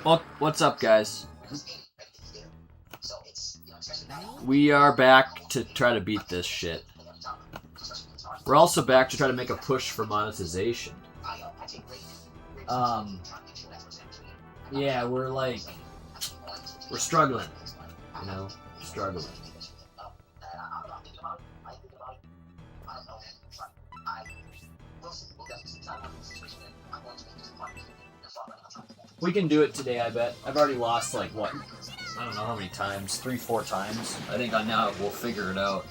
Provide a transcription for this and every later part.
Well, what's up, guys? We are back to try to beat this shit. We're also back to try to make a push for monetization. Yeah, we're struggling. You know, struggling. We can do it today, I bet. I've already lost, like, what? I don't know how many times. 3-4 times. I think on now we'll figure it out.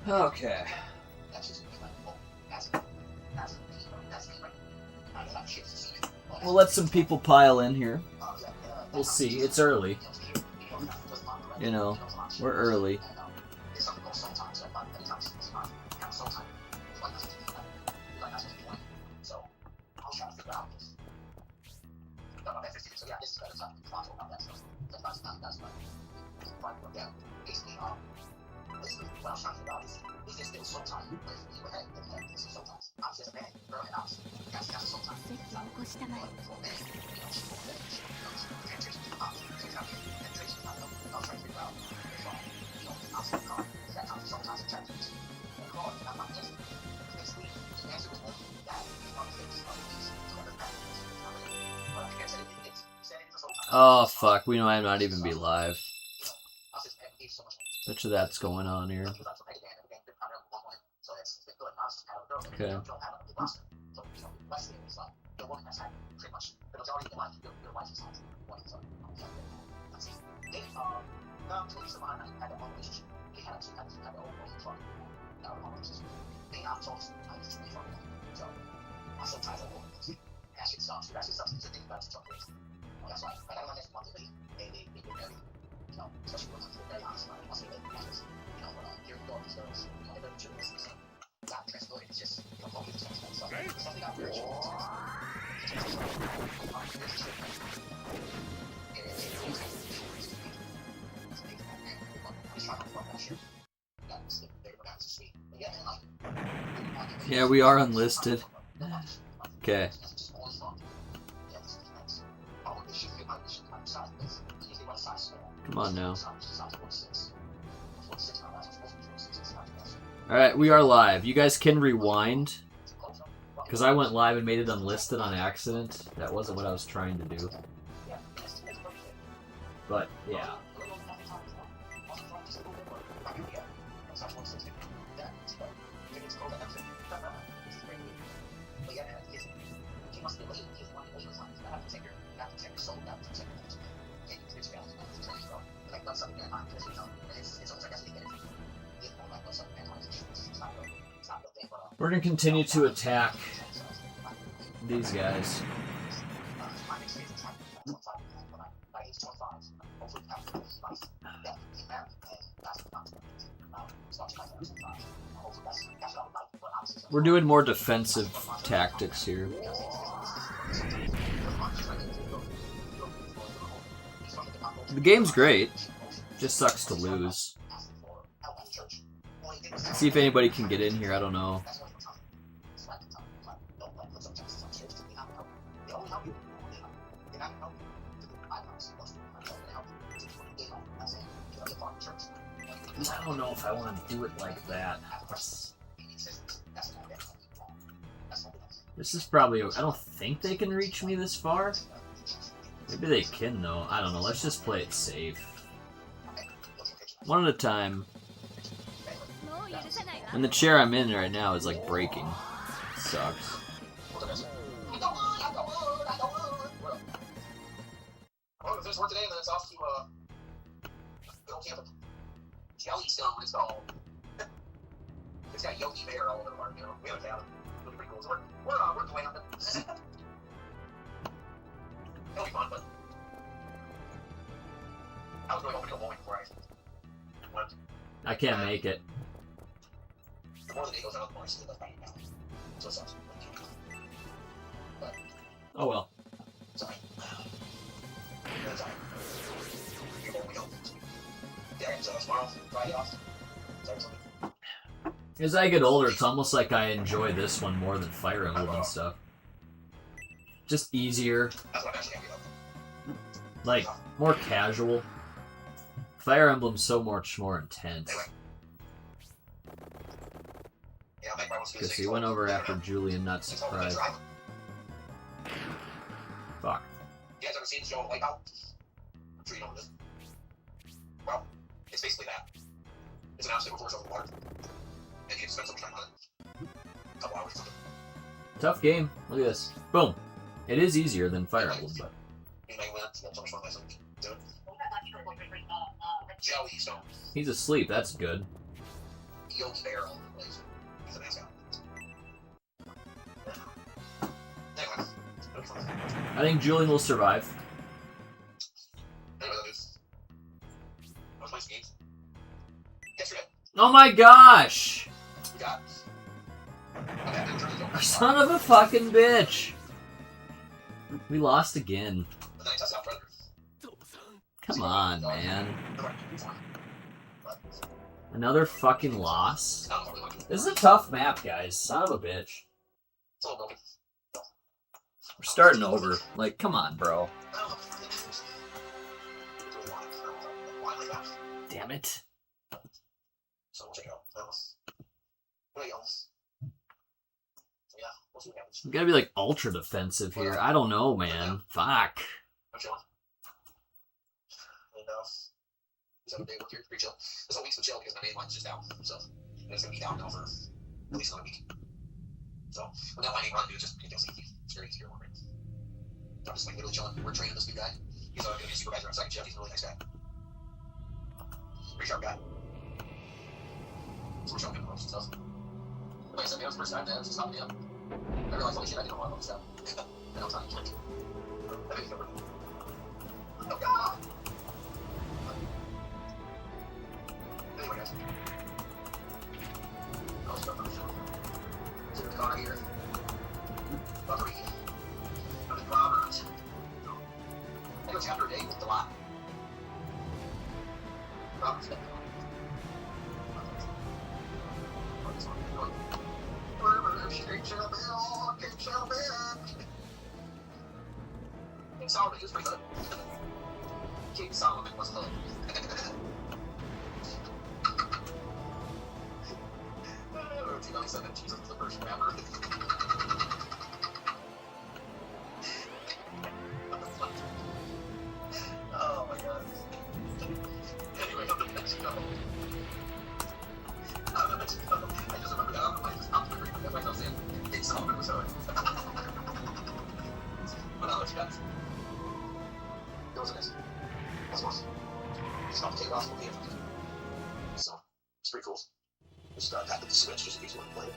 Okay. We'll let some people pile in here. We'll see. It's early. You know, we're early. Oh fuck, we might not even be live. Bet you that's going on here. Okay. Yeah, we are unlisted. Okay. Come on now. Alright, we are live. You guys can rewind. Because I went live and made it unlisted on accident. That wasn't what I was trying to do. But, yeah. We're going to continue to attack these guys. We're doing more defensive tactics here. The game's great. Just sucks to lose. See if anybody can get in here, I don't know. I don't know if I want to do it like that. This is probably... I don't think they can reach me this far. Maybe they can, though. I don't know. Let's just play it safe. One at a time. And the chair I'm in right now is like breaking. Sucks. Well, there's work today, and then it's off to go camp. Jellystone, it's called. It's got Yogi Bear all over the park, you know. We have a cabin. It'll be pretty cool. So we're glamping. It'll be fun, but I was really hoping to go bowling before I went. I can't make it. The more the day goes on, the more I see the fighting now. So it sucks. But, Oh well. sorry. That's all right. You're bowling, we go. Yeah, so tomorrow, Friday off. Sorry, something. As I get older, it's almost like I enjoy this one more than Fire Emblem and stuff. Just easier. That's what I'm actually happy about. Like, more casual. Fire Emblem's so much more intense. Anyway. Yeah, Mike Brown wants to do the Because he same went thing. over after Julian, not It's all about surprised. drive. Fuck. You guys ever seen the show Wipeout? I'm sure you know what it is. Well, it's basically that. It's an obstacle course over water. And you can spend some time on it. A couple hours or something. Tough game. Look at this. Boom. It is easier than Fire Emblem, but... You may win. It's so much fun last week. Do it. Jellystone. He's asleep, that's good. Yogi Bear all over the place. He's a nice guy. Anyway, it'll be fun. I think Julian will survive. Anyway, that is. I was playing some games. Yesterday, Oh my gosh! we got. Okay, I'm trying to go. Son of a fucking bitch! We lost again. The night test out Predator. Come on, man. But Another fucking loss? not really much. This is a tough map, guys. Son of a bitch. It's a little broken. We're starting over. Like, come on, bro. Damn it. So we'll check it out. There you go. So yeah, we'll see what happens. We gotta be like ultra defensive here. I don't know, man. Fuck. I'm chilling. And just have a day work here, pretty chill. This whole week's been chill because my main line's just down, so and it's gonna be down now for at least another week. So when that line ain't running, it's just safety. It's very easy to work. So I'm just like literally chilling. We're training this new guy. He's gonna be a supervisor on second shift. He's a really nice guy. Pretty sharp guy. So we're showing him the ropes and stuff. Like I said, man, it was the first time that I was just stopping him. I realized, holy shit, I didn't know a lot about this stuff. And I was on the kick. That made me feel really. Oh god! Anyway, guys. I'll start from the show. So there's Connor here. Buckery. I'm in Proverbs. I go chapter a day with the lot. Proverbs. King Solomon, he was pretty good. King Solomon was hood. Oh, 2007, Jesus was the first rapper. Oh my god. Anyway, I'm gonna let you go. I just remember that on the mic, just popped in my brain. That's why I was saying King Solomon was hood. But I'll let you guys. It was nice. That's awesome. It's not the K-Gospel game. So, it's pretty cool. Just tapped the Switch just in case you want to play it.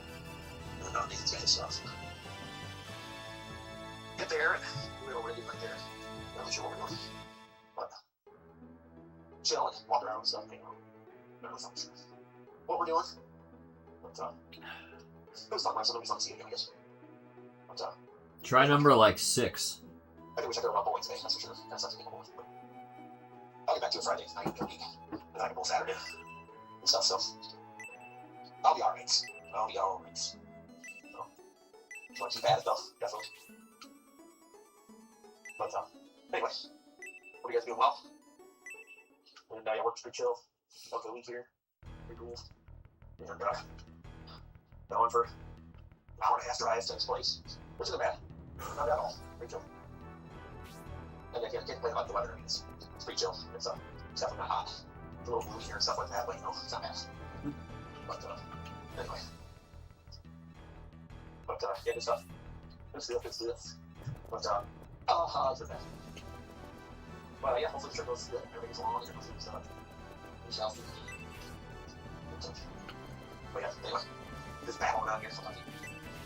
And then Nathan's got his stuff. Get there, and we're already right there. Not really sure what we're doing. But, chill and walk around and stuff, you know. Not really sure what we're doing. But, it was talking about something we want to see again, I guess. But, Try number like 6. I think we should go about bowling today, that's for sure. That's something to bowling. I'll get back to it Friday night, and I can bowl Saturday and stuff, so I'll be alright. I'll be alright. So, it's not too bad, though, definitely. But, anyway, what are you guys doing well? And, yeah, work's pretty chill. Okay, week here. Pretty cool. And, going for an hour and a half drive to this place, which isn't bad. Not bad at all. Pretty chill. And I can't complain about the weather. I mean, it's pretty chill. It's definitely not hot. It's a little gloomy here and stuff like that, but you know, it's not bad. But Yeah, good stuff. Good stuff. But, it's okay. Well, yeah, hopefully the trip goes good. Everything's along, and hopefully stuff. We shall see. But yeah, anyway, this battle around here sometimes.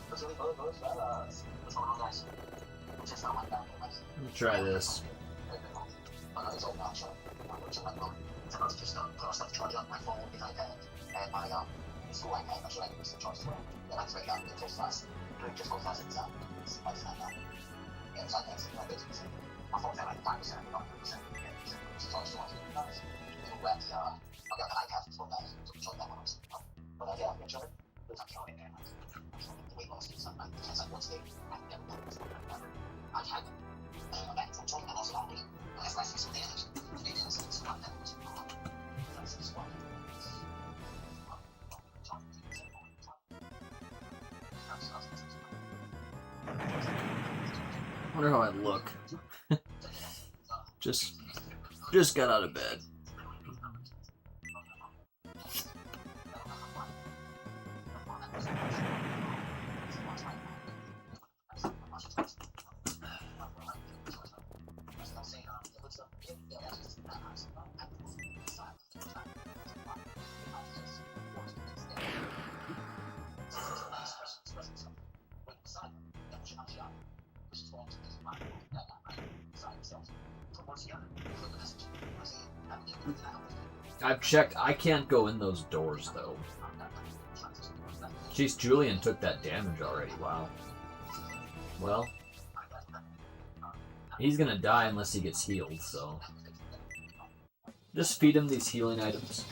What's really good, what's going on, guys? What's just not like that, guys? Let me try this. It's all not sure. I'm going to just put our stuff to charge up my phone, the iPad, and my school iPad. I'm sure I can use the charge as well. Yeah, that's right now. It goes fast. It just goes fast. It's like that now. Yeah, it's like that. It's like 50%. My phone's at like 5%, not 100%. Yeah, it's charged to 100%. So glad I've got the iPad for that. So we charge that one also. But yeah, I'm chilling. I'm chilling there. The weight loss is something. It's like one state. I've never done this before. I've had a back from talking. I lost a lot of weight. That's last 6 days. It's not that much. That's just one. I wonder how I look. just got out of bed. I've checked. I can't go in those doors, though. Jeez, Julian took that damage already. Wow. Well, he's gonna die unless he gets healed, so... just feed him these healing items.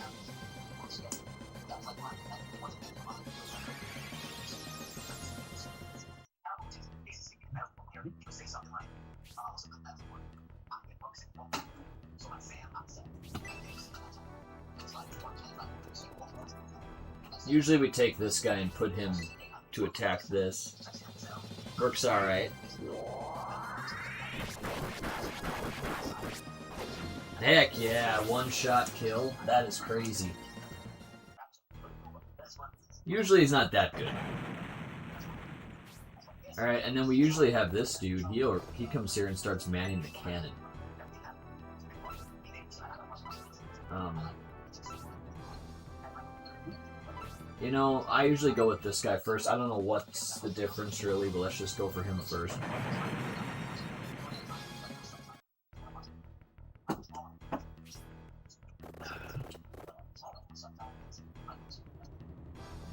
Usually we take this guy and put him to attack this. Works alright. Heck yeah, one-shot kill. That is crazy. Usually he's not that good. Alright, and then we usually have this dude. He comes here and starts manning the cannon. You know, I usually go with this guy first. I don't know what's the difference really, but let's just go for him first.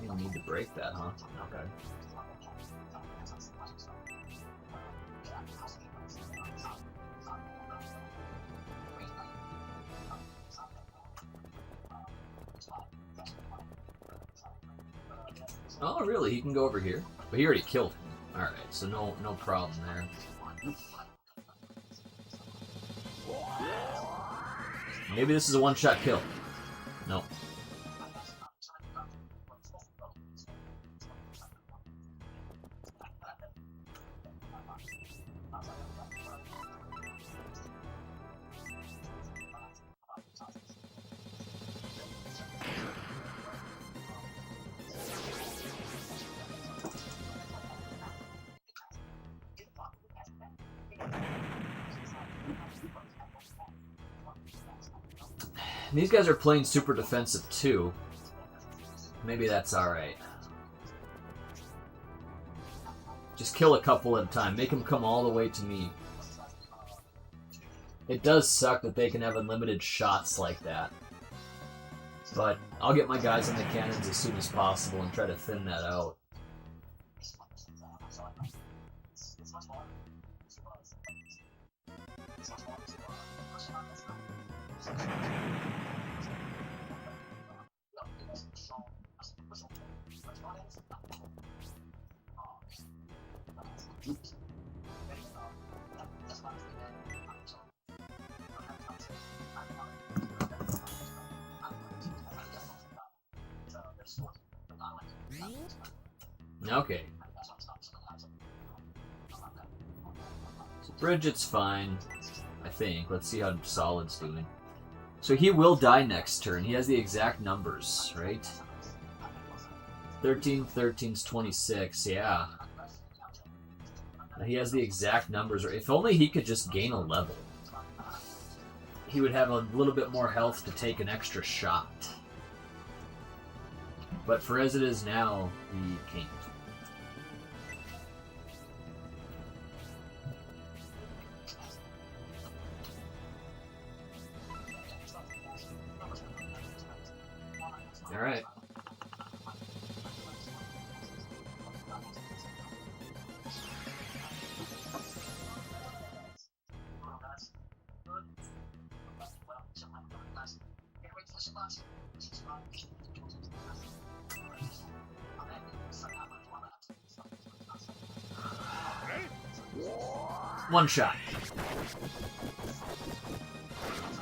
You need to break that, huh? Okay. Oh, really? He can go over here? But he already killed him. Alright, so no problem there. Maybe this is a one-shot kill. No. These guys are playing super defensive too. Maybe that's alright. Just kill a couple at a time. Make them come all the way to me. It does suck that they can have unlimited shots like that. But I'll get my guys in the cannons as soon as possible and try to thin that out. Okay. So Bridget's fine, I think. Let's see how Solid's doing. So he will die next turn. He has the exact numbers, right? 13, 13's 26, yeah. He has the exact numbers. If only he could just gain a level. He would have a little bit more health to take an extra shot. But for as it is now, he can't. All right. One shot.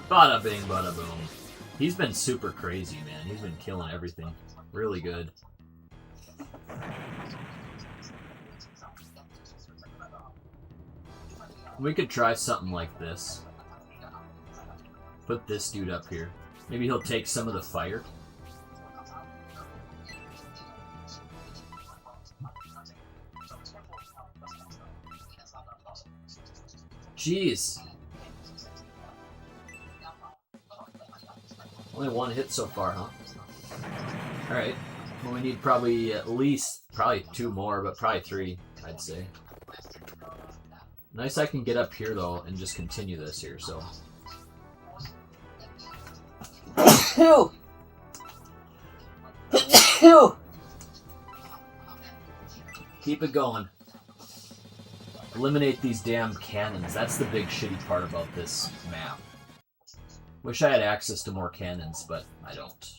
Bada bing, bada boom. He's been super crazy, man. He's been killing everything. Really good. We could try something like this. Put this dude up here. Maybe he'll take some of the fire. Jeez. Only one hit so far, huh? Alright. Well, we need probably at least, two more, but probably 3, I'd say. Nice I can get up here, though, and just continue this here, so. Keep it going. Eliminate these damn cannons. That's the big shitty part about this map. Wish I had access to more cannons, but I don't.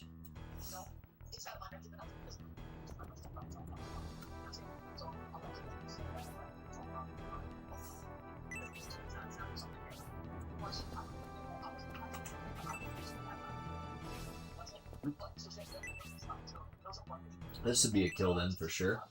This would be a kill then, for sure.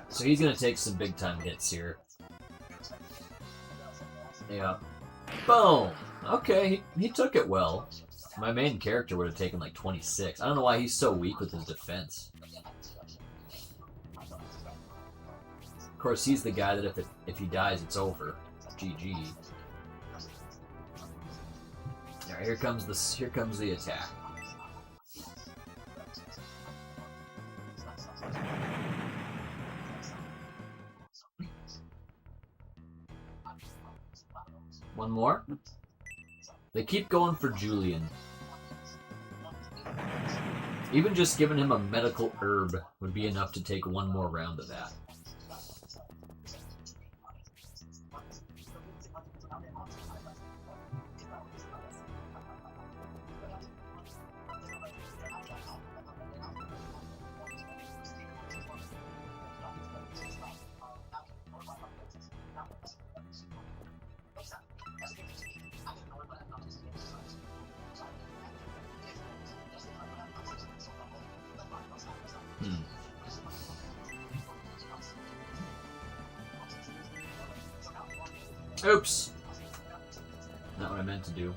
So he's gonna take some big time hits here. Yeah. Boom! Okay, he took it well. My main character would have taken like 26. I don't know why he's so weak with his defense. Of course, he's the guy that if he dies, it's over. GG. Alright, here comes the attack. One more. They keep going for Julian. Even just giving him a medical herb would be enough to take one more round of that. Oops! Not what I meant to do.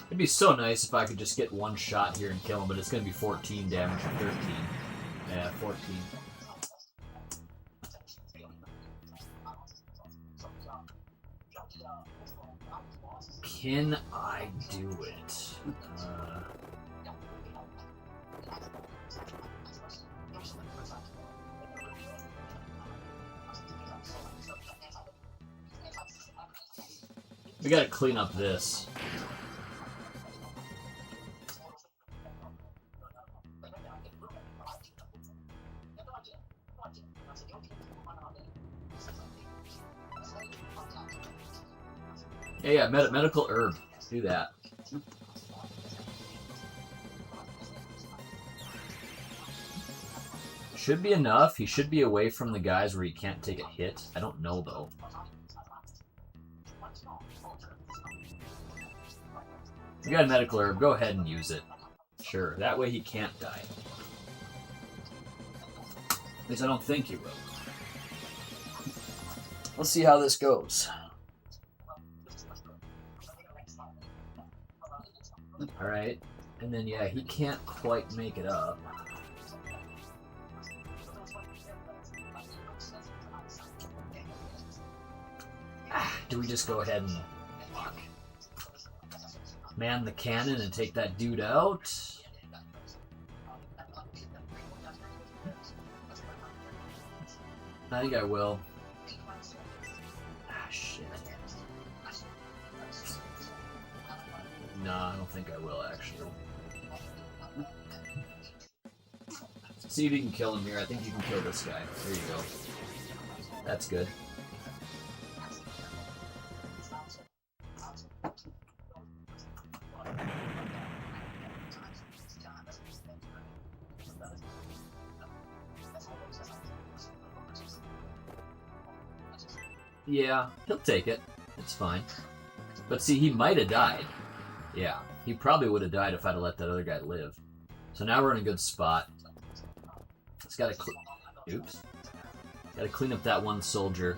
It'd be so nice if I could just get one shot here and kill him, but it's going to be 14 damage or 13. Yeah, 14. Can I do it? We gotta clean up this. Yeah, medical herb. Do that. Should be enough. He should be away from the guys where he can't take a hit. I don't know, though. You got a medical herb, go ahead and use it. Sure, that way he can't die. At least I don't think he will. Let's see how this goes. Alright, and then yeah, he can't quite make it up. Do we just go ahead and man the cannon and take that dude out? I think I will. Ah, shit. Nah, I don't think I will, actually. See if you can kill him here. I think you can kill this guy. There you go. That's good. Yeah, he'll take it. It's fine. But see, he might have died. Yeah, he probably would have died if I'd have let that other guy live. So now we're in a good spot. Just gotta oops. Gotta clean up that one soldier.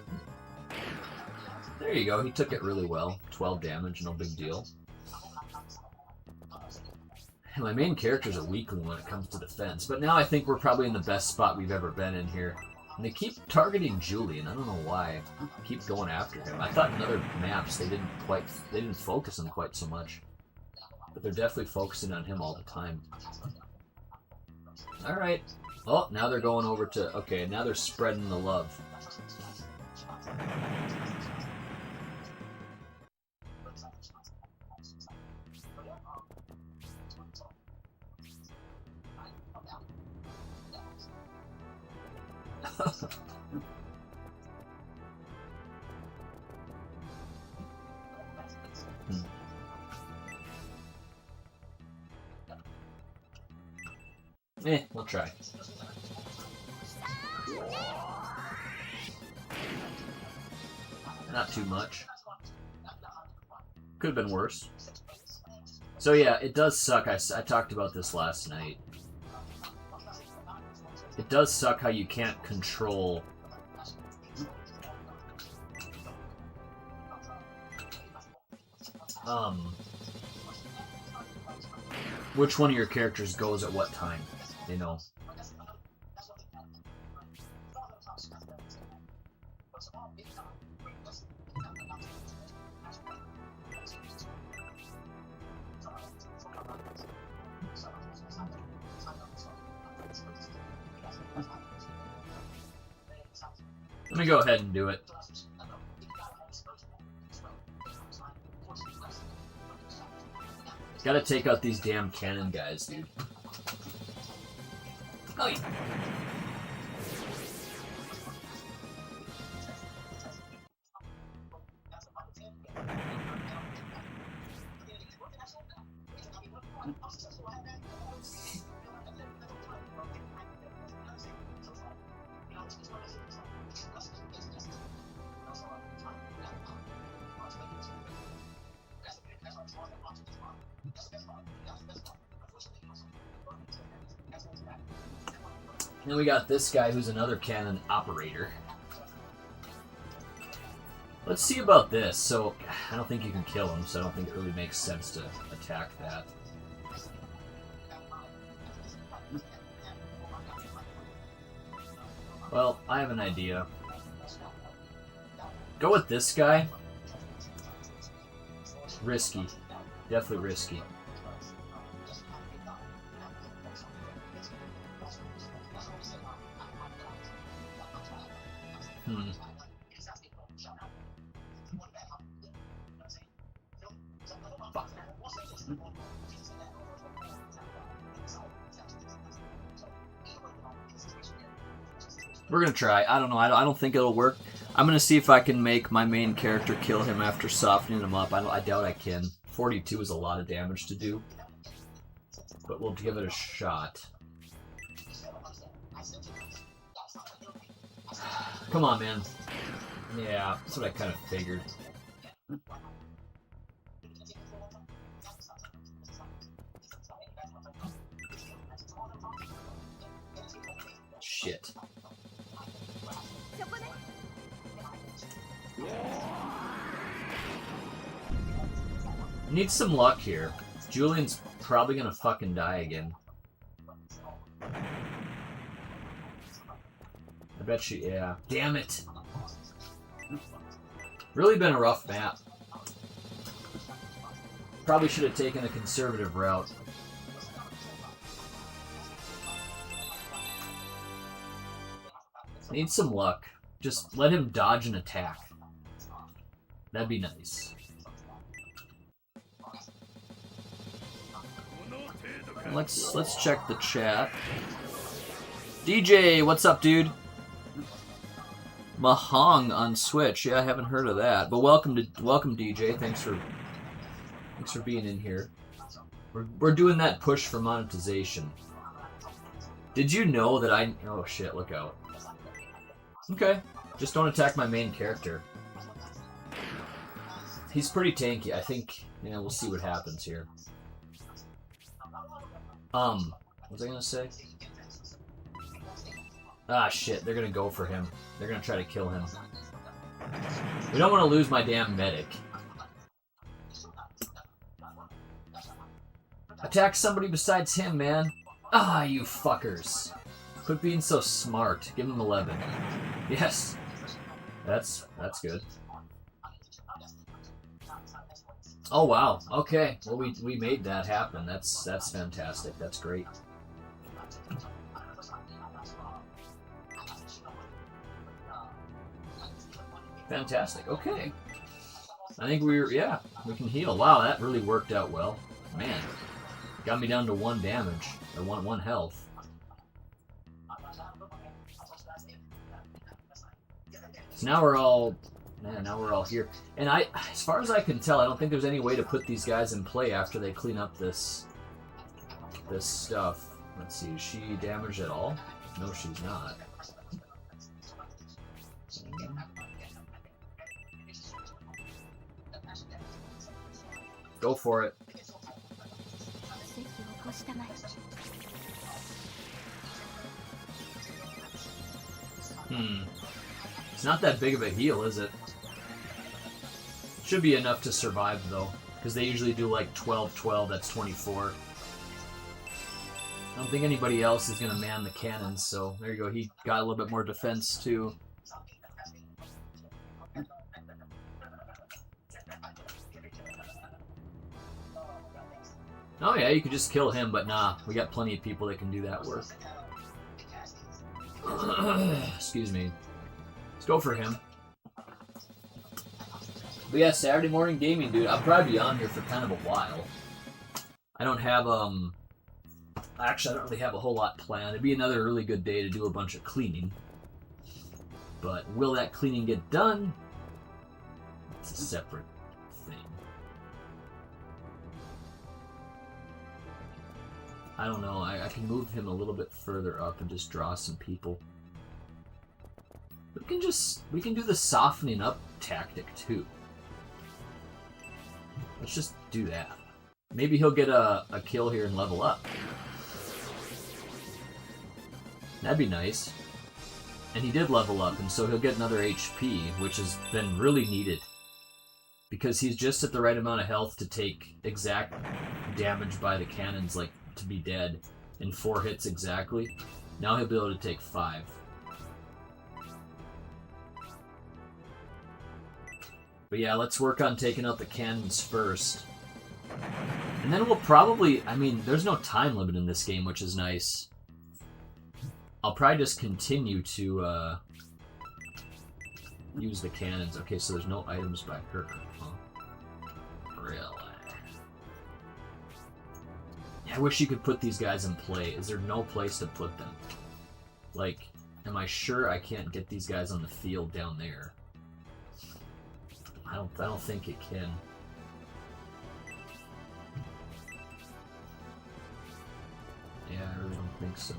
There you go, he took it really well. 12 damage, no big deal. And my main character's a weakling when it comes to defense, but now I think we're probably in the best spot we've ever been in here. And they keep targeting Julian. I don't know why. Keep going after him. I thought in other maps they didn't focus him quite so much. But they're definitely focusing on him all the time. Alright. Oh, now they're going over to... Okay, now they're spreading the love. We'll try. Not too much. Could have been worse. So yeah, it does suck. I talked about this last night. It does suck how you can't control... which one of your characters goes at what time, you know? Let me go ahead and do it. Gotta take out these damn cannon guys, dude. Oh, yeah. Then we got this guy who's another cannon operator. Let's see about this. So, I don't think you can kill him, so I don't think it really makes sense to attack that. Well, I have an idea. Go with this guy. Risky. Definitely risky. We're gonna try. I don't know. I don't think it'll work. I'm gonna see if I can make my main character kill him after softening him up. I doubt I can. 42 is a lot of damage to do, but we'll give it a shot. Come on, man. Yeah, that's what I kind of figured. shit. Need some luck here. Julian's probably gonna fucking die again. I bet she, yeah. Damn it. Really been a rough map. Probably should have taken a conservative route. Need some luck. Just let him dodge an attack. That'd be nice. Let's check the chat. DJ, what's up, dude? Mahong on Switch. Yeah, I haven't heard of that. But welcome DJ. Thanks for being in here. We're doing that push for monetization. Did you know that oh shit, look out. Okay. Just don't attack my main character. He's pretty tanky. I think, yeah, we'll see what happens here. What was I gonna say? Ah, shit. They're gonna go for him. They're gonna try to kill him. We don't want to lose my damn medic. Attack somebody besides him, man. Ah, you fuckers. Quit being so smart. Give him 11. Yes. That's good. Oh, wow. Okay. Well, we made that happen. That's fantastic. That's great. Fantastic. Okay. I think we can heal. Wow, that really worked out well. Man. Got me down to 1 damage. Or one health. So now we're all here. And as far as I can tell, I don't think there's any way to put these guys in play after they clean up this stuff. Let's see, is she damaged at all? No, she's not. Go for it. It's not that big of a heal, is it? Should be enough to survive, though. Because they usually do like 12-12, that's 24. I don't think anybody else is going to man the cannons, so there you go. He got a little bit more defense, too. Oh yeah, you could just kill him, but nah. We got plenty of people that can do that work. Excuse me. Let's go for him. But yeah, Saturday morning gaming, dude. I'll probably be on here for kind of a while. I don't have, actually, I don't really have a whole lot planned. It'd be another really good day to do a bunch of cleaning. But will that cleaning get done? It's a separate thing. I don't know. I can move him a little bit further up and just draw some people. We can do the softening up tactic too. Let's just do that. Maybe he'll get a kill here and level up. That'd be nice. And he did level up, and so he'll get another HP, which has been really needed. Because he's just at the right amount of health to take exact damage by the cannons, like to be dead in 4 hits exactly. Now he'll be able to take 5. But yeah, let's work on taking out the cannons first. And then we'll probably, I mean, there's no time limit in this game, which is nice. I'll probably just continue to use the cannons. Okay, so there's no items by her. Huh? Really? I wish you could put these guys in play. Is there no place to put them? Like, am I sure I can't get these guys on the field down there? I don't think it can. Yeah, I really don't think so.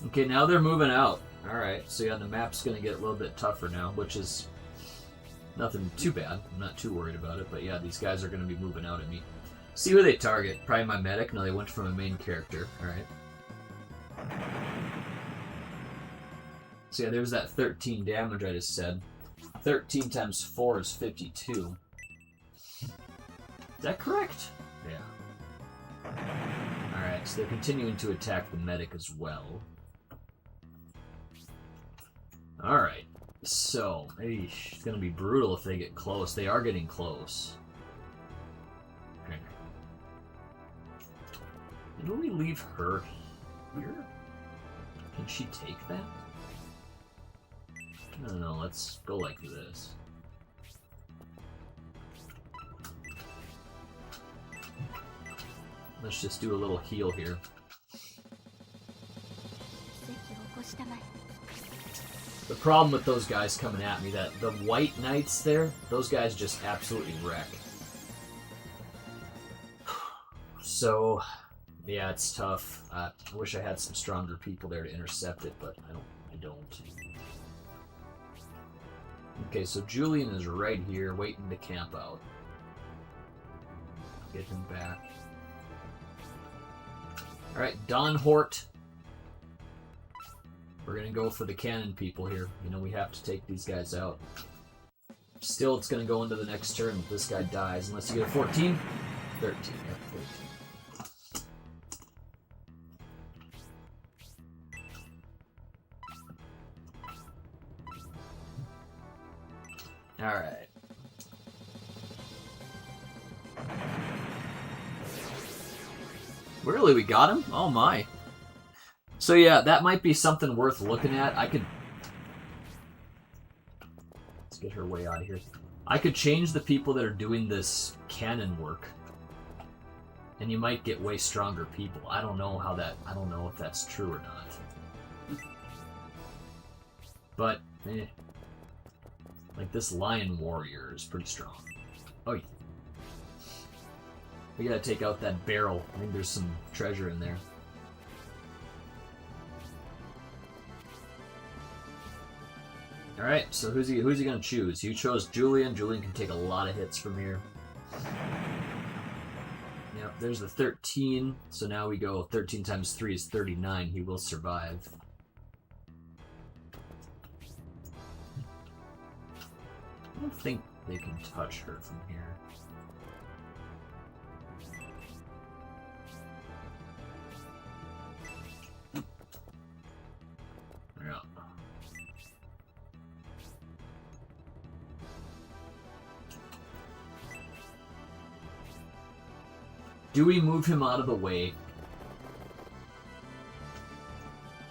Okay, now they're moving out. Alright, so yeah, the map's gonna get a little bit tougher now, which is nothing too bad. I'm not too worried about it, but yeah, these guys are gonna be moving out at me. See who they target. Probably my medic. No, they went from a main character. Alright. So yeah, there's that 13 damage I just said. 13 times 4 is 52. Is that correct? Yeah. Alright, so they're continuing to attack the medic as well. Alright, so, it's gonna be brutal if they get close. They are getting close. Okay. Didn't we leave her here? Can she take that? I don't know, let's go like this. Let's just do a little heal here. The problem with those guys coming at me, that the white knights there, those guys just absolutely wreck. So, yeah, it's tough. I wish I had some stronger people there to intercept it, but I don't. Okay, so Julian is right here, waiting to camp out. Get him back. Alright, Don Hort. We're gonna go for the cannon people here. You know, we have to take these guys out. Still, it's gonna go into the next turn if this guy dies, unless you get a 14? 13, yep, 13. Alright. Really, we got him? Oh my. So yeah, that might be something worth looking at. I could... Let's get her way out of here. I could change the people that are doing this cannon work. And you might get way stronger people. I don't know how that... I don't know if that's true or not. But, eh. Like, this Lion Warrior is pretty strong. Oh, yeah. We gotta take out that barrel. I think there's some treasure in there. Alright, so who's he gonna choose? You chose Julian. Julian can take a lot of hits from here. Yep, there's the 13. So now we go 13 times 3 is 39. He will survive. I don't think they can touch her from here. Yeah. Do we move him out of the way?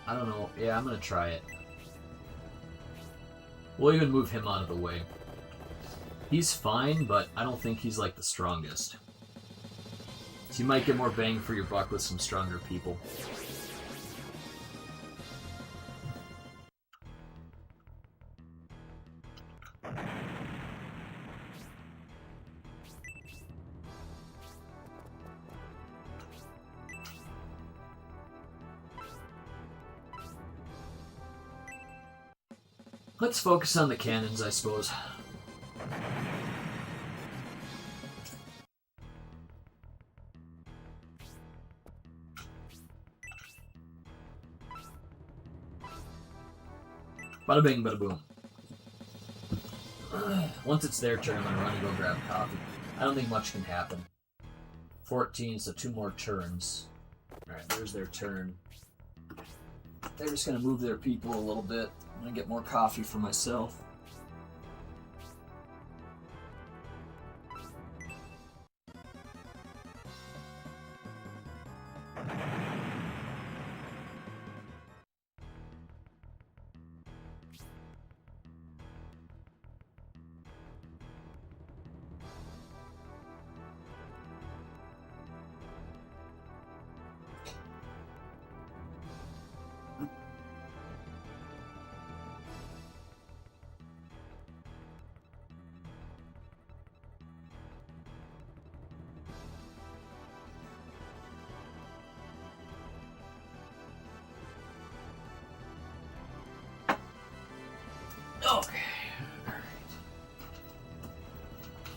I don't know. Yeah, I'm gonna try it. We'll even move him out of the way. He's fine, but I don't think he's like the strongest. So you might get more bang for your buck with some stronger people. Let's focus on the cannons, I suppose. Bada bing, bada boom. Once it's their turn, I'm gonna run and go grab coffee. I don't think much can happen. 14, so 2 more turns. Alright, there's their turn. They're just gonna move their people a little bit. I'm gonna get more coffee for myself. Okay. Alright.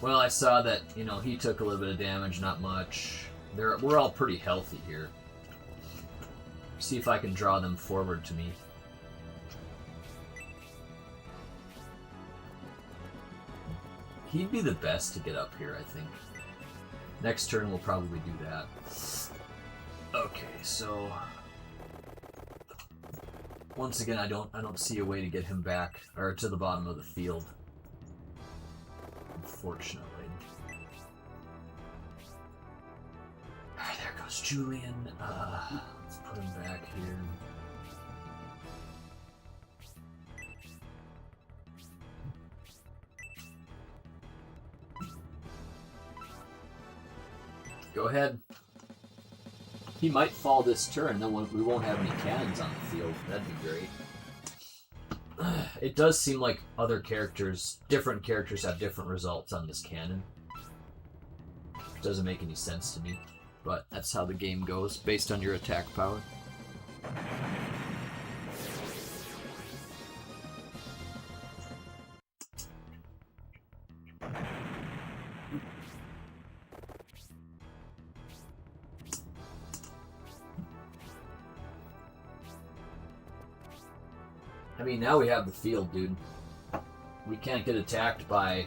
Well, I saw that, you know, he took a little bit of damage, not much. We're all pretty healthy here. See if I can draw them forward to me. He'd be the best to get up here, I think. Next turn we'll probably do that. Okay, so once again I don't see a way to get him back or to the bottom of the field. Unfortunately. Alright, there goes Julian. Let's put him back here. Go ahead. He might fall this turn, then we won't have any cannons on the field. That'd be great. It does seem like other characters, different characters have different results on this cannon. It doesn't make any sense to me, but that's how the game goes, based on your attack power. I mean, now we have the field, dude. We can't get attacked by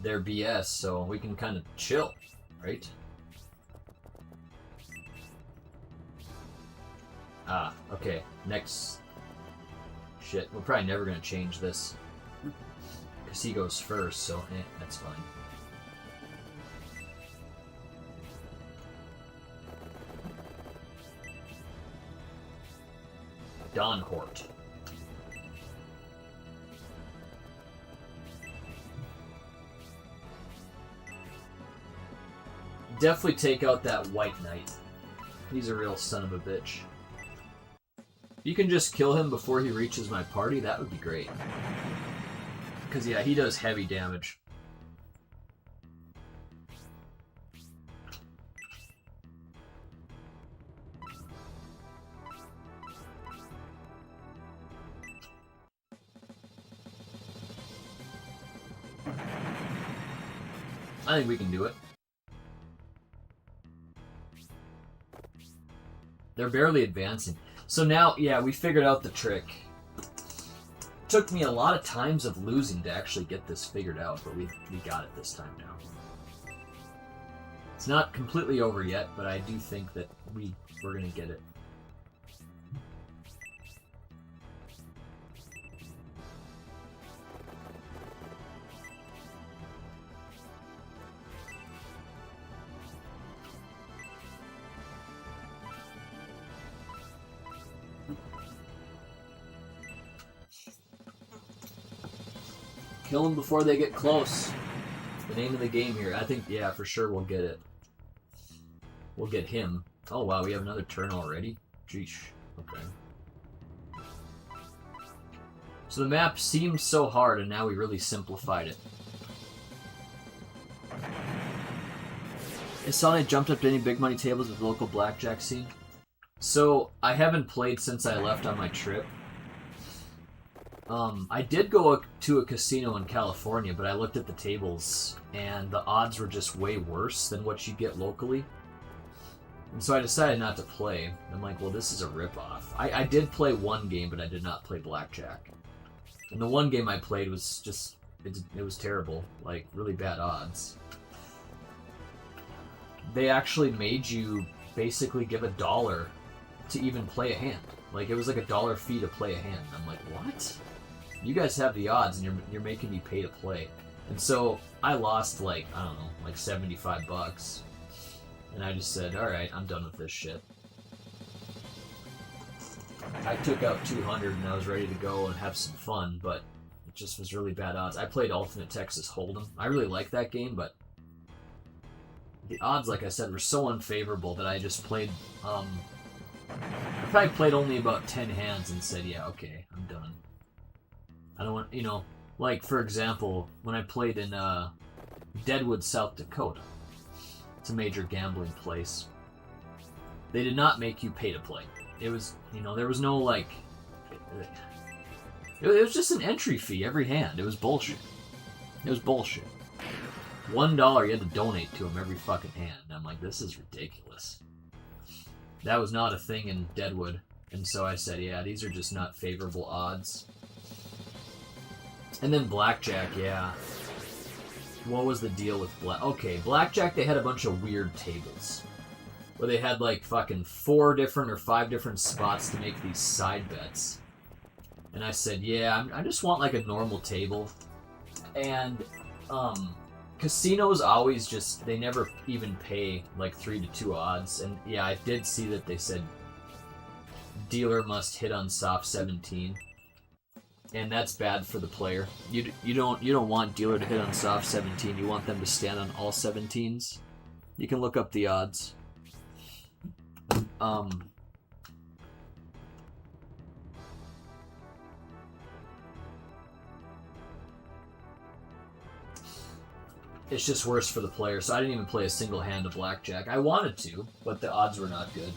their BS, so we can kind of chill, right? Ah, okay. Next. Shit, we're probably never gonna change this. Because he goes first, so that's fine. Donhort. Definitely take out that White Knight. He's a real son of a bitch. If you can just kill him before he reaches my party, that would be great. Because, yeah, he does heavy damage. I think we can do it. They're barely advancing. So now, yeah, we figured out the trick. Took me a lot of times of losing to actually get this figured out, but we got it this time now. It's not completely over yet, but I do think that we're gonna get it. Kill them before they get close. The name of the game here. I think, yeah, for sure we'll get it. We'll get him. Oh, wow, we have another turn already? Jeesh. Okay. So the map seems so hard, and now we really simplified it. Has Sonic jumped up to any big money tables with the local blackjack scene? So, I haven't played since I left on my trip. I did go to a casino in California, but I looked at the tables, and the odds were just way worse than what you get locally. And so I decided not to play. I'm like, well, this is a ripoff. I did play one game, but I did not play blackjack. And the one game I played was just, it was terrible. Like, really bad odds. They actually made you basically give $1 to even play a hand. Like, it was like $1 fee to play a hand. I'm like, what? You guys have the odds, and you're making me pay to play. And so I lost, like, I don't know, like $75. And I just said, alright, I'm done with this shit. I took out 200 and I was ready to go and have some fun, but it just was really bad odds. I played Ultimate Texas Hold'em. I really like that game, but the odds, like I said, were so unfavorable that I just played, I probably played only about 10 hands and said, yeah, okay, I'm done. I don't want, you know, like, for example, when I played in Deadwood, South Dakota, it's a major gambling place, they did not make you pay to play. It was, you know, there was no, like, it was just an entry fee every hand. It was bullshit. It was bullshit. $1 you had to donate to him every fucking hand. And I'm like, this is ridiculous. That was not a thing in Deadwood. And so I said, yeah, these are just not favorable odds. And then Blackjack, yeah. What was the deal with Blackjack, they had a bunch of weird tables. Where they had like fucking 4 different or 5 different spots to make these side bets. And I said, yeah, I just want like a normal table. And, casinos always just, they never even pay like 3-2 odds. And yeah, I did see that they said dealer must hit on soft 17. And that's bad for the player. You don't want dealer to hit on soft 17. You want them to stand on all 17s. You can look up the odds. It's just worse for the player, so I didn't even play a single hand of Blackjack. I wanted to, but the odds were not good.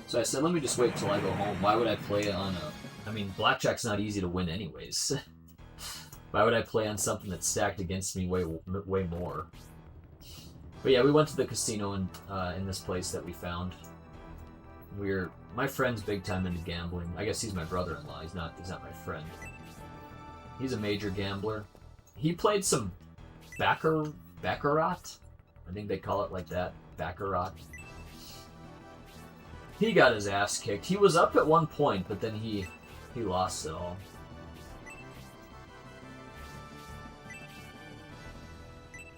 So I said, let me just wait till I go home. Why would I play on a... I mean, Blackjack's not easy to win anyways. Why would I play on something that's stacked against me way more? But yeah, we went to the casino in this place that we found. My friend's big time into gambling. I guess he's my brother-in-law. He's not my friend. He's a major gambler. He played some Baccarat? I think they call it like that. Baccarat. He got his ass kicked. He was up at one point, but then he lost it all.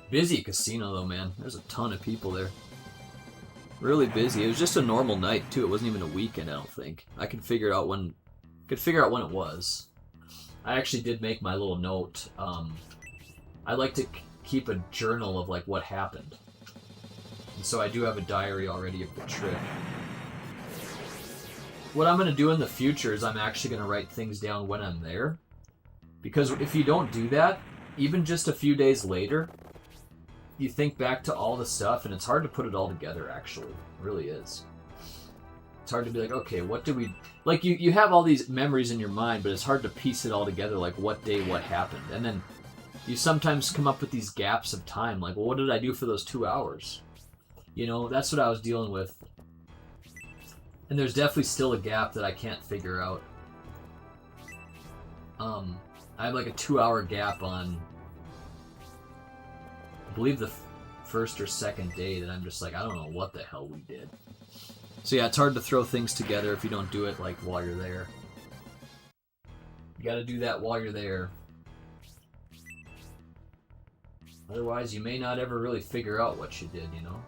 Busy casino though, man. There's a ton of people there. Really busy. It was just a normal night too. It wasn't even a weekend, I don't think. I could figure out when it was. I actually did make my little note. I like to keep a journal of like what happened. And so I do have a diary already of the trip. What I'm going to do in the future is I'm actually going to write things down when I'm there. Because if you don't do that, even just a few days later, you think back to all the stuff and it's hard to put it all together, actually. It really is. It's hard to be like, okay, what did we... Like, you have all these memories in your mind, but it's hard to piece it all together, like what day, what happened. And then you sometimes come up with these gaps of time, like, well, what did I do for those 2 hours? You know, that's what I was dealing with. And there's definitely still a gap that I can't figure out. I have like a 2-hour gap on, I believe the first or second day that I'm just like, I don't know what the hell we did. So yeah, it's hard to throw things together if you don't do it like while you're there. You gotta do that while you're there. Otherwise, you may not ever really figure out what you did, you know?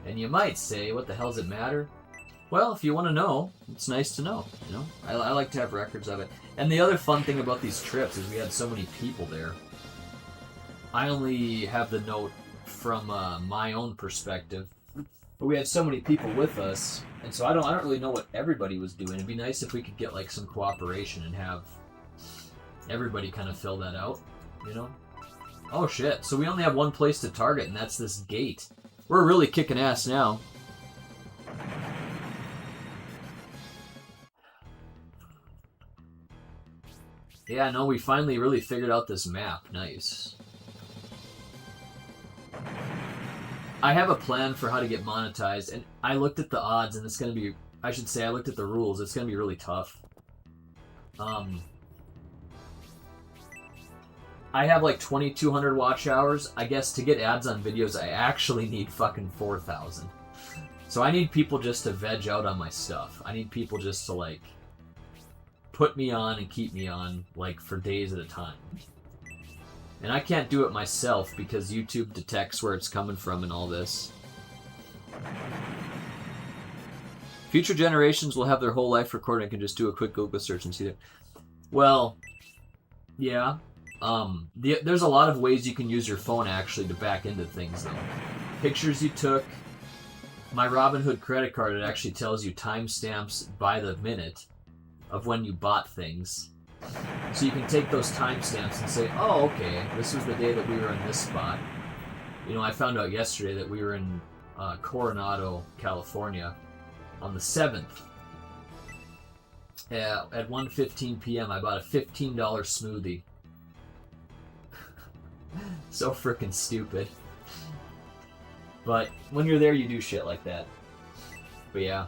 And you might say, what the hell does it matter? Well, if you want to know, it's nice to know, you know? I like to have records of it. And the other fun thing about these trips is we had so many people there. I only have the note from my own perspective, but we had so many people with us, and so I don't really know what everybody was doing. It'd be nice if we could get like some cooperation and have everybody kind of fill that out, you know? Oh shit, so we only have one place to target, and that's this gate. We're really kicking ass now. Yeah, no, we finally really figured out this map. Nice. I have a plan for how to get monetized, and I looked at the odds, and it's going to be... I should say, I looked at the rules. It's going to be really tough. I have like 2,200 watch hours. I guess to get ads on videos, I actually need fucking 4,000. So I need people just to veg out on my stuff. I need people just to like put me on and keep me on like for days at a time. And I can't do it myself because YouTube detects where it's coming from and all this. Future generations will have their whole life recorded and can just do a quick Google search and see it. Well, yeah. There's a lot of ways you can use your phone actually to back into things though. Pictures you took. My Robinhood credit card, it actually tells you timestamps by the minute of when you bought things. So you can take those timestamps and say, oh, okay, this was the day that we were in this spot. You know, I found out yesterday that we were in Coronado, California on the 7th. At 1:15 p.m. I bought a $15 smoothie. So freaking stupid. But when you're there, you do shit like that. But yeah.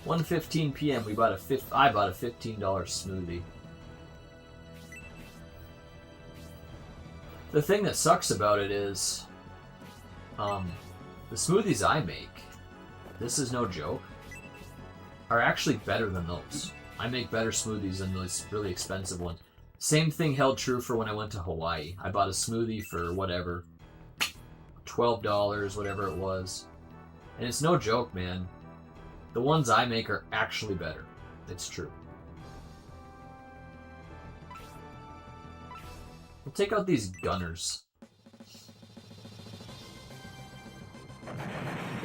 $1:15 p.m. I bought a $15 smoothie. The thing that sucks about it is, the smoothies I make, this is no joke, are actually better than those. I make better smoothies than those really expensive ones. Same thing held true for when I went to Hawaii. I bought a smoothie for whatever, $12, whatever it was. And it's no joke, man. The ones I make are actually better. It's true. We'll take out these gunners.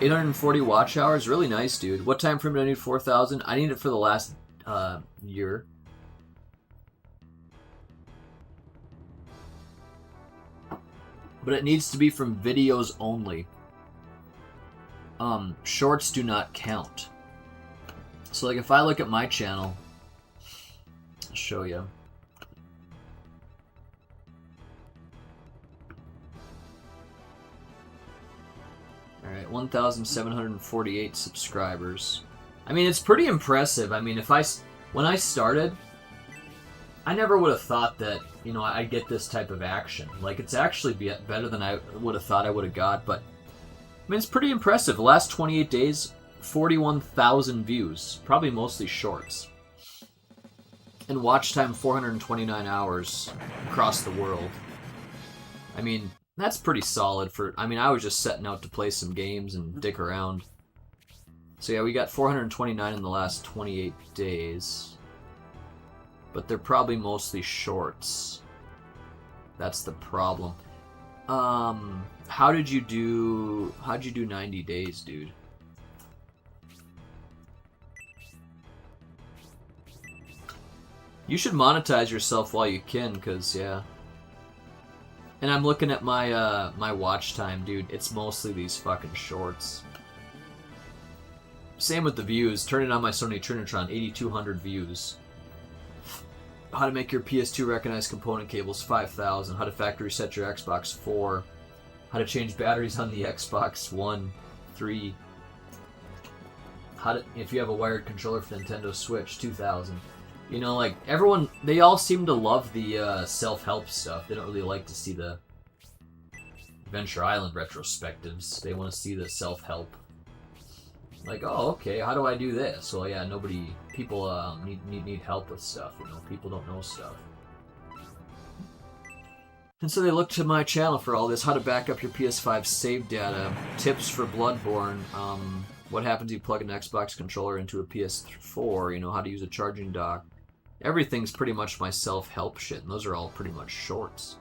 840 watch hours, really nice, dude. What time frame do I need? 4,000. I need it for the last year. But it needs to be from videos only. Shorts do not count. So like if I look at my channel, I'll show you. Alright, 1,748 subscribers. I mean, it's pretty impressive. I mean, when I started, I never would have thought that, you know, I'd get this type of action. Like, it's actually better than I would have thought I would have got, but, I mean, it's pretty impressive. The last 28 days, 41,000 views. Probably mostly shorts. And watch time, 429 hours across the world. I mean, that's pretty solid for... I mean, I was just setting out to play some games and dick around. So yeah, we got 429 in the last 28 days. But they're probably mostly shorts. That's the problem. How'd you do 90 days, dude? You should monetize yourself while you can, cause yeah. And I'm looking at my my watch time, dude. It's mostly these fucking shorts. Same with the views. Turn it on my Sony Trinitron, 8,200 views. How to make your PS2 recognize component cables, 5,000. How to factory reset your Xbox, 4. How to change batteries on the Xbox One, 3. If you have a wired controller for Nintendo Switch, 2,000. You know, like, everyone, they all seem to love the self-help stuff. They don't really like to see the Adventure Island retrospectives. They want to see the self-help. Like, oh, okay, how do I do this? Well, yeah, people need help with stuff, you know, people don't know stuff. And so they look to my channel for all this. How to back up your PS5 save data, tips for Bloodborne, what happens if you plug an Xbox controller into a PS4, you know, how to use a charging dock. Everything's pretty much my self-help shit, and those are all pretty much shorts.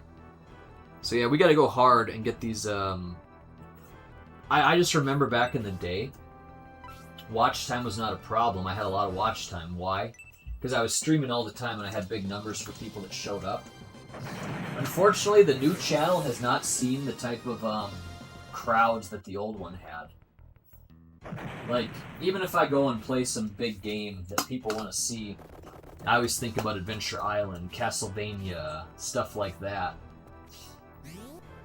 So yeah, we gotta go hard and get these, I just remember back in the day, watch time was not a problem. I had a lot of watch time. Why? Because I was streaming all the time and I had big numbers for people that showed up. Unfortunately, the new channel has not seen the type of crowds that the old one had. Like, even if I go and play some big game that people want to see, I always think about Adventure Island, Castlevania, stuff like that.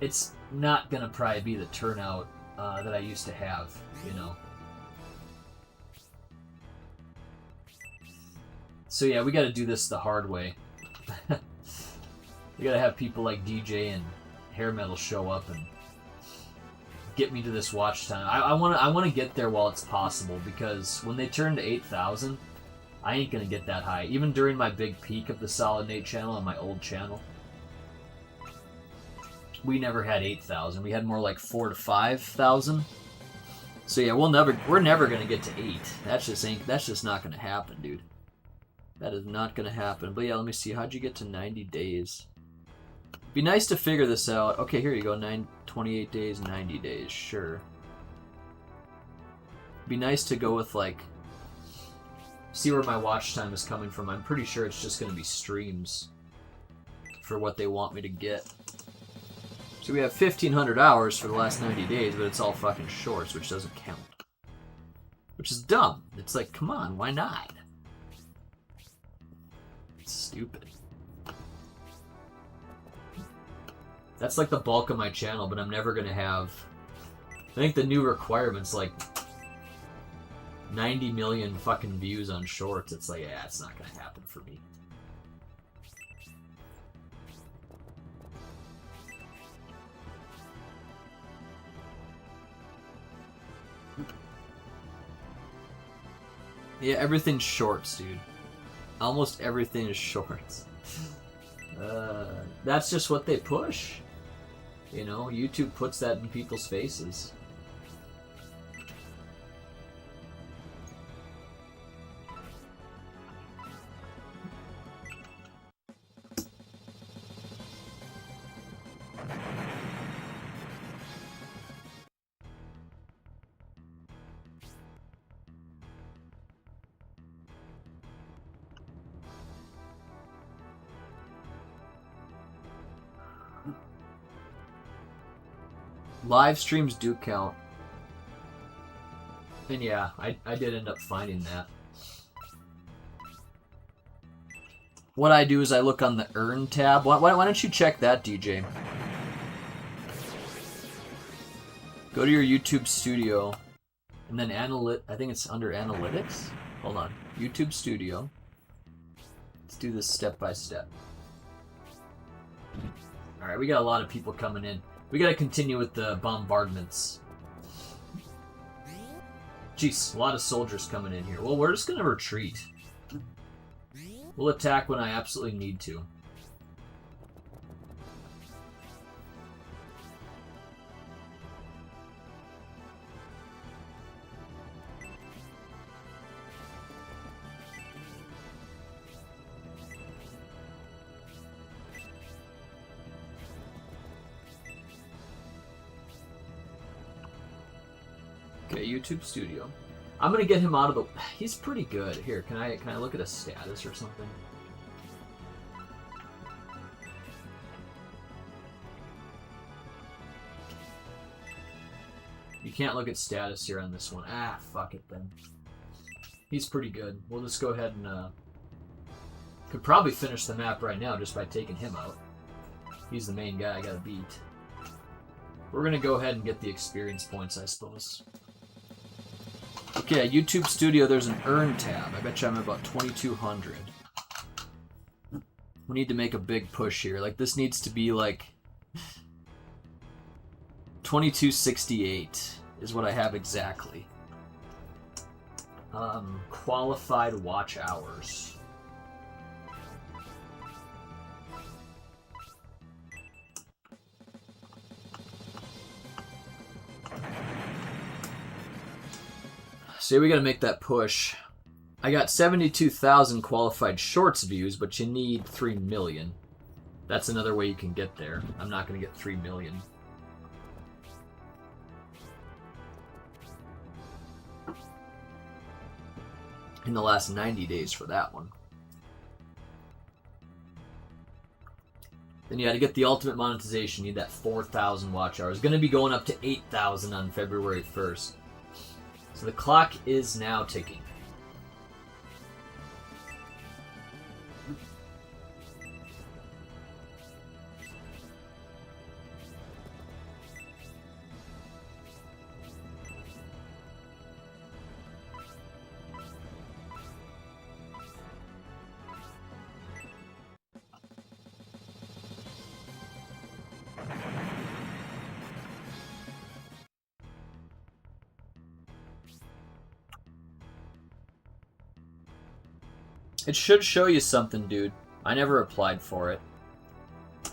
It's not gonna probably be the turnout that I used to have, you know. So yeah, we gotta do this the hard way. We gotta have people like DJ and Hair Metal show up and get me to this watch time. I wanna get there while it's possible, because when they turn to 8,000, I ain't gonna get that high. Even during my big peak of the Solid Nate channel on my old channel, we never had 8,000. We had more like 4,000 to 5,000. So yeah, we're never gonna get to 8. That's just not gonna happen, dude. That is not gonna happen. But yeah, let me see. How'd you get to 90 days? Be nice to figure this out. Okay, here you go. 28 days, 90 days. Sure. Be nice to go with, like, see where my watch time is coming from. I'm pretty sure it's just gonna be streams for what they want me to get. So we have 1,500 hours for the last 90 days, but it's all fucking shorts, which doesn't count. Which is dumb. It's like, come on, why not? It's stupid. That's like the bulk of my channel, but I'm never gonna have... I think the new requirement's like 90 million fucking views on shorts. It's like, yeah, it's not gonna happen for me. Yeah, everything's shorts, dude. Almost everything is shorts. That's just what they push. You know, YouTube puts that in people's faces. Live streams do count. And yeah, I did end up finding that. What I do is I look on the Earn tab. Why don't you check that, DJ? Go to your YouTube Studio, and then I think it's under Analytics. Hold on. YouTube Studio. Let's do this step by step. Alright, we got a lot of people coming in. We gotta continue with the bombardments. Jeez, a lot of soldiers coming in here. Well, we're just gonna retreat. We'll attack when I absolutely need to. Okay, YouTube Studio. I'm gonna get him out of the... He's pretty good. Here, can I look at a status or something? You can't look at status here on this one. Ah, fuck it then. He's pretty good. We'll just go ahead and... Could probably finish the map right now just by taking him out. He's the main guy I gotta beat. We're gonna go ahead and get the experience points, I suppose. Okay, YouTube Studio, there's an Earn tab. I bet you I'm at about 2,200. We need to make a big push here. Like, this needs to be like 2268 is what I have exactly. Qualified watch hours. So we gotta make that push. I got 72,000 qualified shorts views, but you need 3 million. That's another way you can get there. I'm not gonna get 3 million. In the last 90 days for that one. Then you gotta get the ultimate monetization. You need that 4,000 watch hours. Gonna be going up to 8,000 on February 1st. So the clock is now ticking. It should show you something, dude. I never applied for it.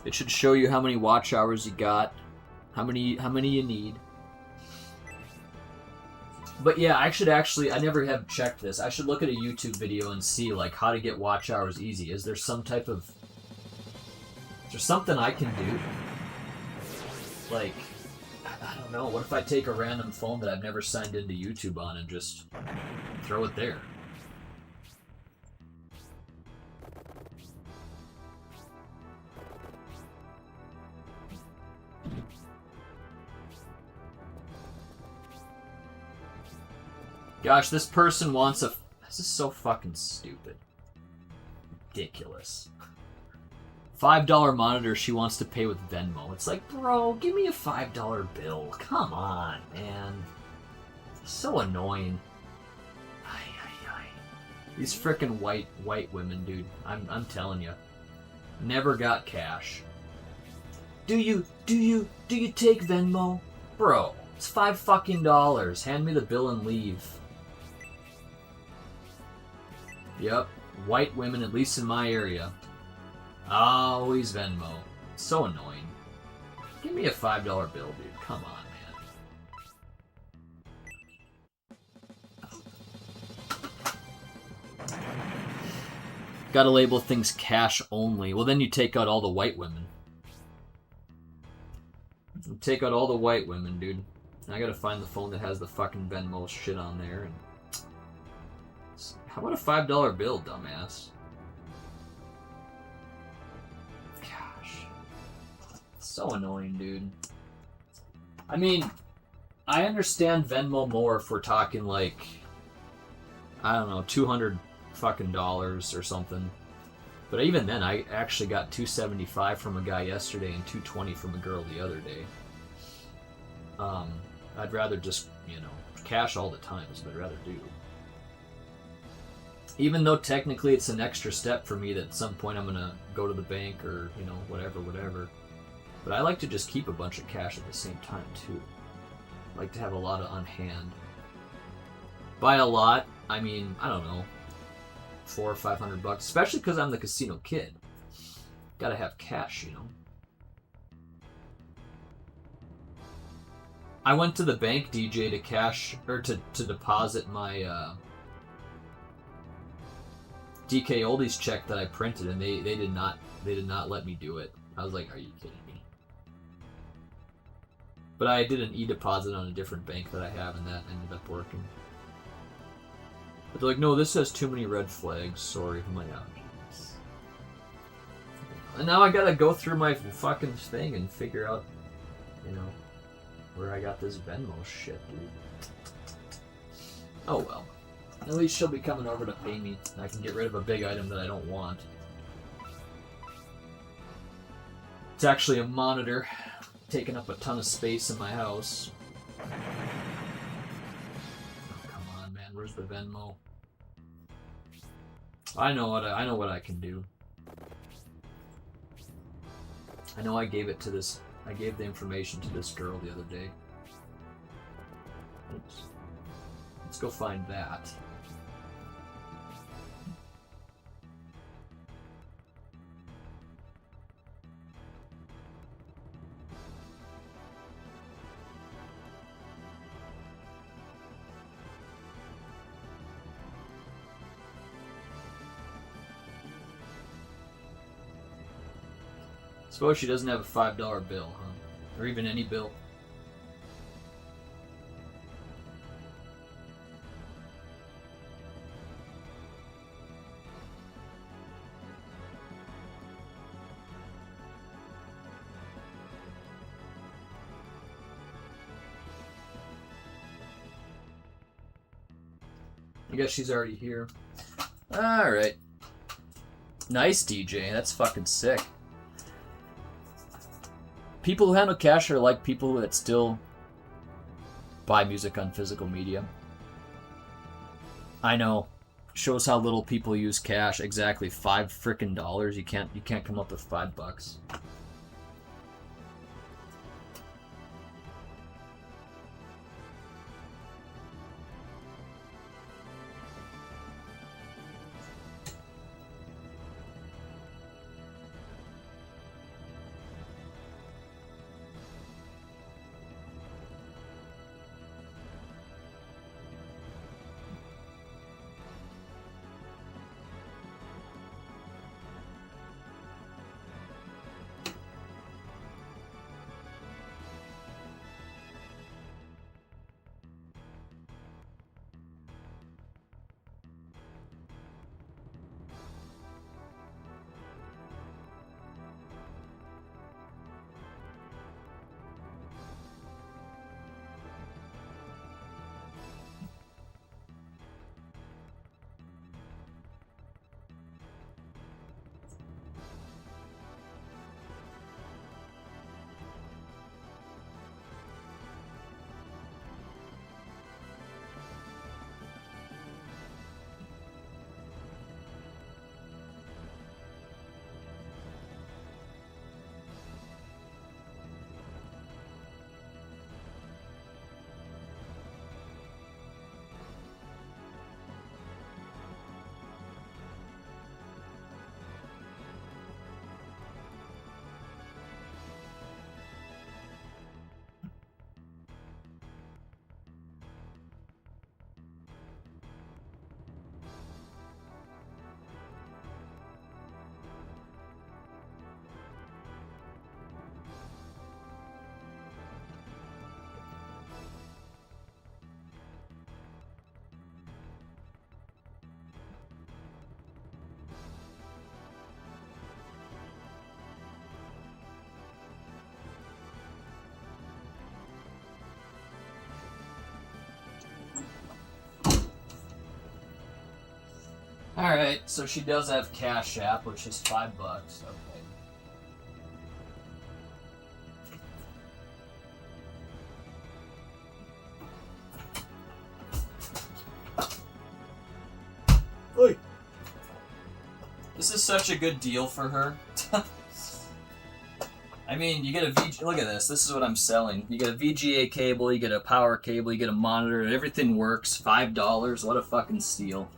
It should show you how many watch hours you got, how many you need. But yeah, I never have checked this. I should look at a YouTube video and see like how to get watch hours easy. Is there something I can do? Like, I don't know. What if I take a random phone that I've never signed into YouTube on and just throw it there? Gosh, this person wants a... This is so fucking stupid. Ridiculous. $5 monitor she wants to pay with Venmo. It's like, bro, give me a $5 bill. Come on, man. So annoying. These frickin' white women, dude. I'm telling you. Never got cash. Do you take Venmo? Bro, it's $5 fucking. Hand me the bill and leave. Yep. White women, at least in my area. Always Venmo. So annoying. Give me a $5 bill, dude. Come on, man. Gotta label things cash only. Well, then you take out all the white women. You take out all the white women, dude. I gotta find the phone that has the fucking Venmo shit on there. And how about a $5 bill, dumbass? Gosh. So annoying, dude. I mean, I understand Venmo more if we're talking like, I don't know, $200 fucking dollars or something. But even then, I actually got $275 from a guy yesterday and $220 from a girl the other day. I'd rather just, you know, cash all the time is what I'd rather do. Even though technically it's an extra step for me that at some point I'm gonna go to the bank or, you know, whatever. But I like to just keep a bunch of cash at the same time too. I like to have a lot of on hand. By a lot, I mean, I don't know, $400 or $500, especially because I'm the casino kid. Gotta have cash, you know. I went to the bank, DJ, to cash or to deposit my DK Oldies check that I printed, and they did not let me do it. I was like, are you kidding me? But I did an e-deposit on a different bank that I have, and that ended up working. But they're like, no, this has too many red flags. Sorry. I'm like, oh, jeez. And now I gotta go through my fucking thing and figure out, you know, where I got this Venmo shit, dude. Oh well. At least she'll be coming over to pay me. I can get rid of a big item that I don't want. It's actually a monitor, taking up a ton of space in my house. Oh, come on, man. Where's the Venmo? I know what I can do. I know I gave it to this. I gave the information to this girl the other day. Oops. Let's go find that. Suppose she doesn't have a $5 bill, huh? Or even any bill. I guess she's already here. Alright. Nice, DJ. That's fucking sick. People who handle cash are like people that still buy music on physical media. I know. Shows how little people use cash. Exactly. $5 frickin'. You can't come up with $5. Alright, so she does have Cash App, which is $5. Okay. Oi. This is such a good deal for her. I mean, you get a look at this. This is what I'm selling. You get a VGA cable, you get a power cable, you get a monitor, and everything works. $5. What a fucking steal.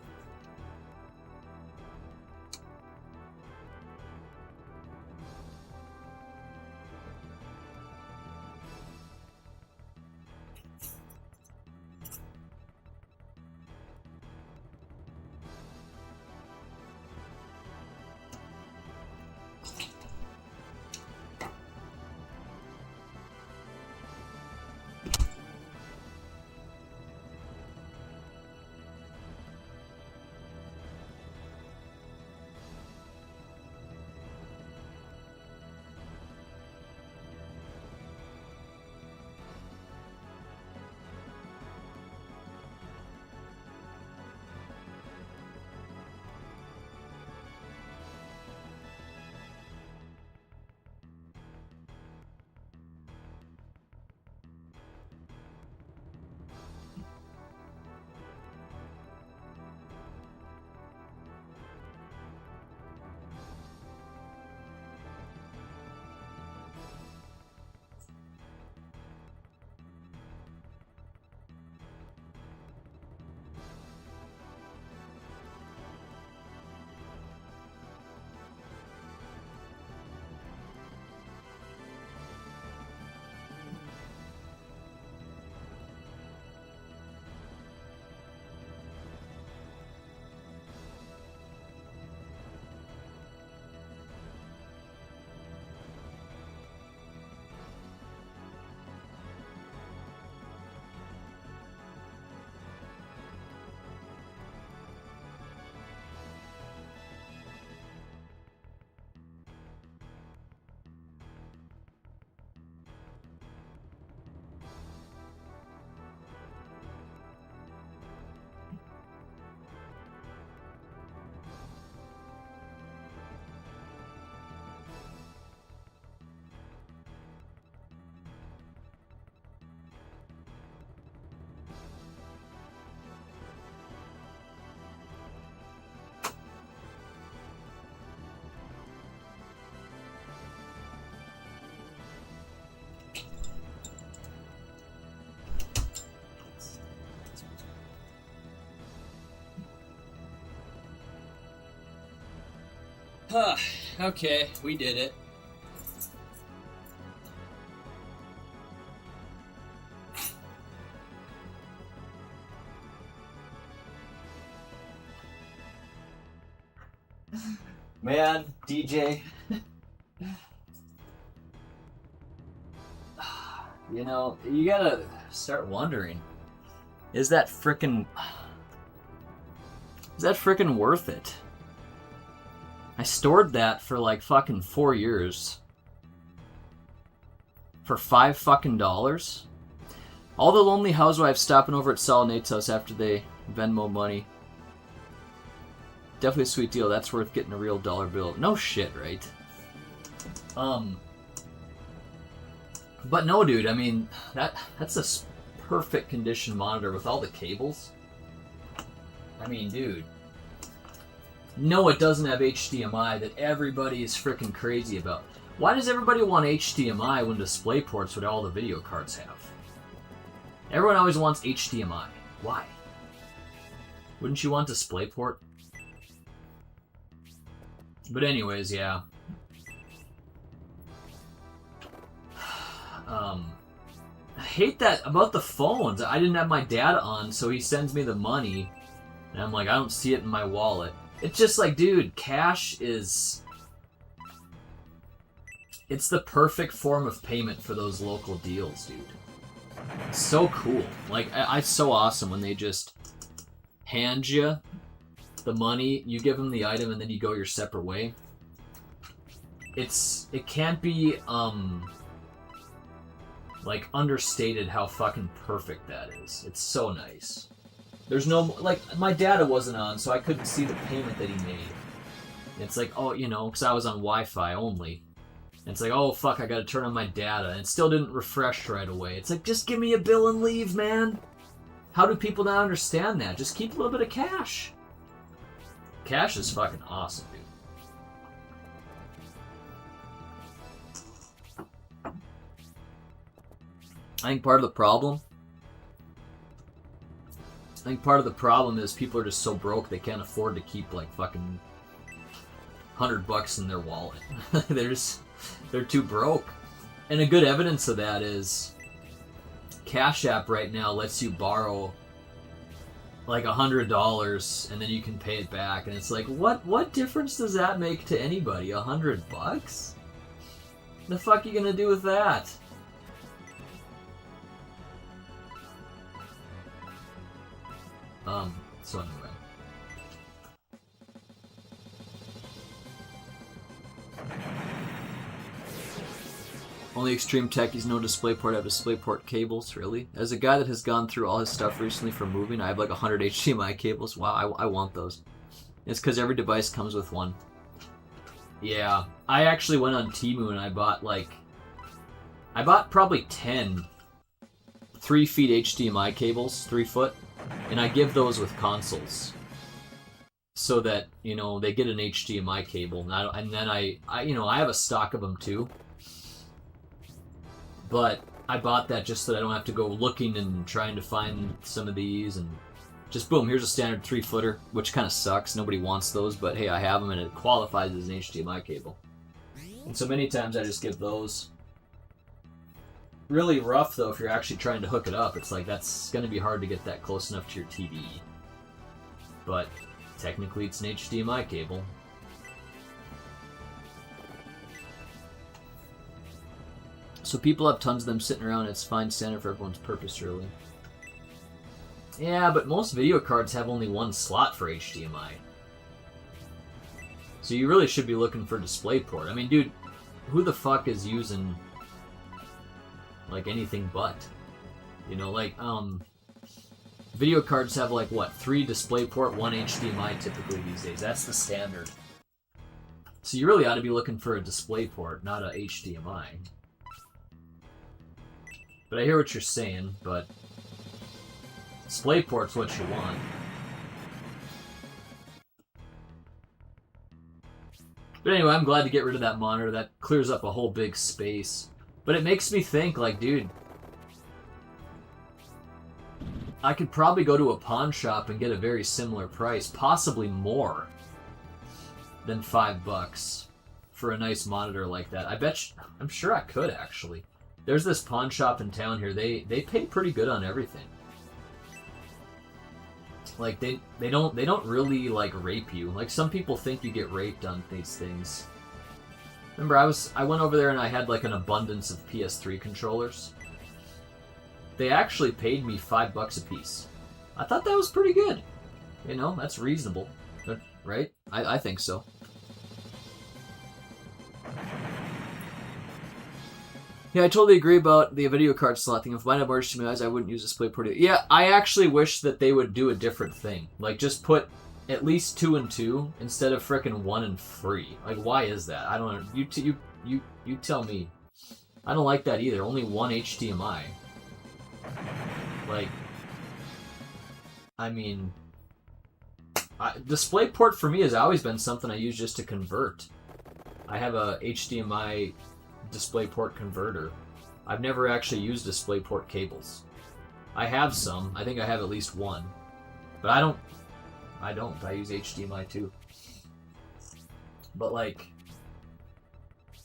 Okay, we did it. Man, DJ. You know, you gotta start wondering, is that frickin' worth it? I stored that for like fucking 4 years. For $5 fucking. All the lonely housewives stopping over at Sal Nate's house after they Venmo money. Definitely a sweet deal. That's worth getting a real dollar bill. No shit, right? But no, dude. I mean, that's a perfect condition monitor with all the cables. I mean, dude. No, it doesn't have HDMI that everybody is freaking crazy about. Why does everybody want HDMI when DisplayPort's what all the video cards have? Everyone always wants HDMI. Why? Wouldn't you want DisplayPort? But anyways, yeah. I hate that about the phones. I didn't have my dad on, so he sends me the money, and I'm like, I don't see it in my wallet. It's just like, dude, cash is... It's the perfect form of payment for those local deals, dude. It's so cool. Like, it's so awesome when they just hand you the money, you give them the item, and then you go your separate way. It can't be, like, understated how fucking perfect that is. It's so nice. There's no, like, my data wasn't on, so I couldn't see the payment that he made. It's like, oh, you know, because I was on Wi-Fi only. And it's like, oh, fuck, I gotta turn on my data. And it still didn't refresh right away. It's like, just give me a bill and leave, man. How do people not understand that? Just keep a little bit of cash. Cash is fucking awesome, dude. I think part of the problem is people are just so broke they can't afford to keep like fucking $100 in their wallet. They're too broke. And a good evidence of that is Cash App right now lets you borrow like $100 and then you can pay it back. And it's like, what difference does that make to anybody? $100? The fuck are you gonna do with that? So anyway. Only extreme techies know DisplayPort have DisplayPort cables, really? As a guy that has gone through all his stuff recently for moving, I have like 100 HDMI cables. Wow, I want those. It's because every device comes with one. Yeah, I actually went on Temu and I bought probably 10 3-feet HDMI cables, 3-foot, and I give those with consoles. So that, you know, they get an HDMI cable, and then I have a stock of them too. But I bought that just so that I don't have to go looking and trying to find some of these, and just boom, here's a standard 3-footer, which kind of sucks. Nobody wants those, but hey, I have them and it qualifies as an HDMI cable. And so many times I just give those. Really rough though if you're actually trying to hook it up. It's like that's going to be hard to get that close enough to your TV. But technically it's an HDMI cable. So people have tons of them sitting around. It's fine standard for everyone's purpose, really. Yeah, but most video cards have only one slot for HDMI. So you really should be looking for DisplayPort. I mean, dude, who the fuck is using like anything but? You know, like, video cards have like, what, 3 DisplayPort, 1 HDMI typically these days. That's the standard. So you really ought to be looking for a DisplayPort, not a HDMI. But I hear what you're saying, but DisplayPort's what you want. But anyway, I'm glad to get rid of that monitor. That clears up a whole big space. But it makes me think, like, dude, I could probably go to a pawn shop and get a very similar price, possibly more than $5 for a nice monitor like that. I'm sure I could, actually. There's this pawn shop in town here. They pay pretty good on everything. Like they don't really like rape you. Like some people think you get raped on these things. Remember I went over there and I had like an abundance of PS3 controllers. They actually paid me $5 a piece. I thought that was pretty good. You know, that's reasonable, right? I think so. Yeah, I totally agree about the video card slot thing. If mine had more HDMIs, I wouldn't use DisplayPort. Yeah, I actually wish that they would do a different thing. Like, just put at least 2 and 2 instead of frickin' 1 and 3. Like, why is that? I don't know. You tell me. I don't like that either. Only 1 HDMI. Like, I mean, DisplayPort for me has always been something I use just to convert. I have a HDMI DisplayPort converter. I've never actually used DisplayPort cables. I have some. I think I have at least one. But I don't. I use HDMI too. But like,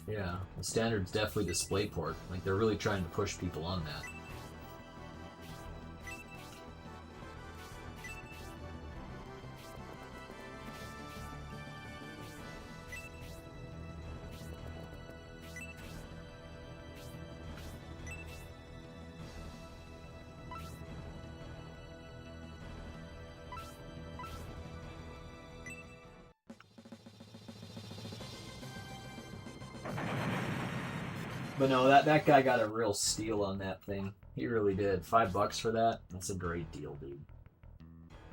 yeah, the standard's definitely DisplayPort. Like they're really trying to push people on that. But no, that guy got a real steal on that thing. He really did. $5 for that? That's a great deal, dude.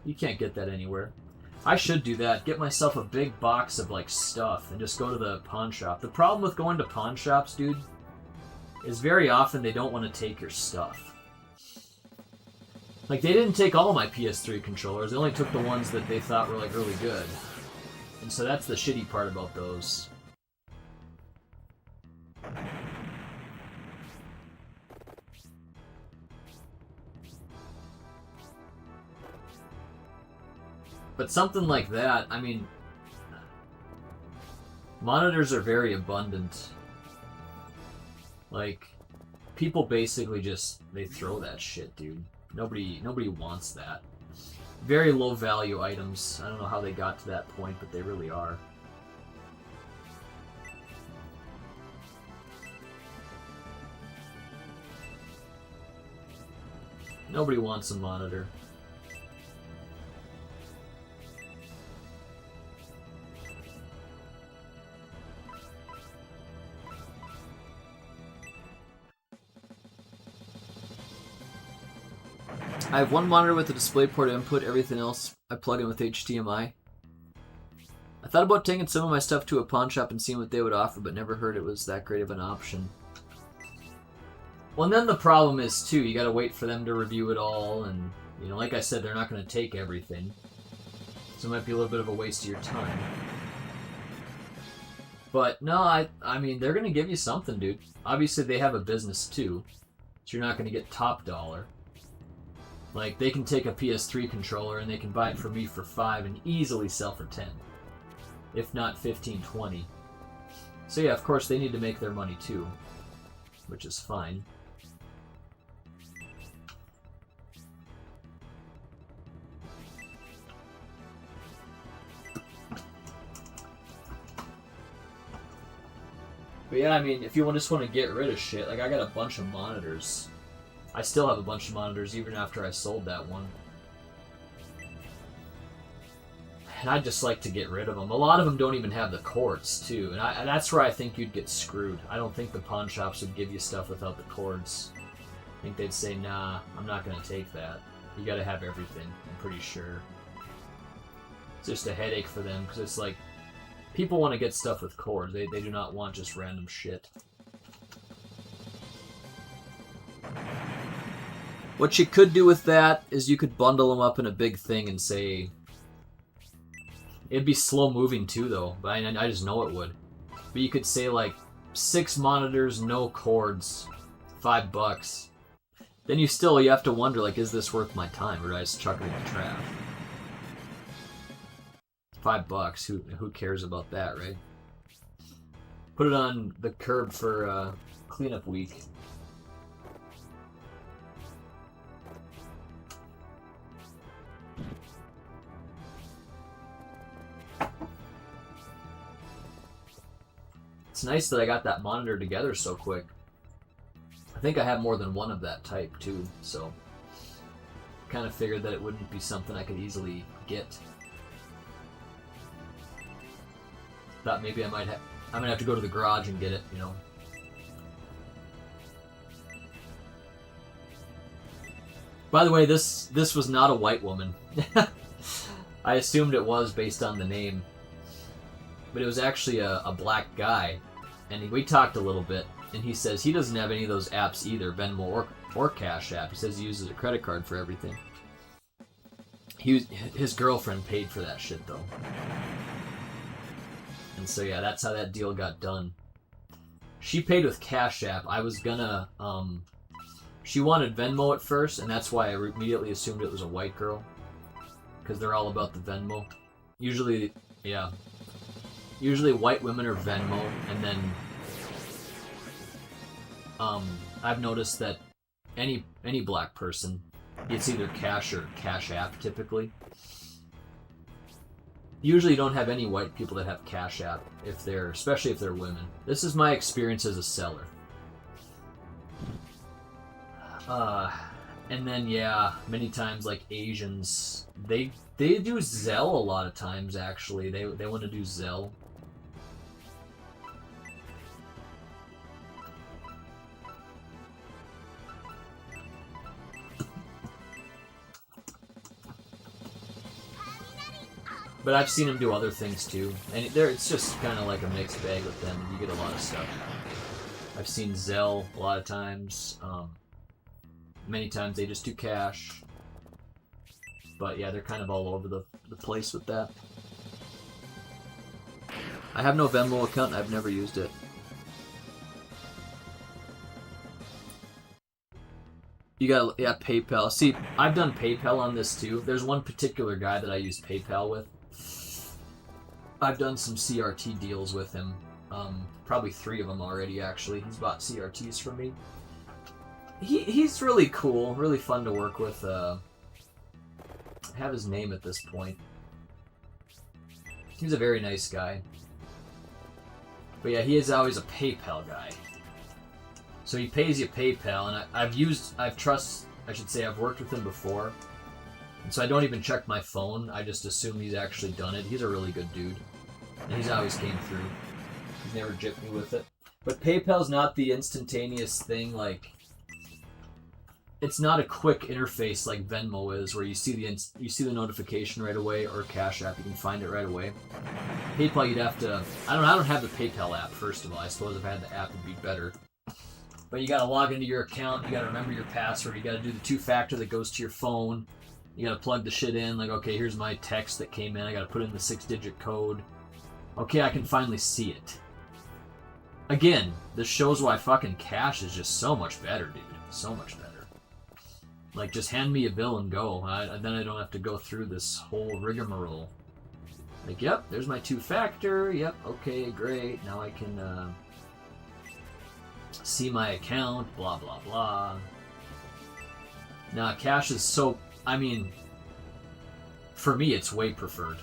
You can't get that anywhere. I should do that. Get myself a big box of, like, stuff and just go to the pawn shop. The problem with going to pawn shops, dude, is very often they don't want to take your stuff. Like, they didn't take all my PS3 controllers. They only took the ones that they thought were, like, really good. And so that's the shitty part about those. But something like that, I mean, monitors are very abundant. Like, people basically just, they throw that shit, dude. Nobody wants that. Very low value items. I don't know how they got to that point, but they really are. Nobody wants a monitor. I have one monitor with a DisplayPort input, everything else I plug in with HDMI. I thought about taking some of my stuff to a pawn shop and seeing what they would offer, but never heard it was that great of an option. Well, and then the problem is, too, you gotta wait for them to review it all, and, you know, like I said, they're not gonna take everything. So it might be a little bit of a waste of your time. But, no, I mean, they're gonna give you something, dude. Obviously, they have a business, too, so you're not gonna get top dollar. Like, they can take a PS3 controller and they can buy it from me for $5 and easily sell for $10. If not 15, 20. So yeah, of course they need to make their money too. Which is fine. But yeah, I mean, if you just want to get rid of shit, like I got a bunch of monitors. I still have a bunch of monitors even after I sold that one. And I'd just like to get rid of them. A lot of them don't even have the cords, too. And that's where I think you'd get screwed. I don't think the pawn shops would give you stuff without the cords. I think they'd say, nah, I'm not going to take that. You gotta have everything, I'm pretty sure. It's just a headache for them, because it's like, people want to get stuff with cords. They do not want just random shit. What you could do with that is you could bundle them up in a big thing and say... It'd be slow moving too, though. But I just know it would. But you could say, like, 6 monitors, no cords, $5. Then you have to wonder, like, is this worth my time? Or do I just chuck it in the trash? $5, who cares about that, right? Put it on the curb for cleanup week. It's nice that I got that monitor together so quick. I think I have more than one of that type too, so kind of figured that it wouldn't be something I could easily get. Thought maybe I'm gonna have to go to the garage and get it, you know. By the way, this was not a white woman. I assumed it was based on the name, but it was actually a black guy. And we talked a little bit, and he says he doesn't have any of those apps either, Venmo or Cash App. He says he uses a credit card for everything. His girlfriend paid for that shit, though. And so, yeah, that's how that deal got done. She paid with Cash App. I was gonna, she wanted Venmo at first, and that's why I immediately assumed it was a white girl. Because they're all about the Venmo. Usually, yeah. Usually white women are Venmo, and then I've noticed that any black person, it's either Cash or Cash App typically. Usually you don't have any white people that have Cash App, especially if they're women. This is my experience as a seller. And then yeah, many times like Asians, they do Zelle a lot of times actually. They want to do Zelle. But I've seen him do other things too, and it's just kind of like a mixed bag with them. You get a lot of stuff. I've seen Zell a lot of times. Many times they just do cash. But yeah, they're kind of all over the place with that. I have no Venmo account and I've never used it. You got, yeah, PayPal. See, I've done PayPal on this too. There's one particular guy that I use PayPal with. I've done some CRT deals with him. Probably 3 of them already, actually. He's bought CRTs from me. He's really cool, really fun to work with. I have his name at this point. He's a very nice guy. But yeah, he is always a PayPal guy. So he pays you PayPal, and I've worked with him before. And so I don't even check my phone, I just assume he's actually done it. He's a really good dude. And he's always came through. He's never gypped me with it. But PayPal's not the instantaneous thing, like... It's not a quick interface like Venmo is, where you see the notification right away, or Cash App, you can find it right away. PayPal, you'd have to... I don't have the PayPal app, first of all. I suppose if I had the app, it'd be better. But you gotta log into your account, you gotta remember your password, you gotta do the 2-factor that goes to your phone, you gotta plug the shit in, like, okay, here's my text that came in, I gotta put in the 6-digit code. Okay, I can finally see it. Again, this shows why fucking Cash is just so much better, dude. So much better. Like, just hand me a bill and go. Then I don't have to go through this whole rigmarole. Like, yep, there's my 2-factor, yep, okay, great, now I can, see my account, blah, blah, blah. Now, Cash is so... I mean, for me, it's way preferred.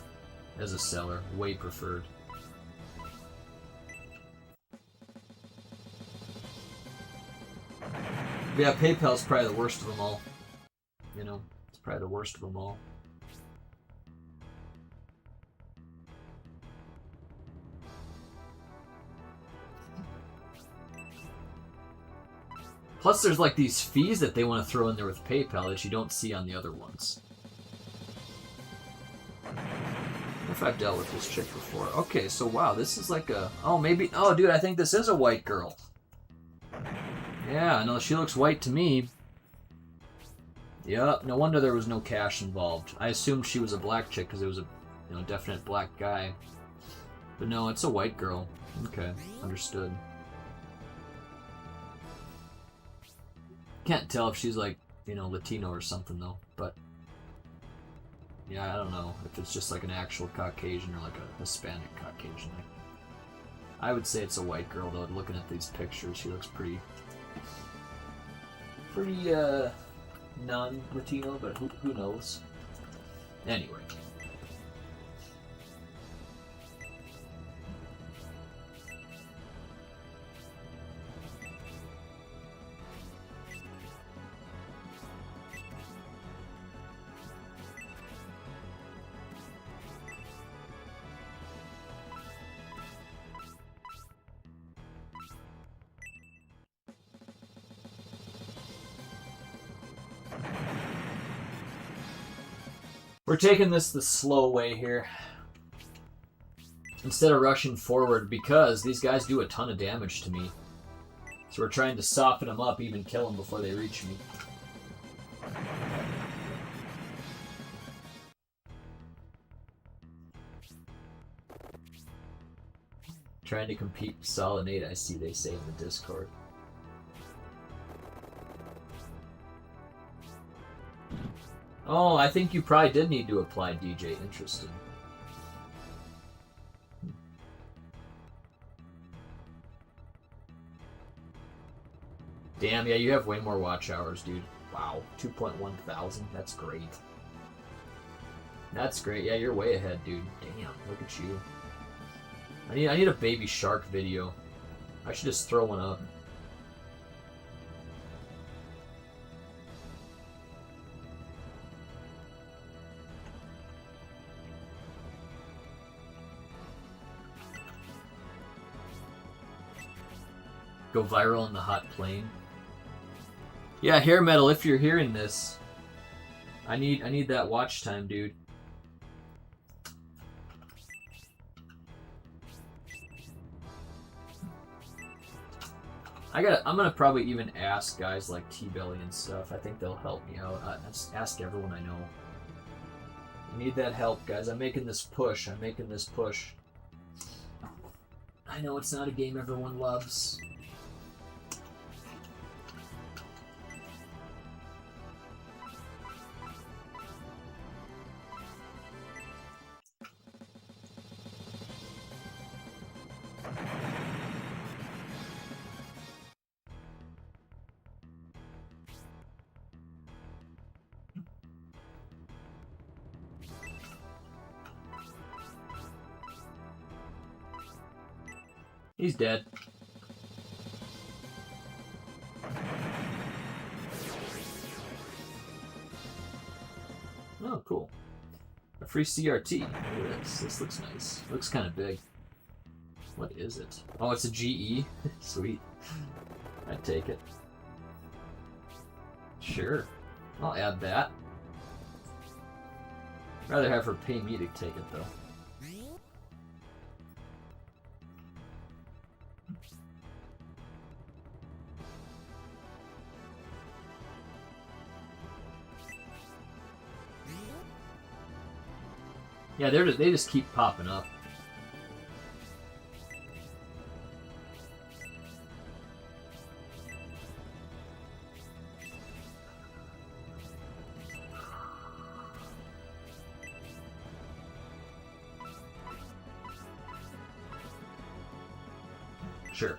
As a seller, way preferred. Yeah, PayPal's probably the worst of them all. You know, it's probably the worst of them all. Plus, there's like these fees that they want to throw in there with PayPal that you don't see on the other ones. I wonder if I've dealt with this chick before. Okay, so wow, this is like a... Oh, maybe... Oh, dude, I think this is a white girl. Yeah, no, she looks white to me. Yep, no wonder there was no cash involved. I assumed she was a black chick because it was a, definite black guy. But no, it's a white girl. Okay, understood. Can't tell if she's like, Latino or something though, but yeah, I don't know if it's just like an actual Caucasian or like a Hispanic Caucasian. I would say it's a white girl though. Looking at these pictures, she looks pretty non-Latino, but who knows? Anyway. We're taking this the slow way here. Instead of rushing forward, because these guys do a ton of damage to me. So we're trying to soften them up, even kill them before they reach me. Trying to compete with Solid 8, I see they say in the Discord. Oh, I think you probably did need to apply DJ. Interesting. Damn, yeah, you have way more watch hours, dude. Wow, 2.1 thousand. That's great. That's great. Yeah, you're way ahead, dude. Damn, look at you. I need a baby shark video. I should just throw one up. Go viral in the hot plane. Yeah, Hair Metal, if you're hearing this, I need that watch time, dude. I'm gonna probably even ask guys like T-Belly and stuff. I think they'll help me out. I just ask everyone I know. I need that help, guys. I'm making this push. I know it's not a game everyone loves. He's dead. Oh, cool. A free CRT. Look at this. This looks nice. Looks kind of big. What is it? Oh, it's a GE? Sweet. I'd take it. Sure. I'll add that. Rather have her pay me to take it, though. Yeah, they just keep popping up. Sure.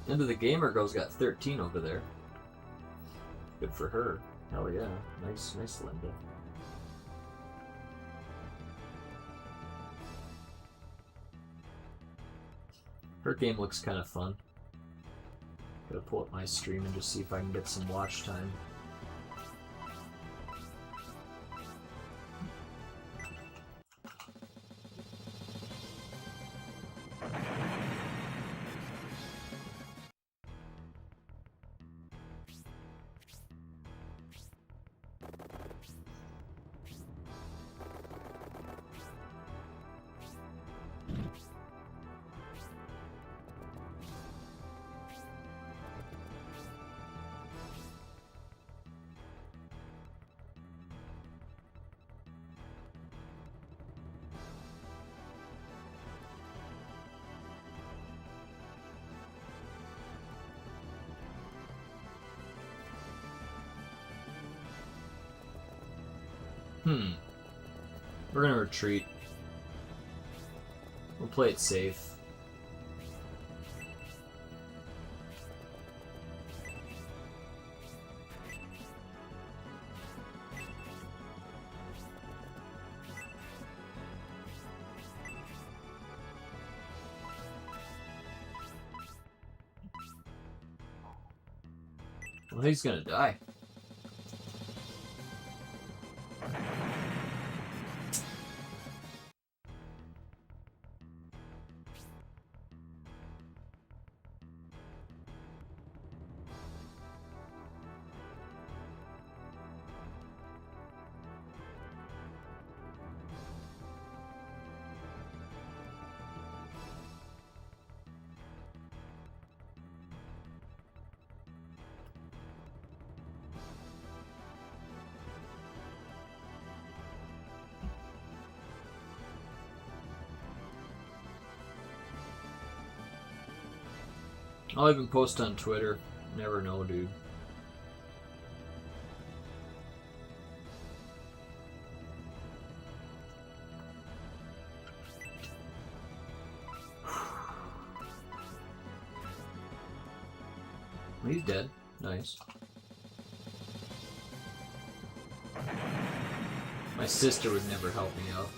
Into the Gamer Girl's got 13 over there. Good for her. Hell yeah. Nice, Linda. Her game looks kind of fun. Gotta pull up my stream and just see if I can get some watch time. We're gonna retreat. We'll play it safe. Well, he's gonna die. I'll even post on Twitter. Never know, dude. He's dead. Nice. My sister would never help me out.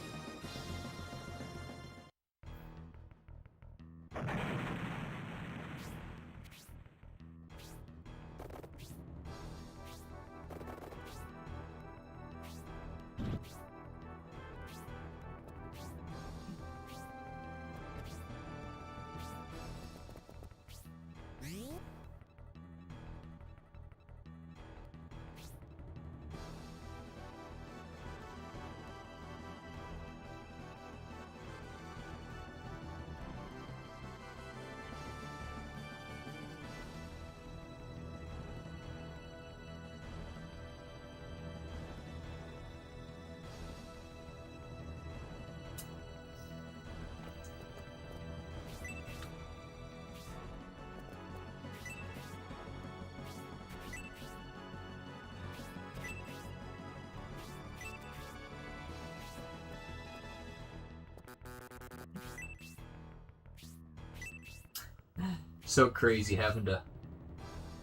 So crazy having to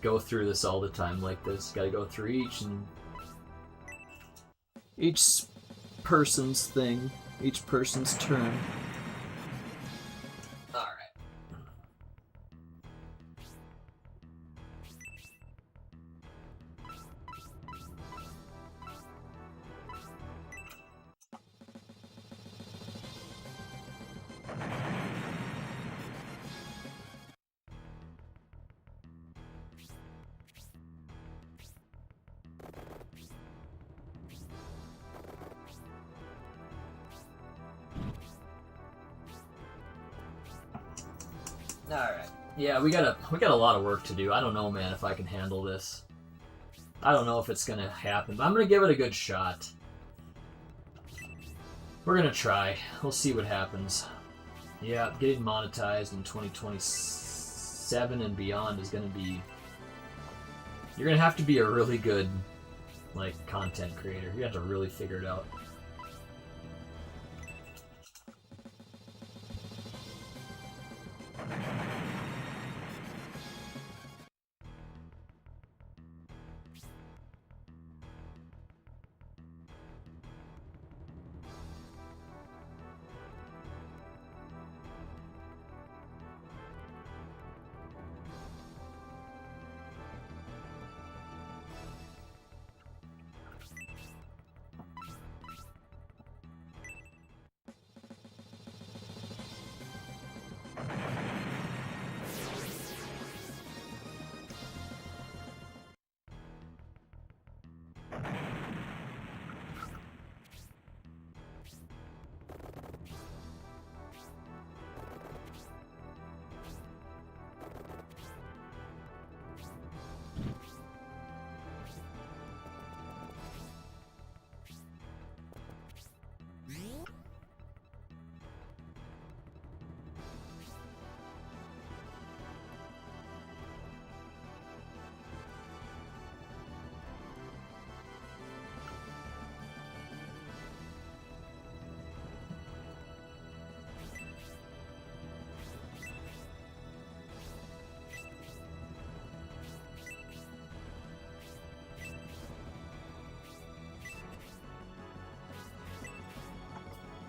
go through this all the time like this. Gotta go through each person's thing, each person's turn. Alright. Alright. Yeah, we got a lot of work to do. I don't know, man, if I can handle this. I don't know if it's gonna happen, but I'm gonna give it a good shot. We're gonna try. We'll see what happens. Yeah, getting monetized in 2027 and beyond is gonna be... You're gonna have to be a really good, like, content creator. You have to really figure it out.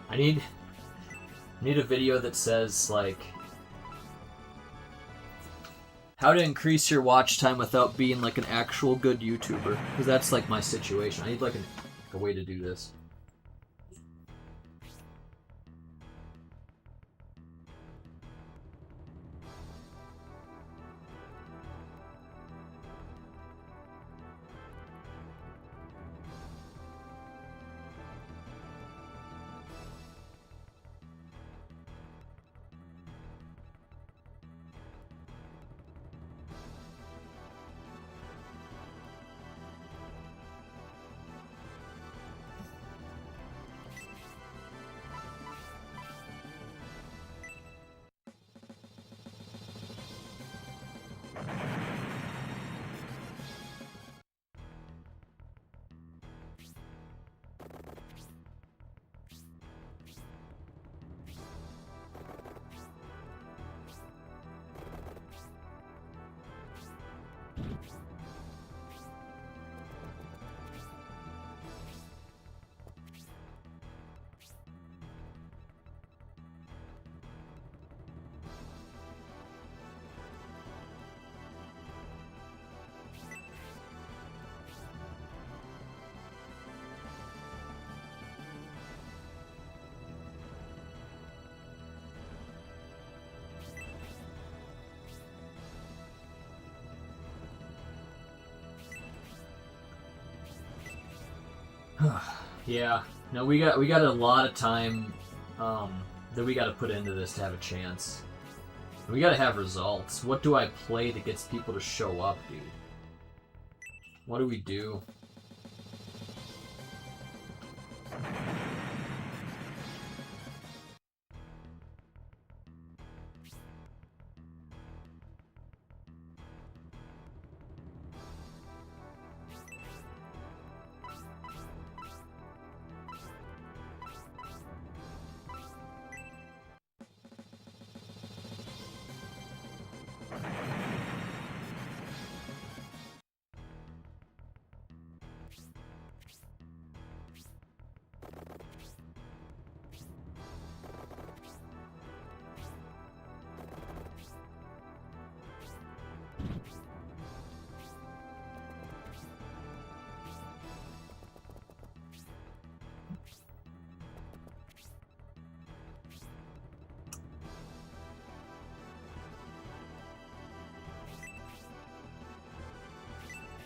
I need a video that says, like, how to increase your watch time without being, like, an actual good YouTuber. Because that's, like, my situation. I need, like, a way to do this. Yeah. No, we got a lot of time that we got to put into this to have a chance. We got to have results. What do I play that gets people to show up, dude? What do we do?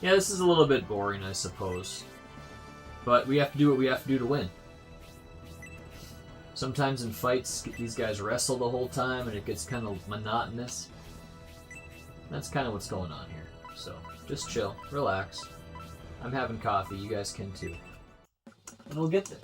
Yeah, this is a little bit boring, I suppose. But we have to do what we have to do to win. Sometimes in fights, these guys wrestle the whole time, and it gets kind of monotonous. That's kind of what's going on here. So, just chill, relax. I'm having coffee, you guys can too. And we'll get there.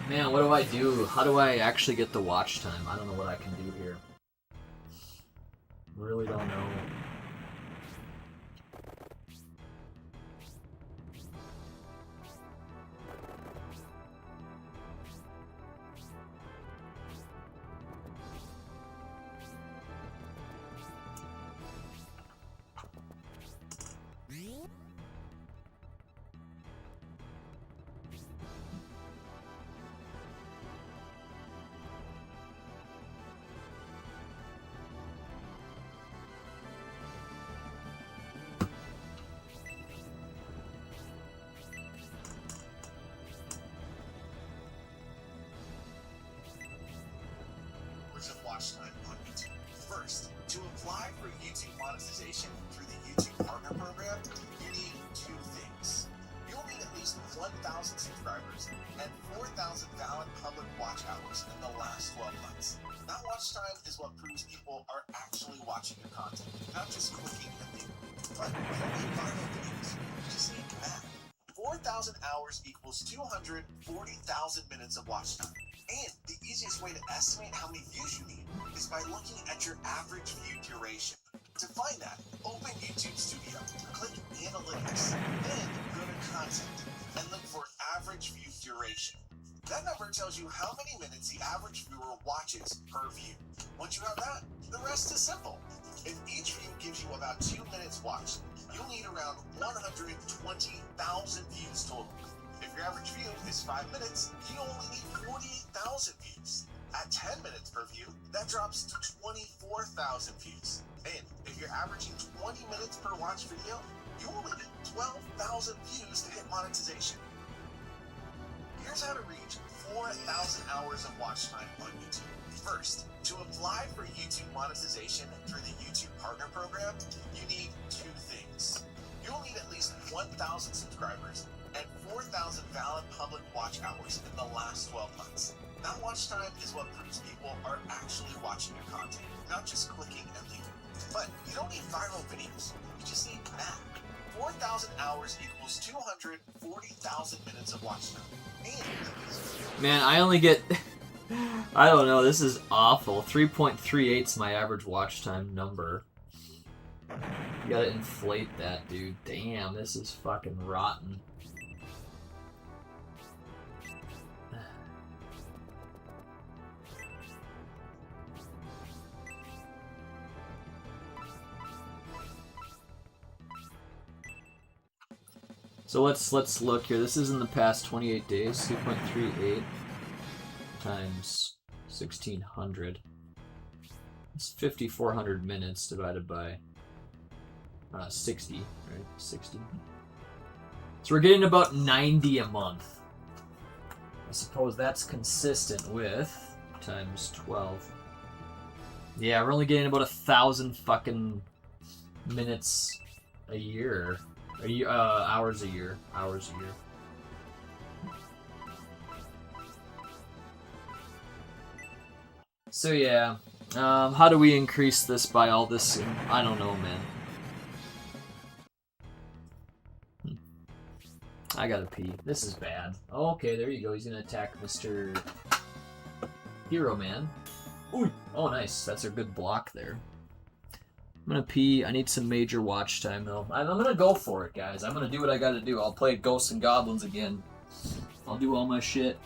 Man, what do I do? How do I actually get the watch time? I don't know what I can do here. Really don't know. Of watch time on YouTube. First, to apply for YouTube monetization through the YouTube Partner Program, you need two things. You'll need at least 1,000 subscribers and 4,000 valid public watch hours in the last 12 months. That watch time is what proves people are actually watching your content, not just clicking and leaving. But you don't need viral videos, you just need math. 4,000 hours equals 240,000 minutes of watch time. And the easiest way to estimate how many views you need is by looking at your average view duration. To find that, open YouTube Studio, click Analytics, then go to Content, and look for Average View Duration. That number tells you how many minutes the average viewer watches per view. Once you have that, the rest is simple. If each view gives you about 2 minutes watched, you'll need around 120,000 views total. If your average view is 5 minutes, you only need 48,000 views. At 10 minutes per view, that drops to 24,000 views. And if you're averaging 20 minutes per watch video, you only need 12,000 views to hit monetization. Here's how to reach 4,000 hours of watch time on YouTube. First, to apply for YouTube monetization through the YouTube Partner Program, you need two things. You'll need at least 1,000 subscribers and 4,000 valid public watch hours in the last 12 months. That watch time is what proves people are actually watching your content, not just clicking and leaving. But you don't need viral videos, you just need math. 4,000 hours equals 240,000 minutes of watch time. And Man, I only get... I don't know, this is awful. 3.38 is my average watch time number. You gotta inflate that, dude. Damn, this is fucking rotten. So let's look here. This is in the past 28 days. 2.38 times 1600. It's 5,400 minutes divided by 60, right? 60. So we're getting about 90 a month. I suppose that's consistent with times 12. Yeah, we're only getting about 1,000 fucking minutes a year. Hours a year. Hours a year. So yeah, how do we increase this by all this? I don't know, man. I gotta pee. This is bad. Okay, there you go. He's gonna attack Mr. Hero Man. Ooh. Oh, nice. That's a good block there. I'm gonna pee. I need some major watch time, though. I'm gonna go for it, guys. I'm gonna do what I gotta do. I'll play Ghosts and Goblins again. I'll do all my shit.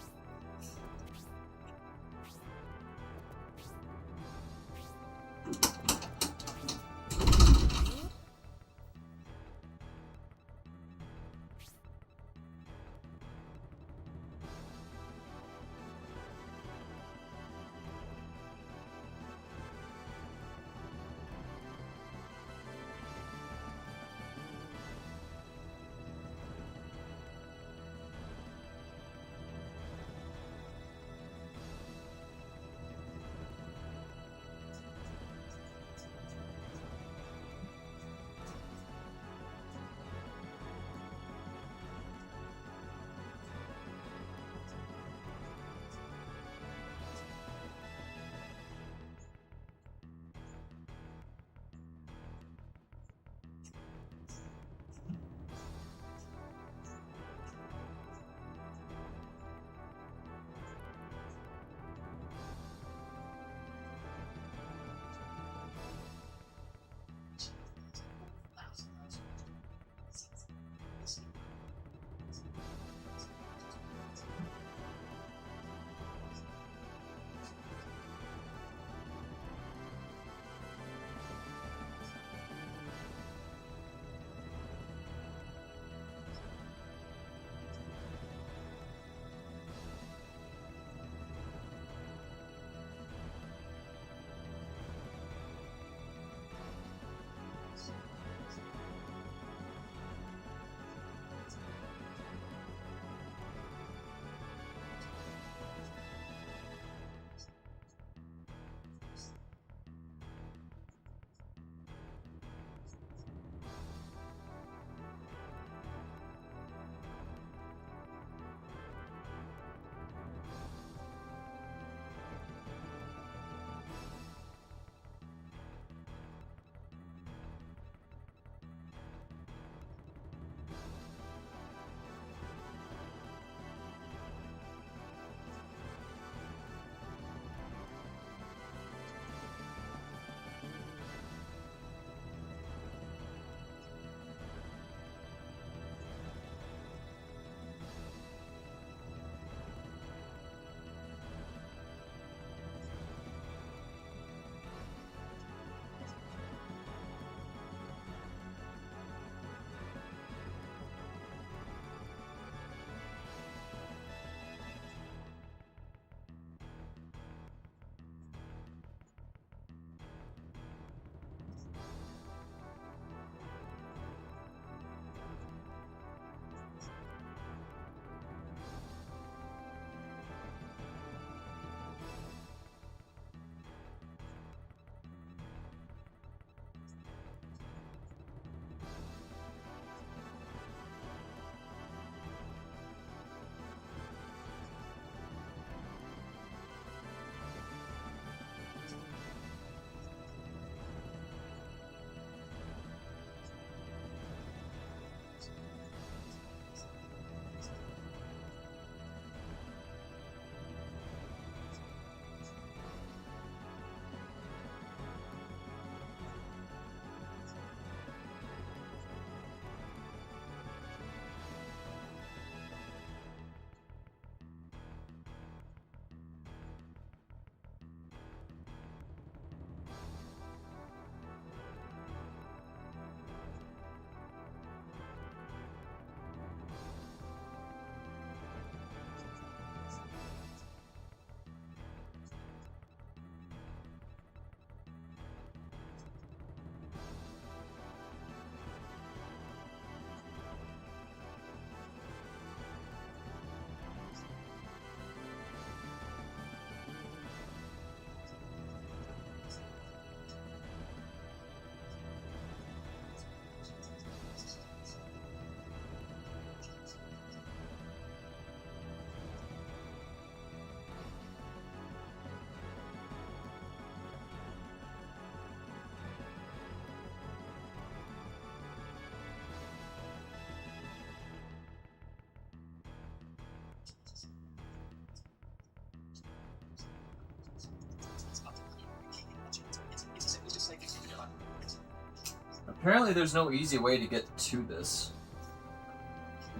Apparently there's no easy way to get to this.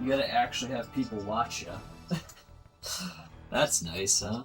You gotta actually have people watch you. That's nice, huh?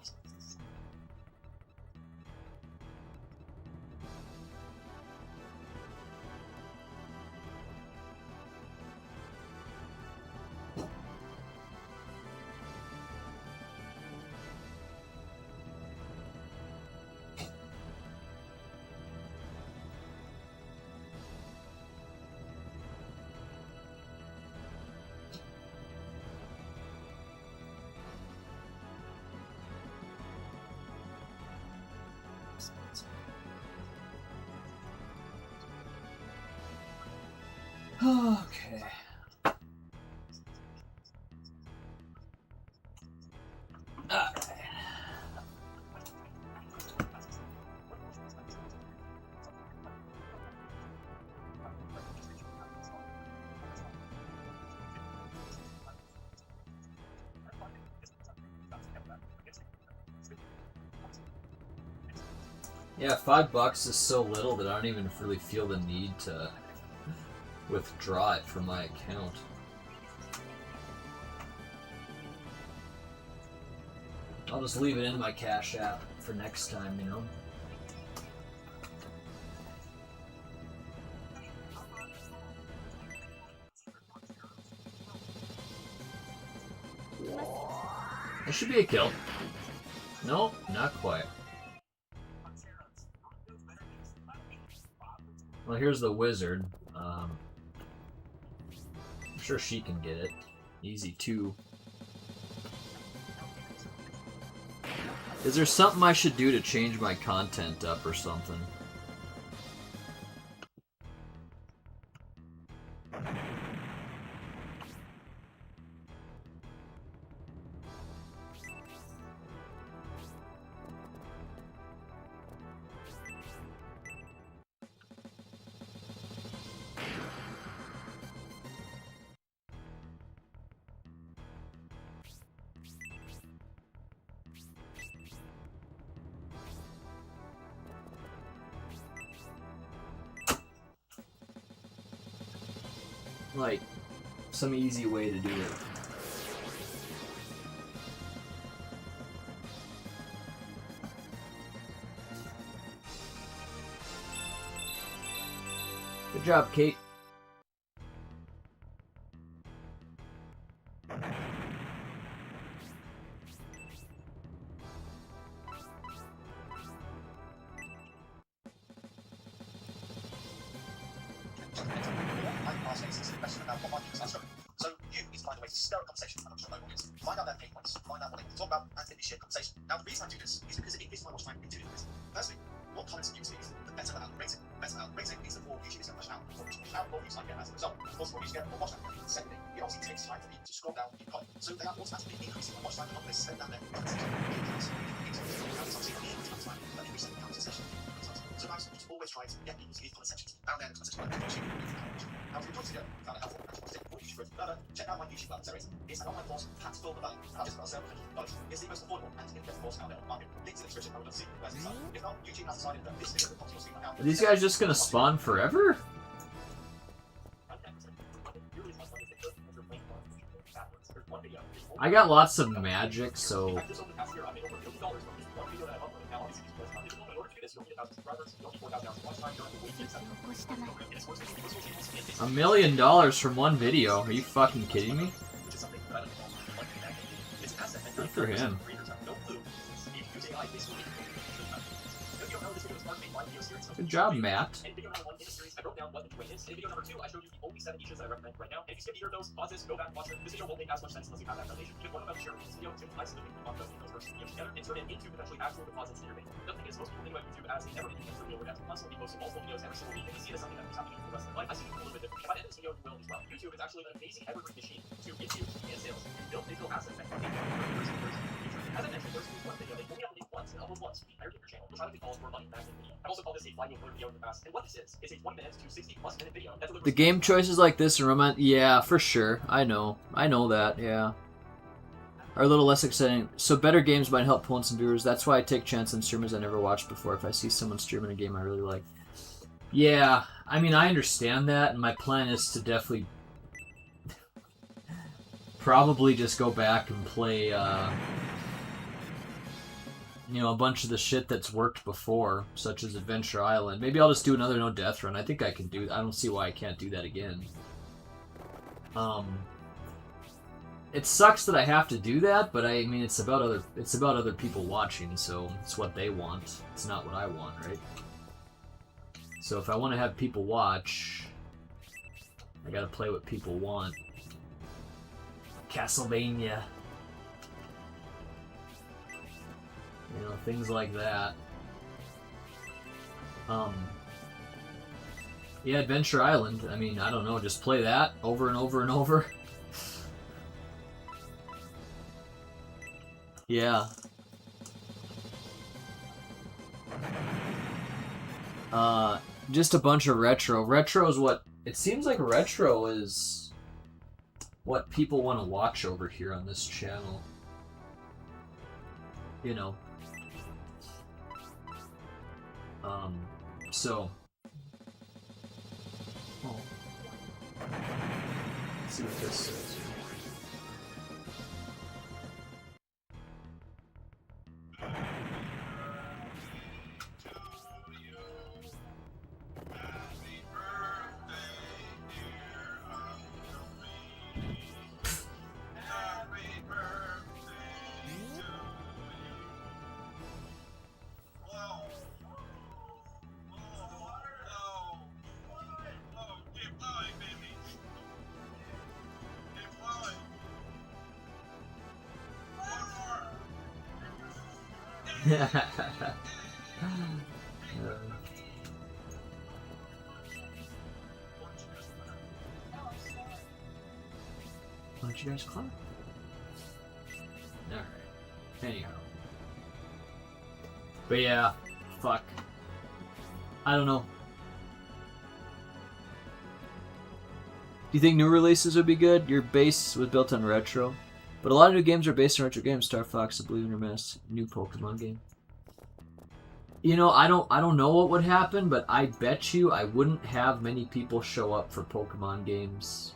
Okay. Alright. Yeah, $5 is so little that I don't even really feel the need to withdraw it from my account. I'll just leave it in my Cash App for next time, you know? This should be a kill. Nope, not quite. Well, here's the wizard. I'm sure she can get it. Easy too. Is there something I should do to change my content up or something? Like, some easy way to do it. Good job, Kate. Are these guys just gonna spawn forever? I got lots of magic, so... $1 million from one video? Are you fucking kidding me? Good for him. Good job, Matt. I broke down what the twin is. In video number 2, I showed you the only 7 niches that I recommend right now. If you skip either of those, pause this, go back, watch it. This video won't make as much sense unless you have that foundation. If one of them share this video, to I simply put those first videos together and turn it into potentially actual deposits in your bank. The thing is, most people think about YouTube as never ending video where that's constantly posting multiple videos every single week, and they see it as something that's happening for the rest of their life. I see it a little bit different. If I end this video, you will as well. YouTube is actually an amazing evergreen machine to get you in sales and build digital assets that can take you from person to person in the future. As I mentioned, there's one video they only update once and upload once the entire your channel, which I like to call more money back in video. I've also called this a flywheel video in the past, and what this is a 20 minutes to 60+ minute video. The game choices like this remind, yeah, for sure. I know that, yeah. Are a little less exciting. So better games might help pull in some viewers. That's why I take chances on streamers I never watched before. If I see someone streaming a game I really like. Yeah, I mean, I understand that, and my plan is to definitely probably just go back and play, you know, a bunch of the shit that's worked before, such as Adventure Island. Maybe I'll just do another no death run. I think I can do. I don't see why I can't do that again. It sucks that I have to do that, but I mean, it's about other people watching, so it's what they want. It's not what I want, right? So if I want to have people watch, I gotta play what people want. Castlevania. You know, things like that. Yeah, Adventure Island. I mean, I don't know, just play that over and over and over. Yeah. Just a bunch of retro. Retro is what... It seems like retro is what people want to watch over here on this channel. You know. So... Oh. Let's see what this says. Why don't you guys climb? Alright. Anyhow. But yeah, fuck. I don't know. Do you think new releases would be good? Your base was built on retro. But a lot of new games are based on retro games. Star Fox, Oblivion Remastered, new Pokemon game. You know, I don't know what would happen, but I bet you I wouldn't have many people show up for Pokemon games.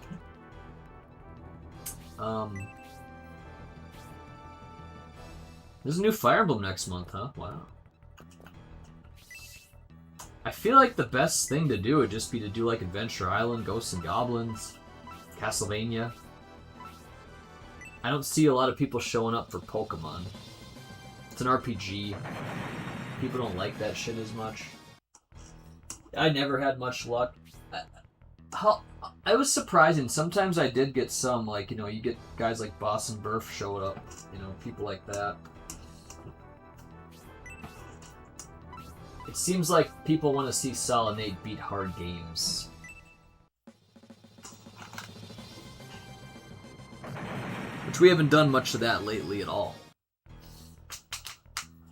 There's a new Fire Emblem next month, huh? Wow. I feel like the best thing to do would just be to do like Adventure Island, Ghosts and Goblins, Castlevania. I don't see a lot of people showing up for Pokemon. It's an RPG. People don't like that shit as much. I never had much luck. I was surprising. Sometimes I did get some, like, you know, you get guys like Boss and Burf showing up. You know, people like that. It seems like people want to see Solid 8 beat hard games. Which we haven't done much of that lately at all.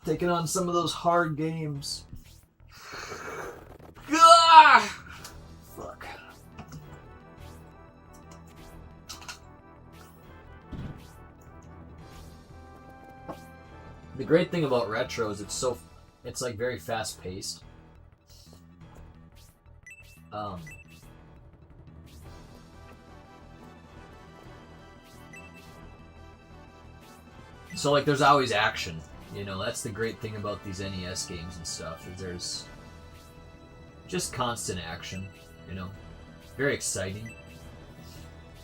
Taking on some of those hard games. Gah! Fuck. The great thing about retro is it's like very fast paced. So like there's always action, you know, that's the great thing about these NES games and stuff, is there's just constant action, you know, very exciting.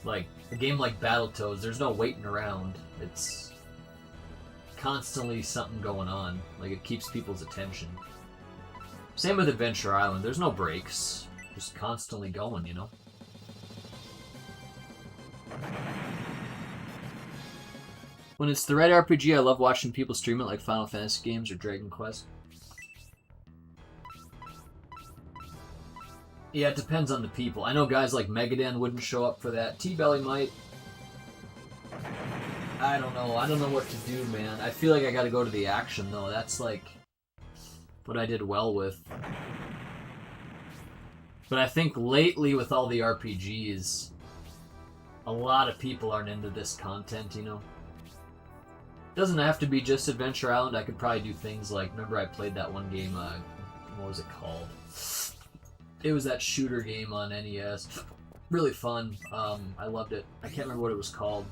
Like a game like Battletoads, there's no waiting around, it's constantly something going on, like it keeps people's attention. Same with Adventure Island, there's no breaks, just constantly going, you know. When it's the right RPG, I love watching people stream it like Final Fantasy games or Dragon Quest. Yeah, it depends on the people. I know guys like Megadan wouldn't show up for that. T-Belly might. I don't know. I don't know what to do, man. I feel like I gotta go to the action, though. That's, like, what I did well with. But I think lately, with all the RPGs, a lot of people aren't into this content, you know? Doesn't have to be just Adventure Island. I could probably do things like, remember I played that one game, what was it called? It was that shooter game on NES. Really fun. I loved it. I can't remember what it was called,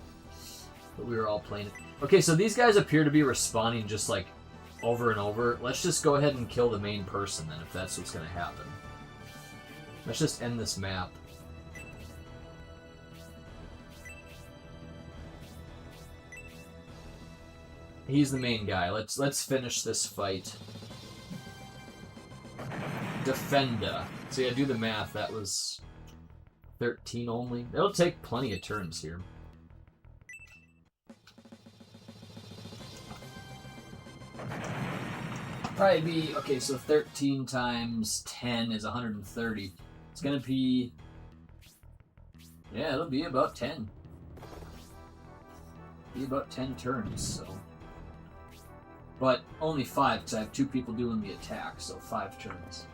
but we were all playing it. Okay, so these guys appear to be respawning just like over and over. Let's just go ahead and kill the main person then, if that's what's going to happen. Let's just end this map. He's the main guy. Let's finish this fight. Defenda. So yeah, do the math. That was 13 only. It'll take plenty of turns here. Probably be, okay, so 13 times 10 is 130. It's gonna be, yeah, it'll be about 10. Be about 10 turns, so. But only 5, because I have 2 people doing the attack, so 5 turns.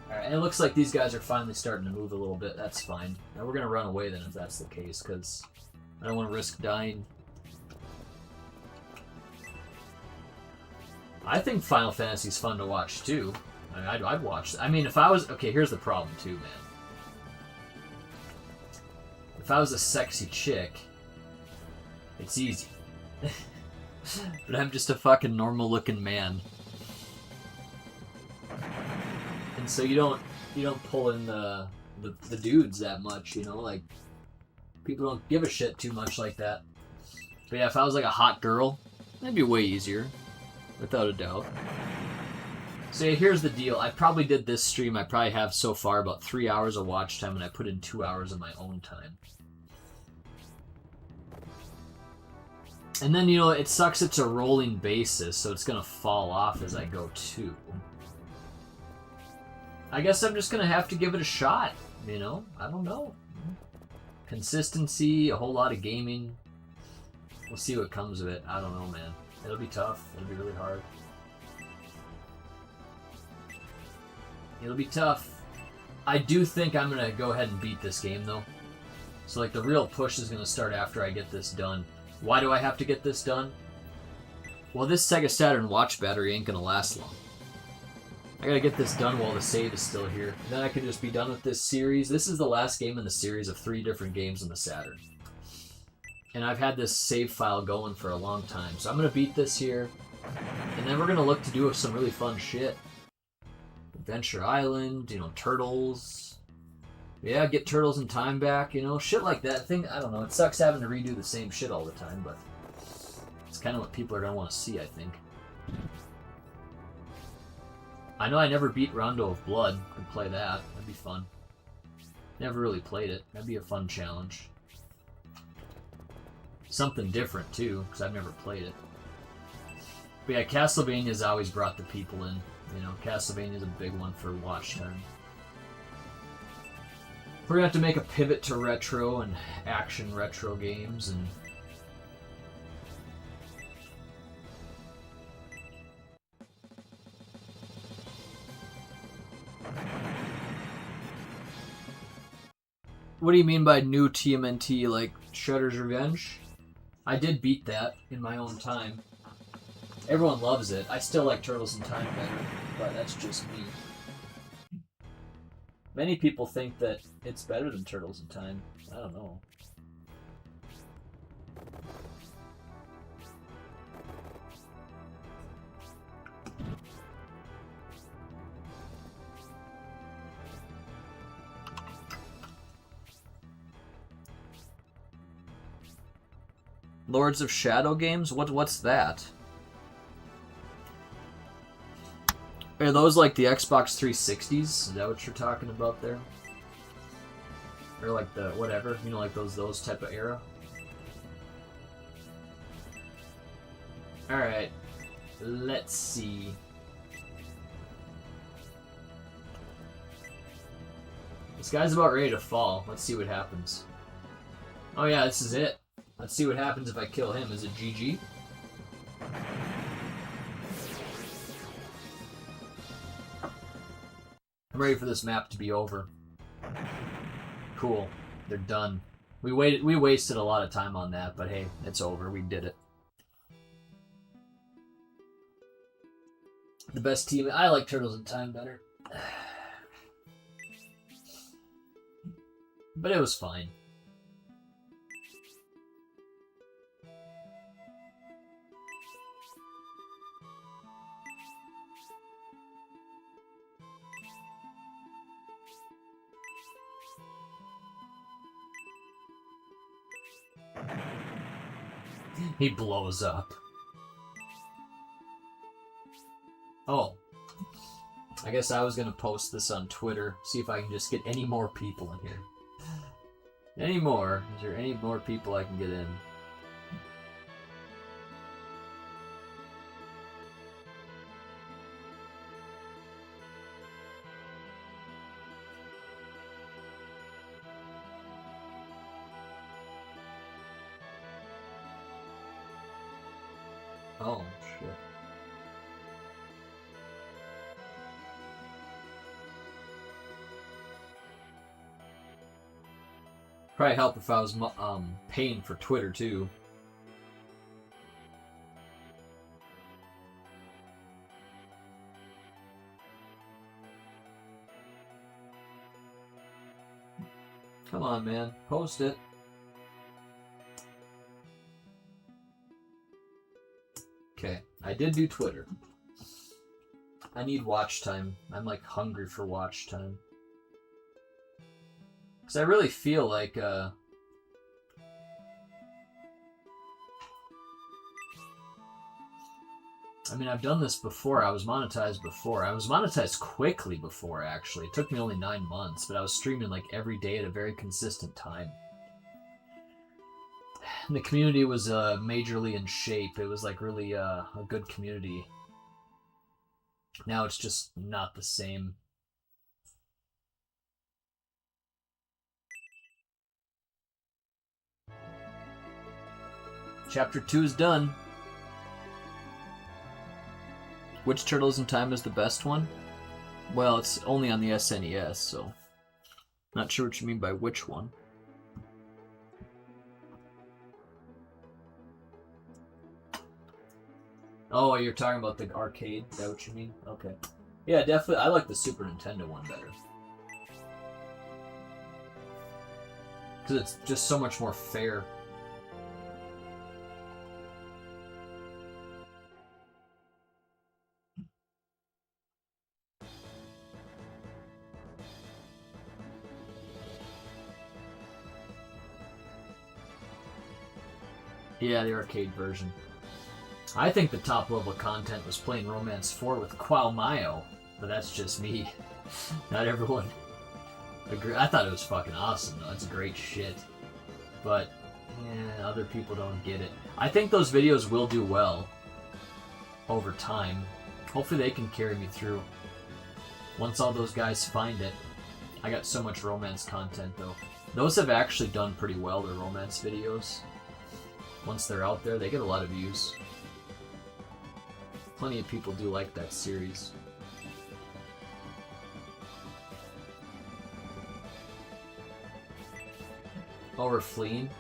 Alright, and it looks like these guys are finally starting to move a little bit. That's fine. Now we're gonna run away then if that's the case, because I don't want to risk dying. I think Final Fantasy's fun to watch too. I mean, I'd watch. I mean, if I was okay, here's the problem too, man. If I was a sexy chick, it's easy. But I'm just a fucking normal-looking man, and so you don't pull in the dudes that much, you know. Like people don't give a shit too much like that. But yeah, if I was like a hot girl, that'd be way easier. Without a doubt. So yeah, here's the deal. I probably did this stream. I probably have so far about 3 hours of watch time, and I put in 2 hours of my own time. And then, you know, it sucks it's a rolling basis, so it's going to fall off as I go too. I guess I'm just going to have to give it a shot, you know? I don't know. Consistency, a whole lot of gaming. We'll see what comes of it. I don't know, man. It'll be tough. It'll be really hard. It'll be tough. I do think I'm going to go ahead and beat this game, though. So, like, the real push is going to start after I get this done. Why do I have to get this done? Well, this Sega Saturn watch battery ain't going to last long. I got to get this done while the save is still here. Then I can just be done with this series. This is the last game in the series of 3 different games on the Saturn. And I've had this save file going for a long time. So I'm going to beat this here. And then we're going to look to do some really fun shit. Adventure Island, you know, Turtles. Yeah, get Turtles in Time back, you know, shit like that. I don't know, it sucks having to redo the same shit all the time, but it's kind of what people are going to want to see, I think. I know I never beat Rondo of Blood. Could play that. That'd be fun. Never really played it. That'd be a fun challenge. Something different, too, because I've never played it. But yeah, Castlevania's always brought the people in. You know, Castlevania's a big one for watch time. We're going to have to make a pivot to retro and action retro games, and what do you mean by new TMNT, like Shredder's Revenge? I did beat that in my own time. Everyone loves it. I still like Turtles in Time better, but that's just me. Many people think that it's better than Turtles in Time. I don't know. Lords of Shadow games? What's that? Are those like the Xbox 360s? Is that what you're talking about there? Or like the whatever, you know, like those type of era? Alright. Let's see. This guy's about ready to fall. Let's see what happens. Oh yeah, this is it. Let's see what happens if I kill him. Is it GG? I'm ready for this map to be over. Cool. They're done. We wasted a lot of time on that, but hey, it's over. We did it. The best team. I like Turtles in Time better. But it was fine. He blows up. Oh. I guess I was gonna post this on Twitter, see if I can just get any more people in here. Any more? Is there any more people I can get in? Oh, shit. Probably help if I was paying for Twitter too. Come on, man. Post it. Okay, I did do Twitter. I need watch time. I'm like hungry for watch time. Because I really feel like, I mean, I've done this before. I was monetized before. I was monetized quickly before, actually. It took me only 9 months, but I was streaming like every day at a very consistent time. And the community was majorly in shape. It was like really a good community. Now it's just not the same. Chapter 2 is done. Which Turtles in Time is the best one? Well, it's only on the SNES, so not sure what you mean by which one. Oh, you're talking about the arcade? Is that what you mean? Okay. Yeah, definitely. I like the Super Nintendo one better. Because it's just so much more fair. Yeah, the arcade version. I think the top level content was playing Romance 4 with Quao Mayo, but that's just me. Not everyone agree. I thought it was fucking awesome, though. It's great shit. But, yeah, other people don't get it. I think those videos will do well over time. Hopefully they can carry me through. Once all those guys find it. I got so much romance content, though. Those have actually done pretty well, the romance videos. Once they're out there, they get a lot of views. Plenty of people do like that series. Oh, we're fleeing?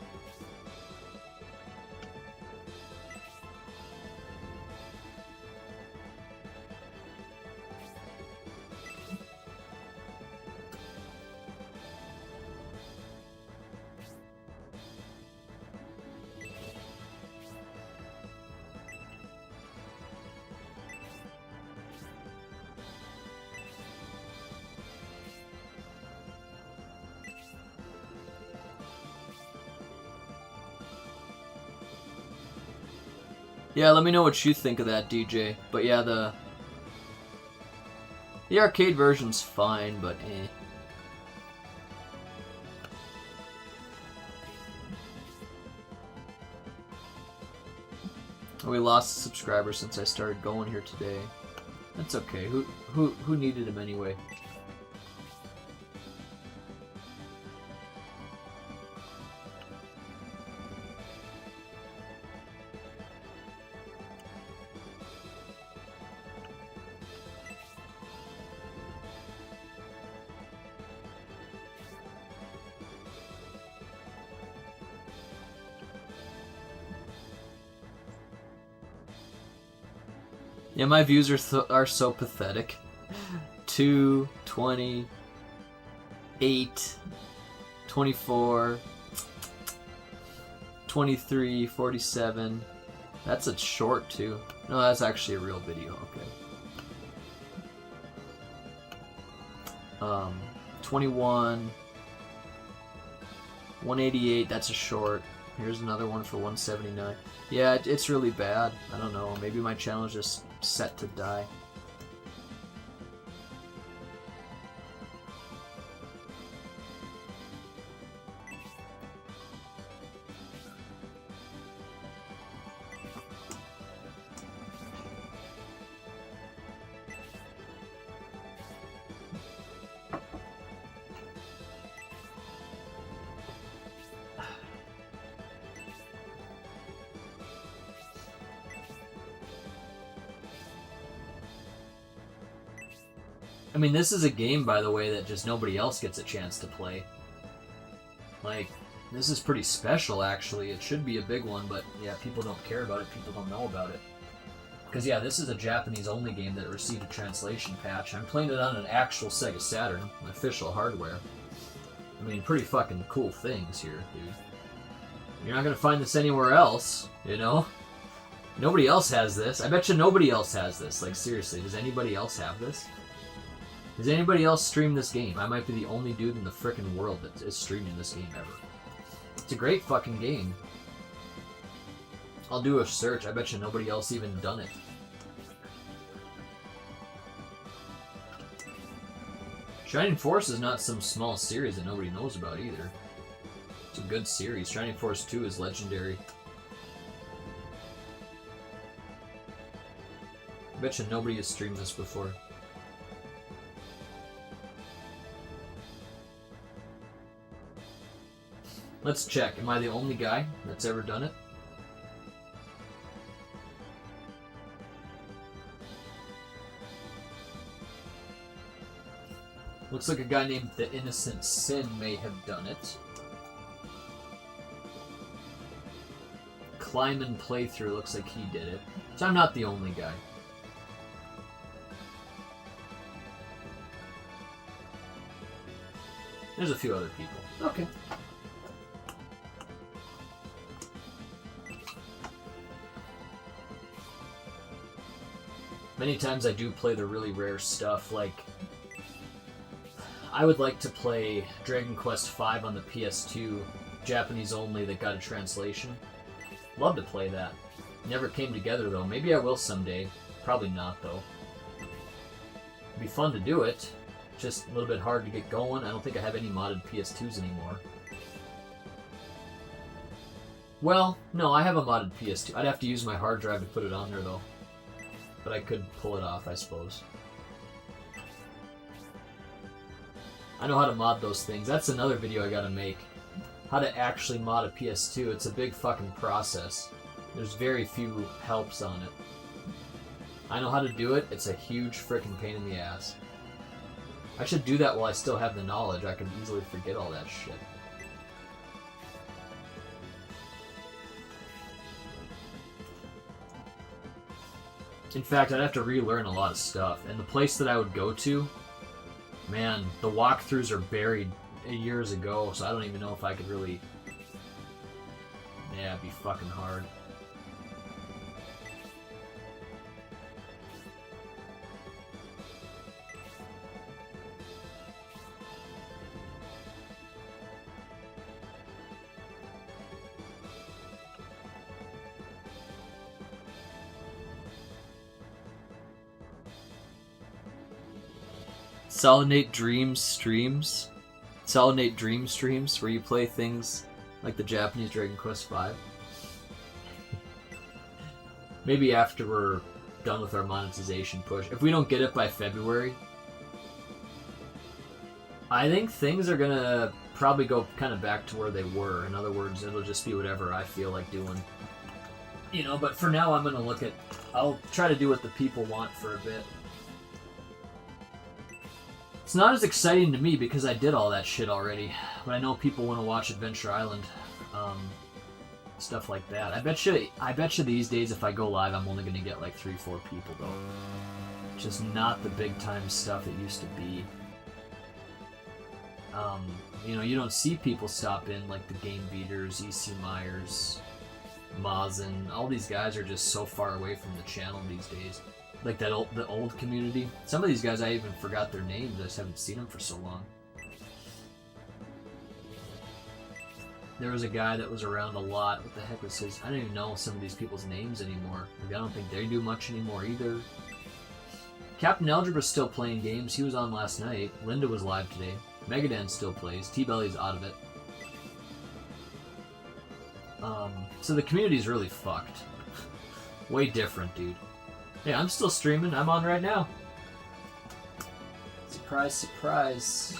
Yeah, let me know what you think of that, DJ. But yeah, the arcade version's fine, but eh. We lost a subscriber since I started going here today. That's okay. Who needed him anyway? Yeah, my views are so pathetic. 2, 20, 8, 24, 23, 47. That's a short too. No, that's actually a real video. Okay. 21, 188. That's a short. Here's another one for 179. Yeah, it's really bad. I don't know. Maybe my channel is just set to die. I mean, this is a game, by the way, that just nobody else gets a chance to play. Like, this is pretty special, actually. It should be a big one, but yeah, people don't care about it. People don't know about it. Because, yeah, this is a Japanese-only game that received a translation patch. I'm playing it on an actual Sega Saturn, official hardware. I mean, pretty fucking cool things here, dude. You're not gonna find this anywhere else, you know? Nobody else has this. I bet you nobody else has this. Like, seriously, does anybody else have this? Does anybody else stream this game? I might be the only dude in the frickin' world that is streaming this game ever. It's a great fucking game. I'll do a search. I bet you nobody else even done it. Shining Force is not some small series that nobody knows about either. It's a good series. Shining Force 2 is legendary. I bet you nobody has streamed this before. Let's check. Am I the only guy that's ever done it? Looks like a guy named The Innocent Sin may have done it. Climb Playthrough looks like he did it. So I'm not the only guy. There's a few other people. Okay. Many times I do play the really rare stuff, like I would like to play Dragon Quest V on the PS2, Japanese only, that got a translation. Love to play that. Never came together though. Maybe I will someday. Probably not though. It'd be fun to do it. Just a little bit hard to get going. I don't think I have any modded PS2s anymore. Well, no, I have a modded PS2. I'd have to use my hard drive to put it on there though. But I could pull it off, I suppose. I know how to mod those things. That's another video I gotta make. How to actually mod a PS2. It's a big fucking process. There's very few helps on it. I know how to do it. It's a huge frickin' pain in the ass. I should do that while I still have the knowledge. I could easily forget all that shit. In fact, I'd have to relearn a lot of stuff. And the place that I would go to, man, the walkthroughs are buried years ago, so I don't even know if I could really... Yeah, it'd be fucking hard. Solidate Dreams streams? Solidate Dream streams where you play things like the Japanese Dragon Quest V? Maybe after we're done with our monetization push. If we don't get it by February, I think things are gonna probably go kind of back to where they were. In other words, it'll just be whatever I feel like doing. You know, but for now I'm gonna look at... I'll try to do what the people want for a bit. It's not as exciting to me because I did all that shit already, but I know people want to watch Adventure Island, stuff like that. I bet you these days if I go live, I'm only gonna get like 3-4 people though. Just not the big time stuff it used to be. You know, you don't see people stop in like the Game Beaters, EC Myers, Mazen. All these guys are just so far away from the channel these days. Like the old community. Some of these guys I even forgot their names. I just haven't seen them for so long. There was a guy that was around a lot. What the heck was his? I don't even know some of these people's names anymore. Like, I don't think they do much anymore either. Captain Algebra's still playing games. He was on last night. Linda was live today. Megadan still plays. T-Belly's out of it. So the community's really fucked. Way different, dude. Hey, I'm still streaming. I'm on right now. Surprise, surprise.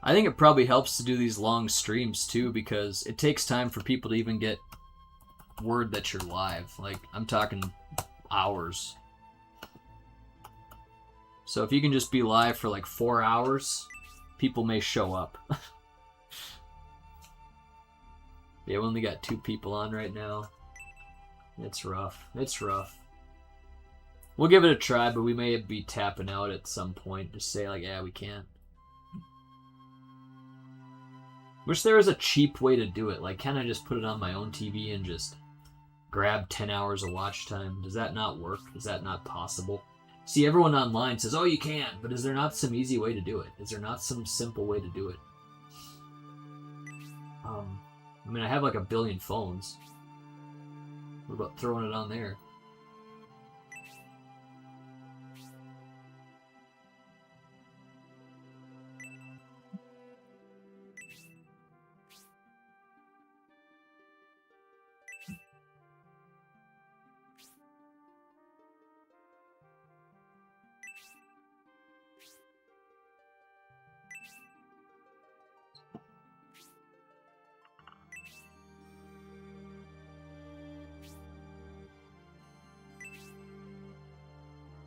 I think it probably helps to do these long streams too, because it takes time for people to even get word that you're live. Like, I'm talking hours. So if you can just be live for like 4 hours, people may show up. Yeah, we only got 2 people on right now. It's rough. It's rough. We'll give it a try, but we may be tapping out at some point. Just say like, yeah, we can't. Wish there was a cheap way to do it. Like, can I just put it on my own TV and just grab 10 hours of watch time? Does that not work? Is that not possible? See, everyone online says, oh, you can, but is there not some easy way to do it? Is there not some simple way to do it? I mean, I have like 1 billion phones. What about throwing it on there?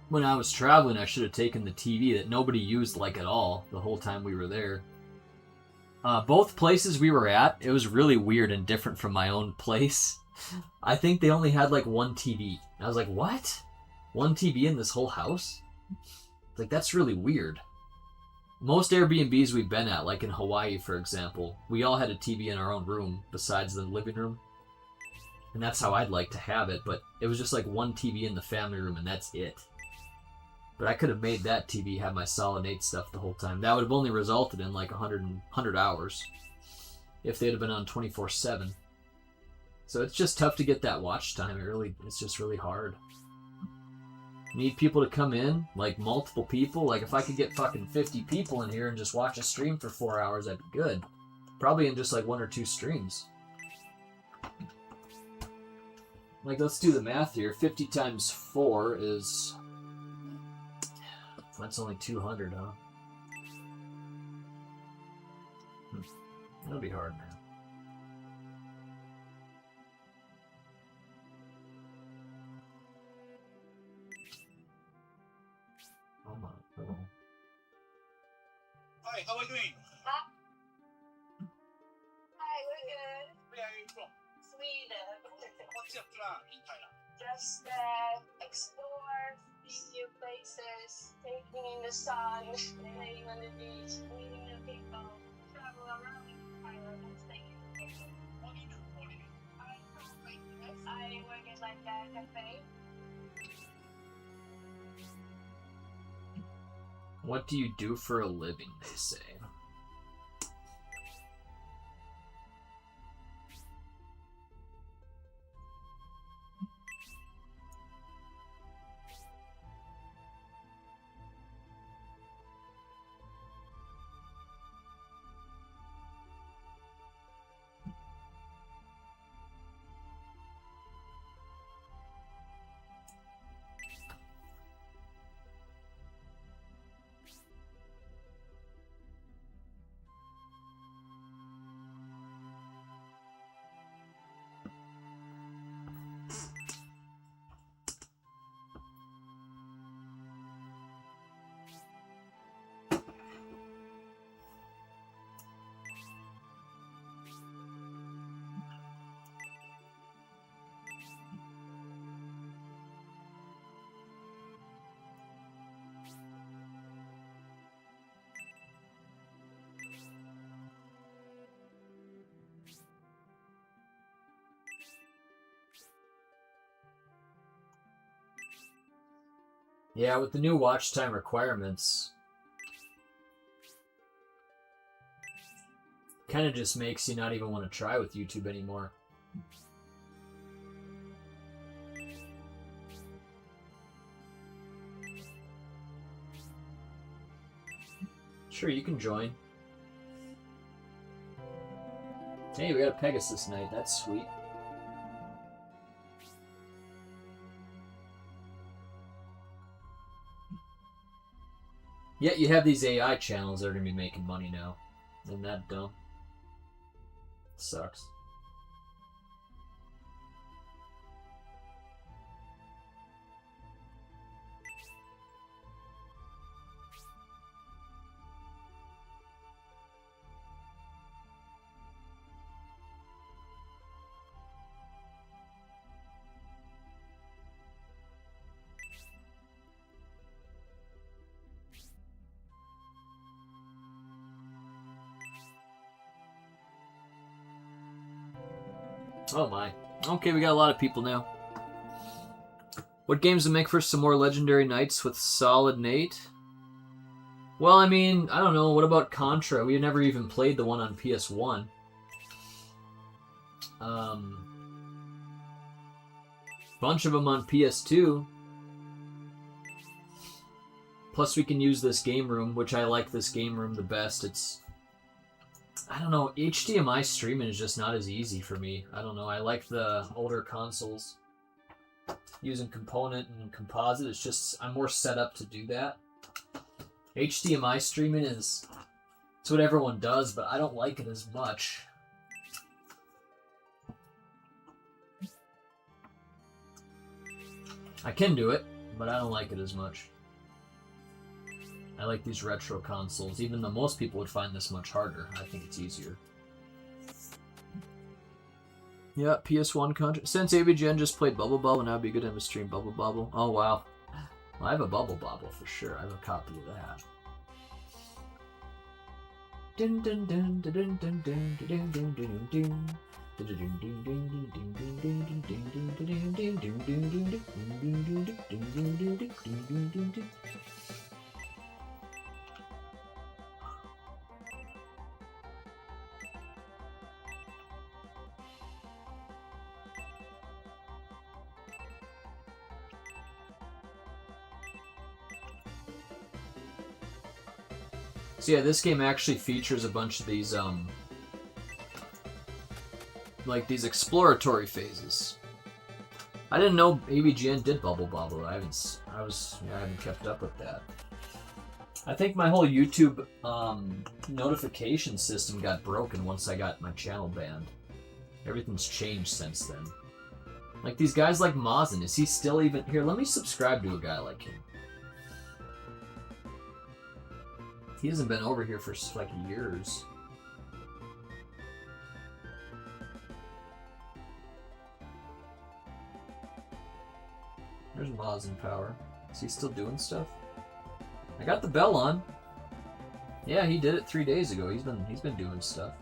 When I was traveling, I should have taken the TV that nobody used like at all the whole time we were there. Both places we were at, it was really weird and different from my own place. I think they only had like 1 TV. I was like, what? 1 TV in this whole house? Like, that's really weird. Most Airbnbs we've been at, like in Hawaii, for example, we all had a TV in our own room besides the living room. And that's how I'd like to have it, but it was just like 1 TV in the family room and that's it. But I could have made that TV have my Solid 8 stuff the whole time. That would have only resulted in like 100 hours if they'd have been on 24/7. So it's just tough to get that watch time. It's just really hard. Need people to come in, like multiple people. Like if I could get fucking 50 people in here and just watch a stream for 4 hours, that'd be good. Probably in just like 1 or 2 streams. Like, let's do the math here. 50 times 4 is... That's only 200, huh? That'll be hard, man. Oh my god. Hi, how are you doing? Hi, we're good. Where are you from? Sweden. What's your plan in Thailand? Just explore, see new places, taking in the sun, laying on the beach, meeting new people, travel around Thailand and staying in the city. What do you do for a living? I work at like a cafe. What do you do for a living, they say? Yeah, with the new watch time requirements, kind of just makes you not even want to try with YouTube anymore. Sure, you can join. Hey, we got a Pegasus night. That's sweet. Yet you have these AI channels that are going to be making money now. Isn't that dumb? Sucks. Oh my. Okay, we got a lot of people now. What games to make for some more legendary nights with solid Nate? Well, I mean, I don't know. What about Contra? We never even played the one on PS1. Bunch of them on PS2. Plus we can use this game room, which I like this game room the best. It's... I don't know, HDMI streaming is just not as easy for me. I don't know, I like the older consoles. Using component and composite, it's just, I'm more set up to do that. HDMI streaming is, it's what everyone does, but I don't like it as much. I can do it, but I don't like it as much. I like these retro consoles, even though most people would find this much harder. I think it's easier. Yeah, PS1 Contra. Since ABGN just played Bubble Bobble, now it'd be a good time to stream Bubble Bobble. Oh, wow. Well, I have a Bubble Bobble for sure. I have a copy of that. Dun dun dun dun dun dun dun dun dun dun dun. So yeah, this game actually features a bunch of these, like these exploratory phases. I didn't know ABGN did Bubble Bobble. I haven't kept up with that. I think my whole YouTube notification system got broken once I got my channel banned. Everything's changed since then. Like these guys like Mazen, is he still even here? Let me subscribe to a guy like him. He hasn't been over here for like years. There's Mazen Power. Is he still doing stuff? I got the bell on. Yeah, he did it 3 days ago. He's been doing stuff.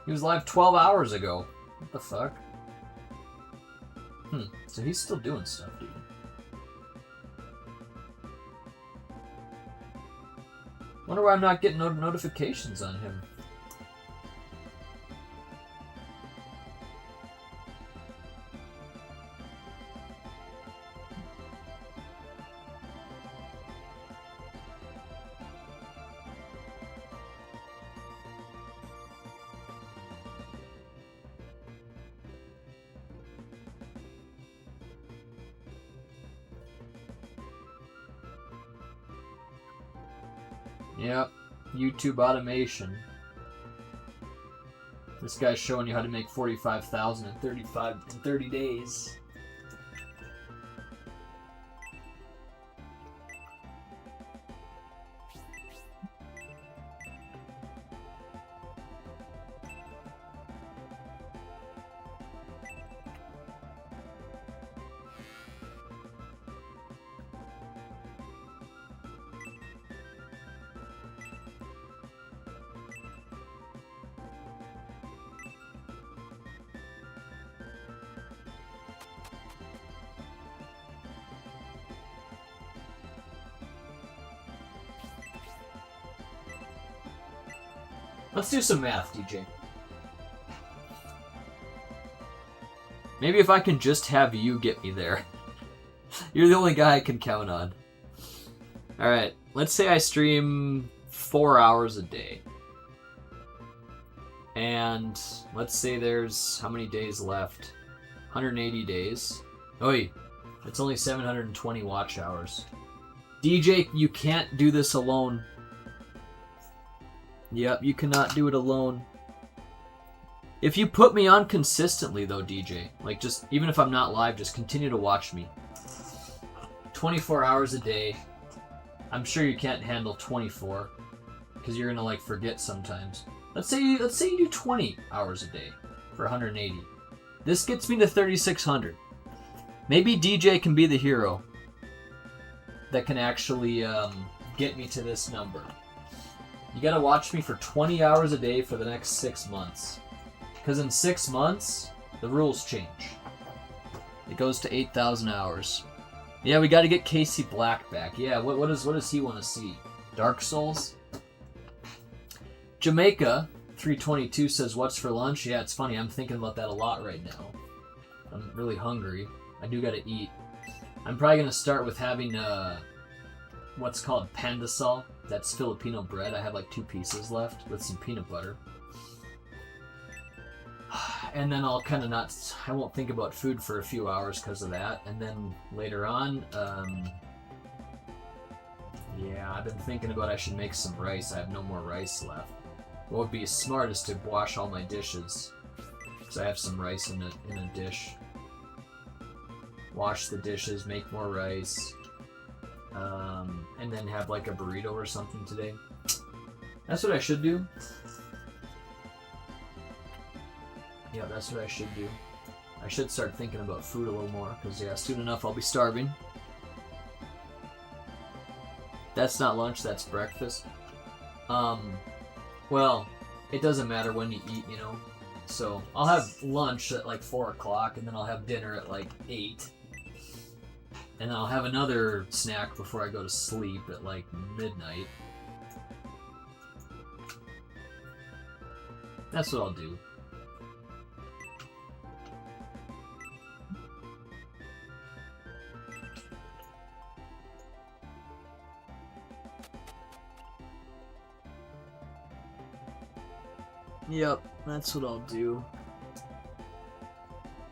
He was live 12 hours ago. What the fuck? So he's still doing stuff, dude. Wonder why I'm not getting notifications on him. Yep, YouTube automation. This guy's showing you how to make 45,000 in 30 days. Let's do some math, DJ. Maybe if I can just have you get me there. You're the only guy I can count on. Alright, let's say I stream 4 hours a day. And let's say there's how many days left? 180 days. Oi, it's only 720 watch hours. DJ, you can't do this alone. Yep, you cannot do it alone. If you put me on consistently though, DJ, like just, even if I'm not live, just continue to watch me. 24 hours a day. I'm sure you can't handle 24, because you're gonna like forget sometimes. Let's say you do 20 hours a day for 180. This gets me to 3,600. Maybe DJ can be the hero that can actually get me to this number. You gotta watch me for 20 hours a day for the next 6 months. Because in 6 months, the rules change. It goes to 8,000 hours. Yeah, we gotta get Casey Black back. Yeah, what does he want to see? Dark Souls? Jamaica 322 says, what's for lunch? Yeah, it's funny. I'm thinking about that a lot right now. I'm really hungry. I do gotta eat. I'm probably gonna start with having what's called pandesal. That's Filipino bread. I have like 2 pieces left with some peanut butter. And then I'll kind of I won't think about food for a few hours because of that. And then later on, yeah, I've been thinking about I should make some rice. I have no more rice left. What would be smart is to wash all my dishes. Because I have some rice in a dish. Wash the dishes, make more rice. And then have like a burrito or something today. That's what I should do. Yeah, that's what I should do. I should start thinking about food a little more, because yeah, soon enough I'll be starving. That's not lunch, that's breakfast. Well, it doesn't matter when you eat, you know. So, I'll have lunch at like 4 o'clock, and then I'll have dinner at like 8. And then I'll have another snack before I go to sleep at like midnight. That's what I'll do. Yep, that's what I'll do.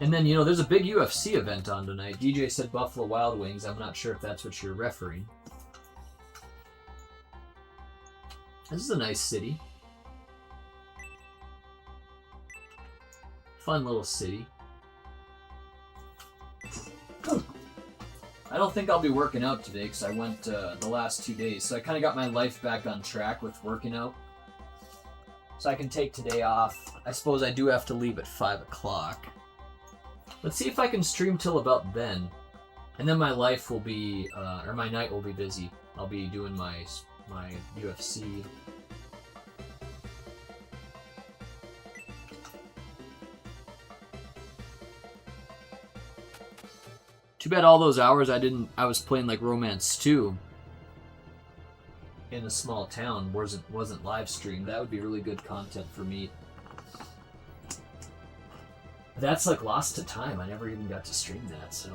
And then, you know, there's a big UFC event on tonight. DJ said Buffalo Wild Wings. I'm not sure if that's what you're referring. This is a nice city. Fun little city. I don't think I'll be working out today because I went the last 2 days. So I kind of got my life back on track with working out. So I can take today off. I suppose I do have to leave at 5 o'clock. Let's see if I can stream till about then. And then my life will be, or my night will be busy. I'll be doing my UFC. Too bad all those hours I was playing like Romance 2 in a small town wasn't live streamed. That would be really good content for me. That's like lost to time. I never even got to stream that, so.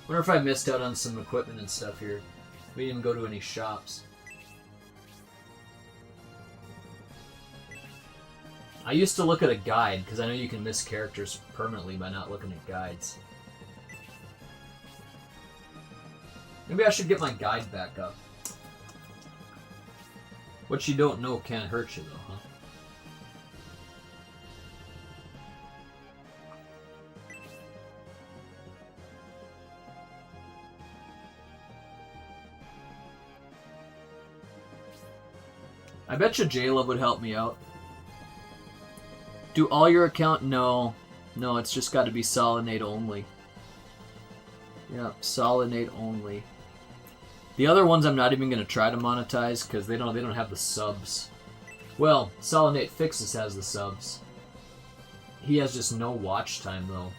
Wonder if I missed out on some equipment and stuff here. We didn't go to any shops. I used to look at a guide, because I know you can miss characters permanently by not looking at guides. Maybe I should get my guide back up. What you don't know can't hurt you, though, huh? I bet you J-Love would help me out. Do all your account? No. No, it's just got to be Solinate only. Yep, Solinate only. The other ones I'm not even going to try to monetize because they don't have the subs. Well, Solinate Fixes has the subs. He has just no watch time though.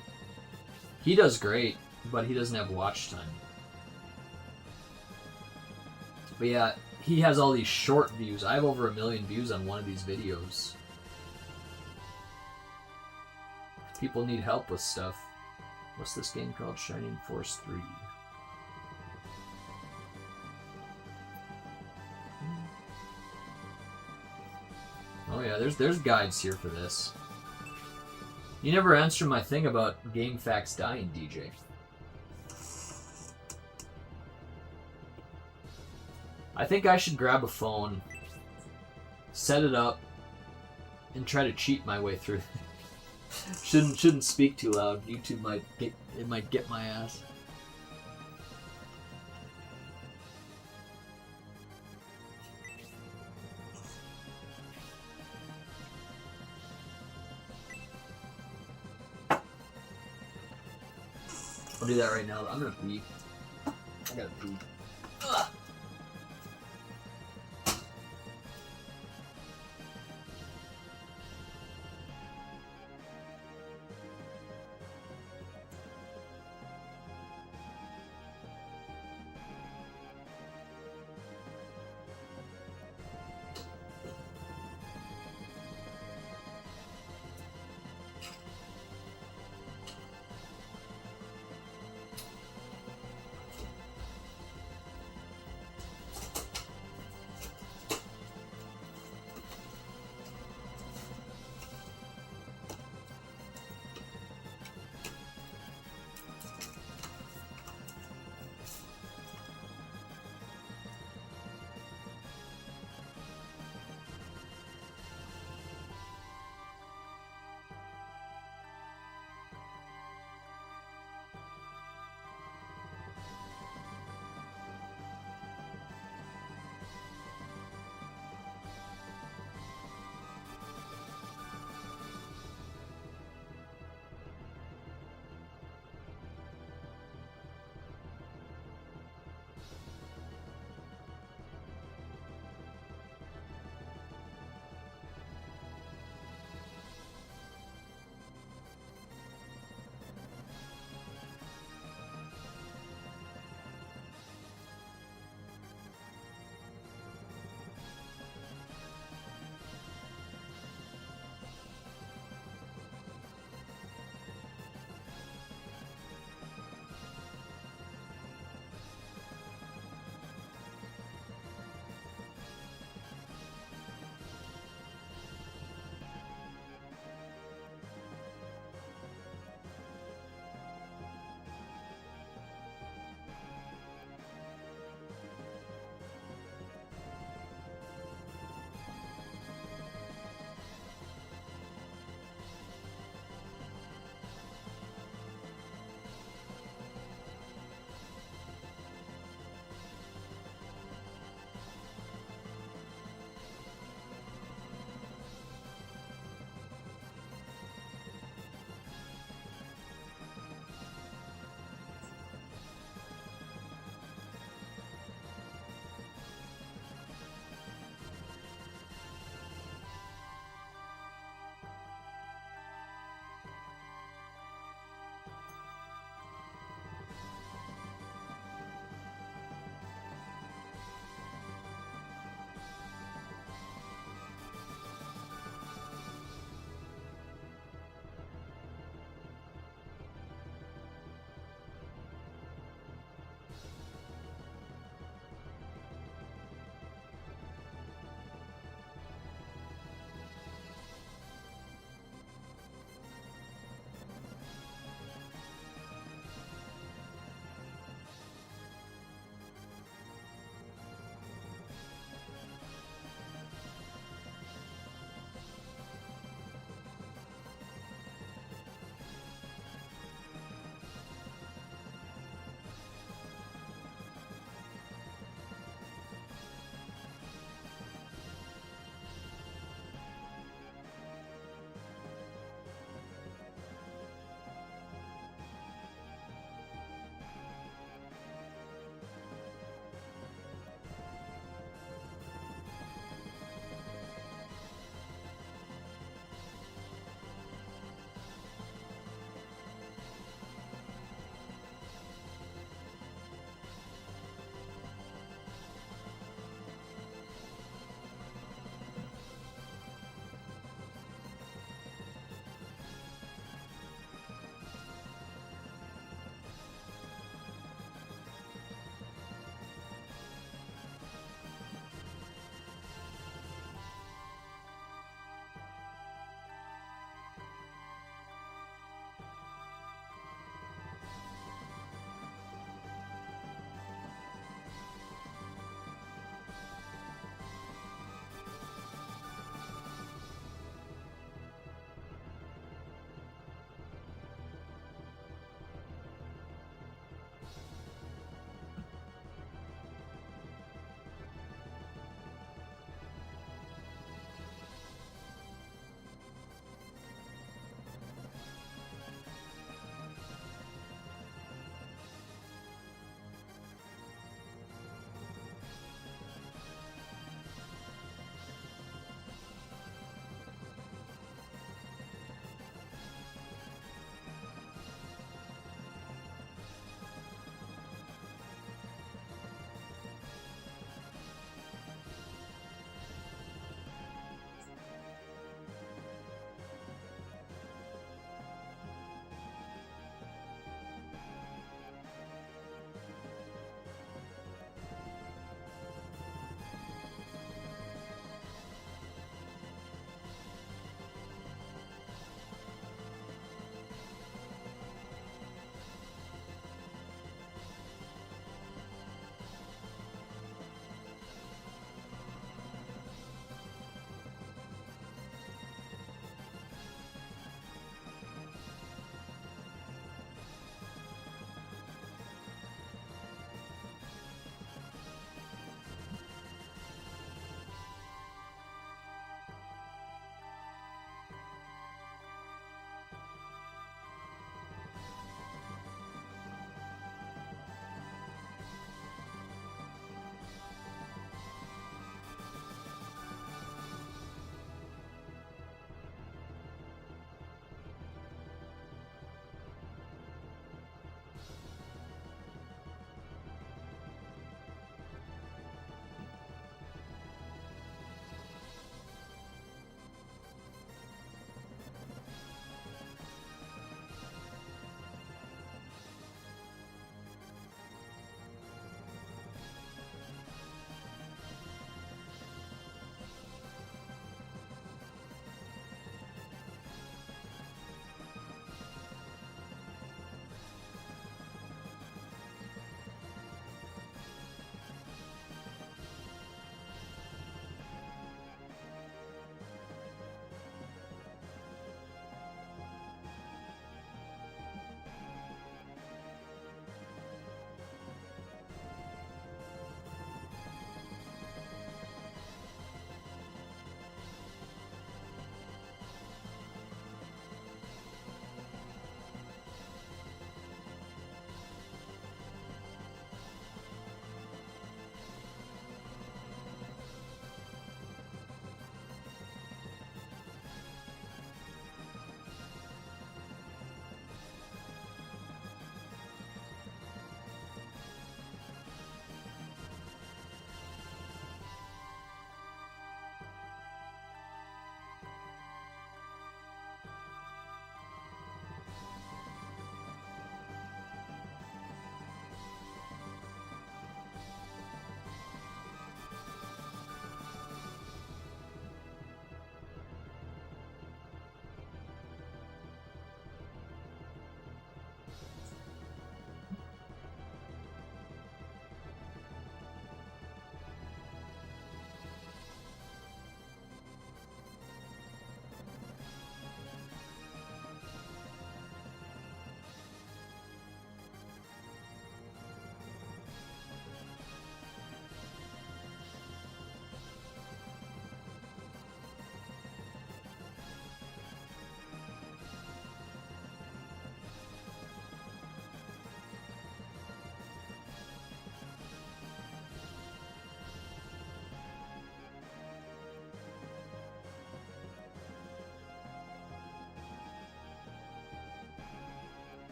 He does great, but he doesn't have watch time. But yeah, he has all these short views. I have over 1 million views on one of these videos. People need help with stuff. What's this game called? Shining Force 3. Oh yeah, there's guides here for this. You never answered my thing about GameFAQs dying, DJ. I think I should grab a phone, set it up, and try to cheat my way through. Shouldn't speak too loud. YouTube might get my ass. I'll do that right now. I'm gonna pee. I gotta pee. Ugh.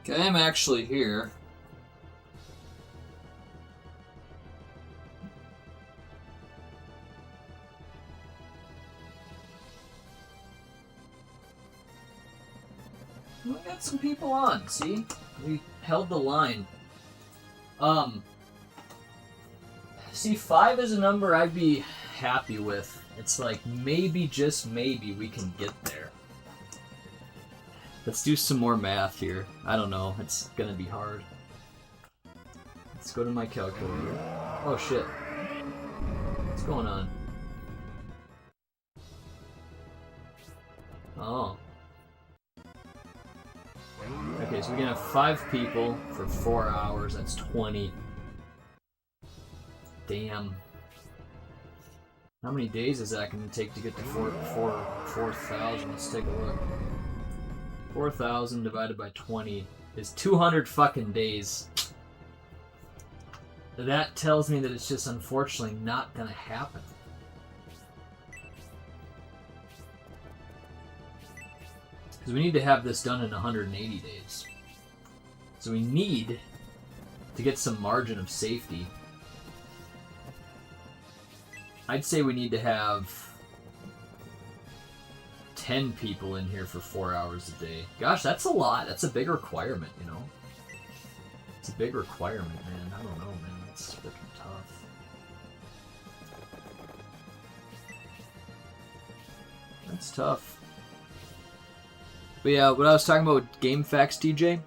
Okay, I'm actually here. We got some people on, see? We held the line. See, 5 is a number I'd be happy with. It's like, maybe, just maybe, we can get there. Let's do some more math here. I don't know, it's gonna be hard. Let's go to my calculator. Oh shit. What's going on? Oh. Okay, so we can have 5 people for 4 hours. That's 20. Damn. How many days is that going to take to get to 4,000? Let's take a look. 4,000 divided by 20 is 200 fucking days. That tells me that it's just unfortunately not going to happen. Because we need to have this done in 180 days. So we need to get some margin of safety. I'd say we need to have 10 people in here for 4 hours a day. Gosh, that's a lot. That's a big requirement, you know? It's a big requirement, man. I don't know, man. It's freaking tough. That's tough. But yeah, what I was talking about with GameFAQs, TJ.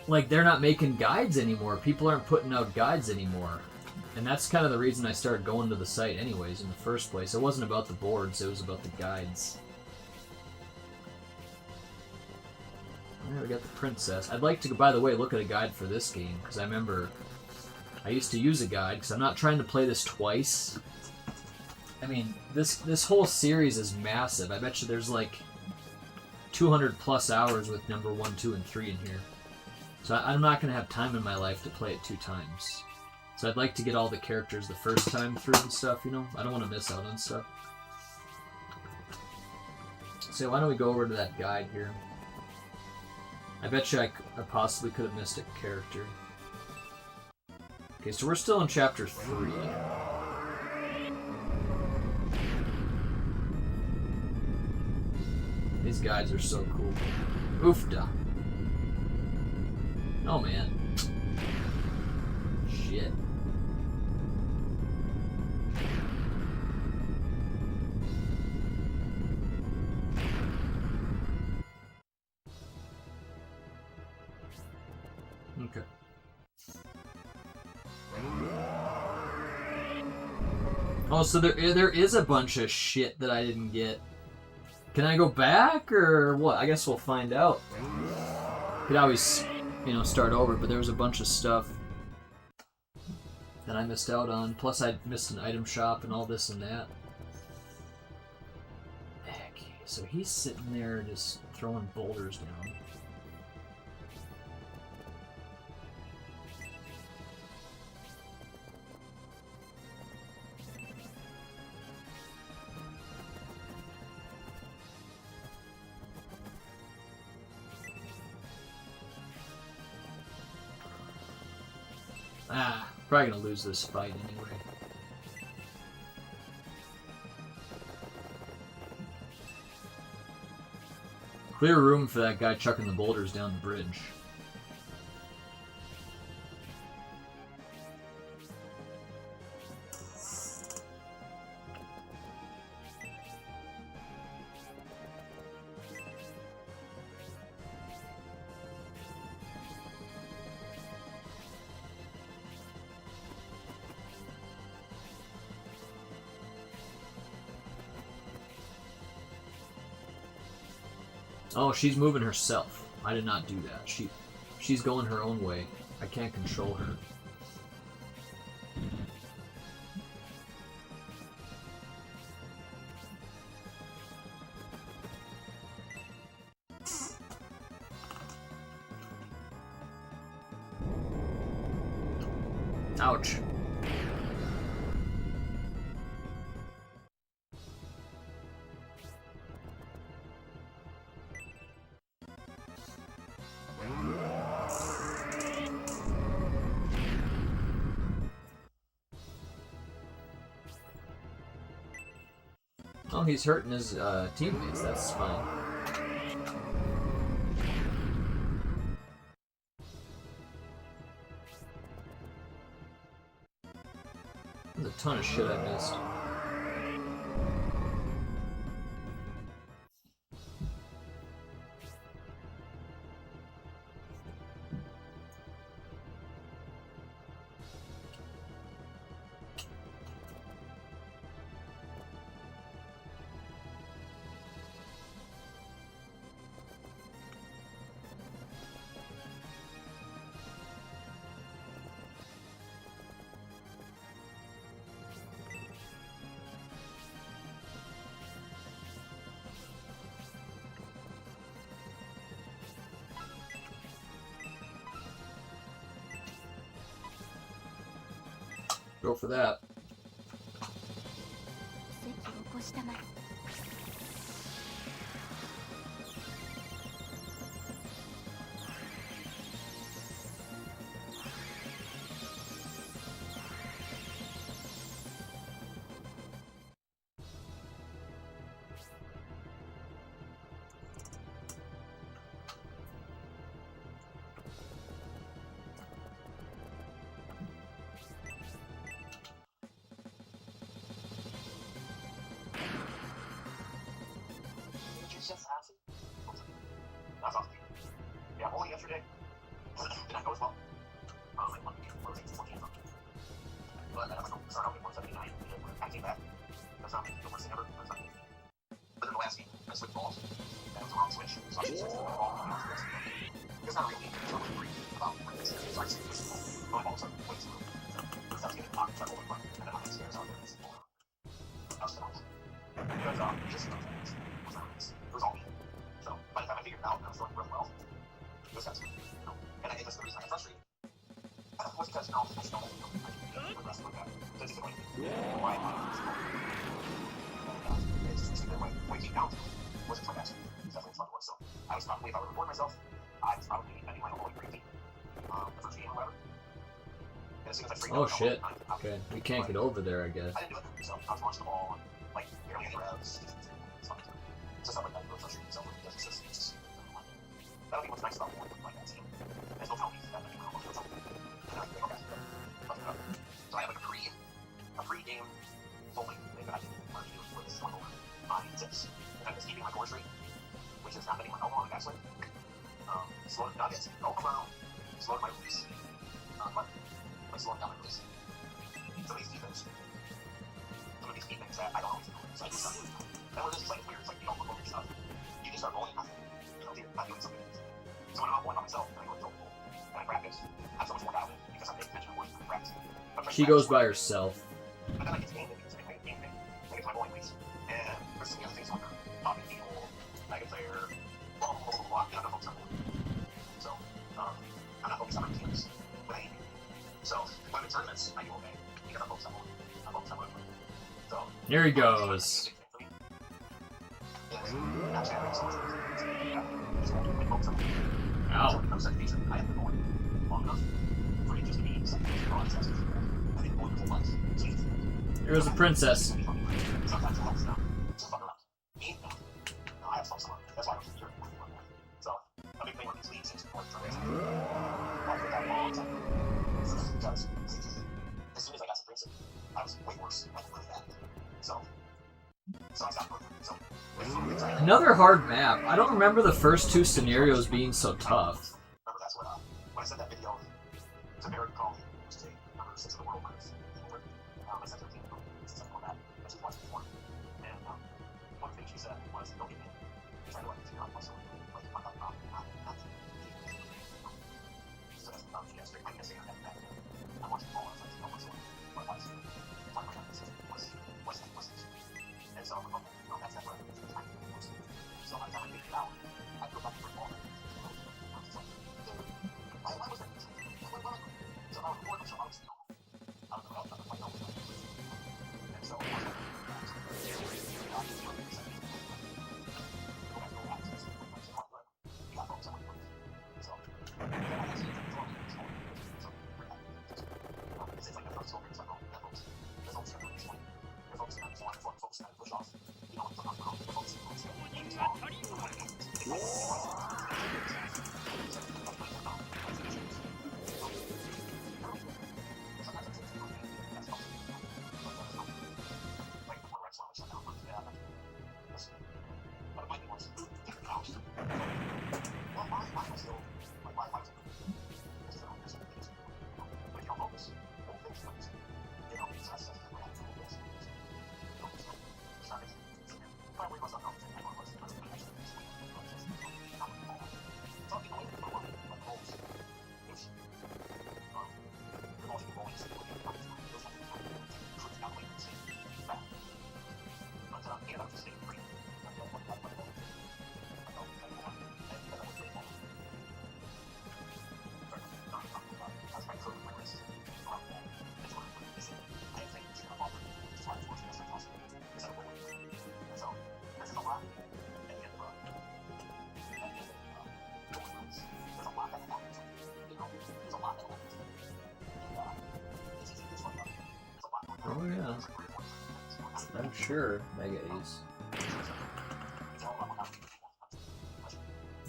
Like, they're not making guides anymore. People aren't putting out guides anymore. And that's kind of the reason I started going to the site anyways in the first place. It wasn't about the boards, it was about the guides. Alright, we got the princess. I'd like to, by the way, look at a guide for this game, because I remember I used to use a guide, because I'm not trying to play this twice. I mean, this whole series is massive. I bet you there's like 200 plus hours with number 1, 2, and 3 in here. So I'm not going to have time in my life to play it 2 times. So I'd like to get all the characters the first time through and stuff, you know? I don't want to miss out on stuff. So why don't we go over to that guide here? I bet you I possibly could have missed a character. Okay, so we're still in chapter 3. These guides are so cool. Oofda. Oh man. Shit. Okay. Oh, so there is a bunch of shit that I didn't get. Can I go back or what? I guess we'll find out. Could always, you know, start over, but there was a bunch of stuff that I missed out on. Plus I missed an item shop and all this and that. Okay, so he's sitting there just throwing boulders down. Ah, probably gonna lose this fight anyway. Clear room for that guy chucking the boulders down the bridge. Oh, she's moving herself. I did not do that. She's going her own way. I can't control her. Ouch. long he's hurting his teammates, that's fine. There's a ton of shit I missed. Go for that. 奇跡を起こしたまえ。 That's awesome. Yeah, only yesterday. Did not go as well. Like Monday, what was it, 14 something. But I started out with 179. I came back. That's not the worst thing ever. That's not easy. But then the last game, I switched balls. That was the wrong switch. So I should switch the ball. It's not really it's not really about this. So I switched the ball. My ball was like way too low. So I was getting knocked trouble with my and then I went upstairs. I was like, this is more. I was still because just it was all me. So by the time I figured it out, and I was throwing real well. It was that's and I think that's the reason I got frustrated. Was because I just know that I can progress like that. So it's just like why it's just either way deep down wasn't for that. It's definitely fun to work. So I was probably if I were to record myself, I was probably ending my whole like crazy. The first game or whatever. And as soon as I freaked out, shit. Okay, we can't get over there, I guess. I didn't do it, so I was watching the ball and like barely any revs. So stuff like that, really frustrating myself. That'll be what's nice about one like that team. There's no penalties that many penalties or something. And then I can go back to them. So I have like a pre-game bowling thing that I can learn to do with this one over 9 tips. And I'm just keeping my core straight, which is not letting my elbow on the backswing. Slow it down, go around, slow my release. But like slowing down my release. Some of these defense, that I don't always do. So I do stuff. And what it is like it's weird. It's like you don't look over your stuff. You just start rolling nothing. You know, you're not doing something. So when I'm out one by myself, and I go to bowl, and I practice, I'm so much more dialed in because I'm paying attention to what I'm practicing. She goes by herself. And then I get to game day because I play a game day. I get to my bowling weeks. And there's some other things on there. Talking people, mega player, blah, blah, blah, blah, and I'm not focused on bowling. So, I'm not focused on my teams with anything. So, when I'm in tournaments, I do okay because I'm focused on bowling. I'm focused on what I'm playing. So, Here he goes. Ow. Here's the princess. As soon as I got to Princeton, I was way worse. I didn't really that. So I stopped doing that. So Another hard map. I don't remember the first two scenarios being so tough. remember that's what when I sent that video to Mary Call, which is a number 6 of the world record. I sent her a team something on that. And she's watched before. And one thing she said was, don't get me. Try to figure out what's going on. Like, not so that's she got straight. I'm guessing I have that. I'm watching the ball and I was like, what's going on? What was it? Talking about this. What's this? And so I'm like, okay, no, that's what I'm doing. So by the time I figured it out, I put back the ball. Why was that? So I was bored, so I was, I don't know, I was trying to find out what that was. And so I was like, I'm sure Mega Ace.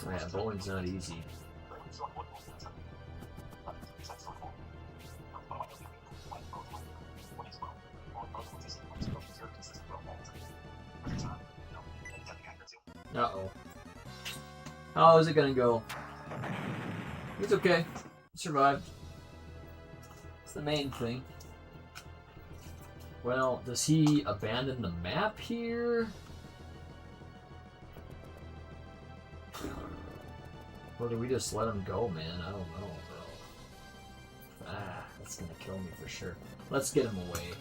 Oh yeah, bowling's not easy. Uh-oh. How is it gonna go? It's okay. Survived. It's the main thing. Well, does he abandon the map here? Or do we just let him go, man? I don't know, bro. Ah, that's gonna kill me for sure. Let's get him away.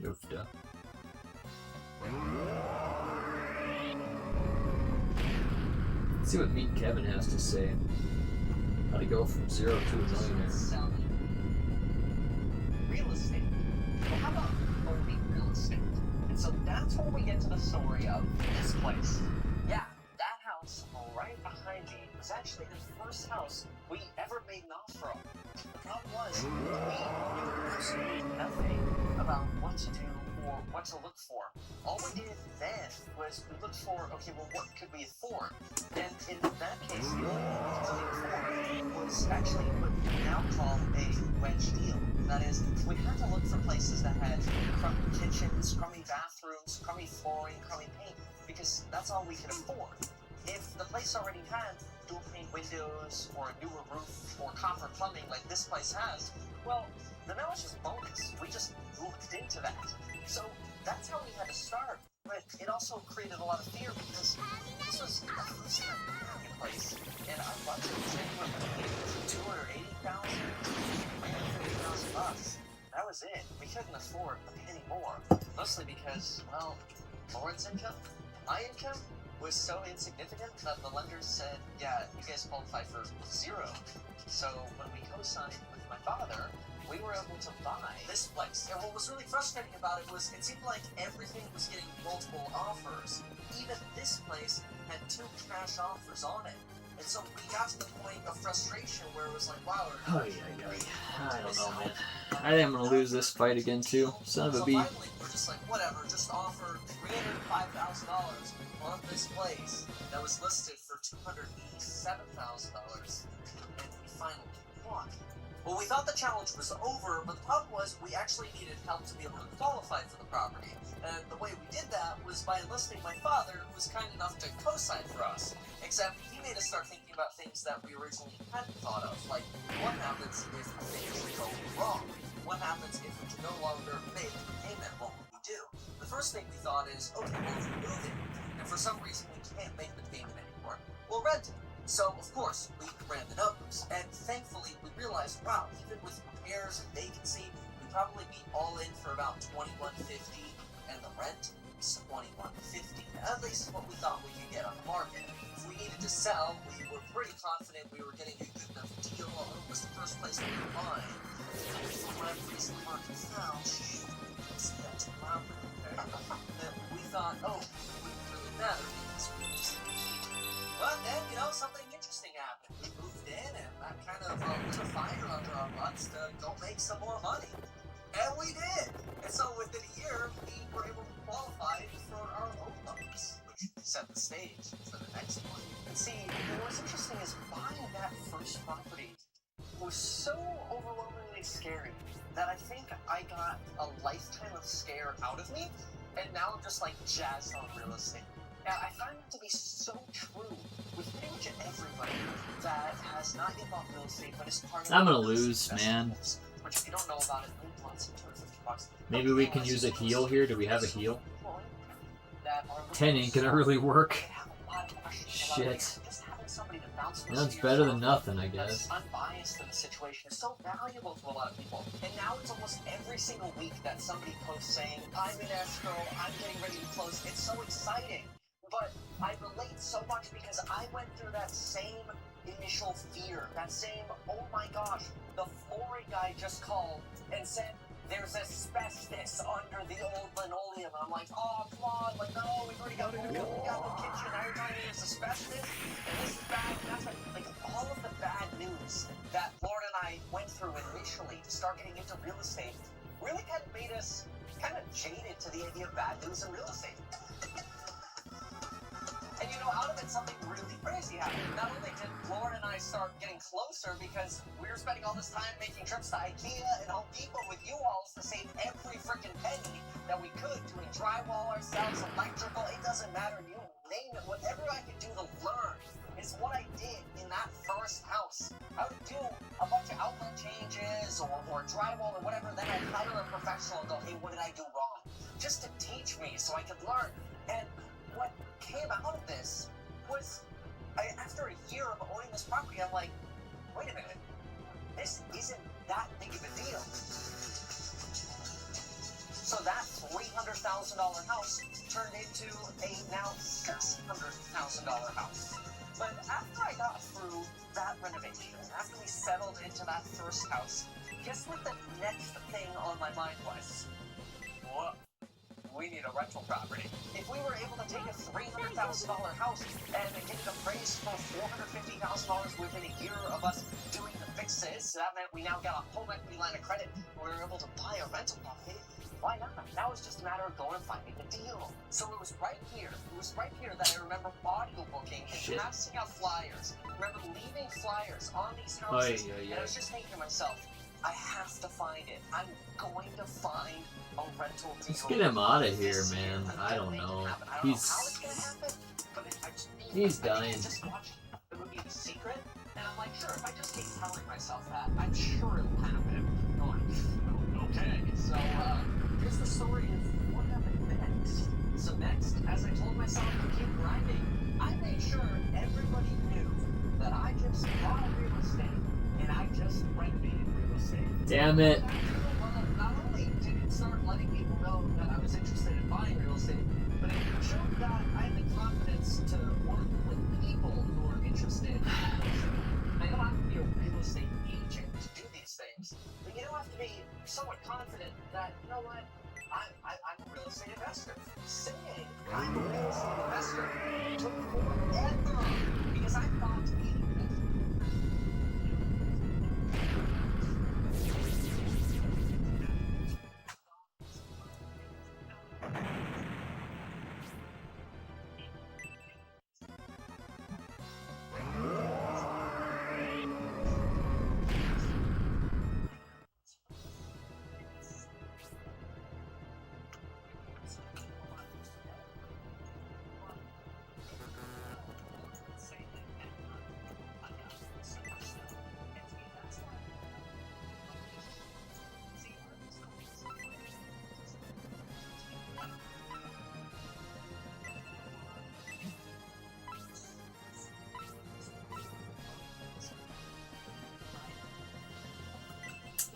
Oofda. Let's see what Meet Kevin has to say. How to go from 0 to a millionaire. Selling real estate. Well, how about owning real estate? And so that's where we get to the story of this place. Yeah, that house right behind me was actually the first house we ever made an offer on. The problem was, we knew absolutely nothing about what to do or what to look for. All we did then was we looked for, okay, well, what could we afford? And in that case, the only thing we could afford was actually what we now call a wedge deal. That is, we had to look for places that had crummy kitchens, crummy bathrooms, crummy flooring, crummy paint, because that's all we could afford. If the place already had dual pane windows, or a newer roof, or copper plumbing like this place has, well, then that was just bonus. We just looked into that. So that's how we had to start. But it also created a lot of fear because this was a first-time buying place, and our budget was anywhere between $280,000 to $350,000. That was it. We couldn't afford a penny more, mostly because, well, Lauren's income and my income was so insignificant that the lenders said, yeah, you guys qualify for 0. So when we co-signed with my father, we were able to buy this place. And what was really frustrating about it was it seemed like everything was getting multiple offers. Even this place had 2 cash offers on it. And so we got to the point of frustration where it was like, wow, I don't know, man. I think I'm gonna lose this fight again, too. Son of a bee. So finally, we're just like, whatever, just offer $305,000 on this place that was listed for $287,000. And we finally won. Well, we thought the challenge was over, but the problem was we actually needed help to be able to qualify for the property. And the way we did that was by enlisting my father, who was kind enough to co-sign for us. Except he made us start thinking about things that we originally hadn't thought of, like what happens if things go wrong? What happens if we can no longer make the payment? What would we do? The first thing we thought is, okay, well, if we move it, and for some reason we can't make the payment anymore, we'll rent it. So, of course, we ran the numbers, and thankfully we realized, wow, even with repairs and vacancy, we'd probably be all in for about $2,150, and the rent was $2,150. At least what we thought we could get on the market. If we needed to sell, we were pretty confident we were getting a good enough deal, although it was the first place we were buying. And for whatever reason the market fell, let's see that too loud, okay? We thought, oh, it wouldn't really matter because we just but then, something interesting happened. We moved in, and that kind of lit a fire under our butts to go make some more money. And we did! And so within a year, we were able to qualify for our own loans, which set the stage for the next one. And see, what's interesting is buying that first property was so overwhelmingly scary that I think I got a lifetime of scare out of me, and now I'm just like jazzed on real estate. Now, I find it to be so true with pretty much everybody that has not yet bought real estate, but is part of I'm gonna lose, man. Which, if you don't know about it, lots of $250. Maybe we can use a heal here. Do we have a heal? That are 10 ain't gonna really work. They have a lot of questions. Shit. Just having somebody to bounce those That's fears better off than nothing, I that's guess. unbiased in the situation is so valuable to a lot of people. And now it's almost every single week that somebody posts saying, I'm in escrow, I'm getting ready to close. It's so exciting. But I relate so much because I went through that same initial fear, that same, oh my gosh, the flooring guy just called and said, there's asbestos under the old linoleum. And I'm like, oh, come on, like, no, we've already got mold, we got no kitchen, now you're telling me there's asbestos, and this is bad, and that's bad. Like, all of the bad news that Lauren and I went through initially to start getting getting into real estate really kind of made us kind of jaded to the idea of bad news in real estate. And you know, out of it, something really crazy happened. Not only did Lauren and I start getting closer because we were spending all this time making trips to IKEA and Home Depot with U-Hauls to save every freaking penny that we could, doing drywall ourselves, electrical, it doesn't matter, you name it, whatever I could do to learn is what I did in that first house. I would do a bunch of outlet changes or drywall or whatever, then I'd hire a professional and go, hey, what did I do wrong? Just to teach me so I could learn. And what came out of this was, after a year of owning this property, I'm like, wait a minute, this isn't that big of a deal. So that $300,000 house turned into a now $600,000 house. But after I got through that renovation, after we settled into that first house, guess what the next thing on my mind was? Whoa. We need a rental property. If we were able to take a $300,000 house and get it appraised for $450,000 within a year of us doing the fixes, so that meant we now got a home equity line of credit. We were able to buy a rental property. Why not? Now it's just a matter of going and finding a deal. So it was right here. It was right here that I remember audio booking and passing out flyers. I remember leaving flyers on these houses. And I was just thinking to myself, I have to find it. I'm going to find a rental deal. Let's get him out of here, man. I don't know. He's dying. I just watched the movie The Secret, and I'm like, sure, if I just keep telling myself that, I'm sure it'll happen. Okay, so here's the story of what happened next. So next, as I told myself to keep grinding, I made sure everybody knew that I just bought real estate and I just renovated real estate. Damn it. Well, not only did it start letting people know that I was interested in buying real estate, but it showed that I had the confidence to work with people who are interested in real estate. Now, you don't have to be a real estate agent to do these things, but you don't have to be somewhat confident that, you know what, I'm a real estate investor. Saying I'm a real estate investor took forever because I thought to be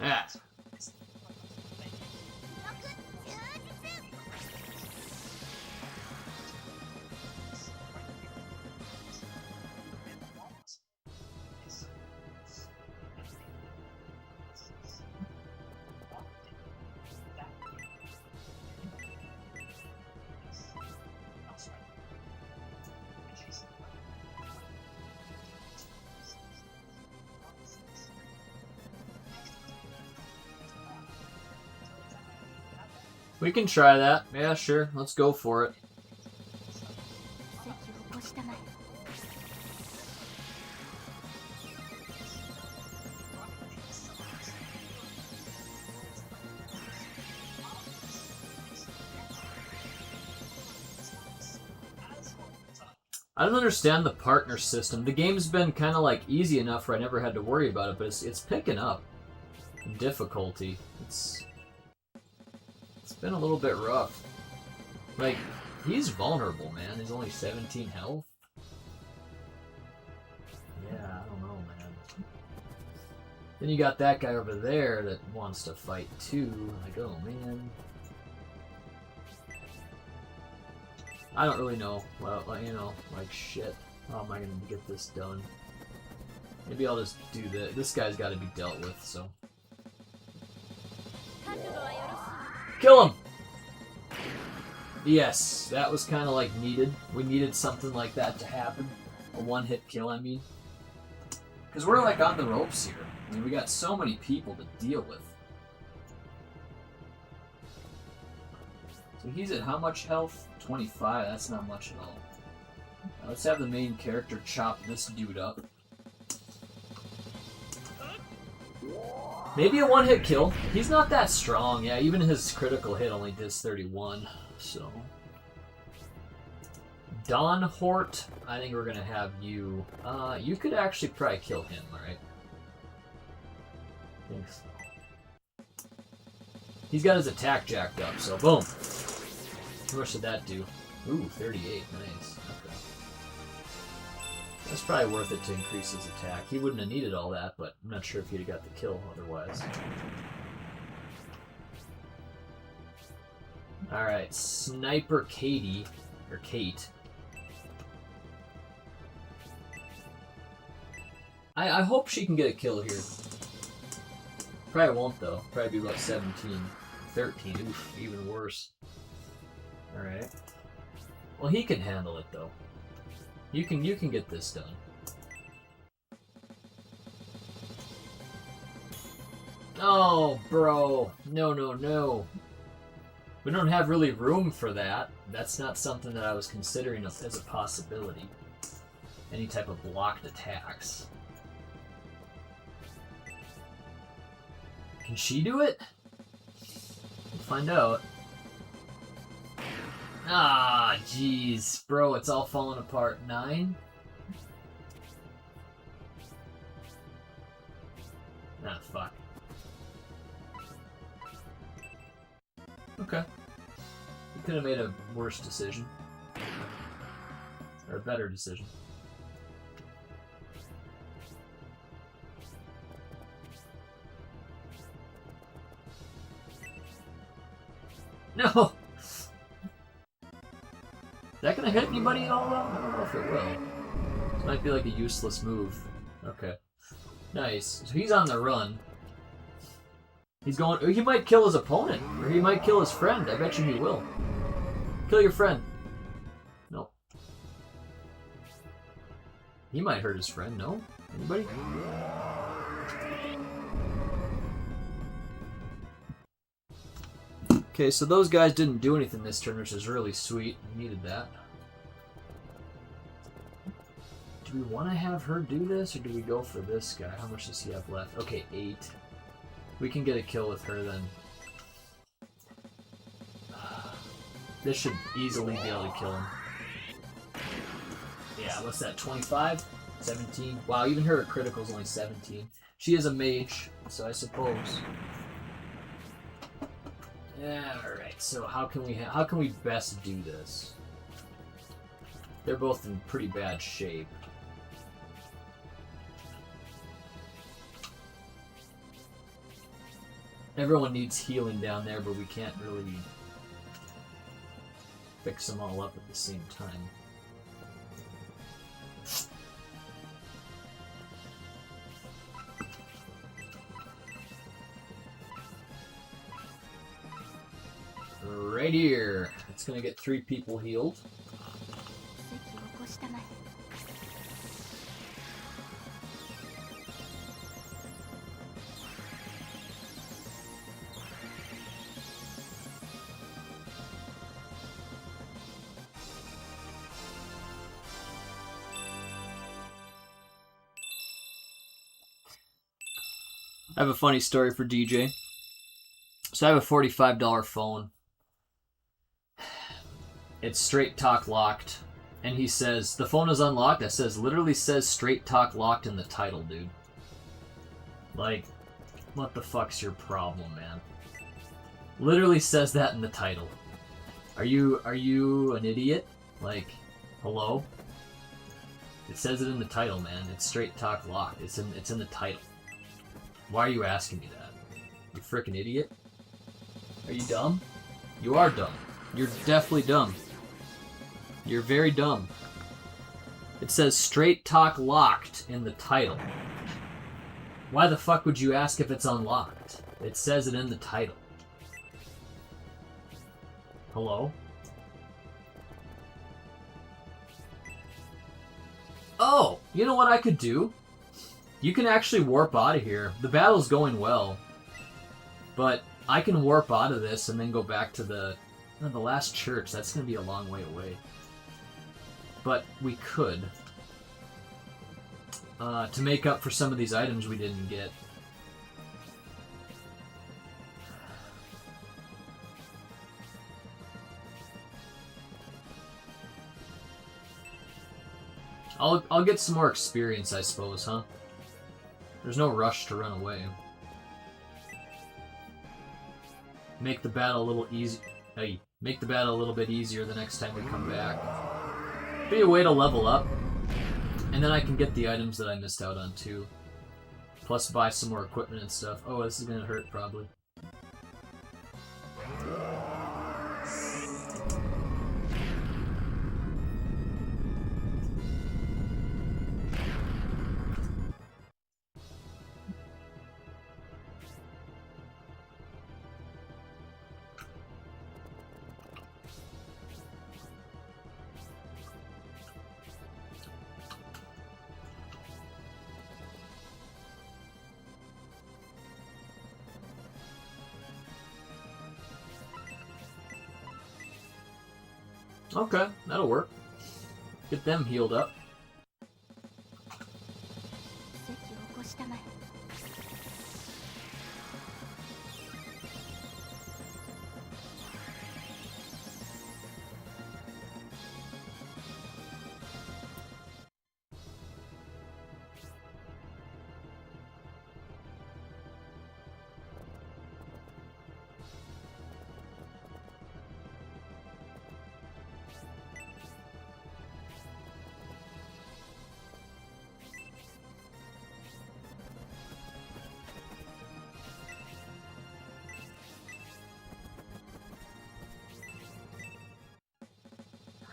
Ah. We can try that. Yeah, sure. Let's go for it. I don't understand the partner system. The game's been kind of like easy enough where I never had to worry about it, but it's picking up in difficulty. It's been a little bit rough. Like, he's vulnerable, man. He's only 17 health. Yeah, I don't know, man. Then you got that guy over there that wants to fight too. Like, oh man. I don't really know. Well, you know, like shit. How am I gonna get this done? Maybe I'll just do this. This guy's got to be dealt with, so. Kill him! Yes, that was kind of like needed. We needed something like that to happen. A one-hit kill, I mean. Because we're like on the ropes here. I mean, we got so many people to deal with. So he's at how much health? 25. That's not much at all. Now let's have the main character chop this dude up. Maybe a one-hit kill. He's not that strong. Yeah, even his critical hit only does 31. So Don Hort, I think we're gonna have you. You could actually probably kill him, right? I think so. He's got his attack jacked up, so boom. How much did that do? Ooh, 38. Nice. Okay. That's probably worth it to increase his attack. He wouldn't have needed all that, but I'm not sure if he'd have got the kill otherwise. Alright, Sniper Katie, or Kate. I hope she can get a kill here. Probably won't though. Probably be about 17. 13. Oof, even worse. Alright. Well, he can handle it though. You can get this done. Oh, bro. No. We don't have really room for that. That's not something that I was considering as a possibility. Any type of blocked attacks. Can she do it? We'll find out. Ah, jeez. Bro, it's all falling apart. 9? Ah, fuck. Okay. You could have made a worse decision. Or a better decision. No! Is that gonna hit anybody at all though? I don't know if it will. This might be like a useless move. Okay. Nice. So he's on the run. He's going. He might kill his opponent, or he might kill his friend. I bet you he will. Kill your friend. Nope. He might hurt his friend. No? Anybody? Okay, so those guys didn't do anything this turn, which is really sweet. We needed that. Do we want to have her do this, or do we go for this guy? How much does he have left? Okay, 8. We can get a kill with her then. This should easily be able to kill him. Yeah, what's that, 25? 17? Wow, even her critical is only 17. She is a mage, so I suppose. Yeah, alright, so how can we best do this? They're both in pretty bad shape. Everyone needs healing down there, but we can't really fix them all up at the same time. Right here. It's gonna get 3 people healed. 奇跡を起こしたまえ I have a funny story for DJ. So I have a $45 phone. It's Straight Talk locked. And he says, the phone is unlocked. It says, literally says Straight Talk locked in the title, dude. Like, what the fuck's your problem, man? Literally says that in the title. Are you an idiot? Like, hello? It says it in the title, man. It's Straight Talk locked. It's in the title. Why are you asking me that? You frickin' idiot? Are you dumb? You are dumb. You're definitely dumb. You're very dumb. It says Straight Talk locked in the title. Why the fuck would you ask if it's unlocked? It says it in the title. Hello? Oh, you know what I could do? You can actually warp out of here. The battle's going well. But I can warp out of this and then go back to the... The last church, that's going to be a long way away. But we could. To make up for some of these items we didn't get. I'll get some more experience, I suppose, huh? There's no rush to run away. Make the battle a little easy. Hey, make the battle a little bit easier the next time we come back. Be a way to level up, and then I can get the items that I missed out on too. Plus, buy some more equipment and stuff. Oh, this is gonna hurt probably. Okay, that'll work. Get them healed up. 奇跡を起こしたまえ。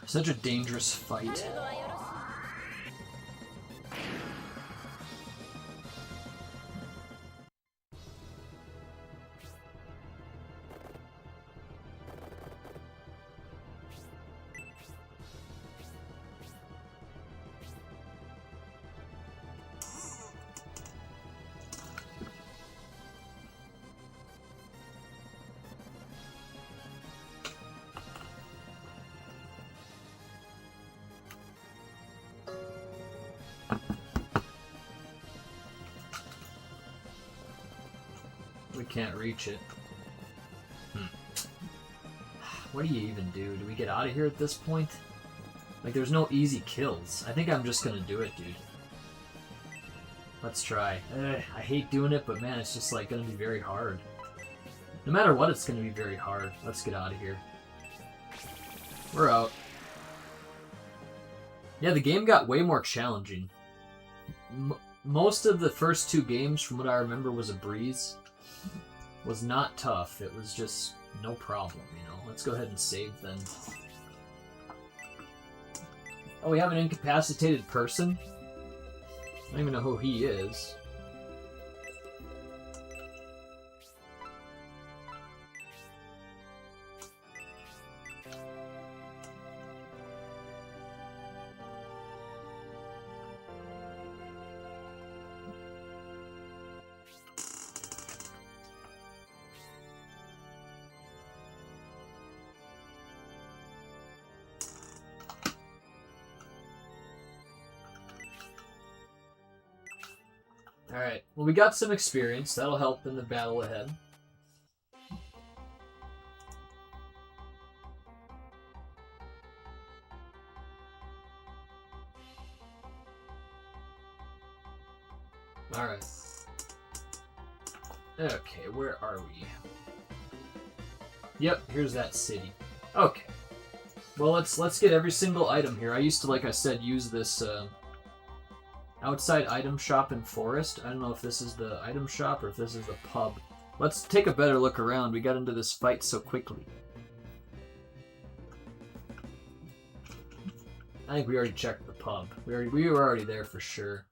Such a dangerous fight. We can't reach it. What do you even do? Do we get out of here at this point? Like, there's no easy kills. I think I'm just gonna do it, dude. Let's try. I hate doing it, but man, it's just like gonna be very hard. No matter what, it's gonna be very hard. Let's get out of here. We're out. Yeah, the game got way more challenging. Most of the first two games, from what I remember, was a breeze. Was not tough. It was just no problem, you know. Let's go ahead and save then. Oh, we have an incapacitated person? I don't even know who he is. Alright, well we got some experience. That'll help in the battle ahead. Alright. Okay, where are we? Yep, here's that city. Okay. Well, let's get every single item here. I used to, like I said, use this outside item shop in Forest. I don't know if this is the item shop or if this is the pub. Let's take a better look around. We got into this fight so quickly. I think we already checked the pub. We were already there for sure.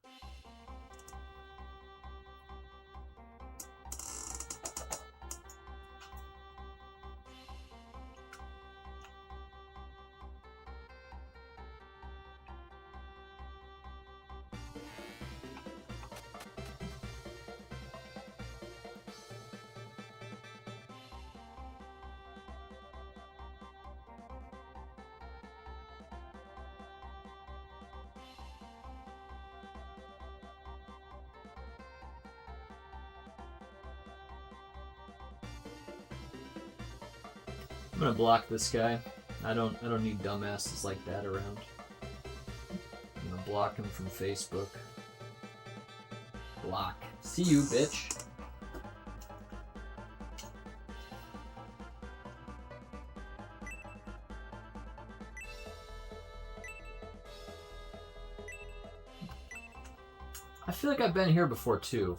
I'm gonna block this guy. I don't need dumbasses like that around. I'm gonna block him from Facebook. Block. See you, bitch. I feel like I've been here before too.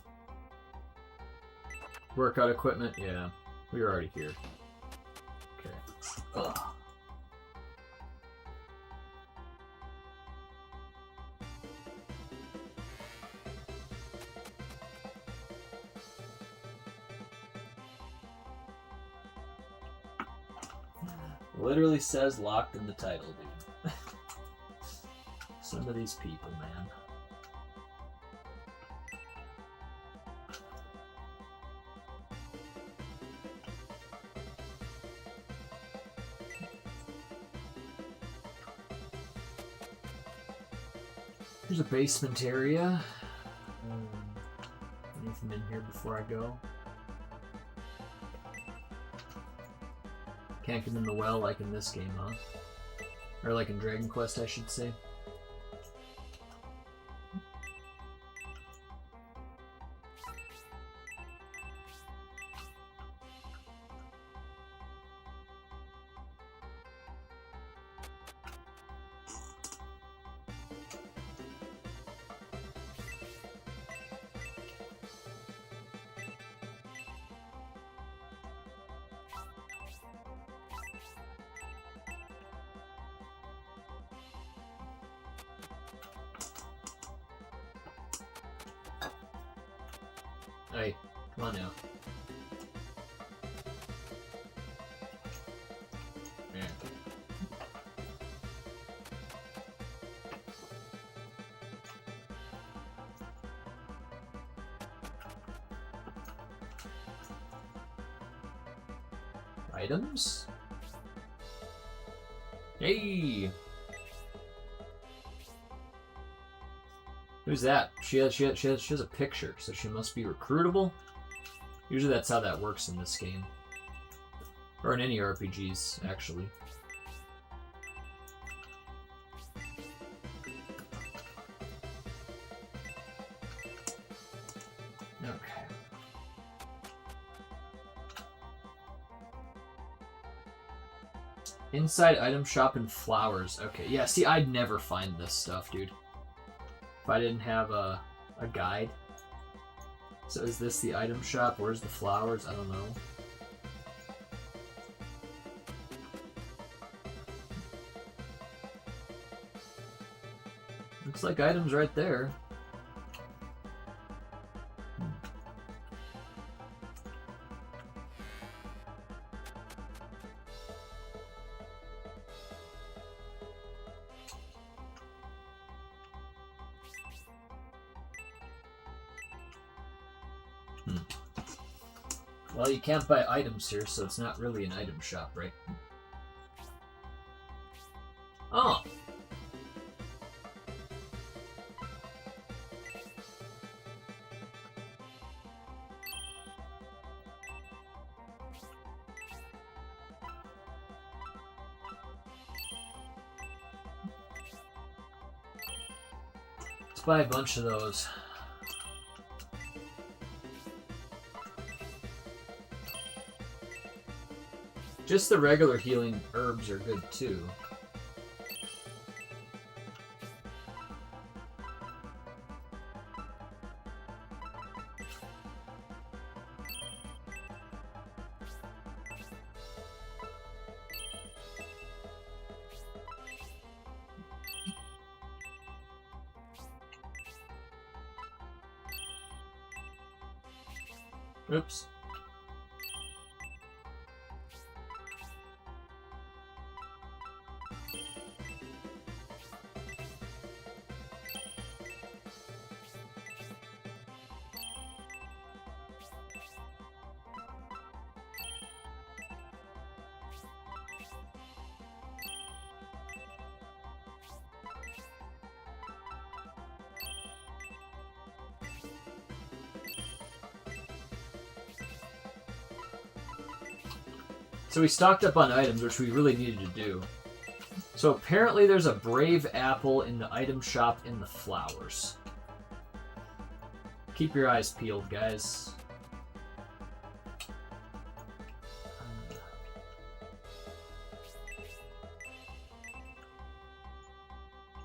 Workout equipment, yeah. We were already here. Okay. Ugh. Literally says locked in the title, dude. Some of these people, man. There's a basement area. Anything in here before I go? Can't get in the well like in this game, huh? Or like in Dragon Quest, I should say. Hey, come on now. Yeah. Items? Hey! Who's that? She has a picture, so she must be recruitable? Usually that's how that works in this game. Or in any RPGs, actually. Okay. Inside item shop and flowers. Okay, yeah, see, I'd never find this stuff, dude. If I didn't have a guide. So is this the item shop? Where's the flowers? I don't know. Looks like items right there. Well, you can't buy items here, so it's not really an item shop, right? Oh! Let's buy a bunch of those. Just the regular healing herbs are good too. Oops. So we stocked up on items, which we really needed to do. So apparently there's a brave apple in the item shop in the flowers. Keep your eyes peeled, guys.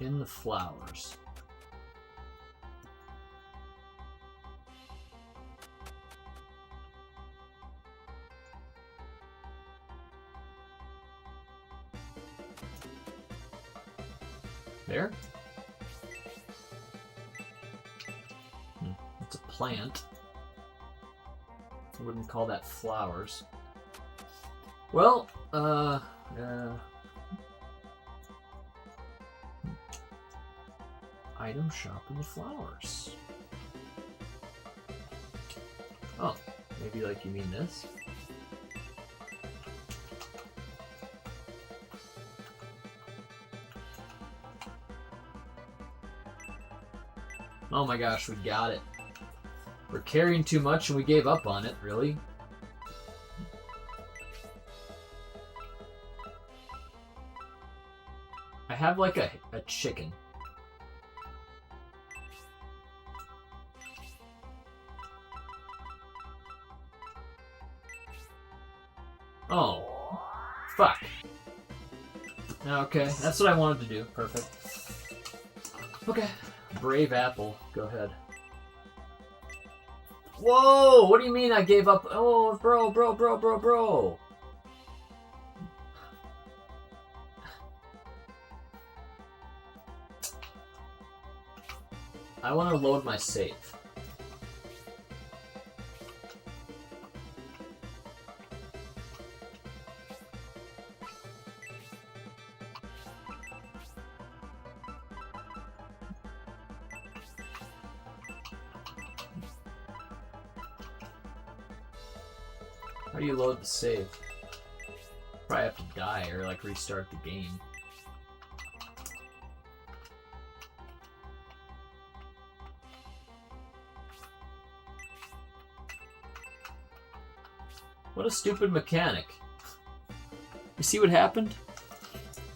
In the flowers. There? It's a plant. I wouldn't call that flowers. Well, item shop in the flowers. Oh, maybe like you mean this? Oh my gosh, we got it. We're carrying too much and we gave up on it, really? I have like a chicken. Oh, fuck. Okay, that's what I wanted to do. Perfect. Okay. Brave apple. Go ahead. Whoa! What do you mean I gave up? Oh, bro. I want to load my save. How do you load the save? Probably have to die or like restart the game. What a stupid mechanic. You see what happened?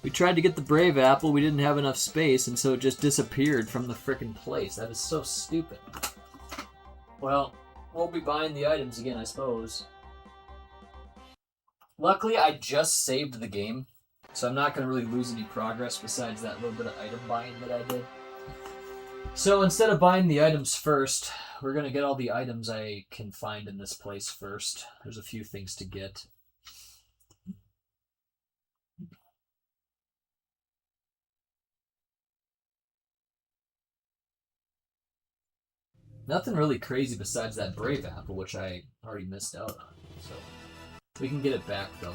We tried to get the brave apple, we didn't have enough space, and so it just disappeared from the frickin' place. That is so stupid. Well, we'll be buying the items again, I suppose. Luckily, I just saved the game, so I'm not going to really lose any progress besides that little bit of item buying that I did. So instead of buying the items first, we're going to get all the items I can find in this place first. There's a few things to get. Nothing really crazy besides that brave apple, which I already missed out on, so... We can get it back, though.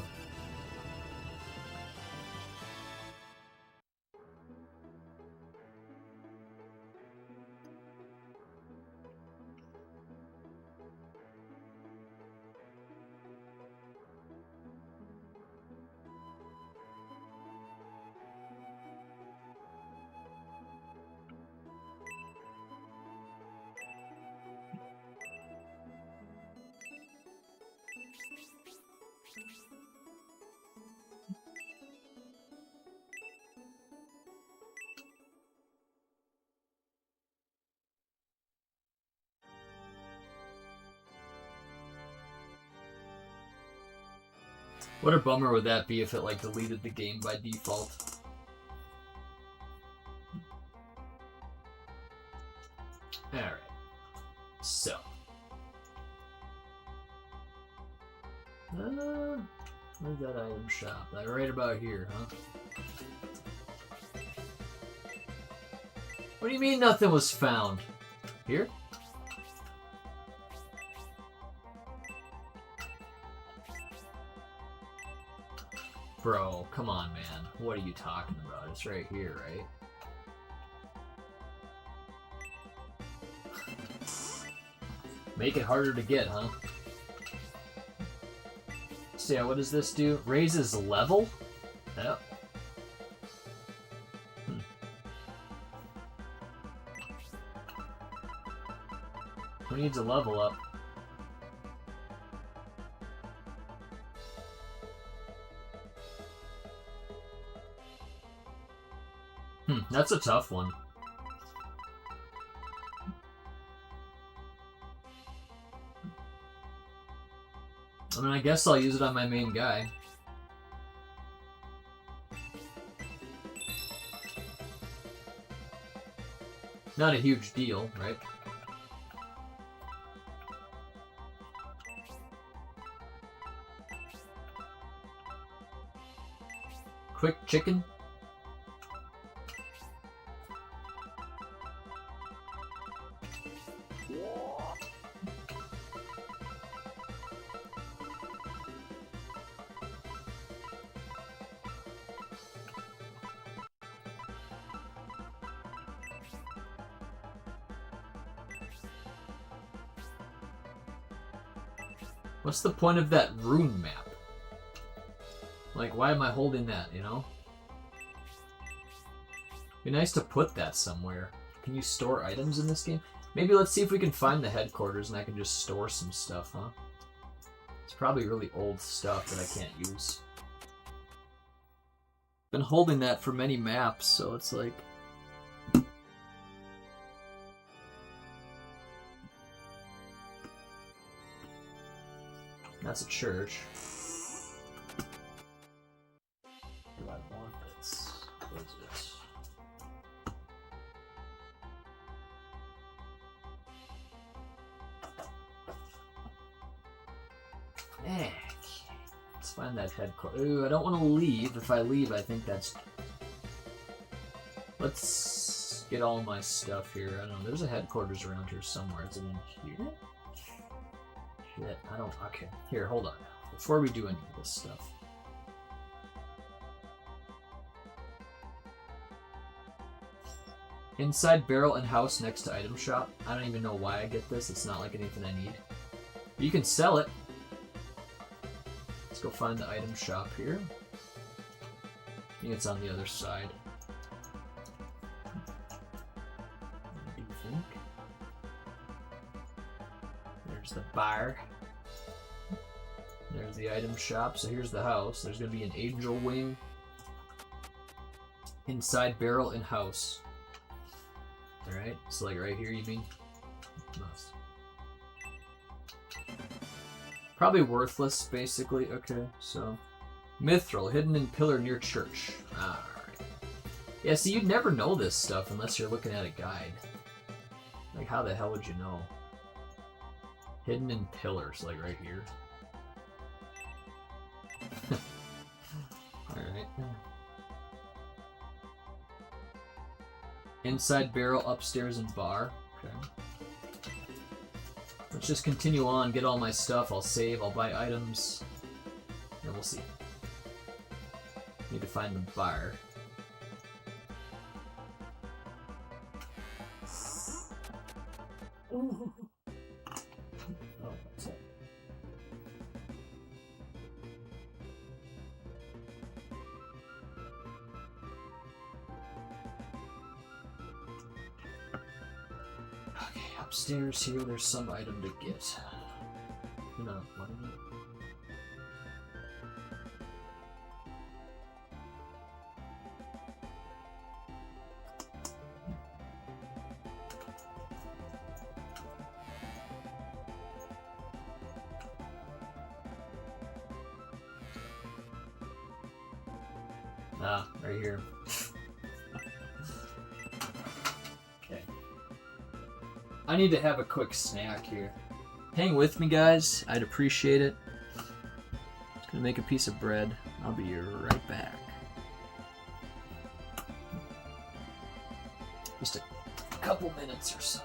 What a bummer would that be if it like deleted the game by default. Alright. So. Where's that item shop? Like right about here, huh? What do you mean nothing was found? Here? Bro, come on, man. What are you talking about? It's right here, right? Make it harder to get, huh? So yeah, what does this do? Raises level? Yep. Who needs a level up? That's a tough one. I mean, I guess I'll use it on my main guy. Not a huge deal, right? Quick chicken. What's the point of that rune map? Like, why am I holding that, you know? Be nice to put that somewhere. Can you store items in this game? Maybe let's see if we can find the headquarters and I can just store some stuff, huh? It's probably really old stuff that I can't use. Been holding that for many maps, so it's like... That's a church. Do I want this? What is this? Okay. Let's find that headquarters. Ooh, I don't want to leave. If I leave, I think that's... Let's get all my stuff here. I don't know. There's a headquarters around here somewhere. Is it in here? Shit, I don't... Okay, here, hold on. Before we do any of this stuff. Inside barrel and house next to item shop. I don't even know why I get this. It's not like anything I need. But you can sell it. Let's go find the item shop here. I think it's on the other side. What do you think? There's the bar. There's the item shop. So here's the house. There's going to be an angel wing. Inside barrel and house. Alright, so like right here you mean? Nice. Probably worthless, basically. Okay, so... Mithril, hidden in pillar near church. Alright. Yeah, see, you'd never know this stuff unless you're looking at a guide. Like, how the hell would you know? Hidden in pillars, like right here. Alright. Inside barrel, upstairs, and bar. Okay. Let's just continue on, get all my stuff, I'll save, I'll buy items, and we'll see. Need to find the bar. Ooh. Oh, what's that? Okay, upstairs here, there's some item to get. No, what is it? Ah, right here. Okay. I need to have a quick snack here. Hang with me, guys. I'd appreciate it. Just gonna make a piece of bread. I'll be right back. Just a couple minutes or so.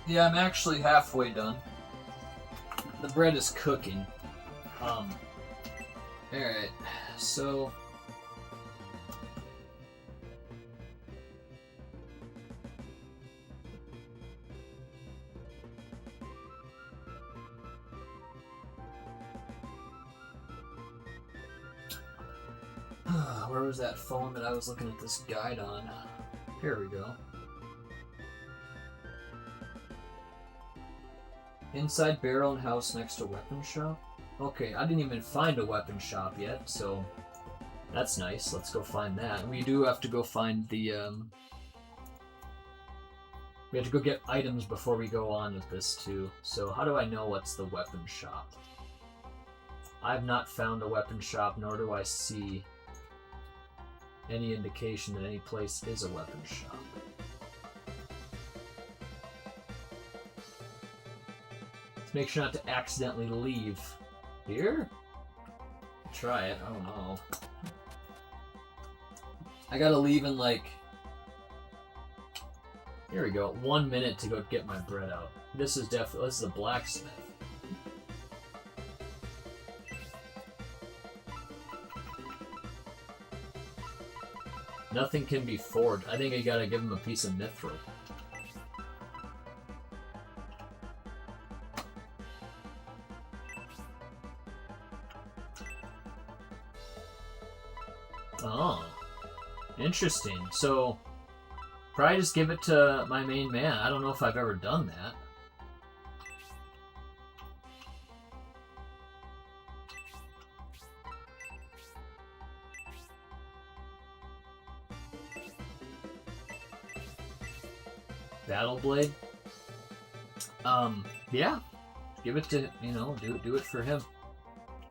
Yeah, I'm actually halfway done. The bread is cooking. Alright, so... Where was that phone that I was looking at this guide on? Here we go. Inside barrel and house next to weapon shop? Okay, I didn't even find a weapon shop yet, so that's nice. Let's go find that. We do have to go find the, we have to go get items before we go on with this, too. So how do I know what's the weapon shop? I've not found a weapon shop, nor do I see any indication that any place is a weapon shop. Let's make sure not to accidentally leave. Here? Try it, I don't know. I gotta leave in like... Here we go, 1 minute to go get my bread out. This is definitely, this is a blacksmith. Nothing can be forged. I think I gotta give him a piece of mithril. Oh. Interesting. So, probably just give it to my main man. I don't know if I've ever done that. Battle Blade? Yeah. Give it to, you know, do it for him.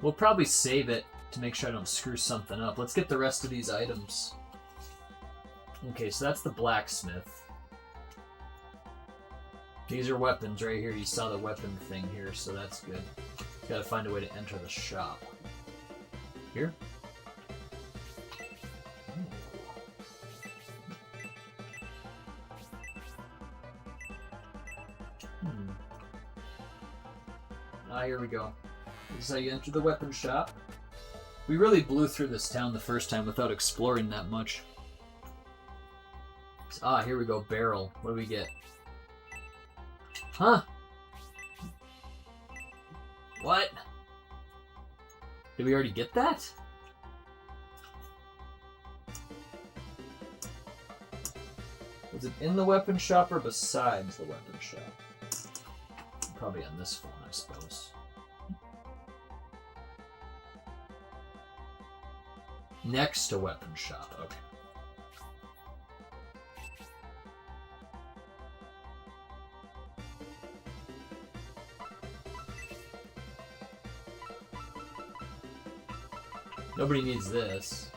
We'll probably save it to make sure I don't screw something up. Let's get the rest of these items. Okay, so that's the blacksmith. These are weapons right here. You saw the weapon thing here, so that's good. Gotta find a way to enter the shop. Here? Here we go. This is how you enter the weapon shop. We really blew through this town the first time without exploring that much. Ah, here we go. Barrel. What do we get? Huh? What? Did we already get that? Was it in the weapon shop or besides the weapon shop? Probably on this phone, I suppose. Next to weapon shop, okay. Nobody needs this.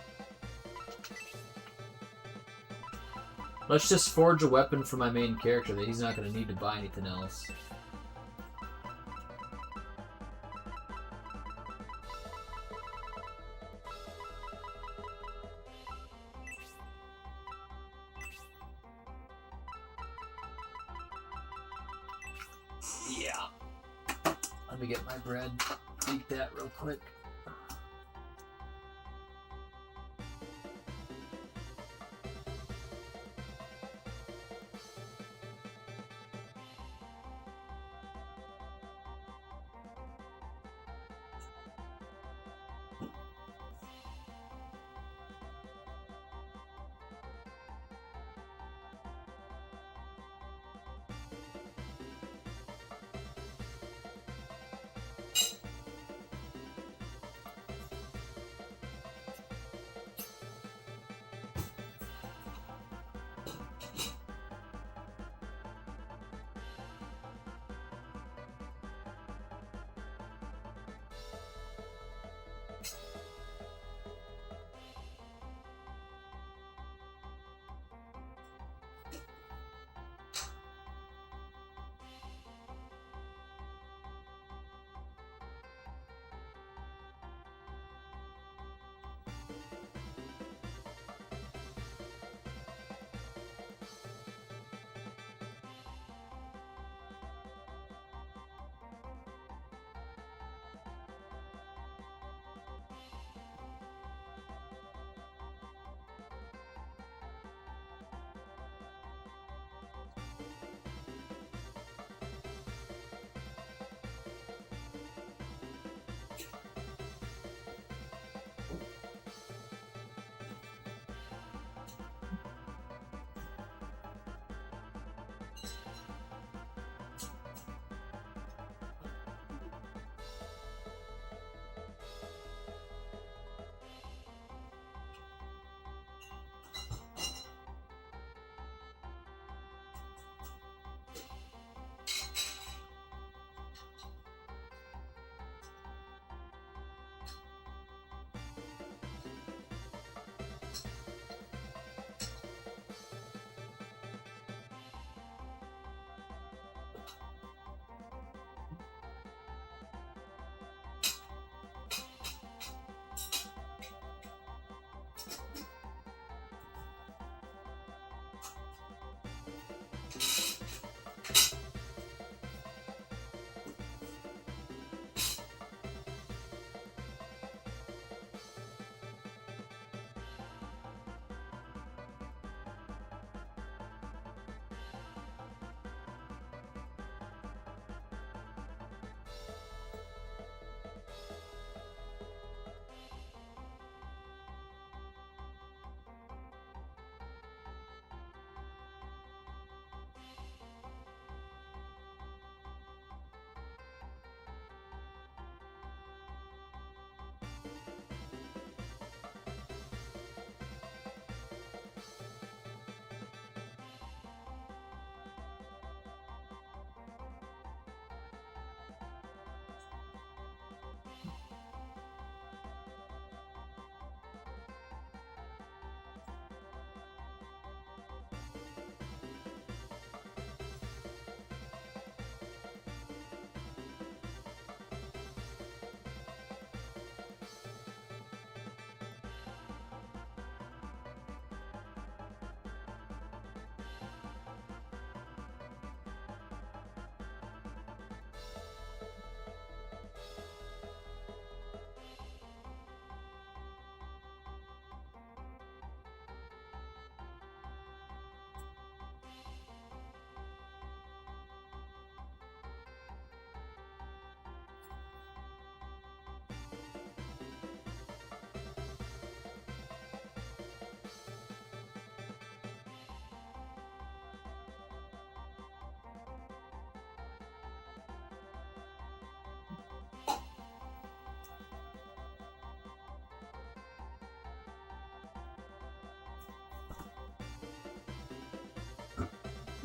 Let's just forge a weapon for my main character that he's not going to need to buy anything else. Yeah. Let me get my bread. Eat that real quick.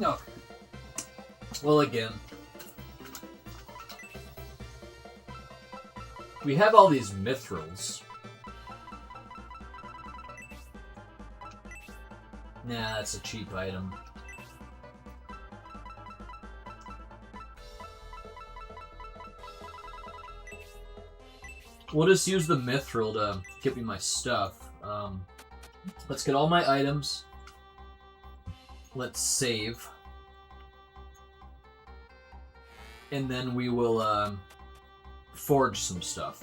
Okay. Well, again, we have all these mithrils. Nah, that's a cheap item. We'll just use the mithril to give me my stuff. Let's get all my items. Let's save. And then we will forge some stuff.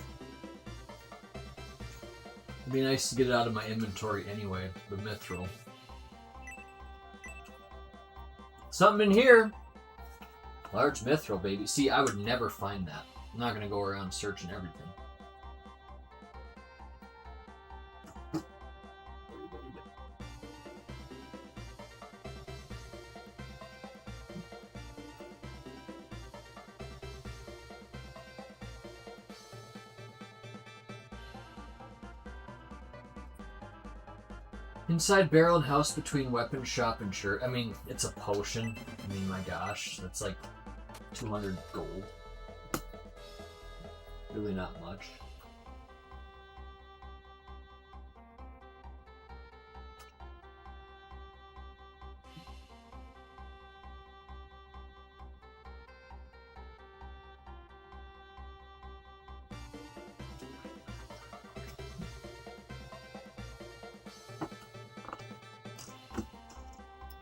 It'd be nice to get it out of my inventory anyway, the mithril. Something in here! Large mithril, baby. See, I would never find that. I'm not gonna go around searching everything. Inside barrel and house between weapon shop and shirt. I mean, it's a potion. I mean, my gosh, that's like 200 gold. Really not much.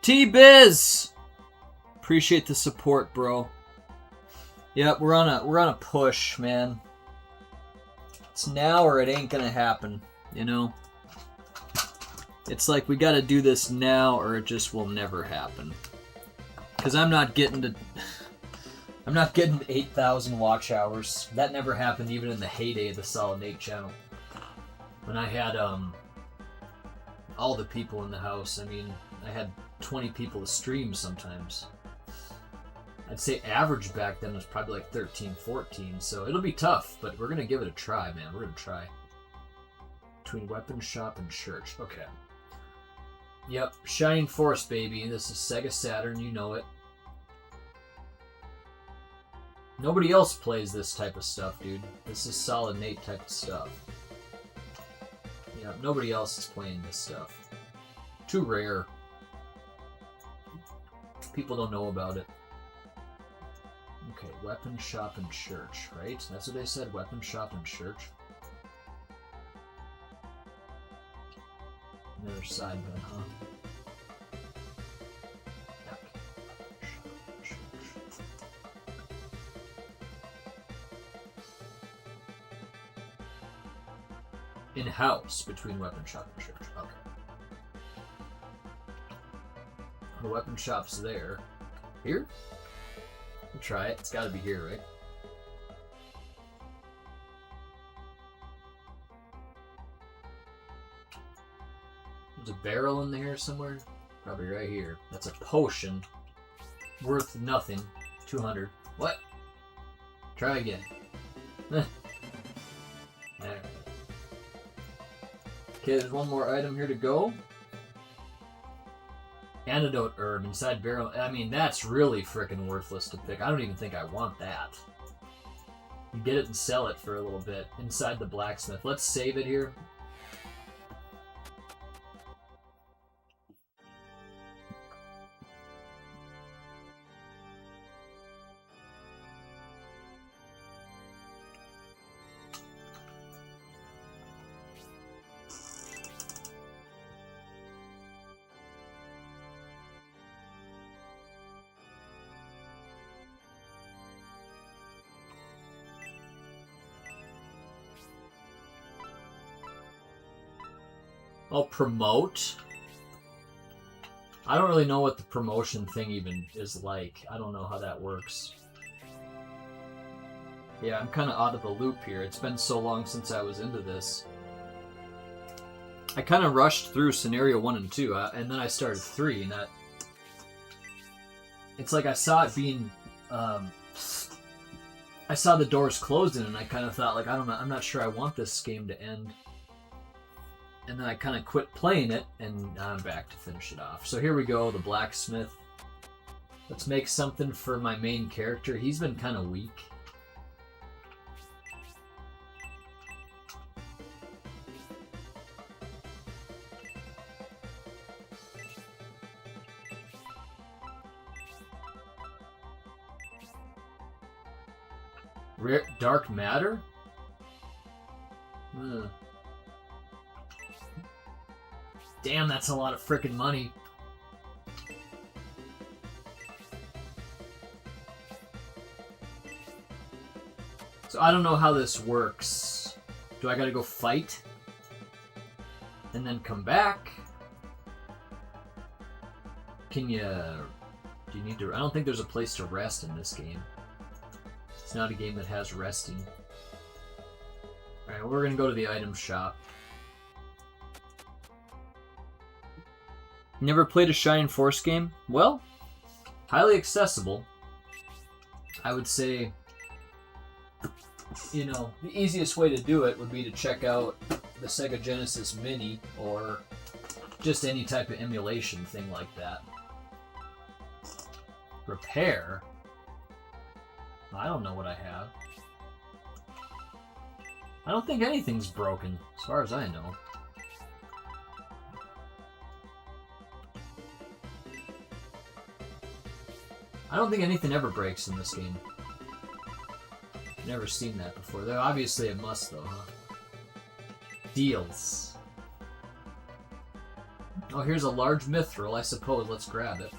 T-Biz! Appreciate the support, bro. Yep, we're on a push, man. It's now or it ain't gonna happen, you know? It's like we gotta do this now or it just will never happen. Cause I'm not getting 8,000 watch hours. That never happened even in the heyday of the Solid Nate channel. When I had all the people in the house, I mean, I had 20 people to stream sometimes. I'd say average back then was probably like 13, 14, so it'll be tough, but we're gonna give it a try, man. We're gonna try. Between weapon shop and church. Okay. Yep, Shining Force, baby. This is Sega Saturn, you know it. Nobody else plays this type of stuff, dude. This is Solid Nate type of stuff. Yeah, nobody else is playing this stuff. Too rare. People don't know about it. Okay, weapon shop and church, right? That's what they said, weapon shop and church. Another side then, huh? In-house between weapon shop and church. Okay. The weapon shop's there. Here? We'll try it. It's gotta be here, right? There's a barrel in there somewhere. Probably right here. That's a potion. Worth nothing. 200. What? Try again. Alright. Okay, there's one more item here to go. Antidote herb inside barrel. I mean, that's really freaking worthless to pick. I don't even think I want that. You get it and sell it for a little bit inside the blacksmith. Let's save it here. I'll promote. I don't really know what the promotion thing even is like. I don't know how that works. Yeah, I'm kind of out of the loop here. It's been so long since I was into this. I kind of rushed through scenario 1 and 2, and then I started 3, and that... It's like I saw it being... I saw the doors closed in, and I kind of thought, like, I don't know, I'm not sure I want this game to end. And then I kind of quit playing it, and now I'm back to finish it off. So here we go, the blacksmith. Let's make something for my main character. He's been kind of weak. Dark matter? Damn, that's a lot of frickin' money. So I don't know how this works. Do I gotta go fight? And then come back? Do you need to... I don't think there's a place to rest in this game. It's not a game that has resting. Alright, we're gonna go to the item shop. Never played a Shining Force game? Well, highly accessible. I would say, you know, the easiest way to do it would be to check out the Sega Genesis Mini or just any type of emulation thing like that. Repair? I don't know what I have. I don't think anything's broken, as far as I know. I don't think anything ever breaks in this game. Never seen that before. Though obviously it must, though, huh? Deals. Oh, here's a large mithril, I suppose. Let's grab it.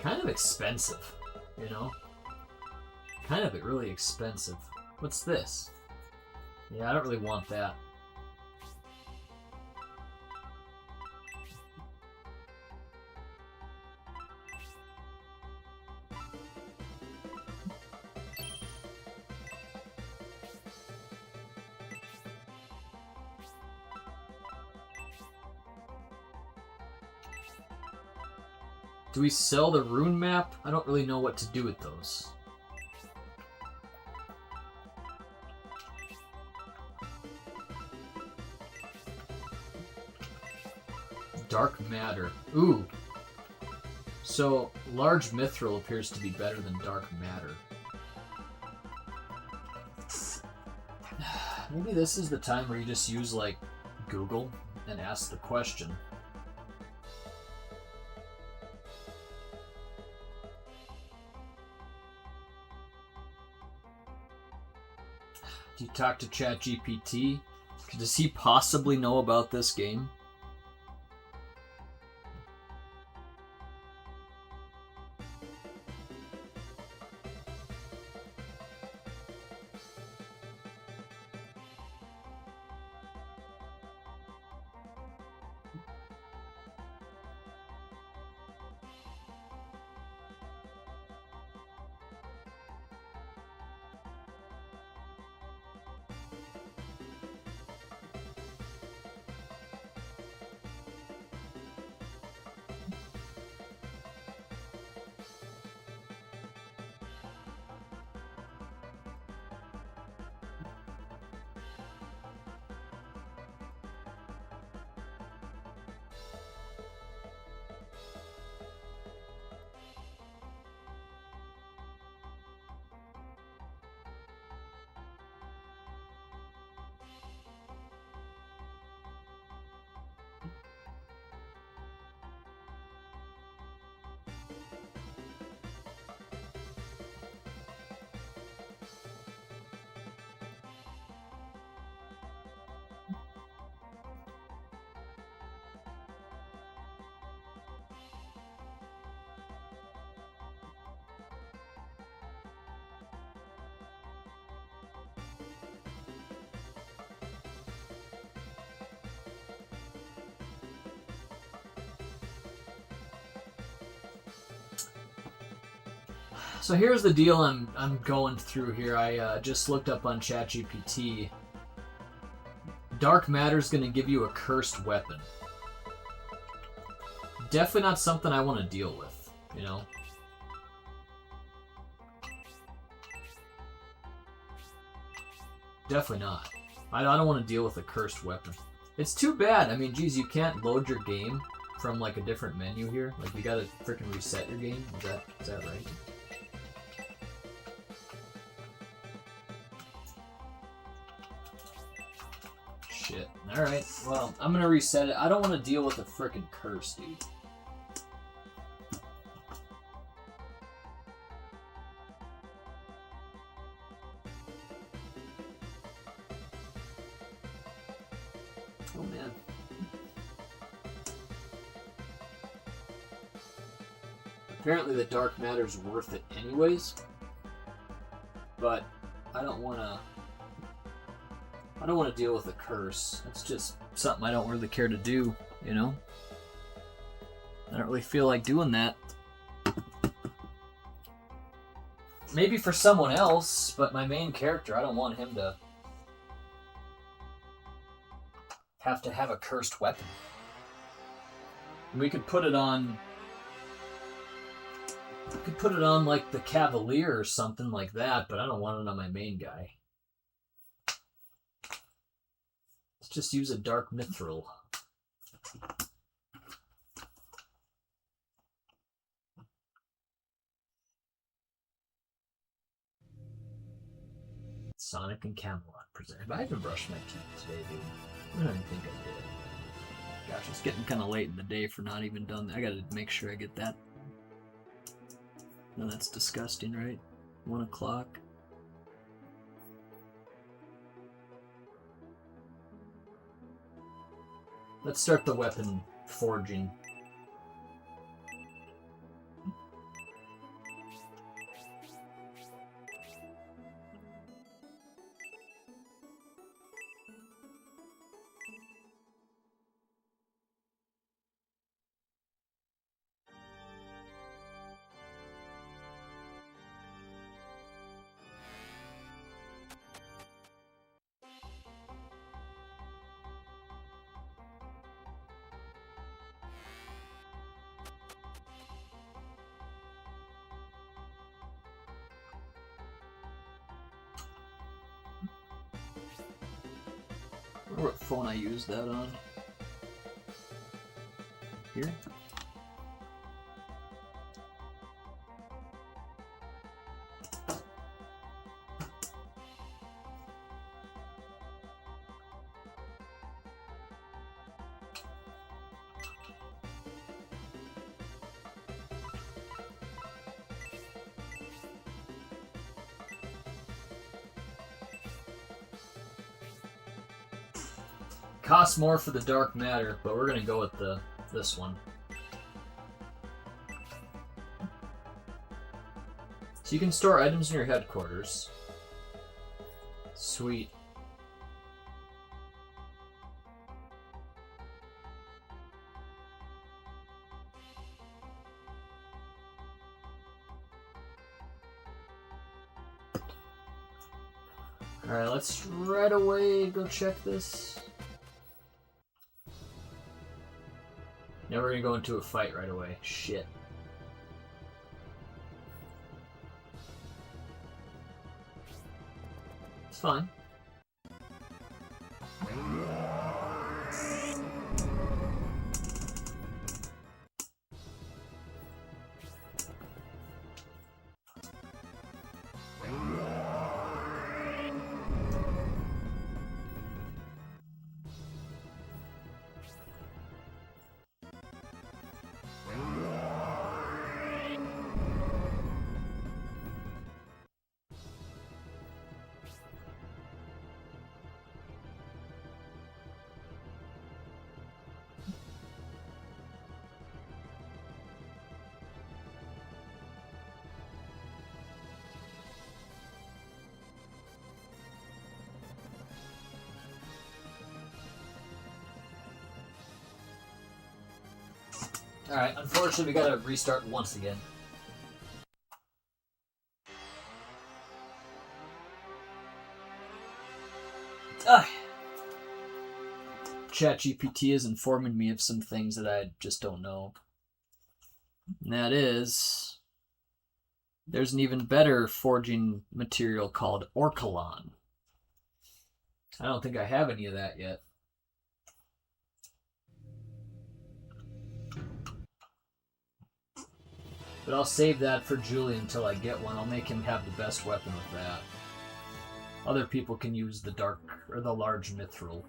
Kind of expensive, you know? Kind of really expensive. What's this? Yeah, I don't really want that. Do we sell the rune map? I don't really know what to do with those. Dark matter. Ooh. So, large mithril appears to be better than dark matter. Maybe this is the time where you just use, like, Google and ask the question. Do you talk to ChatGPT? Does he possibly know about this game? So here's the deal I'm going through here. I just looked up on ChatGPT. Dark matter's going to give you a cursed weapon. Definitely not something I want to deal with, you know? Definitely not. I don't want to deal with a cursed weapon. It's too bad. I mean, geez, you can't load your game from like a different menu here. Like you gotta freaking reset your game. Is that right? Shit. Alright, well, I'm gonna reset it. I don't want to deal with a frickin' curse, dude. Oh, man. Apparently the dark matter's worth it anyways. But I don't want to deal with a curse. That's just something I don't really care to do, you know? I don't really feel like doing that. Maybe for someone else, but my main character, I don't want him to have a cursed weapon. We could put it on... We could put it on, like, the Cavalier or something like that, but I don't want it on my main guy. Let's just use a Dark Mithril. Sonic and Camelot present. I haven't brushed my teeth today, dude. I don't even think I did. Gosh, it's getting kind of late in the day for not even done. I gotta make sure I get that. No, that's disgusting, right? 1 o'clock. Let's start the weapon forging. I wonder what phone I used that on. Here? Costs more for the dark matter, but we're gonna go with this one. So you can store items in your headquarters. Sweet. Alright, let's right away go check this. Now we're gonna go into a fight right away. Shit. It's fine. Alright, unfortunately we gotta restart once again. ChatGPT is informing me of some things that I just don't know. And that is, there's an even better forging material called Orkalon. I don't think I have any of that yet. But I'll save that for Julian until I get one. I'll make him have the best weapon with that. Other people can use the dark or the large mithril.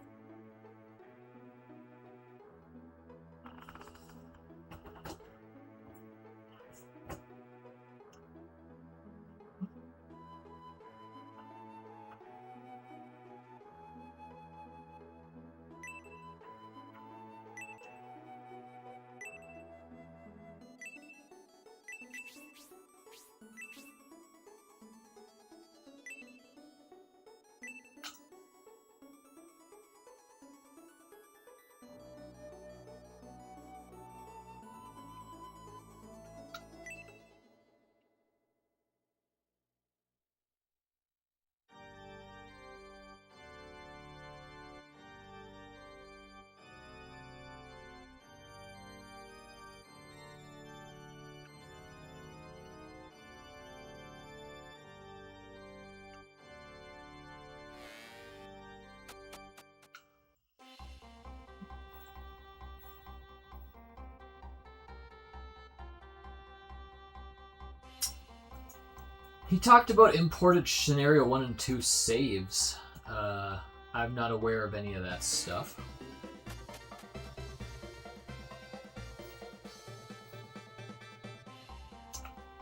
He talked about imported scenario 1 and 2 saves. I'm not aware of any of that stuff.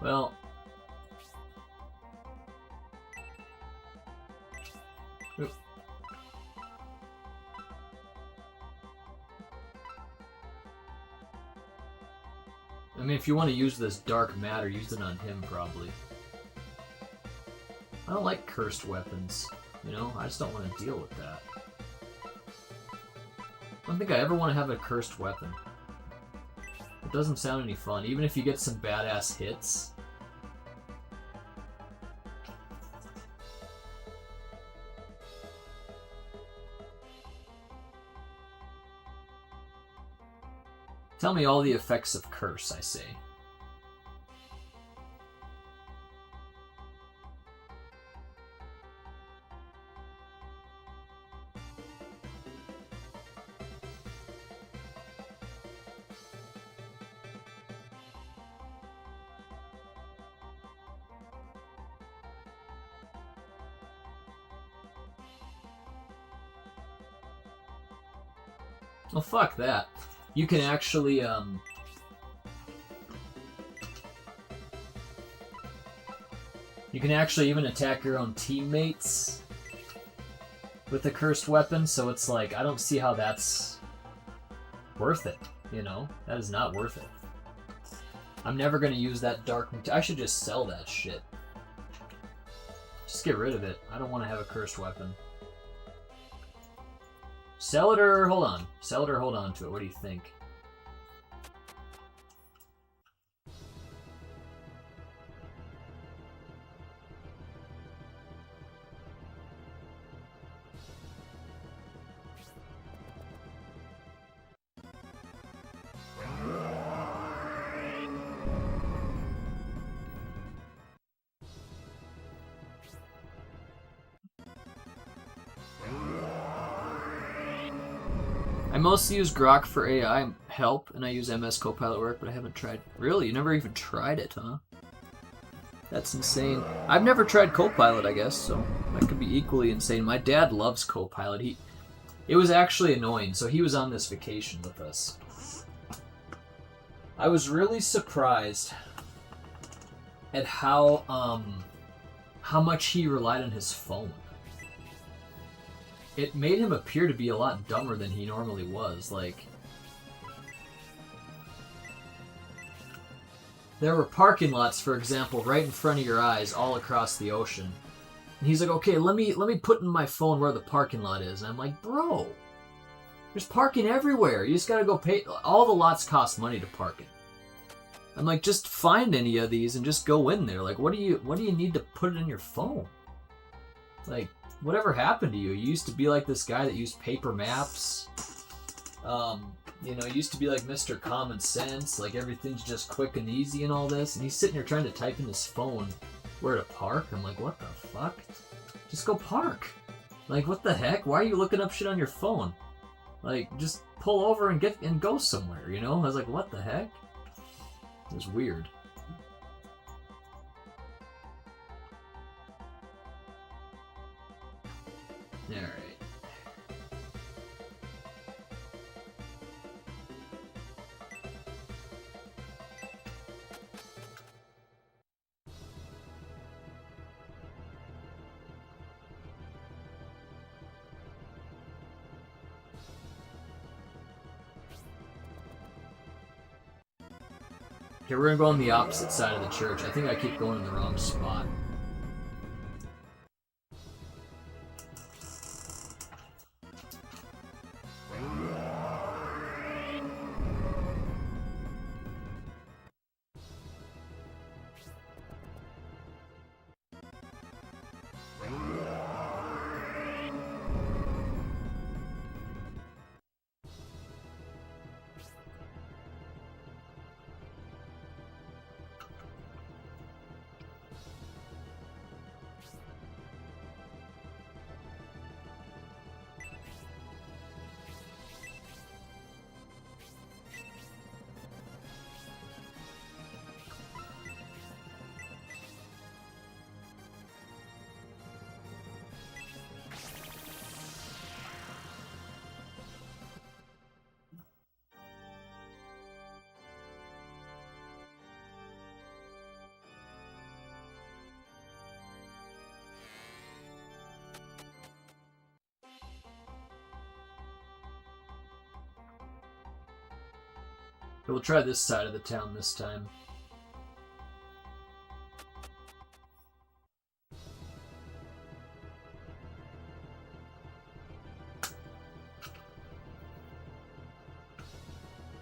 Well, oop. I mean, if you want to use this dark matter, use it on him probably. I don't like cursed weapons, you know? I just don't want to deal with that. I don't think I ever want to have a cursed weapon. It doesn't sound any fun, even if you get some badass hits. Tell me all the effects of curse, I say. Well, fuck that. You can actually, you can actually even attack your own teammates with a cursed weapon, so it's like, I don't see how that's worth it, you know? That is not worth it. I'm never gonna use that dark... I should just sell that shit. Just get rid of it. I don't want to have a cursed weapon. Sell it or hold on. Sell it or hold on to it. What do you think? I mostly use Grok for AI help, and I use MS Copilot work, but I haven't tried... Really? You never even tried it, huh? That's insane. I've never tried Copilot, I guess, so that could be equally insane. My dad loves Copilot. It was actually annoying, so he was on this vacation with us. I was really surprised at how much he relied on his phone. It made him appear to be a lot dumber than he normally was. Like, there were parking lots, for example, right in front of your eyes, all across the ocean. And he's like, okay, let me put in my phone where the parking lot is. And I'm like, bro, there's parking everywhere. You just gotta go pay. All the lots cost money to park it. I'm like, just find any of these and just go in there. Like, what do you need to put it in your phone? Like, whatever happened to you? You used to be like this guy that used paper maps. You know, used to be like Mr. Common Sense, like everything's just quick and easy and all this. And he's sitting here trying to type in his phone where to park. I'm like, what the fuck? Just go park. Like, what the heck? Why are you looking up shit on your phone? Like, just pull over and go somewhere, you know? I was like, what the heck? It was weird. Alright. Okay, we're gonna go on the opposite side of the church. I think I keep going in the wrong spot. We'll try this side of the town this time.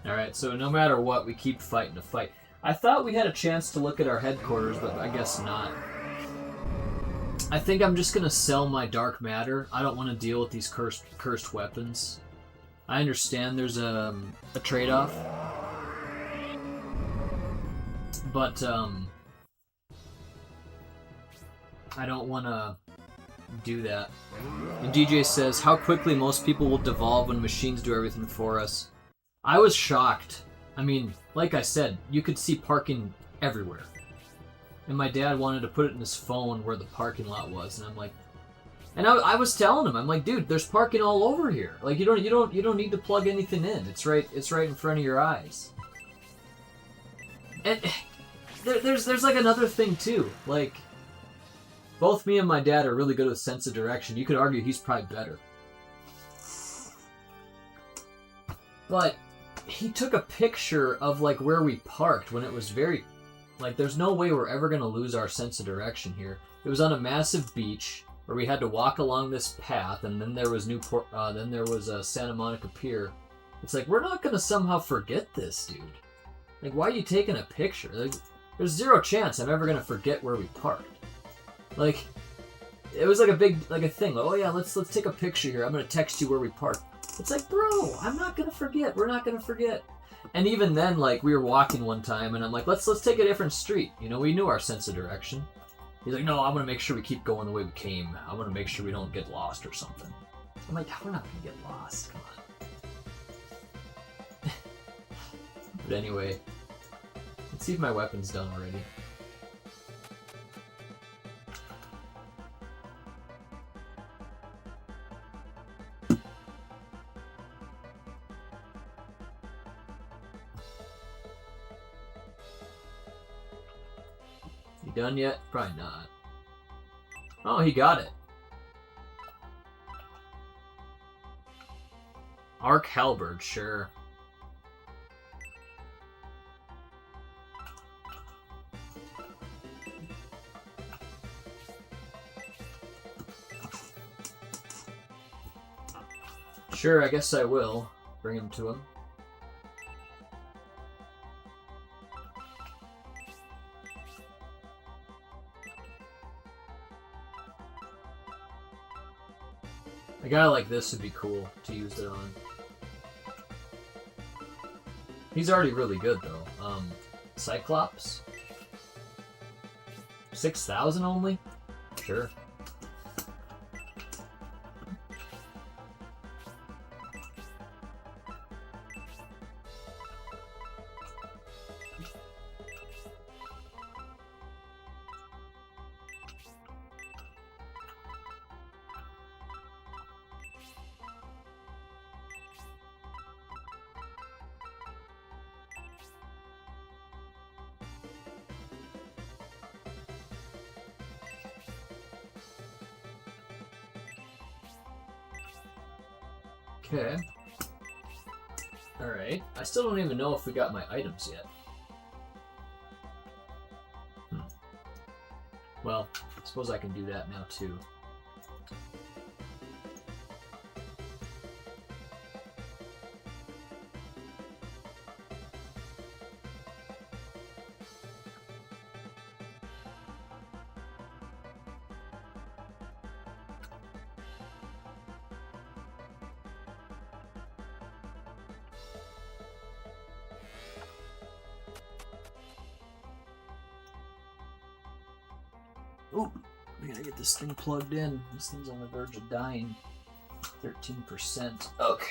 Alright, so no matter what, we keep fighting the fight. I thought we had a chance to look at our headquarters, but I guess not. I think I'm just gonna sell my dark matter. I don't want to deal with these cursed weapons. I understand there's a trade-off. But, I don't want to do that. And DJ says, how quickly most people will devolve when machines do everything for us. I was shocked. I mean, like I said, you could see parking everywhere. And my dad wanted to put it in his phone where the parking lot was, and I'm like, and I was telling him, I'm like, dude, there's parking all over here. Like, you don't need to plug anything in. It's right in front of your eyes. And there's like another thing too. Like, both me and my dad are really good with sense of direction. You could argue he's probably better. But he took a picture of like where we parked when it was very, like, there's no way we're ever gonna lose our sense of direction here. It was on a massive beach where we had to walk along this path, and then there was Santa Monica Pier. It's like, we're not gonna somehow forget this, dude. Like, why are you taking a picture? Like, there's zero chance I'm ever gonna forget where we parked. Like, it was like a thing. Like, oh yeah, let's take a picture here. I'm gonna text you where we parked. It's like, bro, I'm not gonna forget. We're not gonna forget. And even then, like, we were walking one time, and I'm like, let's take a different street. You know, we knew our sense of direction. He's like, no, I want to make sure we keep going the way we came. I want to make sure we don't get lost or something. I'm like, we're not gonna get lost. Come on. But anyway, let's see if my weapon's done already. You done yet? Probably not. Oh, he got it. Arc Halberd, sure. Sure, I guess I will. Bring him to him. A guy like this would be cool to use it on. He's already really good though. Cyclops? 6,000 only? Sure. Okay. Alright. I still don't even know if we got my items yet. Well, I suppose I can do that now too. Oh, we gotta get this thing plugged in. This thing's on the verge of dying. 13%. Okay.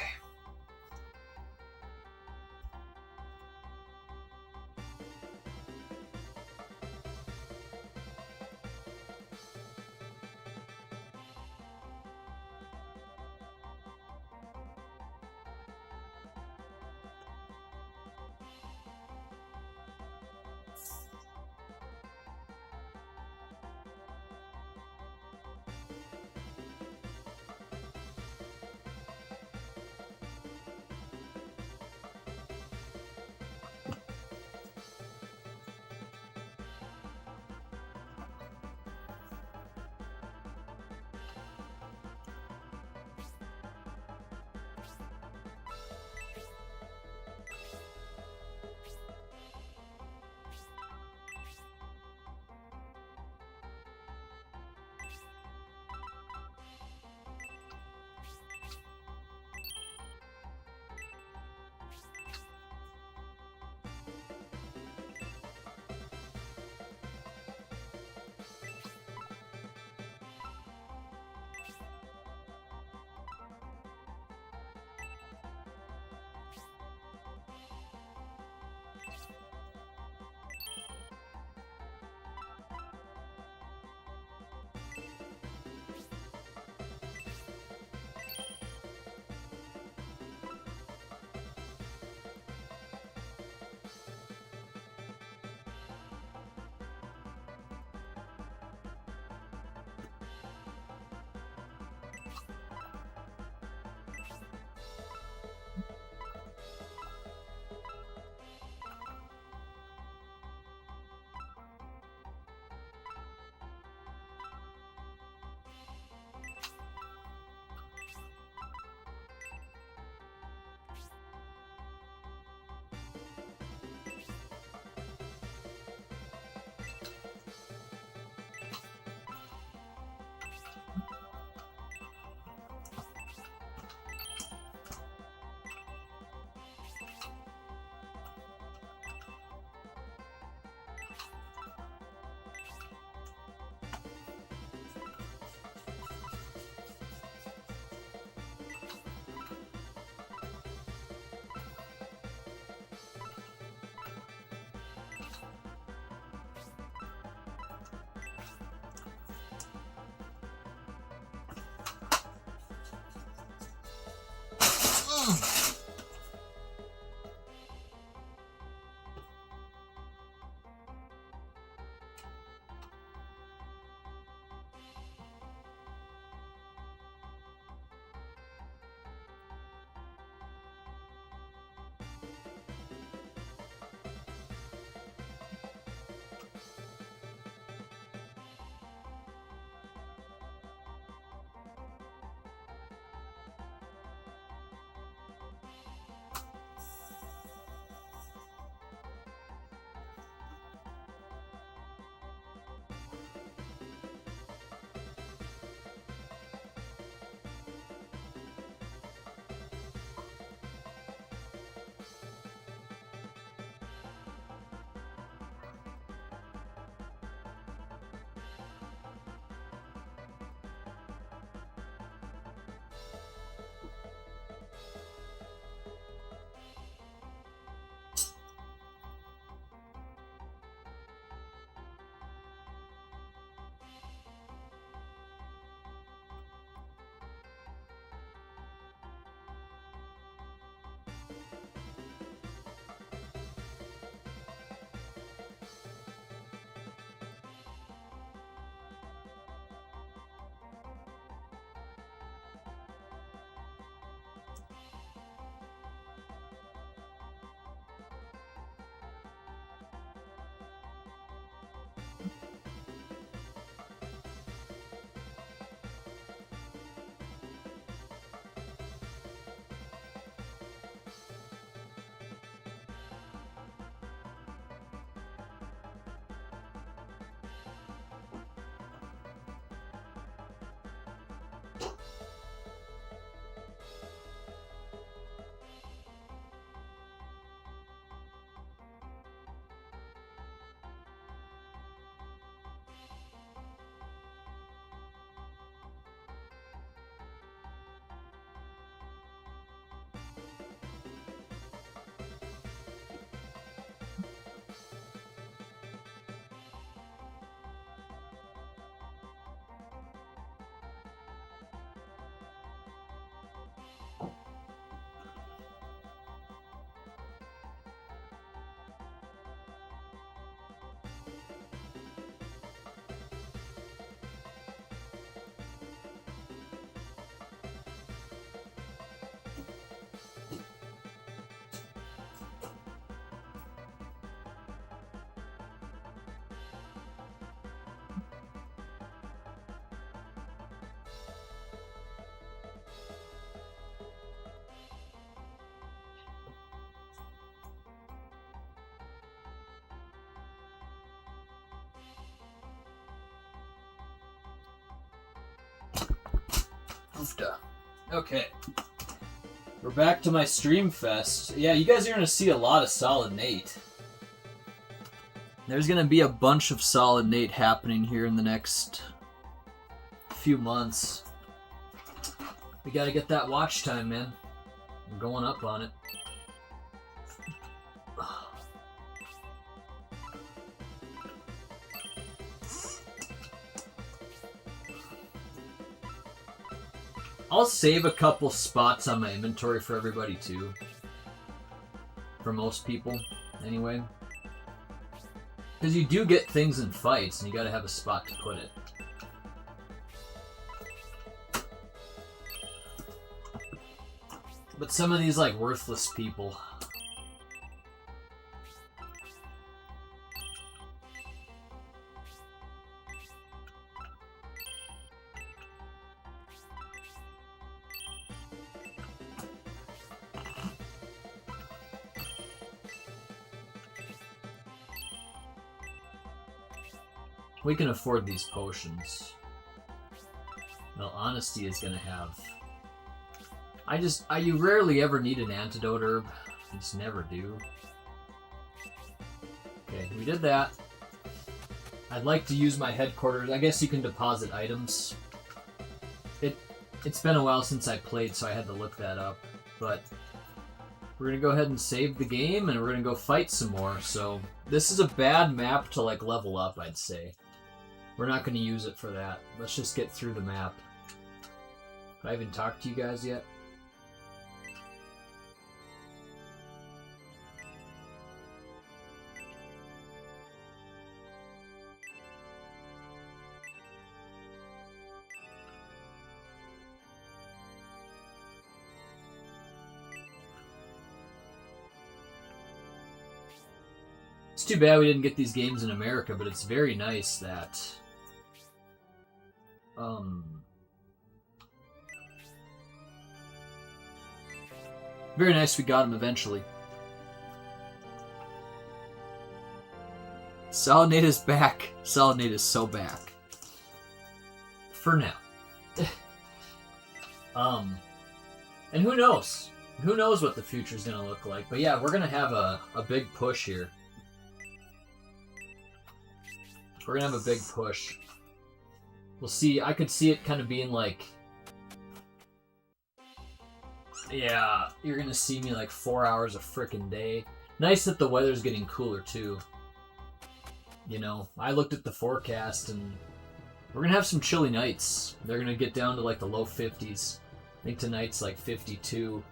Oofda. Okay. We're back to my Stream Fest. Yeah, you guys are going to see a lot of Solid Nate. There's going to be a bunch of Solid Nate happening here in the next few months. We got to get that watch time, man. I'm going up on it. I'll save a couple spots on my inventory for everybody too. For most people, anyway. Because you do get things in fights, and you gotta have a spot to put it. But some of these, like, worthless people... We can afford these potions. Well, Honesty is gonna have... you rarely ever need an antidote herb. You just never do. Okay, we did that. I'd like to use my headquarters. I guess you can deposit items. It's been a while since I played, so I had to look that up. But we're gonna go ahead and save the game, and we're gonna go fight some more. So this is a bad map to, like, level up, I'd say. We're not going to use it for that. Let's just get through the map. Have I even talked to you guys yet? It's too bad we didn't get these games in America, but it's very nice that... Very nice we got him eventually. Solid Nate is back. Solid Nate is so back. For now. And who knows? Who knows what the future's gonna look like. But yeah, we're gonna have a big push here. We're gonna have a big push. We'll see. I could see it kind of being like... Yeah, you're gonna see me like 4 hours a frickin' day. Nice that the weather's getting cooler too. You know, I looked at the forecast and we're gonna have some chilly nights. They're gonna get down to like the low 50s. I think tonight's like 52.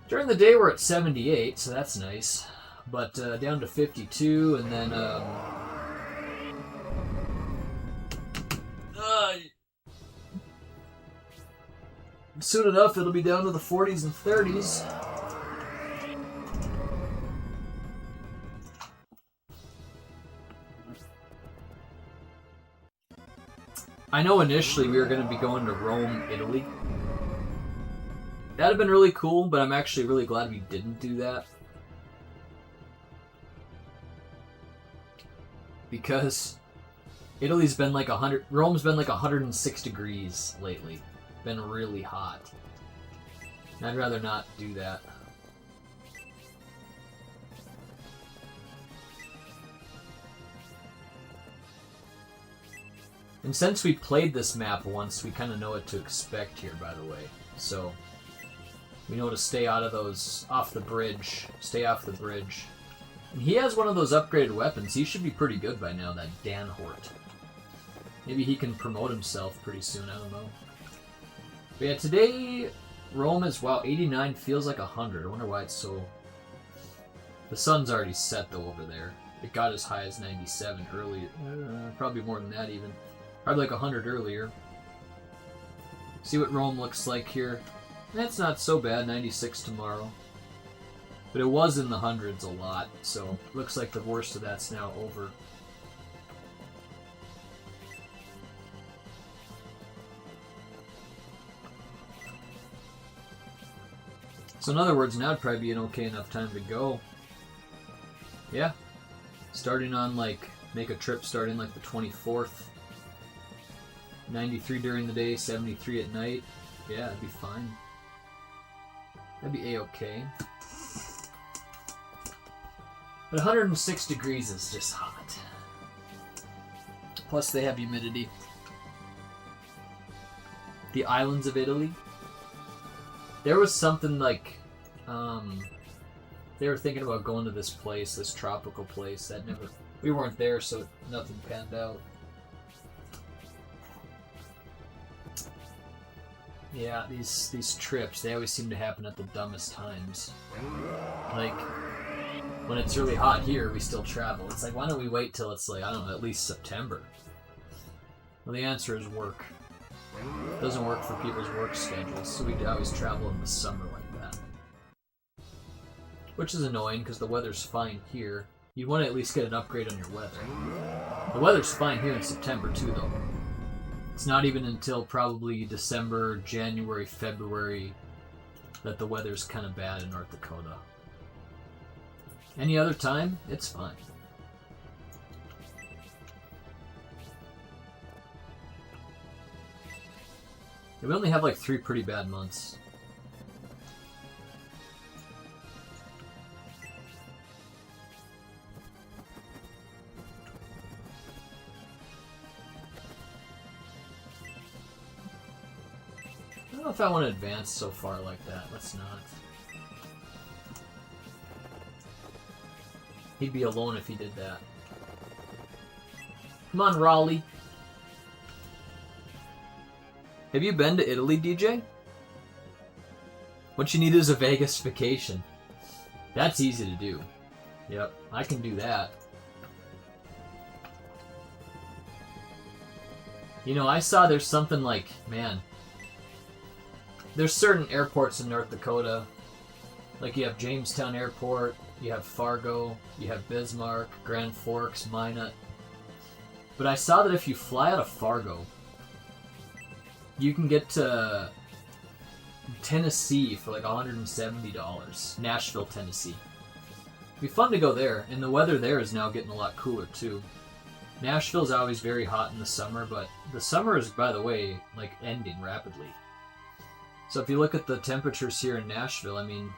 During the day we're at 78, so that's nice. But down to 52, and then soon enough, it'll be down to the 40s and 30s. I know initially we were going to be going to Rome, Italy. That'd have been really cool, but I'm actually really glad we didn't do that. Because Italy's been like 100. Rome's been like 106 degrees lately. Been really hot. And I'd rather not do that. And since we played this map once, we kind of know what to expect here, by the way. So, we know to stay out of those, off the bridge. Stay off the bridge. And he has one of those upgraded weapons. He should be pretty good by now, that Danhort. Maybe he can promote himself pretty soon, I don't know. But yeah, today, Rome is, wow, 89 feels like 100. I wonder why it's so... The sun's already set, though, over there. It got as high as 97 earlier. Probably more than that, even. Probably like 100 earlier. See what Rome looks like here. That's not so bad, 96 tomorrow. But it was in the hundreds a lot, so looks like the worst of that's now over. So in other words, now would probably be an okay enough time to go. Yeah. Starting on like, make a trip starting like the 24th. 93 during the day, 73 at night. Yeah, that'd be fine. That'd be a-okay. But 106 degrees is just hot. Plus they have humidity. The islands of Italy. There was something like, they were thinking about going to this place, this tropical place. That never, we weren't there, so nothing panned out. Yeah, these trips, they always seem to happen at the dumbest times. Like, when it's really hot here, we still travel. It's like, why don't we wait till it's like, I don't know, at least September? Well, the answer is work. It doesn't work for people's work schedules, so we always travel in the summer like that. Which is annoying, because the weather's fine here. You'd want to at least get an upgrade on your weather. The weather's fine here in September, too, though. It's not even until probably December, January, February that the weather's kind of bad in North Dakota. Any other time, it's fine. We only have like 3 pretty bad months. I don't know if I want to advance so far like that. Let's not. He'd be alone if he did that. Come on, Raleigh. Have you been to Italy, DJ? What you need is a Vegas vacation. That's easy to do. Yep, I can do that. You know, I saw there's something like, man, there's certain airports in North Dakota. Like you have Jamestown Airport, you have Fargo, you have Bismarck, Grand Forks, Minot. But I saw that if you fly out of Fargo, you can get to Tennessee for like $170. Nashville, Tennessee. It'd be fun to go there, and the weather there is now getting a lot cooler too. Nashville's always very hot in the summer, but the summer is, by the way, like ending rapidly. So if you look at the temperatures here in Nashville, I mean,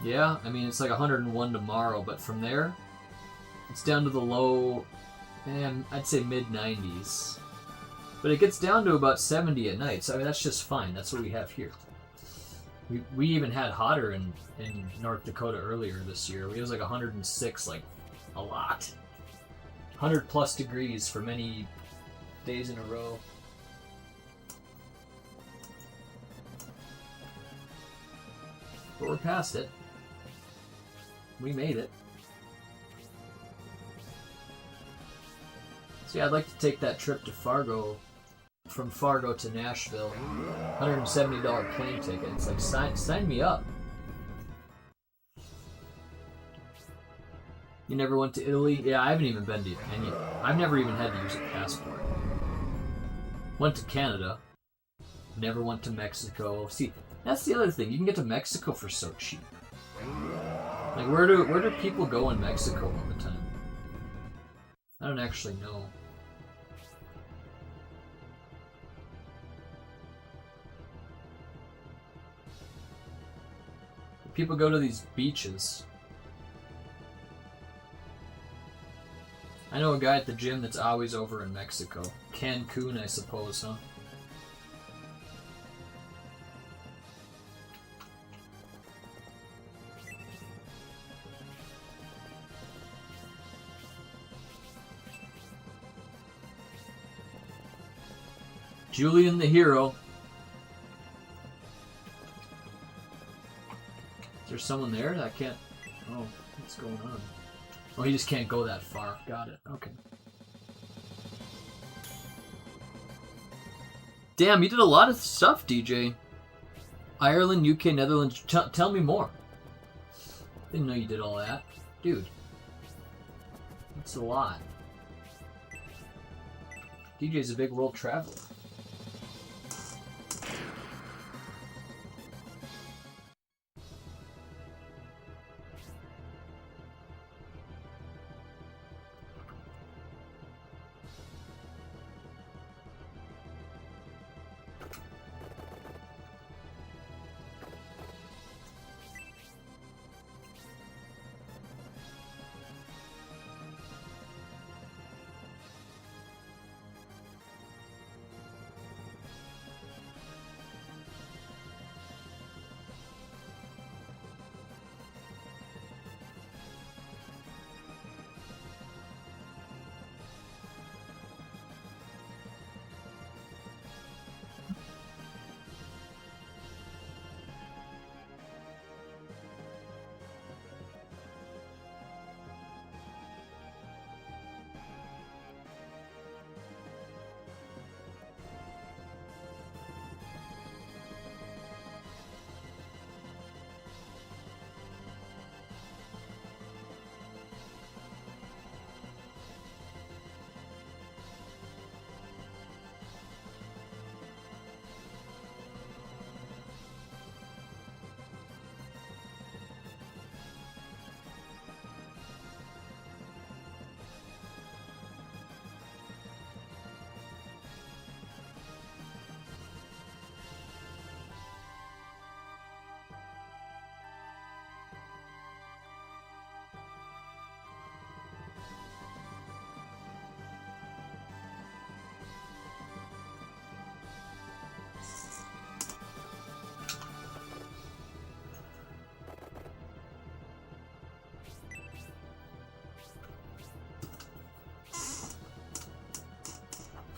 yeah, I mean, it's like 101 tomorrow, but from there, it's down to the low, I'd say mid-90s. But it gets down to about 70 at night, so I mean, that's just fine. That's what we have here. We even had hotter in North Dakota earlier this year. It was like 106, like a lot. 100 plus degrees for many days in a row. But we're past it. We made it. So yeah, I'd like to take that trip to Fargo, from Fargo to Nashville. $170 plane ticket. It's like, sign me up. You never went to Italy? Yeah, I haven't even been to any. I've never even had to use a passport. Went to Canada. Never went to Mexico. See, that's the other thing. You can get to Mexico for so cheap. Like, where do people go in Mexico all the time? I don't actually know. People go to these beaches. I know a guy at the gym that's always over in Mexico. Cancun, I suppose, huh? Julian the hero. Is there someone there? I can't... Oh, what's going on? Oh, he just can't go that far. Got it. Okay. Damn, you did a lot of stuff, DJ. Ireland, UK, Netherlands. Tell me more. Didn't know you did all that. Dude. That's a lot. DJ's a big world traveler.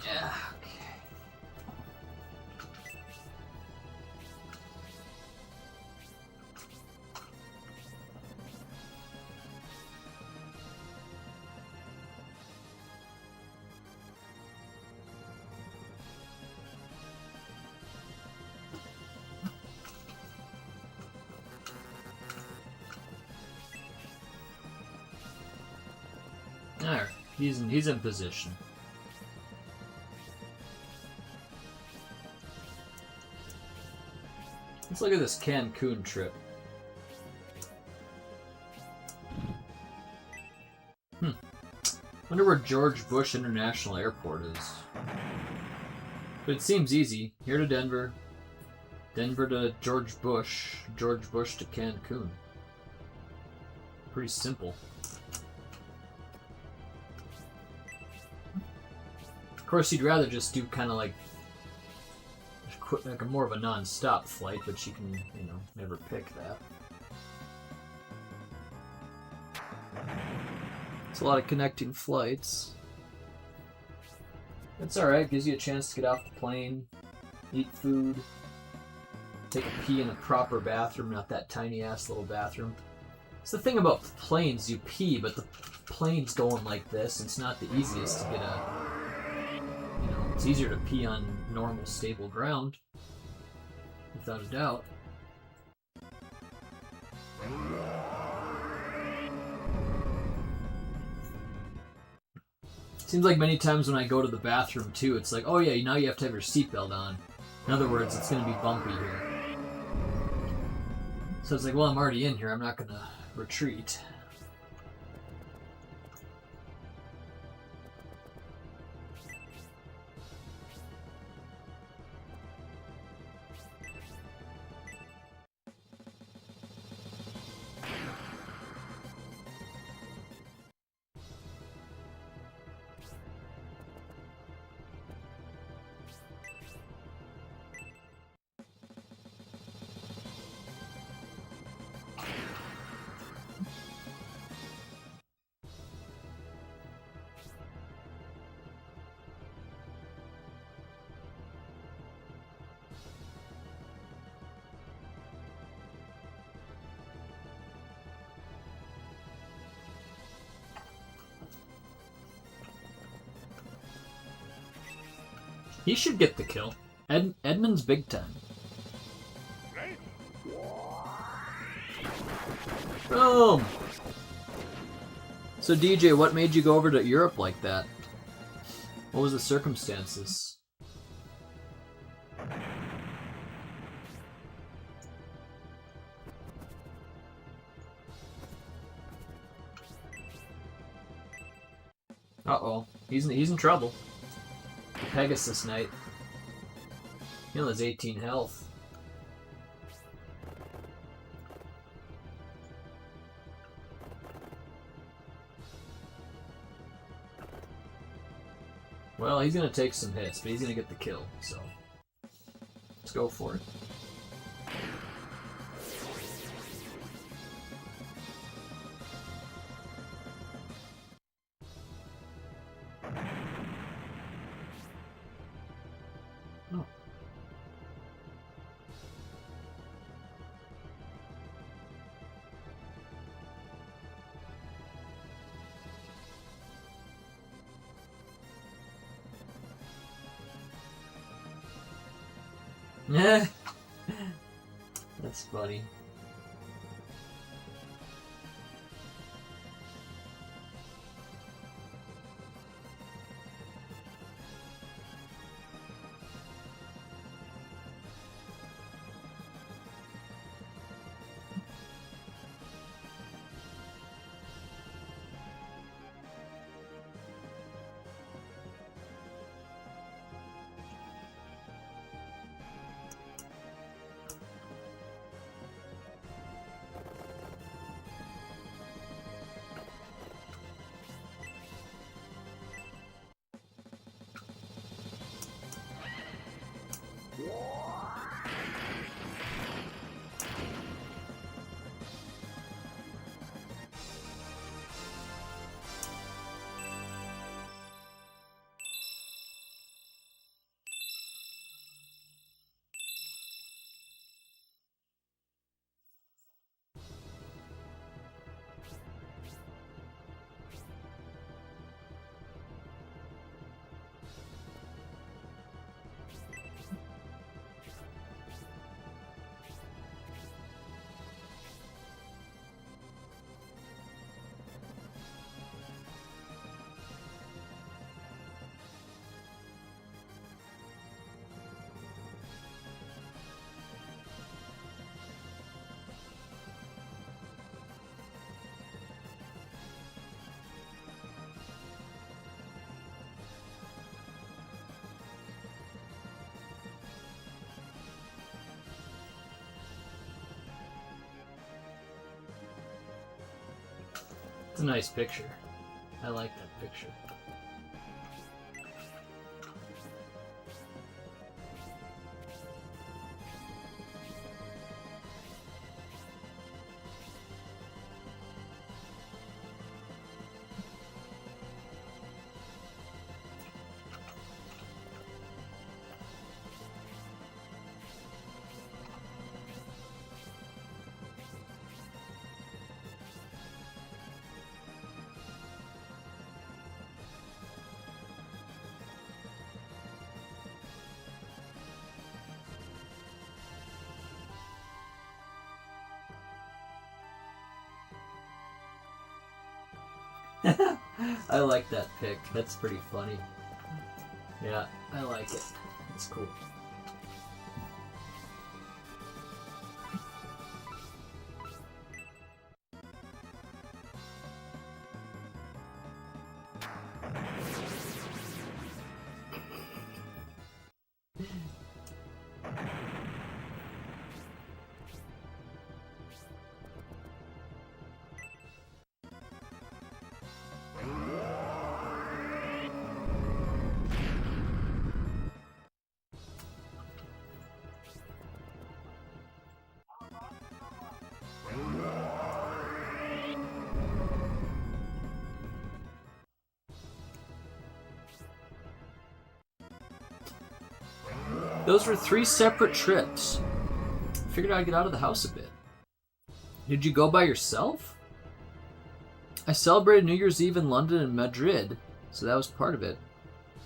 Yeah, okay. Alright, he's in position. Let's look at this Cancun trip. Wonder where George Bush International Airport is. But it seems easy. Here to Denver. Denver to George Bush. George Bush to Cancun. Pretty simple. Of course, you'd rather just do kind of like a more of a non-stop flight, but you can, you know, never pick that. It's a lot of connecting flights. That's alright, gives you a chance to get off the plane, eat food, take a pee in a proper bathroom, not that tiny-ass little bathroom. It's the thing about planes, you pee, but the plane's going like this, and it's not the easiest to get a... You know, it's easier to pee on normal, stable ground, without a doubt. Seems like many times when I go to the bathroom too, it's like, oh yeah, now you have to have your seatbelt on. In other words, it's going to be bumpy here. So it's like, well, I'm already in here, I'm not going to retreat. He should get the kill. Edmund's big time. Boom! So DJ, what made you go over to Europe like that? What was the circumstances? Uh-oh. He's in trouble. The Pegasus Knight. He only has 18 health. Well, he's gonna take some hits, but he's gonna get the kill, so let's go for it. Oh. Yeah, that's funny. It's a nice picture. I like that picture. I like that pic. That's pretty funny. Yeah, I like it. It's cool. Those were 3 separate trips. Figured I'd get out of the house a bit. Did you go by yourself? I celebrated New Year's Eve in London and Madrid, so that was part of it.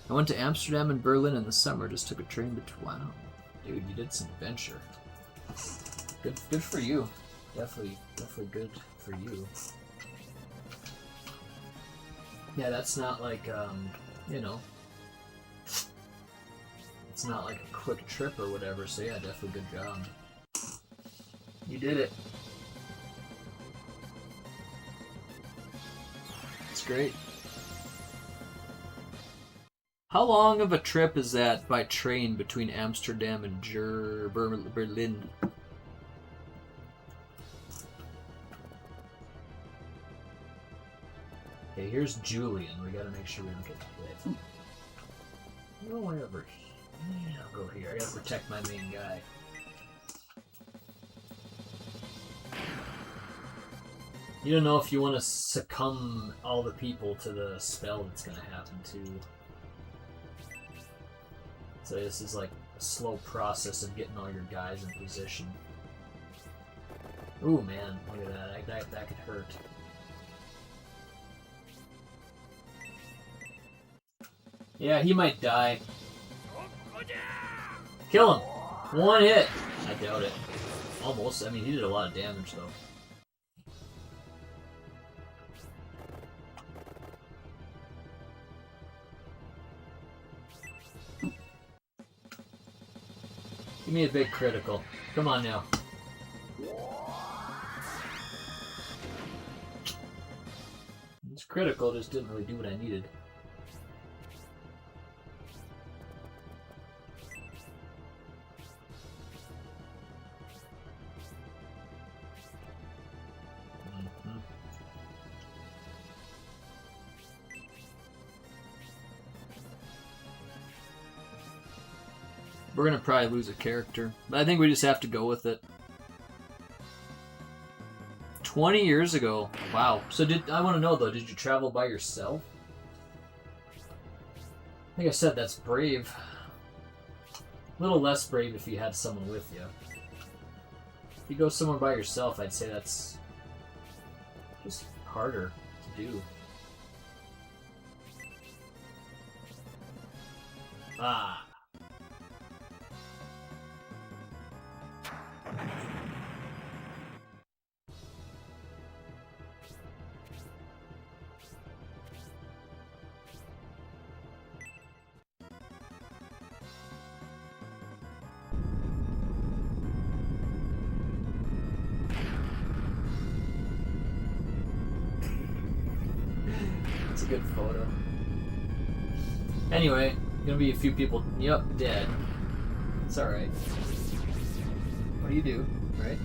I went to Amsterdam and Berlin in the summer. Just took a train between. Wow, dude, you did some adventure. Good for you. Definitely good for you. Yeah, that's not like you know, it's not like a quick trip or whatever. So yeah, definitely good job. You did it. It's great. How long of a trip is that by train between Amsterdam and Berlin? Okay, here's Julian. We gotta make sure we don't get hit. Go wherever. Yeah, I'll go here. I gotta protect my main guy. You don't know if you want to succumb all the people to the spell that's gonna happen too. So this is like a slow process of getting all your guys in position. Ooh man, look at that. That could hurt. Yeah, he might die. Kill him! One hit! I doubt it. Almost. I mean, he did a lot of damage though. Give me a big critical. Come on now. It's critical, just didn't really do what I needed. We're gonna probably lose a character, but I think we just have to go with it. 20 years ago. Wow. So I want to know though, did you travel by yourself? Like I said, that's brave. A little less brave if you had someone with you. If you go somewhere by yourself, I'd say that's just harder to do. Ah. It's a good photo. Anyway, gonna be a few people. Yep, dead. It's alright. What do you do, right?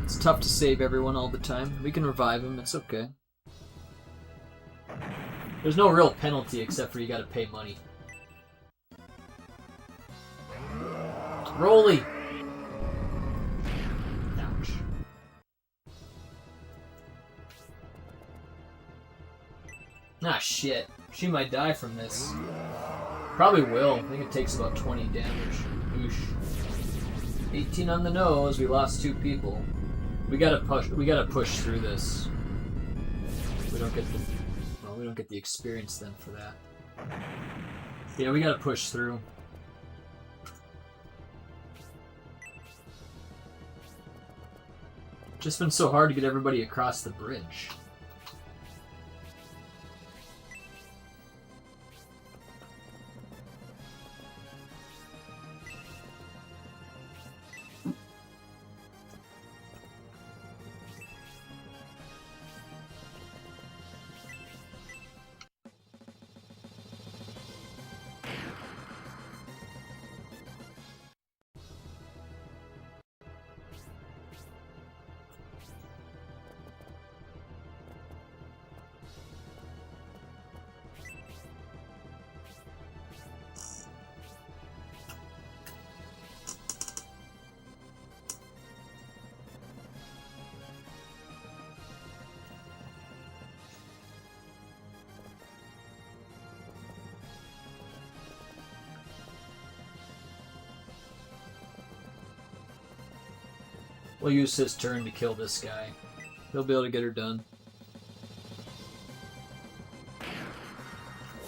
It's tough to save everyone all the time. We can revive them, it's okay. There's no real penalty except for you gotta pay money. Rolly! Ouch. Ah, shit. She might die from this. Probably will. I think it takes about 20 damage. Oosh. 18 on the nose. We lost 2 people. We gotta push through this. We don't get the... Well, we don't get the experience then for that. Yeah, we gotta push through. Just been so hard to get everybody across the bridge. We'll use his turn to kill this guy. He'll be able to get her done.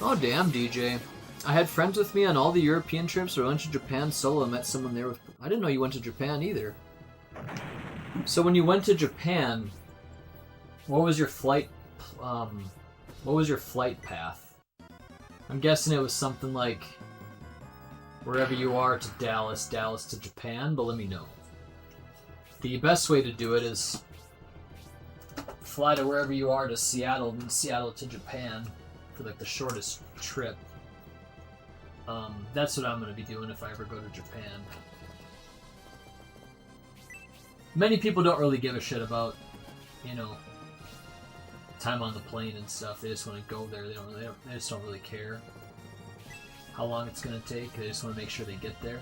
Oh, damn, DJ. I had friends with me on all the European trips, or I went to Japan solo and met someone there with... I didn't know you went to Japan either. So when you went to Japan, what was your flight... what was your flight path? I'm guessing it was something like... wherever you are to Dallas, Dallas to Japan, but let me know. The best way to do it is... fly to wherever you are to Seattle, and Seattle to Japan for like the shortest trip. That's what I'm going to be doing if I ever go to Japan. Many people don't really give a shit about, you know, time on the plane and stuff. They just want to go there. They just don't really care how long it's going to take. They just want to make sure they get there.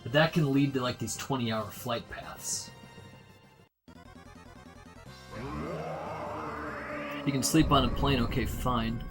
But that can lead to like these 20-hour flight paths. You can sleep on a plane, okay, fine.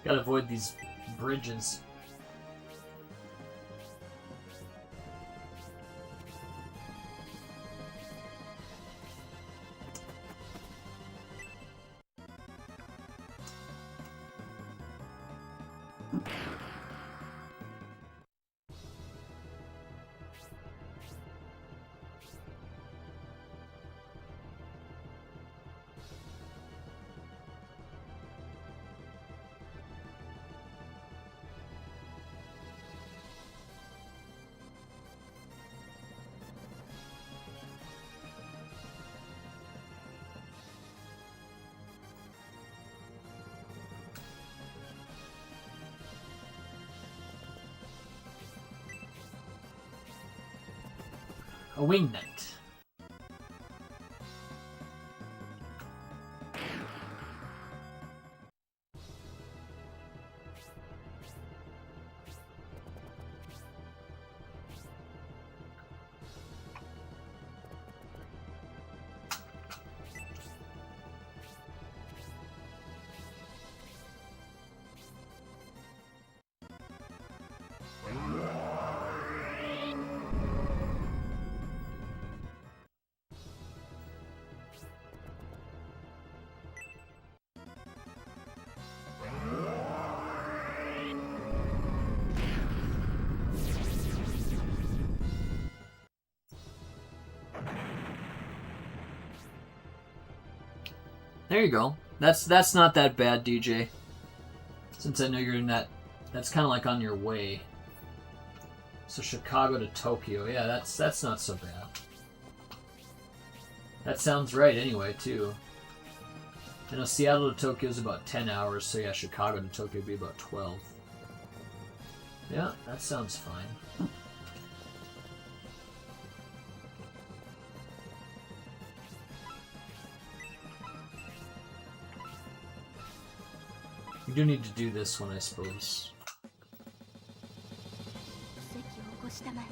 Gotta avoid these bridges. A wing knight. There you go. That's not that bad, DJ. Since I know you're in that, that's kind of like on your way. So Chicago to Tokyo, yeah, that's not so bad. That sounds right anyway, too. I know Seattle to Tokyo is about 10 hours, so yeah, Chicago to Tokyo would be about 12. Yeah, that sounds fine. We do need to do this one, I suppose. 席を起こしたまえ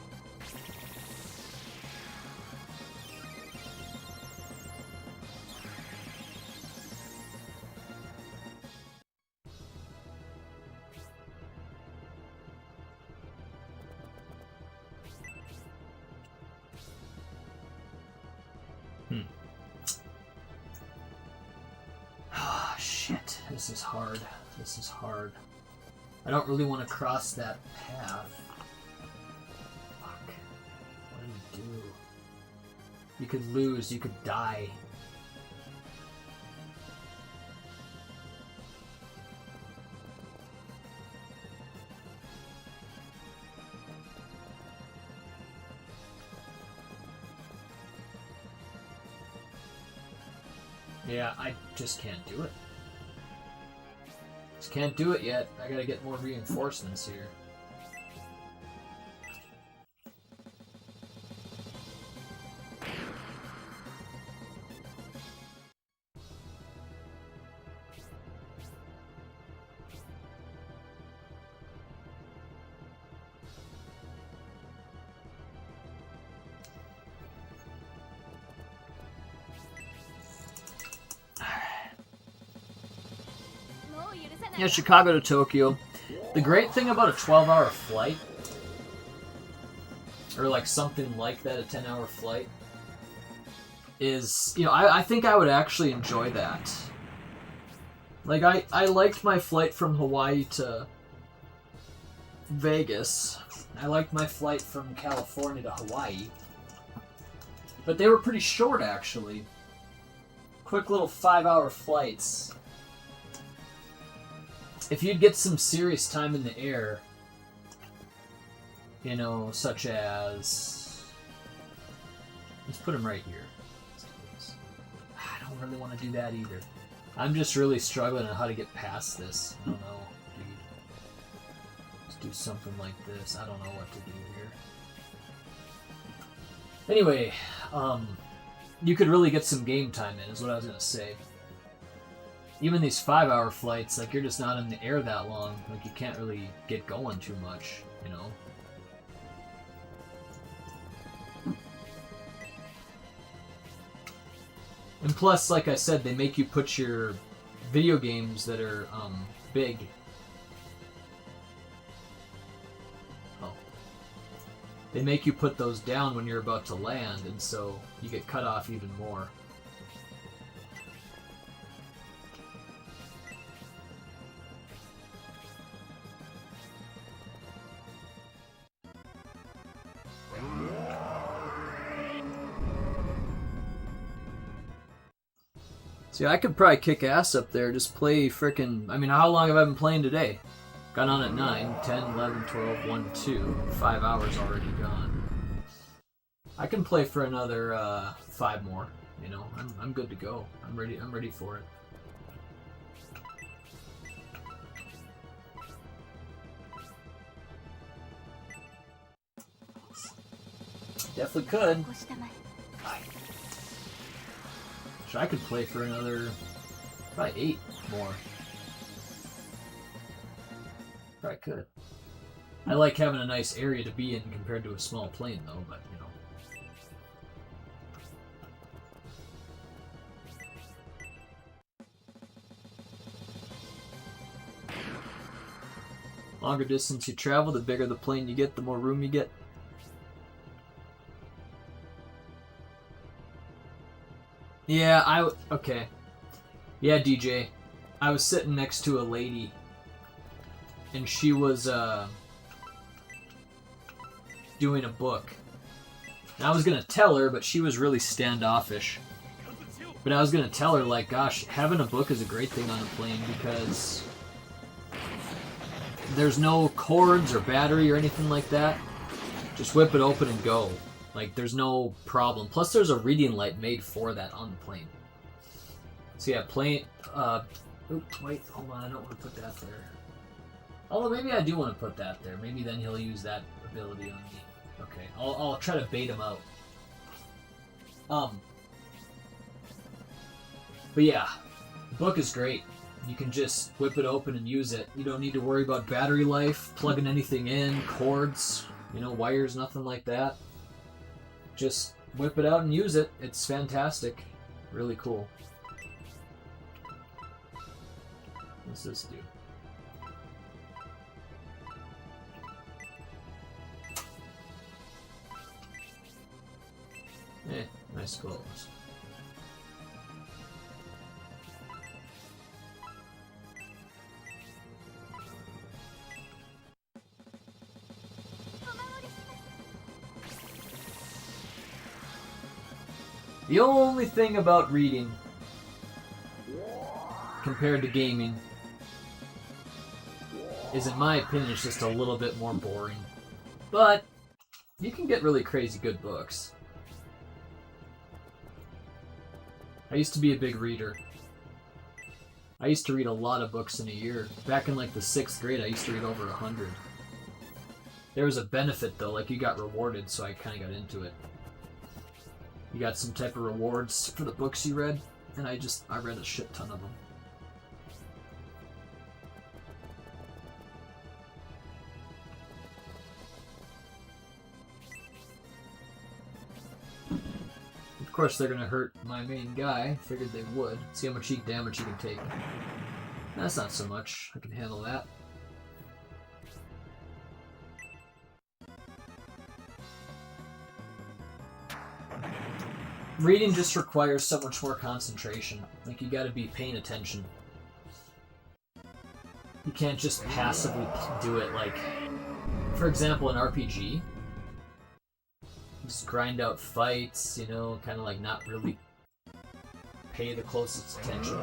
Ah, shit. This is hard. This is hard. I don't really want to cross that path. Fuck. What do you do? You could lose. You could die. Yeah, I just can't do it. Just can't do it yet. I gotta get more reinforcements here. Yeah, Chicago to Tokyo. The great thing about a 12-hour flight, or like something like that, a 10-hour flight, is, you know, I think I would actually enjoy that. Like, I liked my flight from Hawaii to Vegas. I liked my flight from California to Hawaii. But they were pretty short, actually. Quick little 5-hour flights. If you'd get some serious time in the air, you know, such as... Let's put him right here. I don't really want to do that either. I'm just really struggling on how to get past this. I don't know, dude. Let's do something like this. I don't know what to do here. Anyway, you could really get some game time in, is what I was going to say. Even these 5-hour flights, like, you're just not in the air that long. Like, you can't really get going too much, you know? And plus, like I said, they make you put your video games that are, big. Oh. They make you put those down when you're about to land, and so you get cut off even more. See, I could probably kick ass up there, just play frickin'... I mean, how long have I been playing today? Got on at 9, 10, 11, 12, 1, 2. 5 hours already gone. I can play for another 5 more, you know. I'm good to go. I'm ready for it. Definitely could. So I could play for another, probably 8 more. Probably could. I like having a nice area to be in compared to a small plane, though, but, you know. Longer distance you travel, the bigger the plane you get, the more room you get. Yeah, okay. Yeah, DJ. I was sitting next to a lady, and she was, doing a book. And I was gonna tell her, but she was really standoffish. But I was gonna tell her, like, gosh, having a book is a great thing on a plane, because there's no cords or battery or anything like that. Just whip it open and go. Like, there's no problem. Plus, there's a reading light made for that on the plane. So yeah, plane... wait, hold on, I don't want to put that there. Although, maybe I do want to put that there. Maybe then he'll use that ability on me. Okay, I'll try to bait him out. But yeah, the book is great. You can just whip it open and use it. You don't need to worry about battery life, plugging anything in, cords, you know, wires, nothing like that. Just whip it out and use it. It's fantastic. Really cool. What's this do? Nice clothes. The only thing about reading compared to gaming is, in my opinion, it's just a little bit more boring. But you can get really crazy good books. I used to be a big reader. I used to read a lot of books in a year. Back in like the 6th grade, I used to read over 100. There was a benefit though, like you got rewarded, so I kind of got into it. You got some type of rewards for the books you read, and I read a shit ton of them. Of course, they're gonna hurt my main guy. Figured they would. See how much damage he can take. That's not so much. I can handle that. Reading just requires so much more concentration. Like, you gotta be paying attention. You can't just passively do it, like... For example, an RPG. Just grind out fights, you know, kind of like not really pay the closest attention.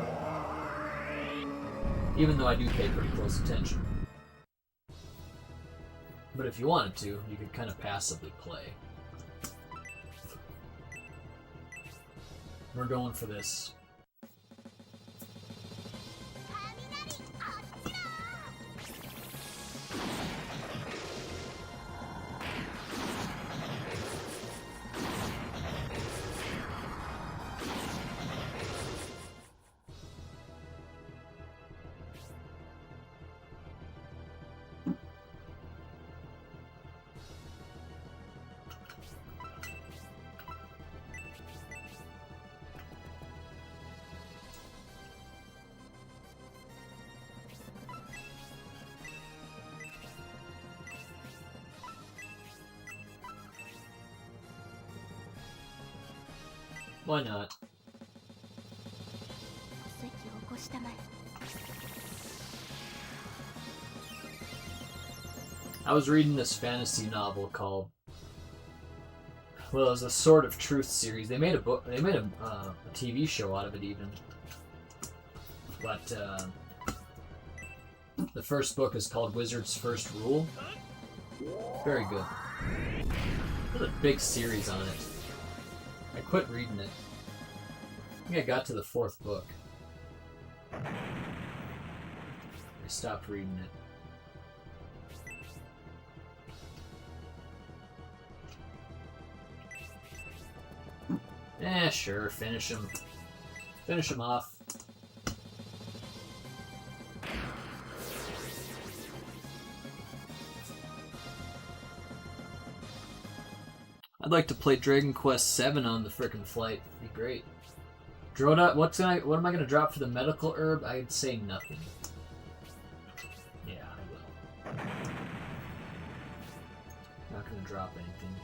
Even though I do pay pretty close attention. But if you wanted to, you could kind of passively play. We're going for this. Why not? I was reading this fantasy novel called, well, it was a Sword of Truth series. They made a book. They made a TV show out of it, even. But the first book is called Wizard's First Rule. Very good. There's a big series on it. I quit reading it. I think I got to the 4th book. I stopped reading it. Sure, finish him. Finish him off. I'd like to play Dragon Quest VII on the frickin' flight. It'd be great. Droda, what am I gonna drop for the medical herb? I'd say nothing. Yeah, I will. Not gonna drop anything.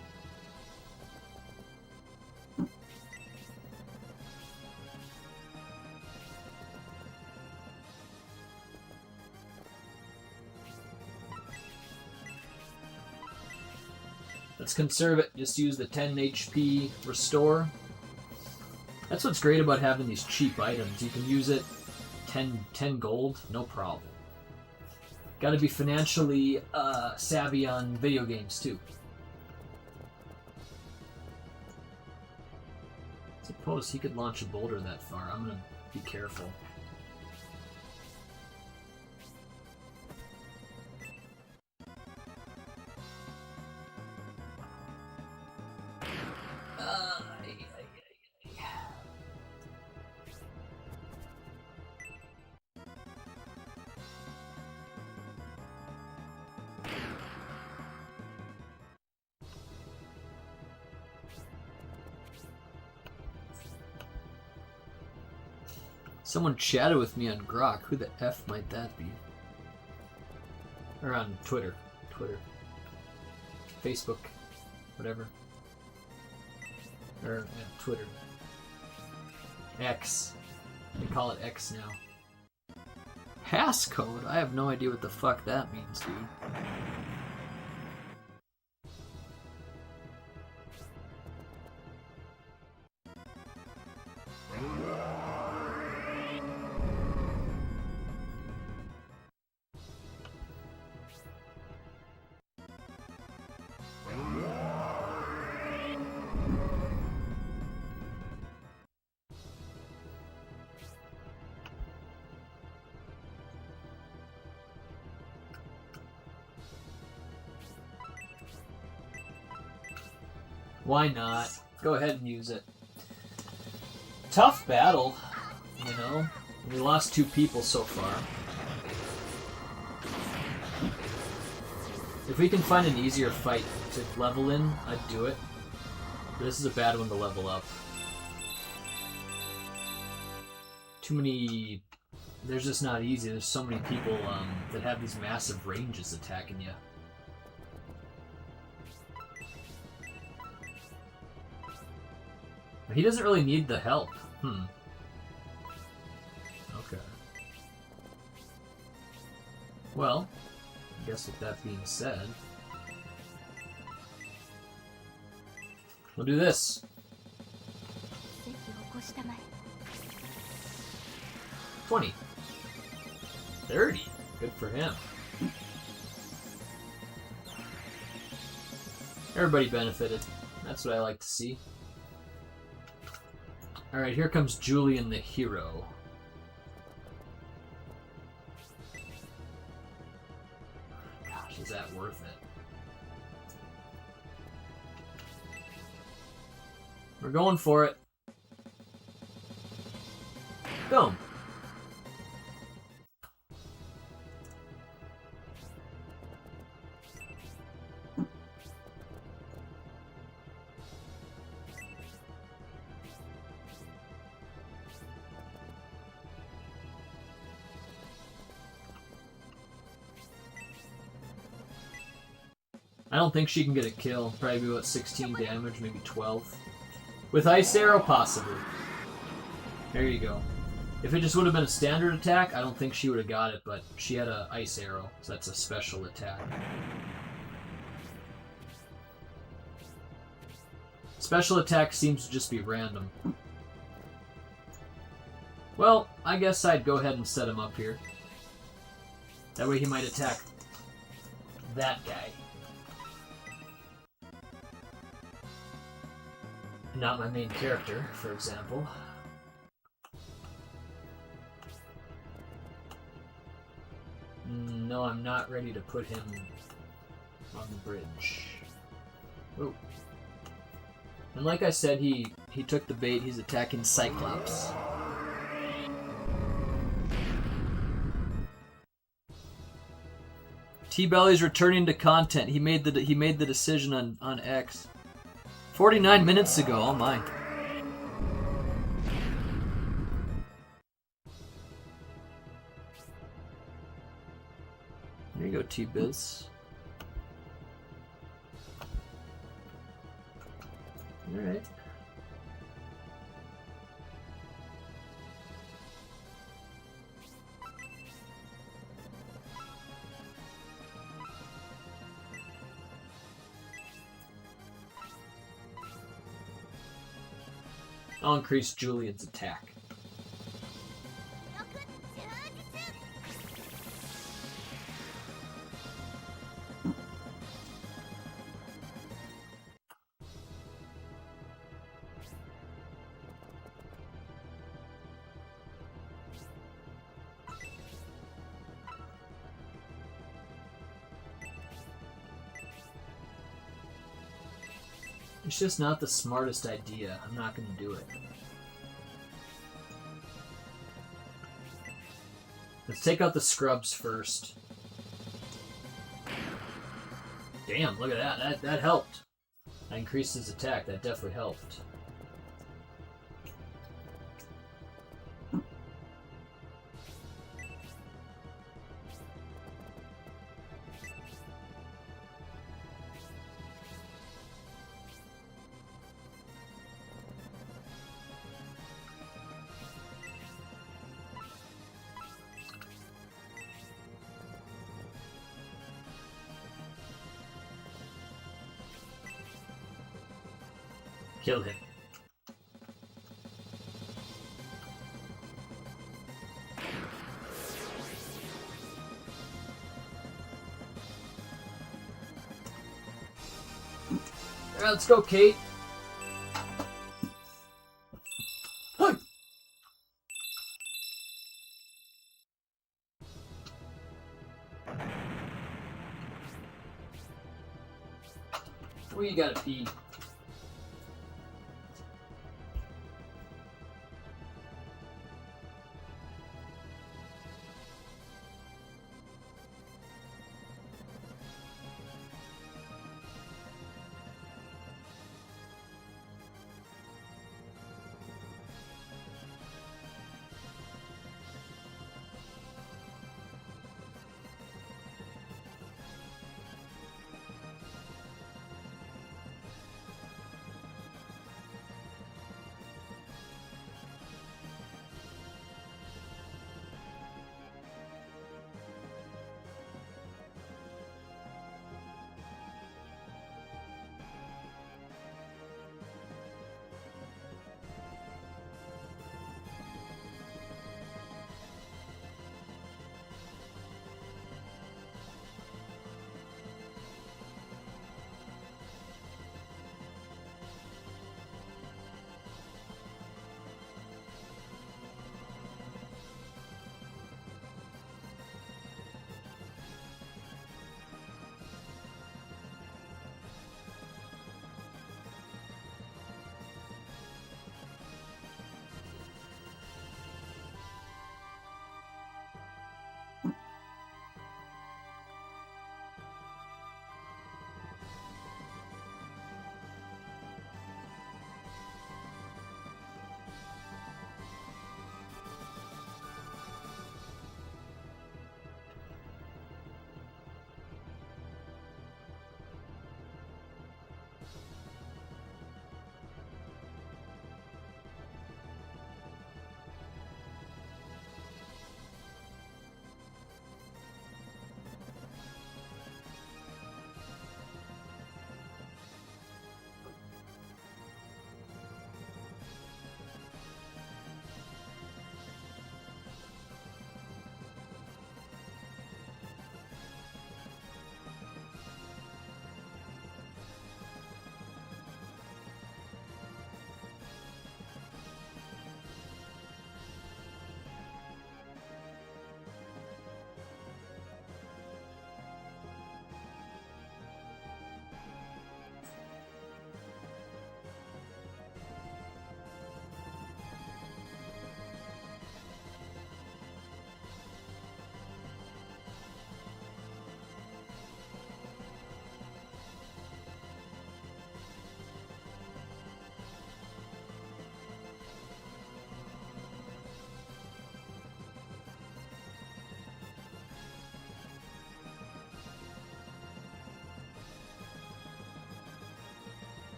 Let's conserve it. Just use the 10 HP restore. That's what's great about having these cheap items. You can use it 10 gold, no problem. Gotta be financially savvy on video games too. Suppose he could launch a boulder that far. I'm gonna be careful. Someone chatted with me on Grok. Who the F might that be? Or on Twitter. Facebook. Whatever. Or, yeah, Twitter. X. They call it X now. Passcode? I have no idea what the fuck that means, dude. Why not? Go ahead and use it. Tough battle, you know? We lost 2 people so far. If we can find an easier fight to level in, I'd do it. But this is a bad one to level up. Too many... There's just not easy. There's so many people that have these massive ranges attacking you. He doesn't really need the help. Okay. Well, I guess with that being said, we'll do this. 奇跡を起こしたまえ 20. 30. Good for him. Everybody benefited. That's what I like to see. Alright, here comes Julian the hero. Gosh, is that worth it? We're going for it. Boom. I don't think she can get a kill. Probably be about 16 damage, maybe 12. With Ice Arrow, possibly. There you go. If it just would have been a standard attack, I don't think she would have got it, but she had a Ice Arrow, so that's a special attack. Special attack seems to just be random. Well, I guess I'd go ahead and set him up here. That way he might attack that guy. Not my main character, for example. No, I'm not ready to put him on the bridge. Ooh. And like I said, he took the bait. He's attacking Cyclops. T-Belly's returning to content. He made the decision on X. 49 minutes ago, oh my. There you go, T-Biz. Alright. I'll increase Julian's attack. It's just not the smartest idea. I'm not going to do it. Let's take out the scrubs first. Damn, look at that. That helped. I increased his attack. That definitely helped. Kill him. Alright, let's go, Kate. Hey! Where you gotta pee?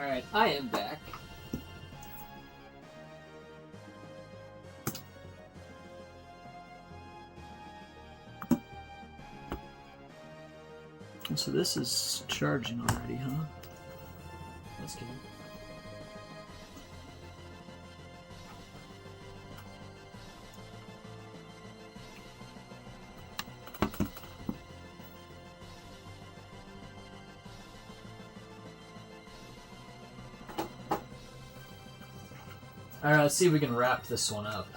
Alright, I am back. So this is charging already, huh? That's good. Alright, let's see if we can wrap this one up.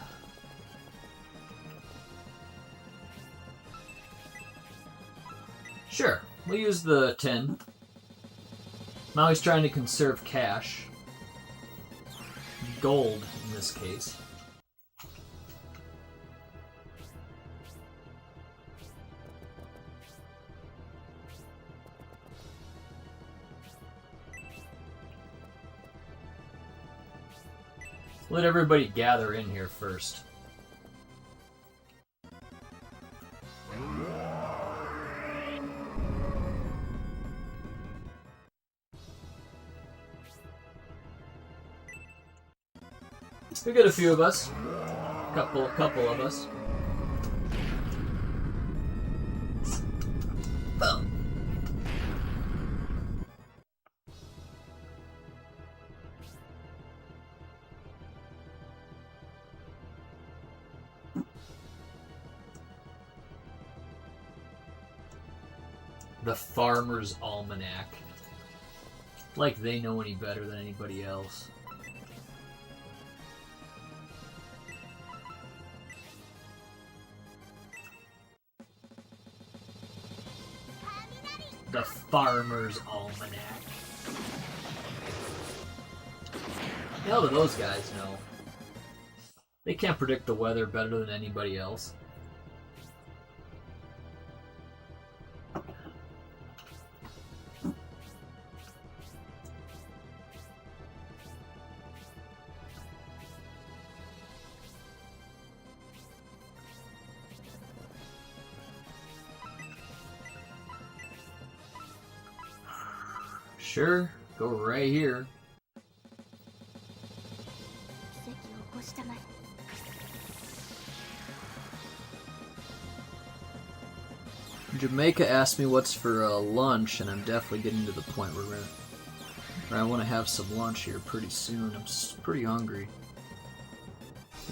Sure, we'll use the 10. I'm always trying to conserve cash. Gold, in this case. Let everybody gather in here first. We got a few of us. Couple of us. Boom. The Farmer's Almanac. Like they know any better than anybody else. The Farmer's Almanac. The hell do those guys know? They can't predict the weather better than anybody else. Sure, go right here. Jamaica asked me what's for lunch, and I'm definitely getting to the point where I want to have some lunch here pretty soon. I'm pretty hungry.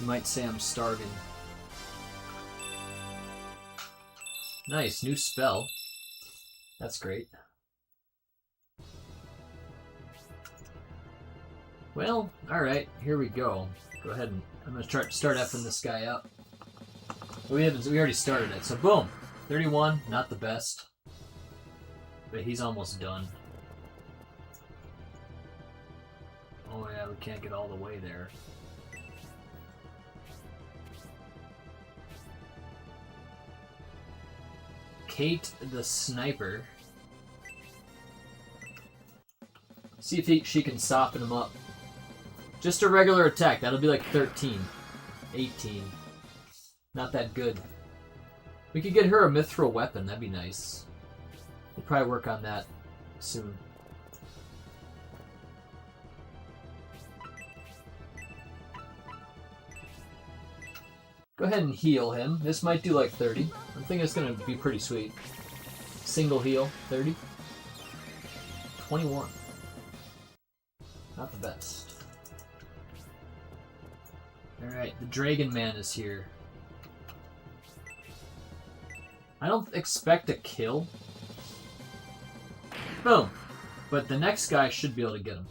You might say I'm starving. Nice, new spell. That's great. Well, alright, here we go. Go ahead and I'm gonna start effing this guy up. We already started it, so boom! 31, not the best. But he's almost done. Oh yeah, we can't get all the way there. Kate the Sniper. See if she can soften him up. Just a regular attack, that'll be like 13. 18. Not that good. We could get her a mithril weapon, that'd be nice. We'll probably work on that soon. Go ahead and heal him. This might do like 30. I'm thinking it's gonna be pretty sweet. Single heal, 30. 21. Not the best. Alright, the Dragon Man is here. I don't expect a kill. Boom! But the next guy should be able to get him.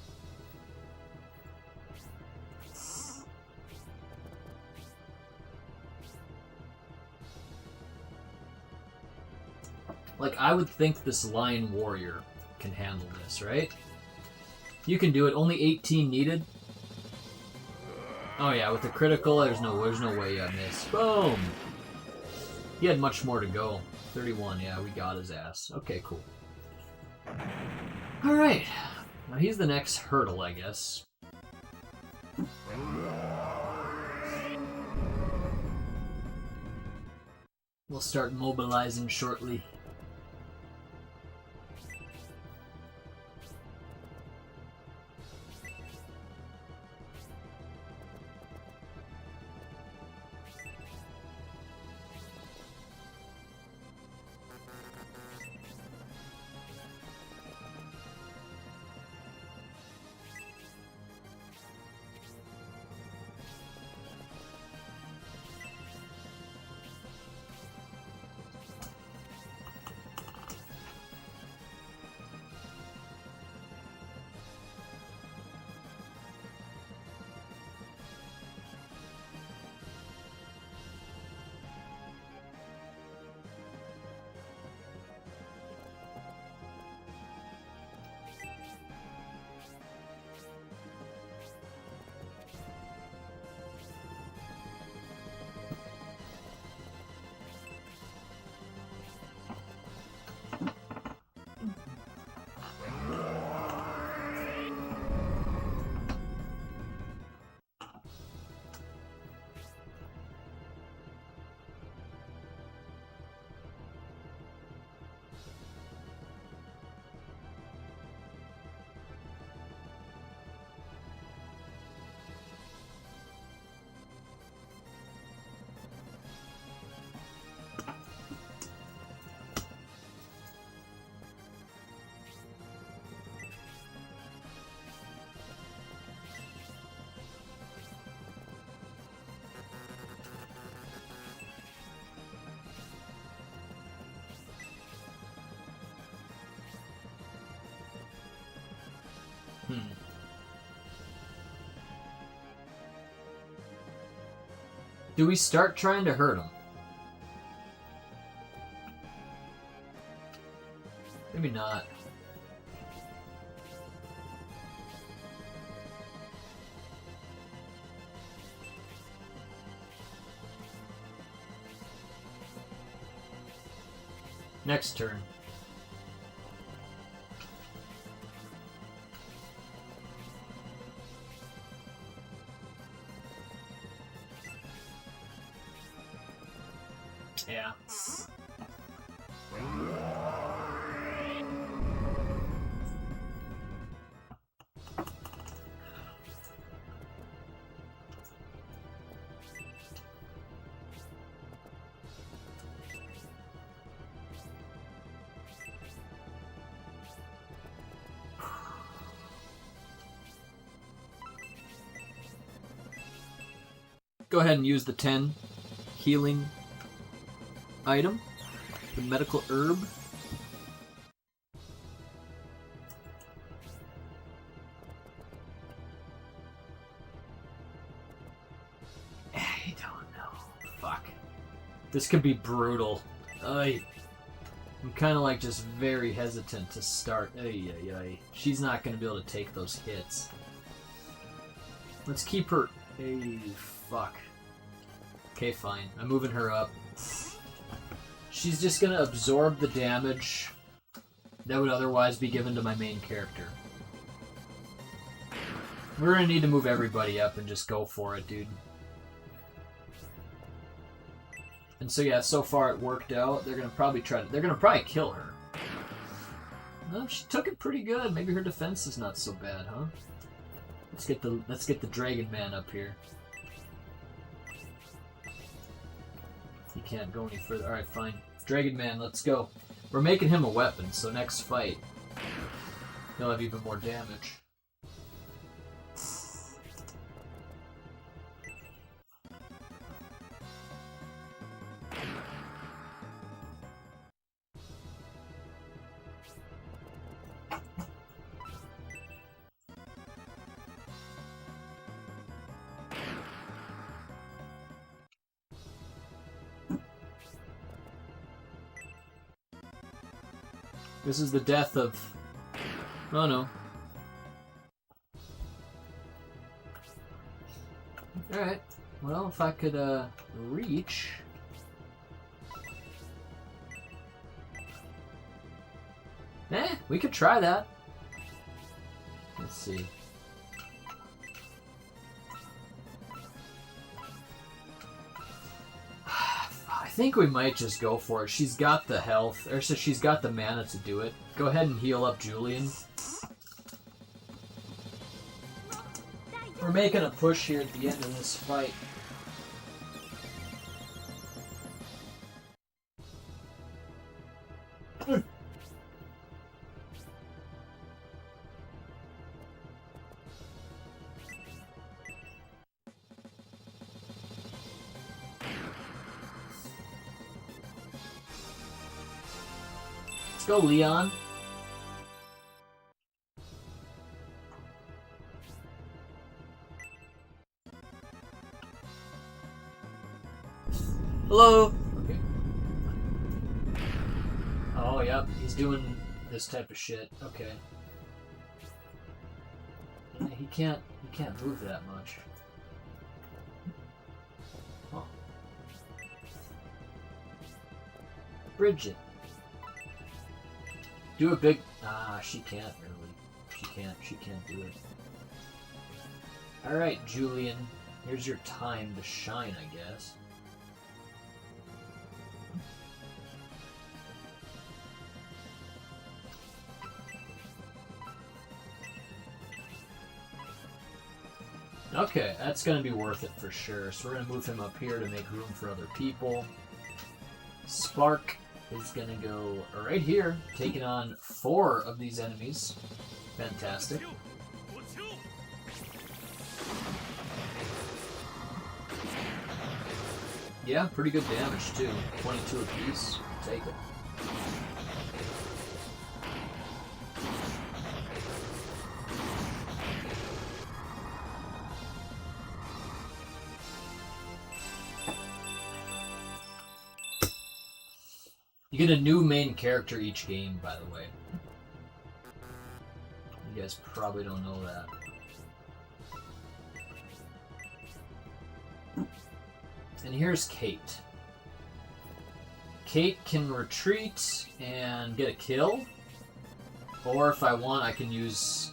Like, I would think this Lion Warrior can handle this, right? You can do it. Only 18 needed. Oh yeah, with the critical, there's no way I miss. Boom! He had much more to go. 31, yeah, we got his ass. Okay, cool. Alright. Now he's the next hurdle, I guess. We'll start mobilizing shortly. Do we start trying to hurt him? Maybe not. Next turn. Yeah. Go ahead and use the 10 healing item, the medical herb. I don't know. Fuck. This could be brutal. I'm kind of like just very hesitant to start. She's not going to be able to take those hits. Let's keep her. Fuck. Okay, fine. I'm moving her up. She's just gonna absorb the damage that would otherwise be given to my main character. We're gonna need to move everybody up and just go for it, dude. And so yeah, so far it worked out. They're gonna probably kill her. Well, she took it pretty good. Maybe her defense is not so bad, huh? Let's get the Dragon Man up here. He can't go any further. Alright, fine. Dragon Man, let's go. We're making him a weapon, so next fight, he'll have even more damage. This is the death of... Oh no. Alright. Well, if I could, reach... we could try that. Let's see. I think we might just go for it. She's got the health, or so she's got the mana to do it. Go ahead and heal up Julian. We're making a push here at the end of this fight. Let's go, Leon. Hello. Okay. Oh, yep. He's doing this type of shit. Okay. Yeah, he can't move that much. Huh. Bridget. Do a big... Ah, she can't really. She can't do it. Alright, Julian. Here's your time to shine, I guess. Okay, that's gonna be worth it for sure. So we're gonna move him up here to make room for other people. Spark is gonna go right here, taking on 4 of these enemies. Fantastic. Yeah, pretty good damage too. 22 apiece. Take it. You get a new main character each game, by the way. You guys probably don't know that. And here's Kate. Kate can retreat and get a kill. Or if I want, I can use...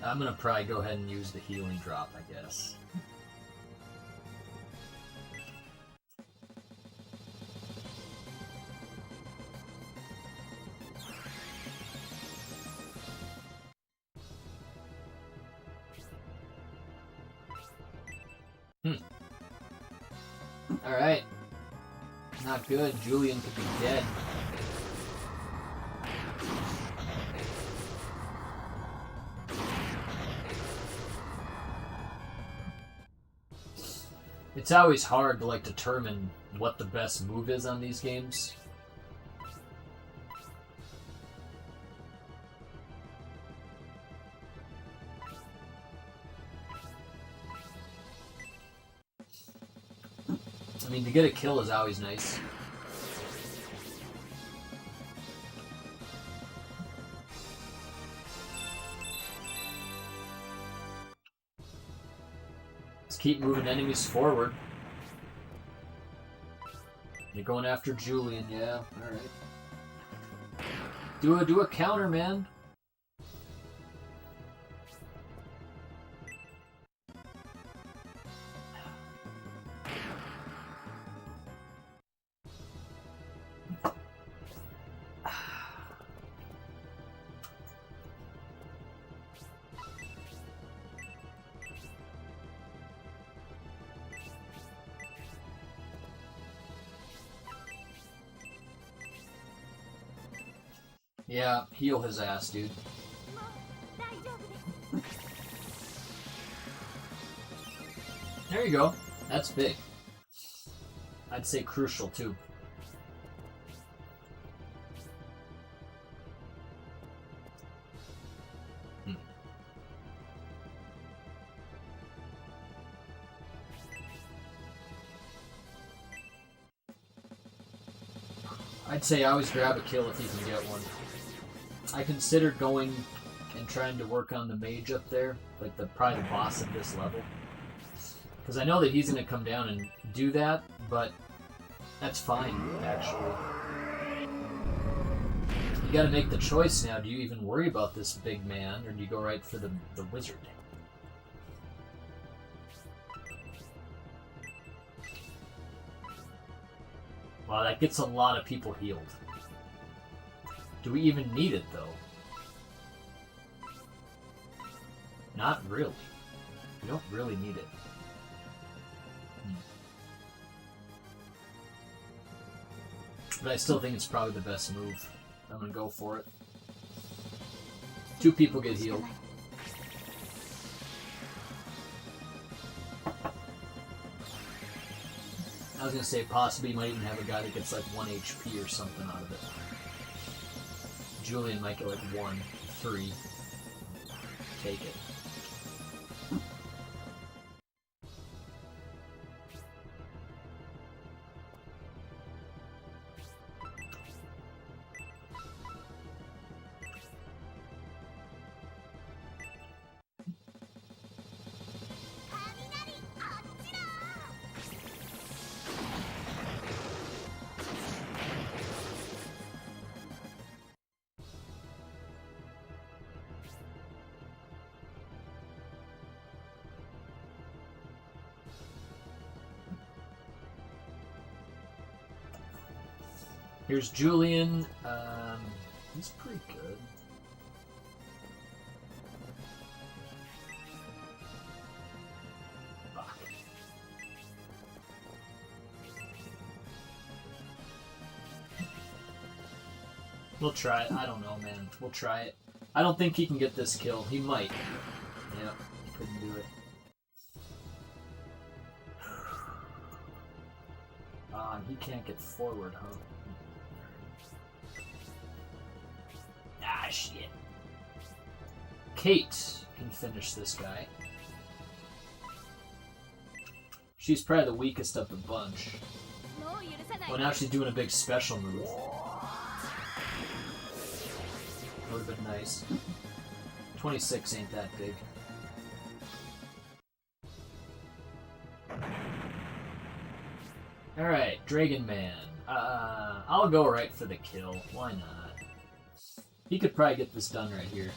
I'm going to probably go ahead and use the healing drop, I guess. Alright. Not good. Julian could be dead. It's always hard to, like, determine what the best move is on these games. I mean, to get a kill is always nice. Let's keep moving enemies forward. You're going after Julian, yeah. Alright. Do a counter, man. Yeah, heal his ass, dude. There you go. That's big. I'd say crucial, too. I'd say always grab a kill if you can get one. I considered going and trying to work on the mage up there, like probably the boss of this level. Because I know that he's going to come down and do that, but that's fine, actually. You got to make the choice now. Do you even worry about this big man, or do you go right for the wizard? Wow, that gets a lot of people healed. Do we even need it, though? Not really. We don't really need it. But I still think it's probably the best move. I'm gonna go for it. 2 people get healed. I was gonna say possibly you might even have a guy that gets like 1 HP or something out of it. Julian might get like 1, 3. Take it. Here's Julian. He's pretty good. Fuck. We'll try it. I don't know, man. We'll try it. I don't think he can get this kill. He might. Yep, he couldn't do it. He can't get forward, huh? Ah, shit. Kate can finish this guy. She's probably the weakest of the bunch. Oh, now she's doing a big special move. That would have been nice. 26 ain't that big. Alright, Dragon Man. I'll go right for the kill. Why not? He could probably get this done right here.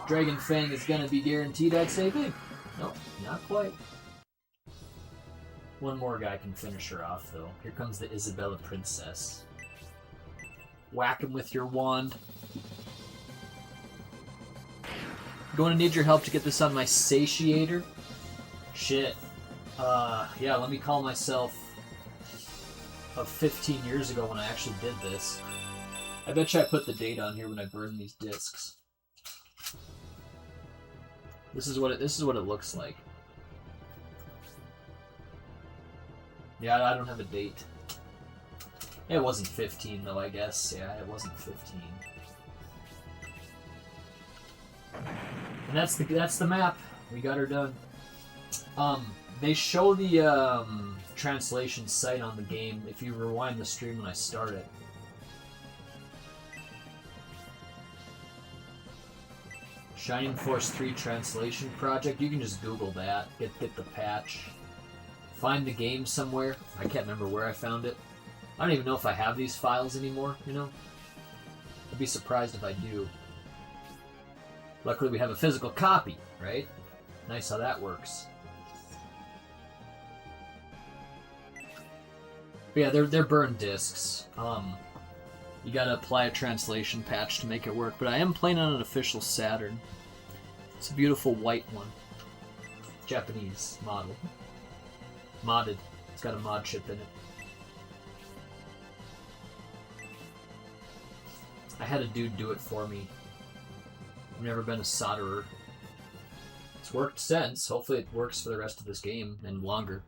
Dragon Fang is gonna be guaranteed, I'd say big. Nope, not quite. One more guy can finish her off, though. Here comes the Isabella Princess. Whack him with your wand. Going to need your help to get this on my satiator. Shit. Yeah, let me call myself of 15 years ago when I actually did this. I bet you I put the date on here when I burned these discs. This is what it looks like. Yeah, I don't have a date. It wasn't 15 though, I guess. Yeah, it wasn't 15. And that's the map. We got her done. They show the translation site on the game if you rewind the stream when I start it. Shining Force 3 translation project. You can just Google that. Get the patch. Find the game somewhere. I can't remember where I found it. I don't even know if I have these files anymore, you know? I'd be surprised if I do. Luckily we have a physical copy, right? Nice how that works. But yeah, they're burned discs. You gotta apply a translation patch to make it work, but I am playing on an official Saturn. It's a beautiful white one. Japanese model. Modded. It's got a mod chip in it. I had a dude do it for me. I've never been a solderer. It's worked since. Hopefully it works for the rest of this game and longer.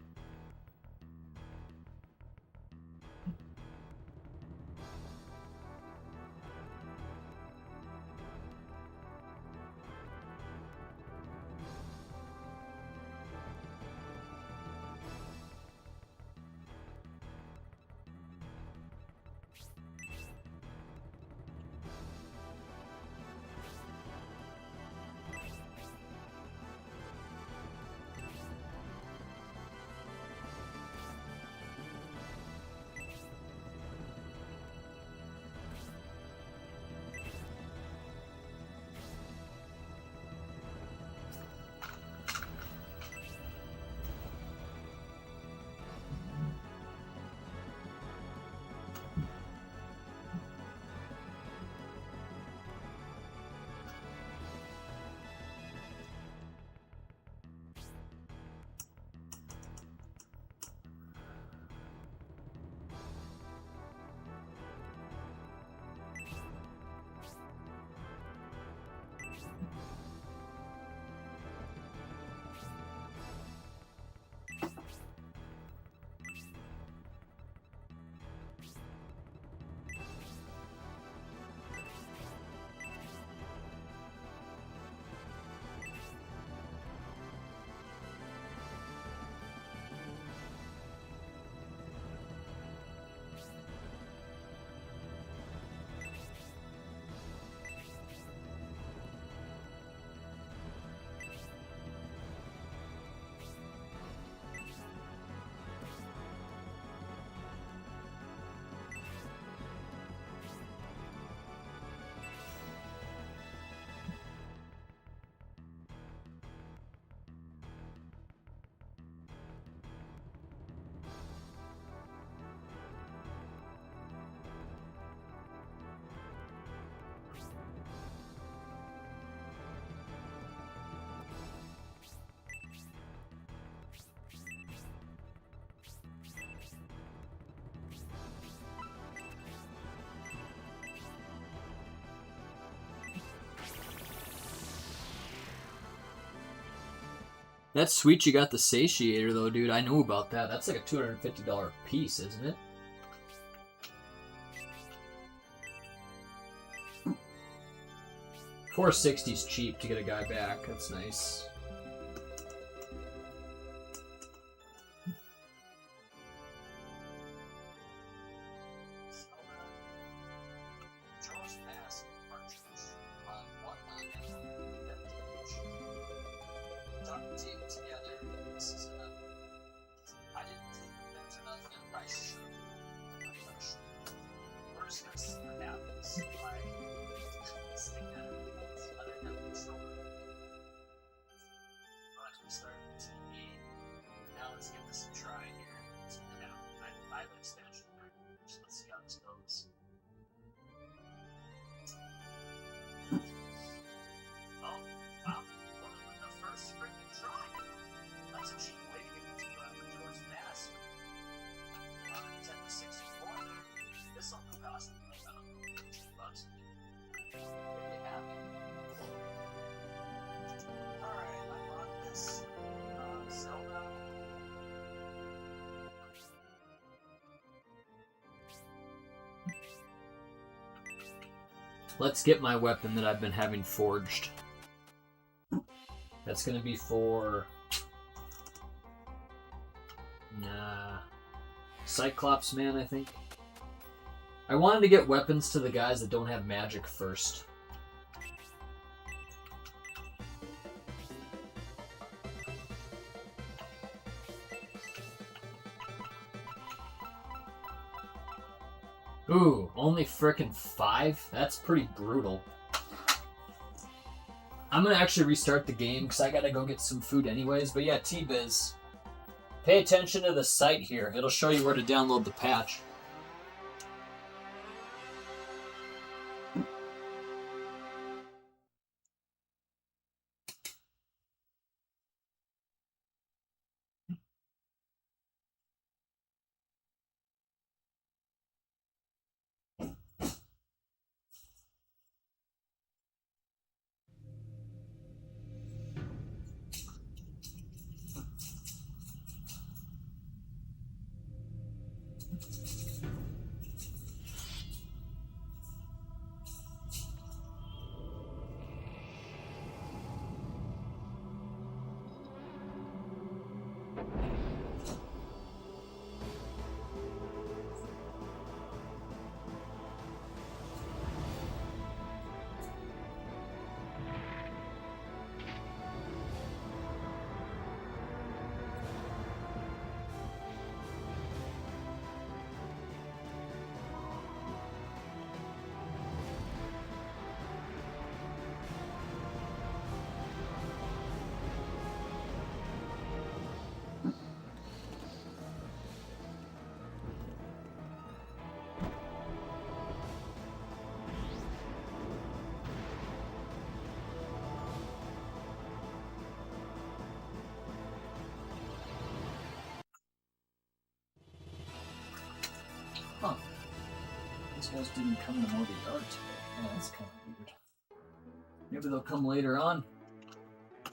That's sweet you got the satiator though, dude. I knew about that. That's like a $250 piece, isn't it? $460's cheap to get a guy back. That's nice. Josh Bass, March team together. This is I didn't take revenge or nothing. I should. We're just gonna see what happens. Stick that in the let it have control. Once we start the TV, now let's give this a try here. So now, I have expansion. So let's see how this goes. Oh, wow. Well, the first freaking try. That's a cheap way to get into Majora's Mask. Nintendo 64 there. This will cost me about $2. Really happy. Alright, I bought this Zelda. Let's get my weapon that I've been having forged. That's gonna be for Cyclops Man, I think. I wanted to get weapons to the guys that don't have magic first. Ooh, only frickin' 5? That's pretty brutal. I'm gonna actually restart the game because I gotta go get some food anyways. But yeah, T-Biz, pay attention to the site here. It'll show you where to download the patch. Huh. These guys didn't come to mow the yard today. Yeah, that's kind of weird. Maybe they'll come later on.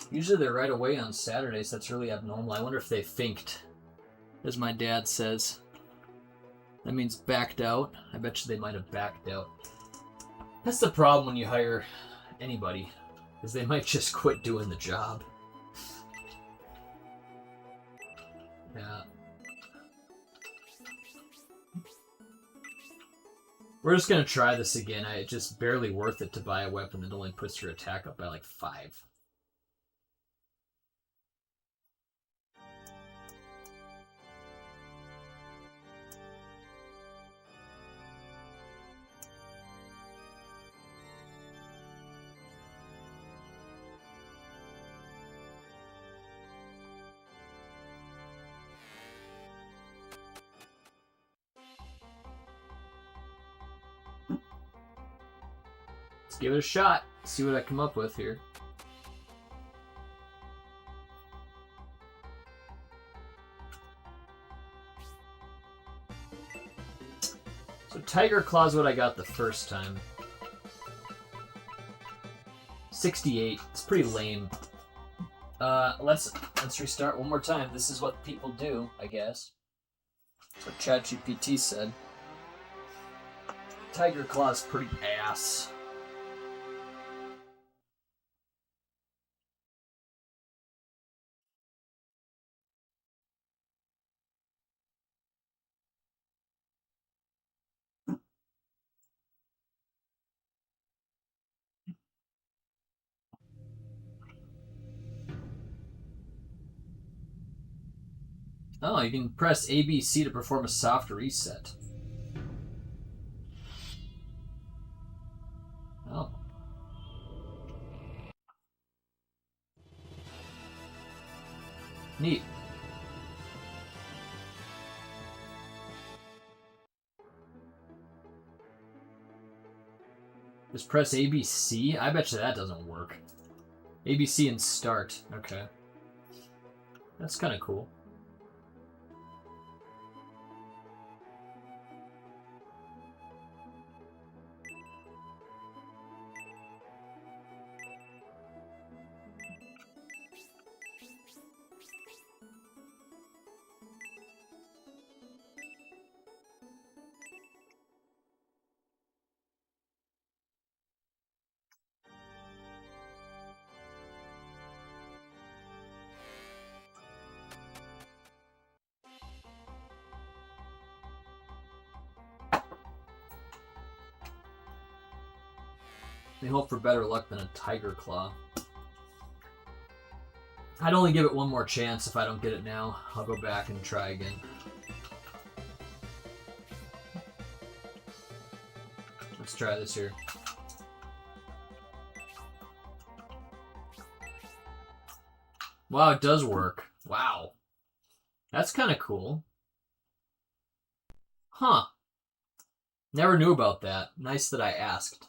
Usually they're right away on Saturdays. That's really abnormal. I wonder if they finked, as my dad says. That means backed out. I bet you they might have backed out. That's the problem when you hire anybody, is they might just quit doing the job. Yeah. We're just gonna try this again. It's just barely worth it to buy a weapon that only puts your attack up by like 5. Let's give it a shot. See what I come up with here. So Tiger Claw's what I got the first time. 68. It's pretty lame. Let's restart one more time. This is what people do, I guess. That's what ChatGPT said. Tiger Claw's pretty ass. Oh, you can press ABC to perform a soft reset. Oh. Neat. Just press ABC? I bet you that doesn't work. ABC and start. Okay. That's kind of cool. We hope for better luck than a Tiger Claw. I'd only give it one more chance if I don't get it now. I'll go back and try again. Let's try this here. Wow, it does work. Wow. That's kind of cool. Huh. Never knew about that. Nice that I asked.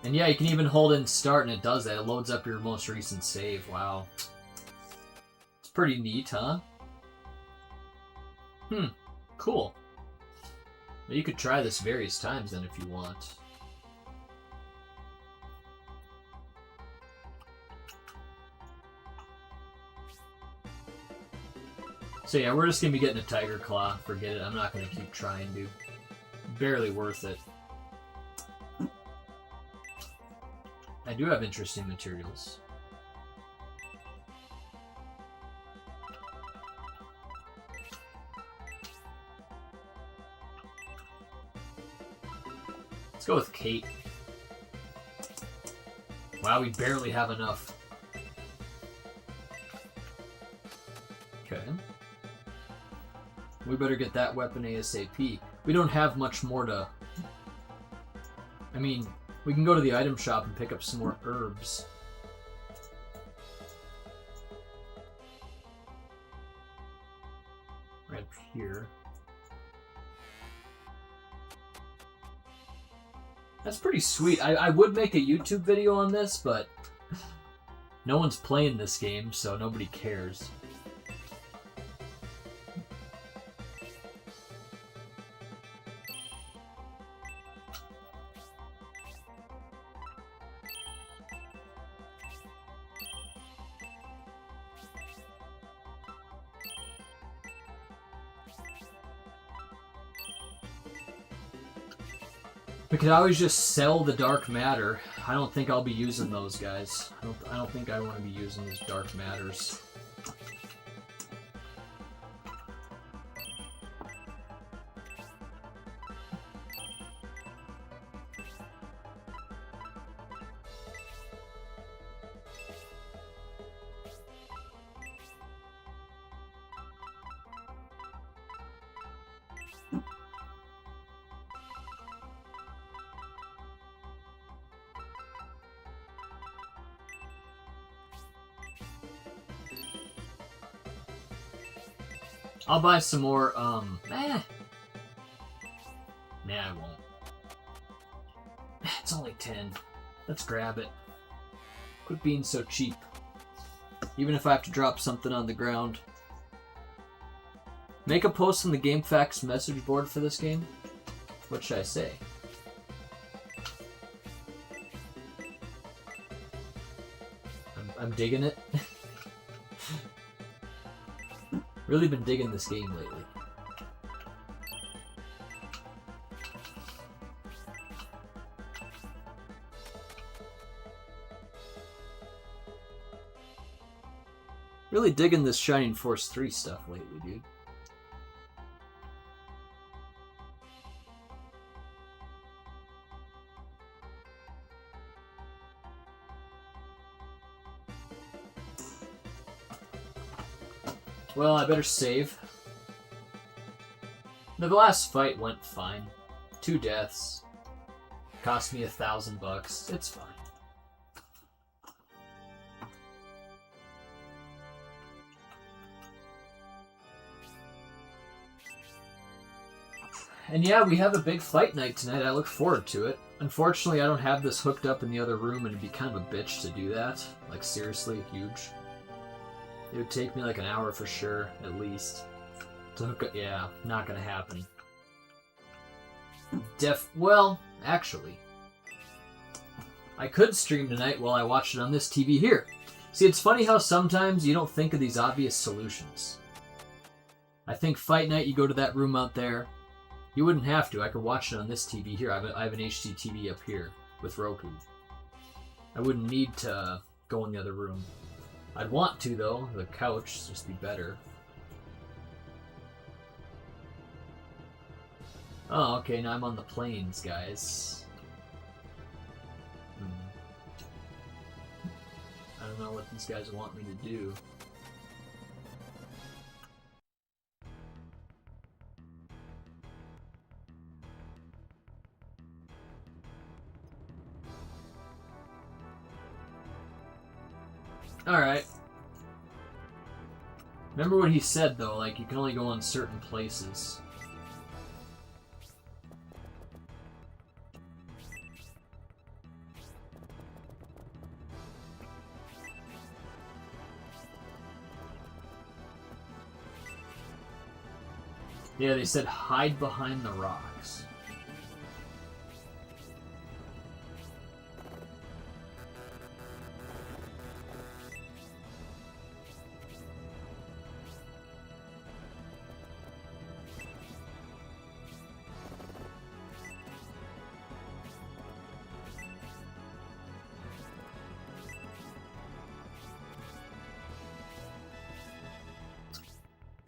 And yeah, you can even hold in start and it does that. It loads up your most recent save. Wow. It's pretty neat, huh? Cool. Well, you could try this various times then if you want. So yeah, we're just going to be getting a Tiger Claw. Forget it. I'm not going to keep trying, dude. Barely worth it. I do have interesting materials. Let's go with Kate. Wow, we barely have enough. Okay. We better get that weapon ASAP. We don't have much more to... I mean... We can go to the item shop and pick up some more herbs. Right up here. That's pretty sweet. I would make a YouTube video on this, but no one's playing this game, so nobody cares. We could always just sell the dark matter. I don't think I'll be using those guys. I don't think I want to be using those dark matters. I'll buy some more, Nah, I won't. It's only 10. Let's grab it. Quit being so cheap. Even if I have to drop something on the ground. Make a post on the GameFAQs message board for this game? What should I say? I'm digging it. Really been digging this game lately. Really digging this Shining Force 3 stuff lately, dude. Well, I better save. The last fight went fine. 2 deaths. Cost me $1,000. It's fine. And yeah, we have a big fight night tonight. I look forward to it. Unfortunately, I don't have this hooked up in the other room, and it'd be kind of a bitch to do that. Like, seriously, huge. It would take me like an hour for sure, at least. To hook up. Yeah, not gonna happen. Well, actually, I could stream tonight while I watch it on this TV here. See, it's funny how sometimes you don't think of these obvious solutions. I think fight night, you go to that room out there. You wouldn't have to. I could watch it on this TV here. I have an HD TV up here with Roku. I wouldn't need to go in the other room. I'd want to, though. The couch would just be better. Oh, okay. Now I'm on the plains, guys. I don't know what these guys want me to do. Alright. Remember what he said, though, like, you can only go on certain places. Yeah, they said hide behind the rocks.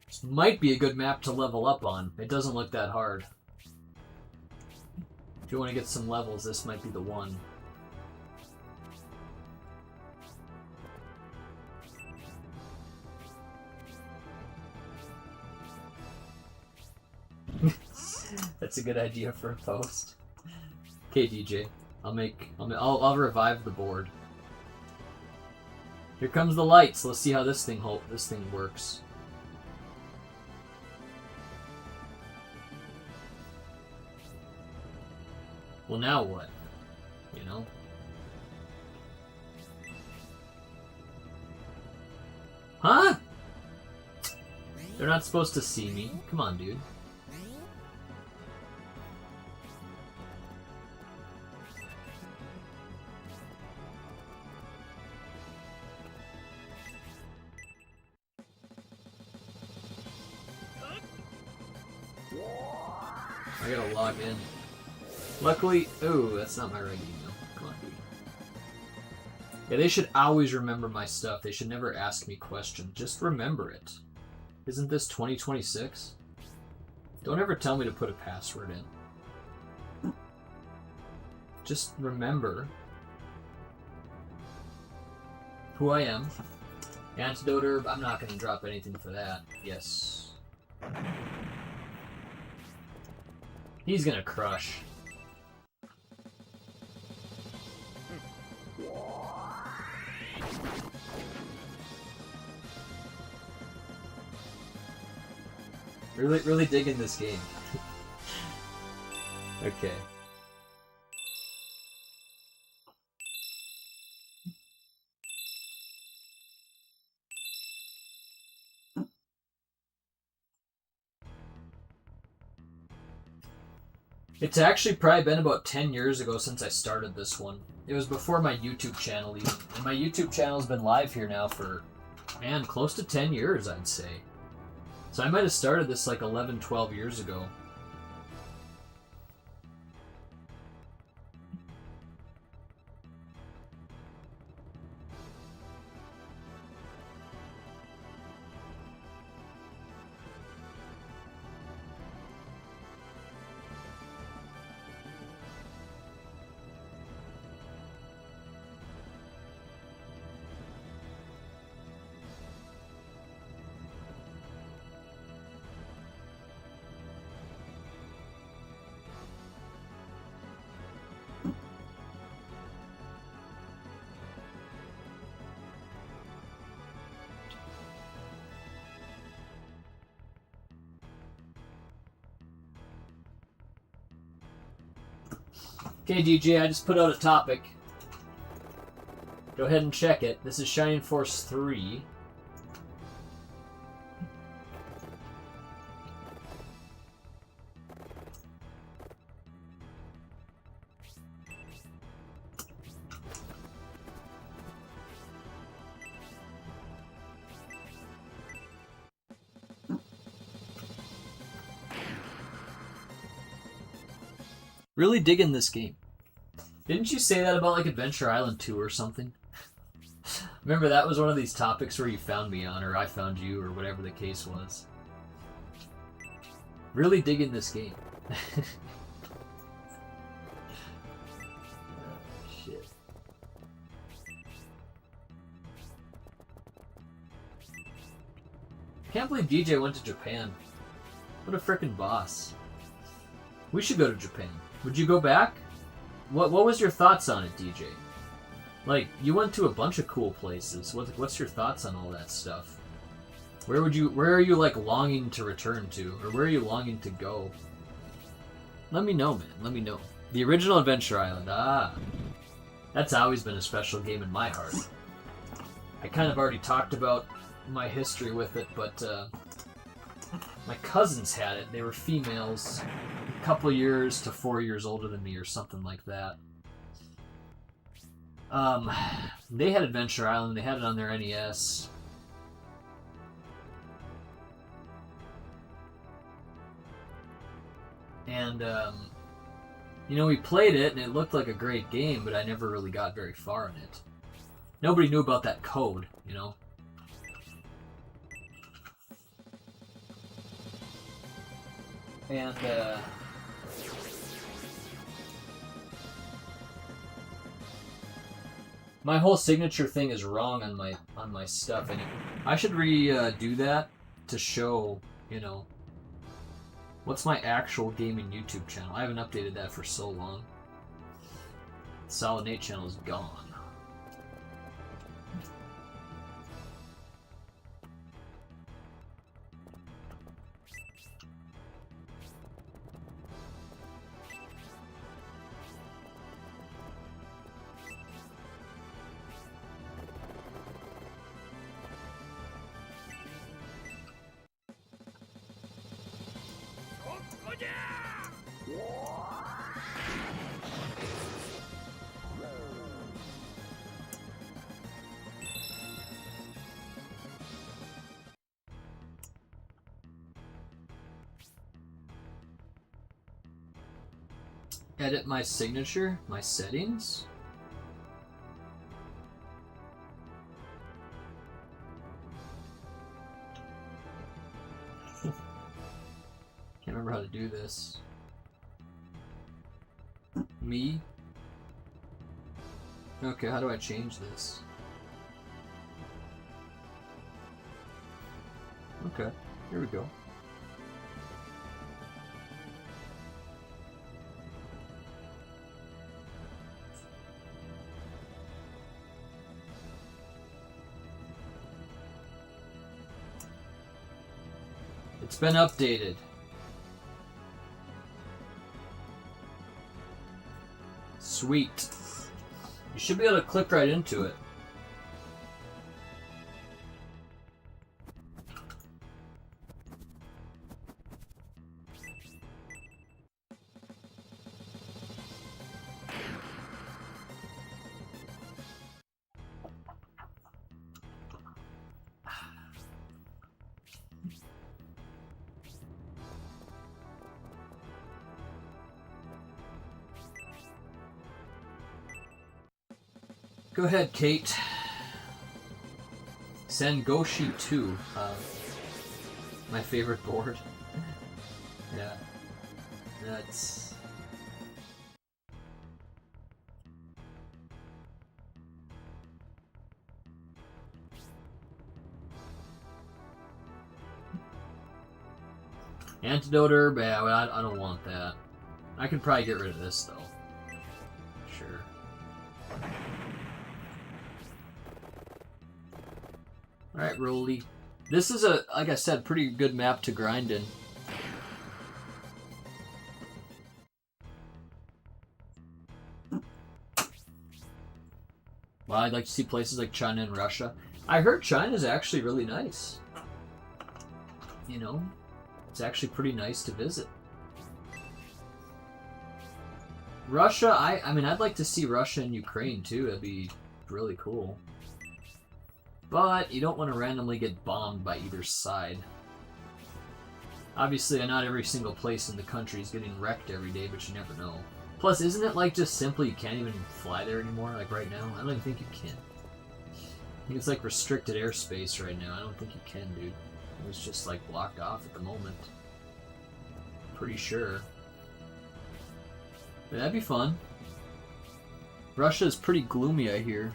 This might be a good map to level up on. It doesn't look that hard. If you want to get some levels, this might be the one. That's a good idea for a post. Okay, DJ. I'll revive the board. Here comes the lights. Let's see how this thing works. Well, now what? You know? Huh? They're not supposed to see me. Come on, dude. I gotta log in. Luckily, ooh, that's not my right email. Come on, dude. Yeah, they should always remember my stuff. They should never ask me questions. Just remember it. Isn't this 2026? Don't ever tell me to put a password in. Just remember who I am. Antidote herb, I'm not going to drop anything for that. Yes. He's going to crush. Really digging this game. Okay. It's actually probably been about 10 years ago since I started this one. It was before my YouTube channel even. And my YouTube channel's been live here now for, man, close to 10 years, I'd say. So I might have started this like 11, 12 years ago. Okay, DJ, I just put out a topic. Go ahead and check it. This is Shining Force 3. Really digging this game. Didn't you say that about like Adventure Island 2 or something? Remember that was one of these topics where you found me on, or I found you, or whatever the case was. Really digging this game. Shit. Can't believe DJ went to Japan. What a frickin' boss. We should go to Japan. Would you go back? What was your thoughts on it, DJ? Like, you went to a bunch of cool places. What's your thoughts on all that stuff? Where are you like longing to return to, or where are you longing to go? Let me know, man. Let me know. The original Adventure Island. That's always been a special game in my heart. I kind of already talked about my history with it, but my cousins had it. They were females, a couple years to 4 years older than me, or something like that. They had Adventure Island. They had it on their NES. And, we played it, and it looked like a great game, but I never really got very far in it. Nobody knew about that code, you know? And, my whole signature thing is wrong on my stuff, and I should redo that to show, what's my actual gaming YouTube channel. I haven't updated that for so long. Solid Nate channel is gone. Edit my signature, my settings. Can't remember how to do this. Me? Okay, how do I change this? Okay, here we go. It's been updated. Sweet. You should be able to click right into it. Go ahead, Kate. Sengoshi 2. My favorite board. Yeah. That's... Antidote herb? Yeah, I don't want that. I could probably get rid of this, though. Sure. Alright, Rolly. This is a, like I said, pretty good map to grind in. I'd like to see places like China and Russia. I heard China's actually really nice. You know, it's actually pretty nice to visit. Russia, I mean, I'd like to see Russia and Ukraine too. That'd be really cool. But you don't want to randomly get bombed by either side. Obviously, not every single place in the country is getting wrecked every day, but you never know. Plus, isn't it like just simply you can't even fly there anymore? Like right now? I don't even think you can. I think it's like restricted airspace right now. I don't think you can, dude. It's just like blocked off at the moment. Pretty sure. But that'd be fun. Russia is pretty gloomy, I hear.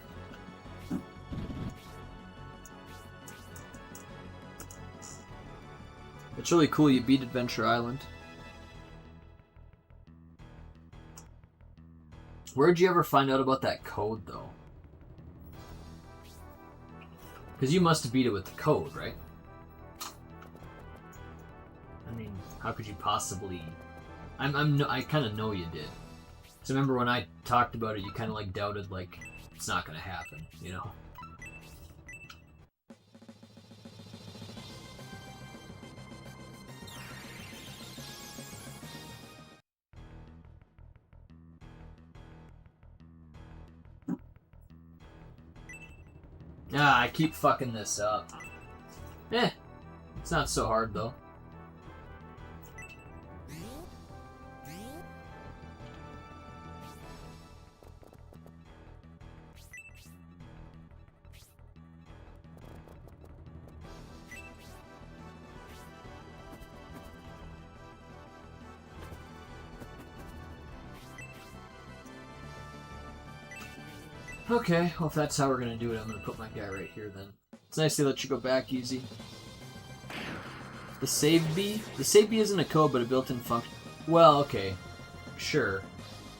It's really cool you beat Adventure Island. Where'd you ever find out about that code, though? Because you must have beat it with the code, right? I mean, how could you possibly... I kind of know you did. So remember when I talked about it, you kind of like doubted, like, it's not going to happen, you know? Ah, I keep fucking this up. It's not so hard though. Okay, well if that's how we're gonna do it, I'm gonna put my guy right here then. It's nice they let you go back easy. The save bee? The save bee isn't a code, but a built-in function. Well, okay. Sure.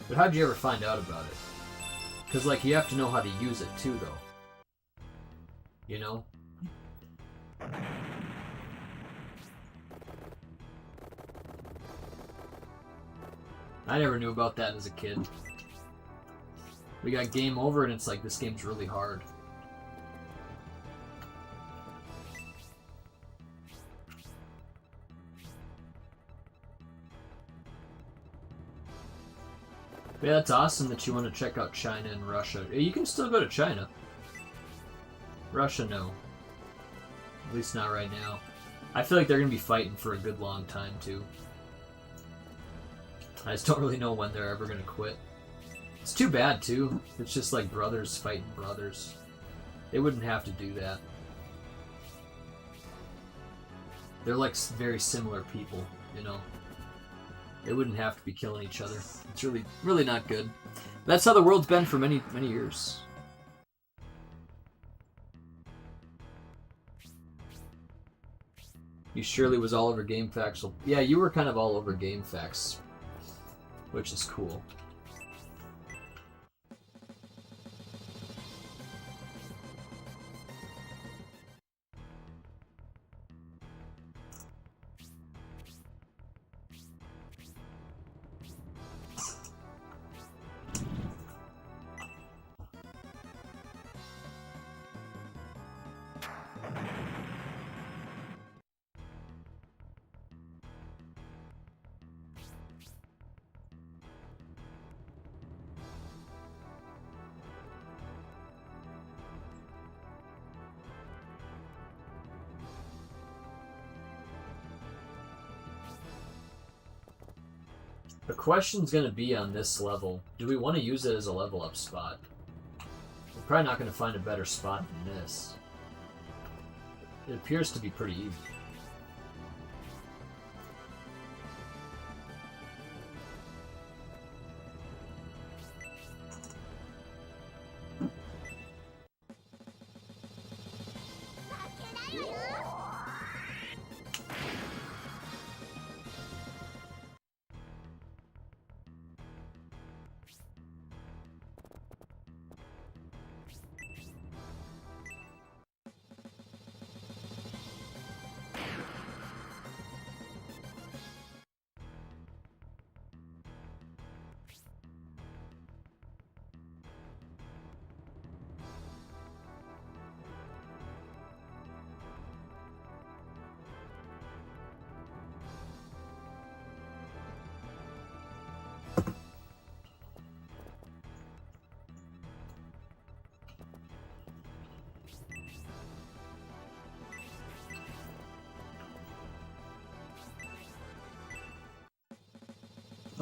But how'd you ever find out about it? Because, like, you have to know how to use it, too, though. You know? I never knew about that as a kid. We got game over, and it's like, this game's really hard. But yeah, that's awesome that you want to check out China and Russia. You can still go to China. Russia, no. At least not right now. I feel like they're going to be fighting for a good long time, too. I just don't really know when they're ever going to quit. It's too bad, too. It's just like brothers fighting brothers. They wouldn't have to do that. They're like very similar people, you know? They wouldn't have to be killing each other. It's really, really not good. That's how the world's been for many, many years. You surely was all over GameFAQs. Well, yeah, you were kind of all over GameFAQs, which is cool. The question's going to be on this level. Do we want to use it as a level up spot? We're probably not going to find a better spot than this. It appears to be pretty easy.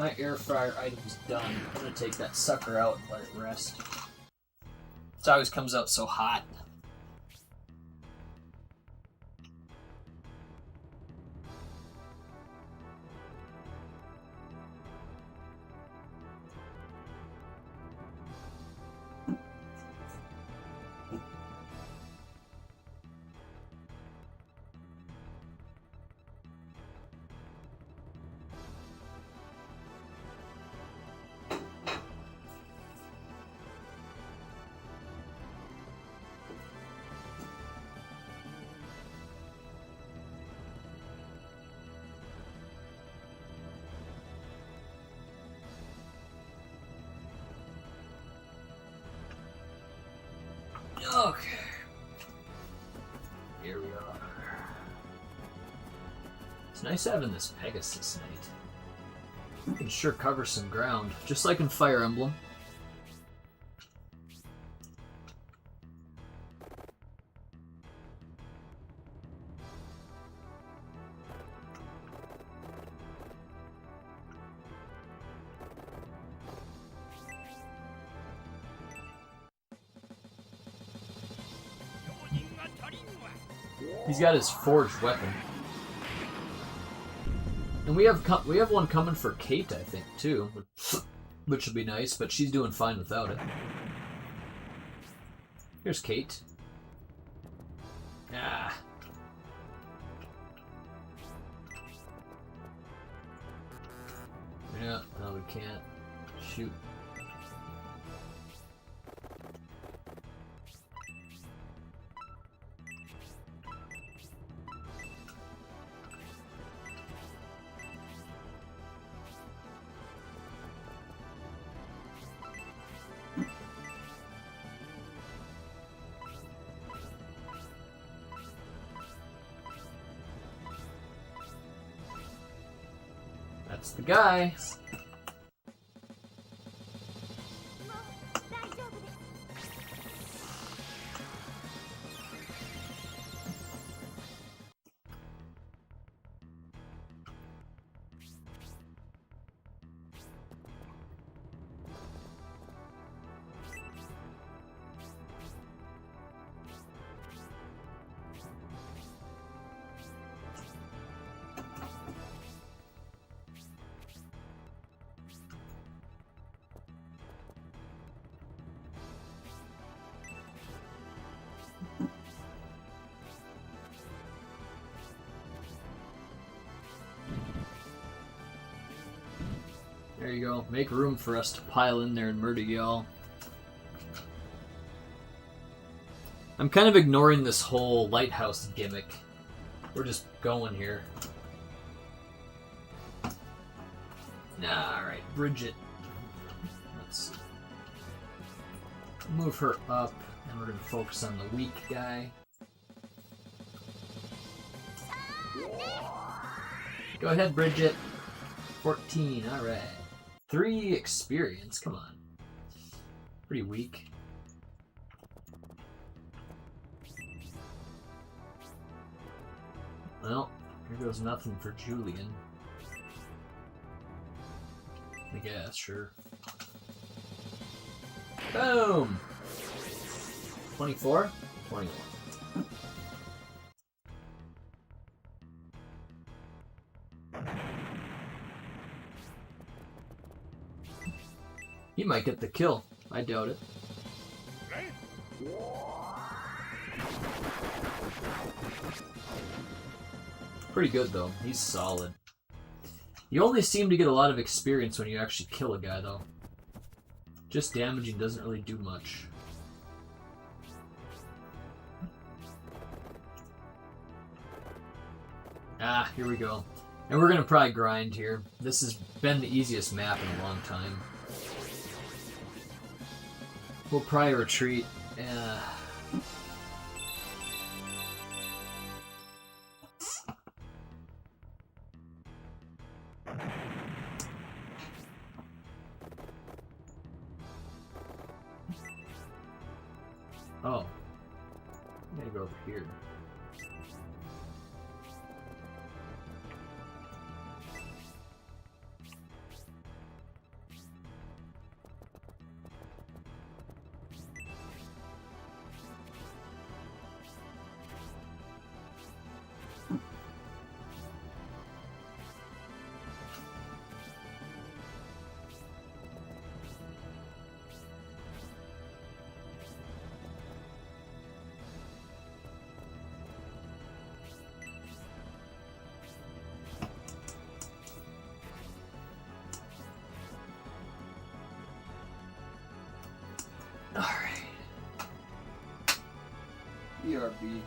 My air fryer item's done. I'm gonna take that sucker out and let it rest. It always comes out so hot. Okay. Here we are. It's nice having this Pegasus Knight. You can sure cover some ground, just like in Fire Emblem. He's got his forged weapon. And we have one coming for Kate, I think, too. Which will be nice, but she's doing fine without it. Here's Kate. Ah. Yeah, no we can't. Shoot. That's the guy. もう大丈夫です。 There you go. Make room for us to pile in there and murder y'all. I'm kind of ignoring this whole lighthouse gimmick. We're just going here. Nah, alright. Bridget. Let's see. Move her up, and we're going to focus on the weak guy. Go ahead, Bridget. 14, alright. 3 experience, come on. Pretty weak. Well, here goes nothing for Julian. I guess, sure. Boom! 24? 21. He might get the kill. I doubt it. Pretty good, though. He's solid. You only seem to get a lot of experience when you actually kill a guy, though. Just damaging doesn't really do much. Ah, here we go. And we're gonna probably grind here. This has been the easiest map in a long time. We'll probably retreat. Oh. I gotta go over here. be.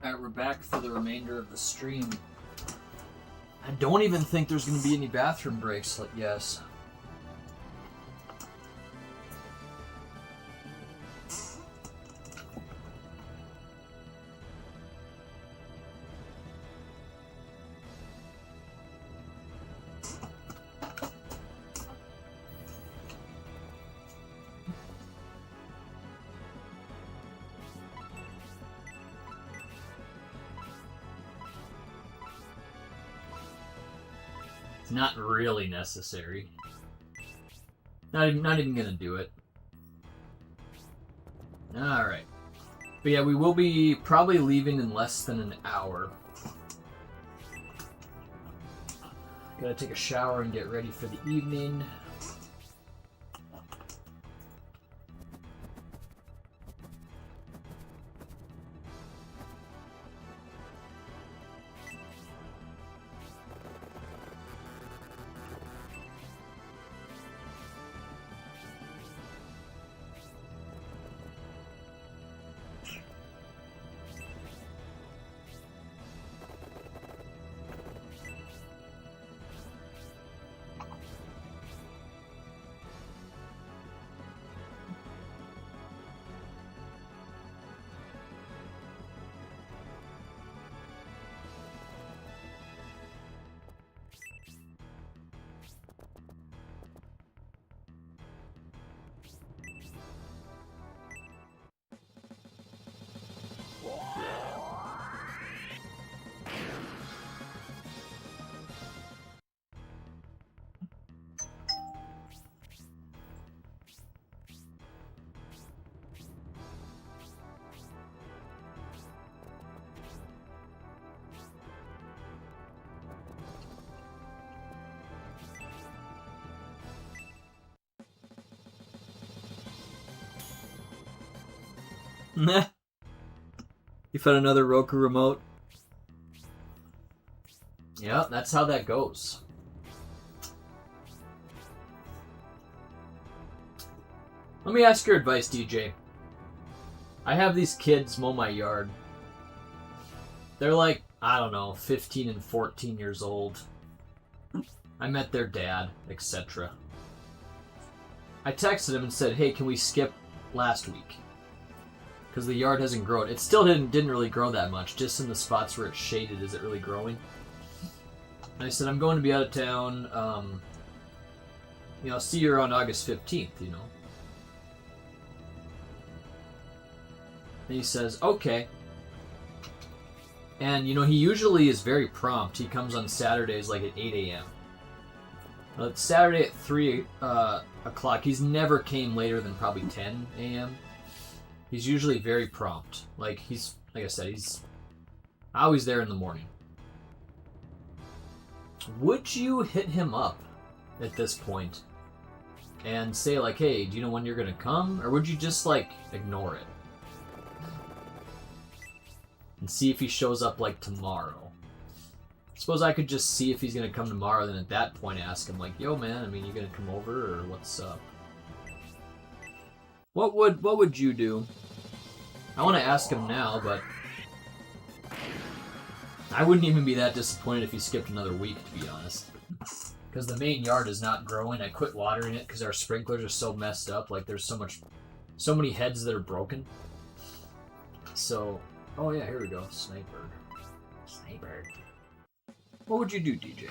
Alright, we're back for the remainder of the stream. I don't even think there's going to be any bathroom breaks. Like, yes. Not really necessary. Not even gonna do it. Alright. But yeah, we will be probably leaving in less than an hour. Gotta take a shower and get ready for the evening. Nah. You found another Roku remote? Yeah, that's how that goes. Let me ask your advice, DJ. I have these kids mow my yard. They're like, I don't know, 15 and 14 years old. I met their dad, etc. I texted him and said, hey, can we skip last week? Because the yard hasn't grown. It still didn't really grow that much. Just in the spots where it's shaded is it really growing. And I said, I'm going to be out of town. I'll see you around August 15th, And he says, okay. And, he usually is very prompt. He comes on Saturdays like at 8 a.m. It's Saturday at 3 o'clock. He's never came later than probably 10 a.m. He's usually very prompt. Like I said, he's always there in the morning. Would you hit him up at this point and say like, hey, do you know when you're gonna come? Or would you just ignore it? And see if he shows up tomorrow. Suppose I could just see if he's gonna come tomorrow, then at that point ask him yo man, you gonna come over or what's up? What would you do? I want to ask him now, but I wouldn't even be that disappointed if he skipped another week, to be honest. Because the main yard is not growing. I quit watering it because our sprinklers are so messed up. There's so many heads that are broken. So, oh yeah, here we go. Sniper. What would you do, DJ?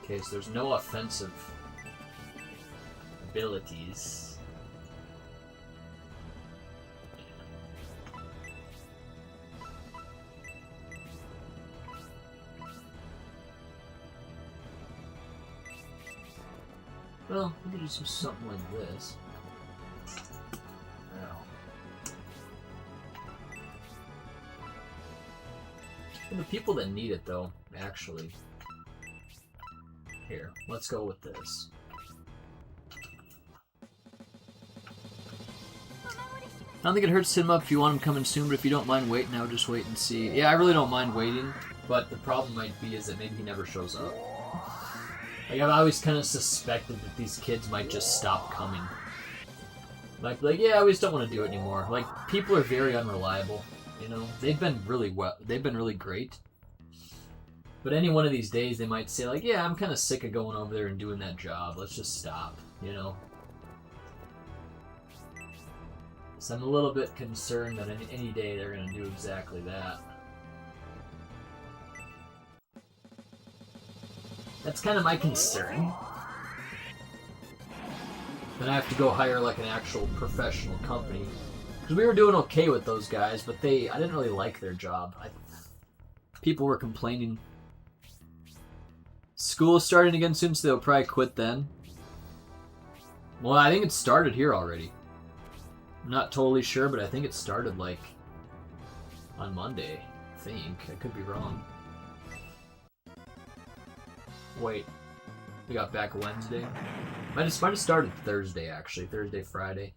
Okay, so there's no offensive abilities. Well, we could just do something like this. Now. And the people that need it, though, actually. Here, let's go with this. I don't think it hurts to hit him up if you want him coming soon, but if you don't mind waiting, I would just wait and see. Yeah, I really don't mind waiting, but the problem might be is that maybe he never shows up. Like, I've always kind of suspected that these kids might just stop coming. Like, yeah, we just don't want to do it anymore. Like, people are very unreliable, you know? They've been really great. But any one of these days, they might say, like, yeah, I'm kind of sick of going over there and doing that job. Let's just stop, you know? So I'm a little bit concerned that any day they're going to do exactly that. That's kind of my concern. Then I have to go hire like an actual professional company. Because we were doing okay with those guys, but I didn't really like their job. People were complaining. School is starting again soon, so they'll probably quit then. Well, I think it started here already. I'm not totally sure, but I think it started like on Monday. I think. I could be wrong. Wait, we got back Wednesday. Might have started Thursday, actually. Thursday, Friday.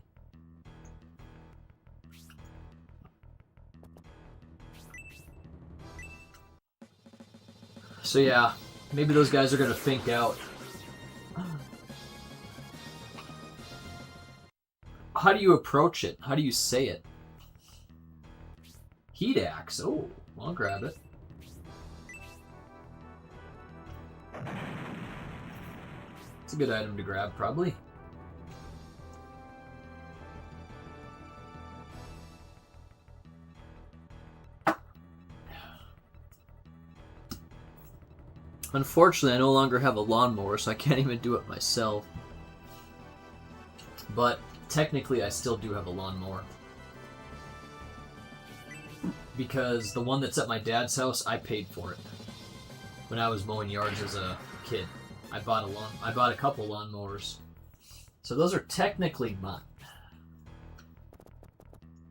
So yeah, maybe those guys are gonna think out. How do you approach it? How do you say it? Heat axe. Oh, I'll grab it. It's a good item to grab, probably. Unfortunately, I no longer have a lawnmower, so I can't even do it myself. But technically, I still do have a lawnmower. Because the one that's at my dad's house, I paid for it. When I was mowing yards as a kid. I bought a couple lawnmowers. So those are technically mine.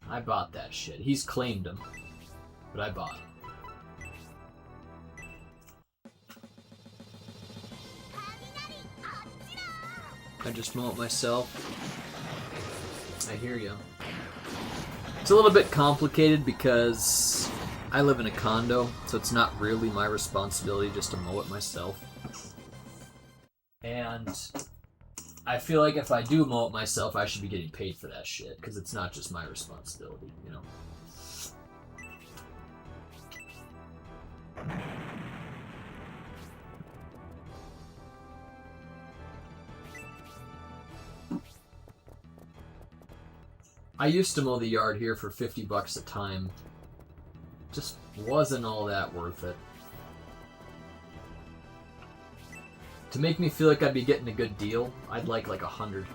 I bought that shit. He's claimed them. But I bought them. I just mow it myself. I hear you. It's a little bit complicated because I live in a condo, so it's not really my responsibility just to mow it myself. And I feel like if I do mow it myself, I should be getting paid for that shit, because it's not just my responsibility, you know? I used to mow the yard here for $50 a time. Just wasn't all that worth it. To make me feel like I'd be getting a good deal, I'd like 100.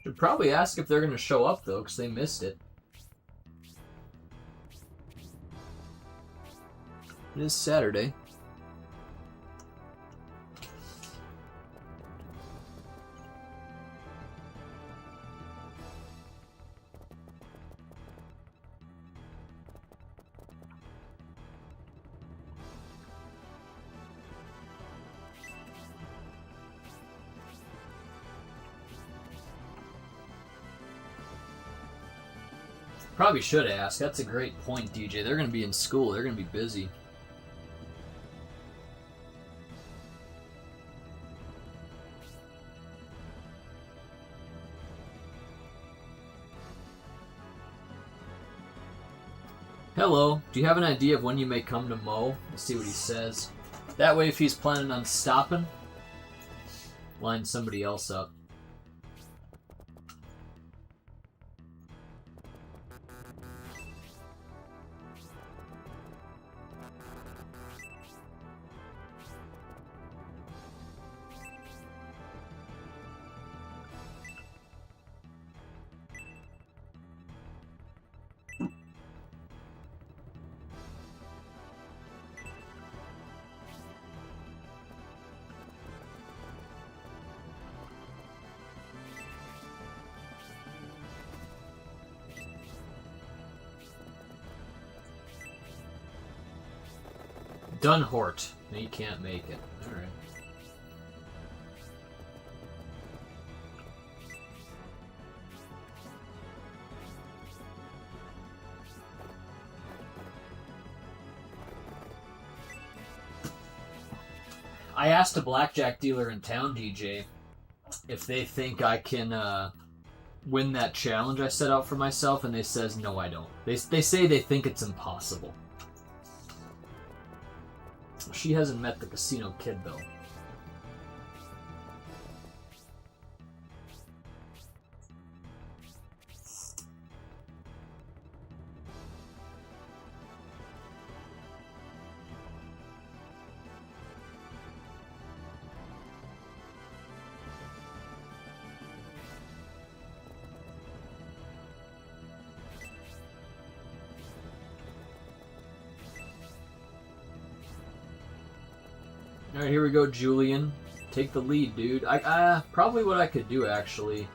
Should probably ask if they're going to show up, though, because they missed it. It is Saturday. Probably should ask. That's a great point, DJ. They're going to be in school. They're going to be busy. Hello. Do you have an idea of when you may come to mow? Let's see what he says. That way, if he's planning on stopping, line somebody else up. Dunhort. He can't make it. Alright. I asked a blackjack dealer in town, DJ, if they think I can win that challenge I set out for myself, and they says no, I don't. They say they think it's impossible. She hasn't met the casino kid though. Alright, here we go, Julian. Take the lead, dude. Probably what I could do, actually.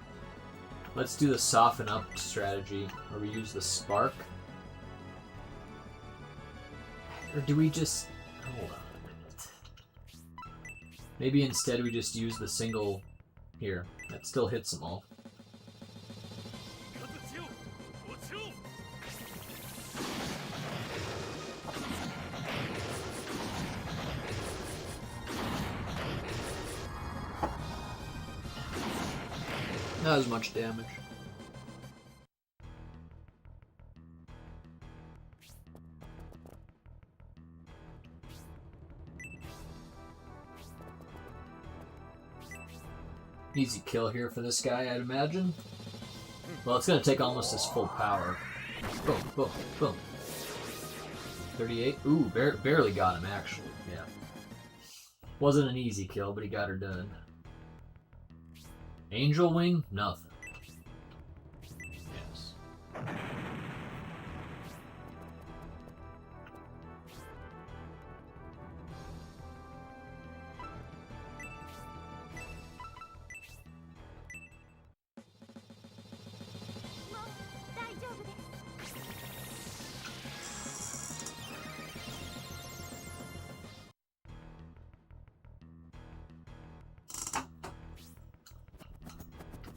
Let's do the soften up strategy, where we use the spark. Or do we just... Hold on a minute. Maybe instead we just use the single here. That still hits them all. Not as much damage. Easy kill here for this guy, I'd imagine. Well, it's going to take almost his full power. Boom, boom, boom. 38? Ooh, barely got him, actually. Yeah. Wasn't an easy kill, but he got her done. Angel Wing? Nothing. Yes.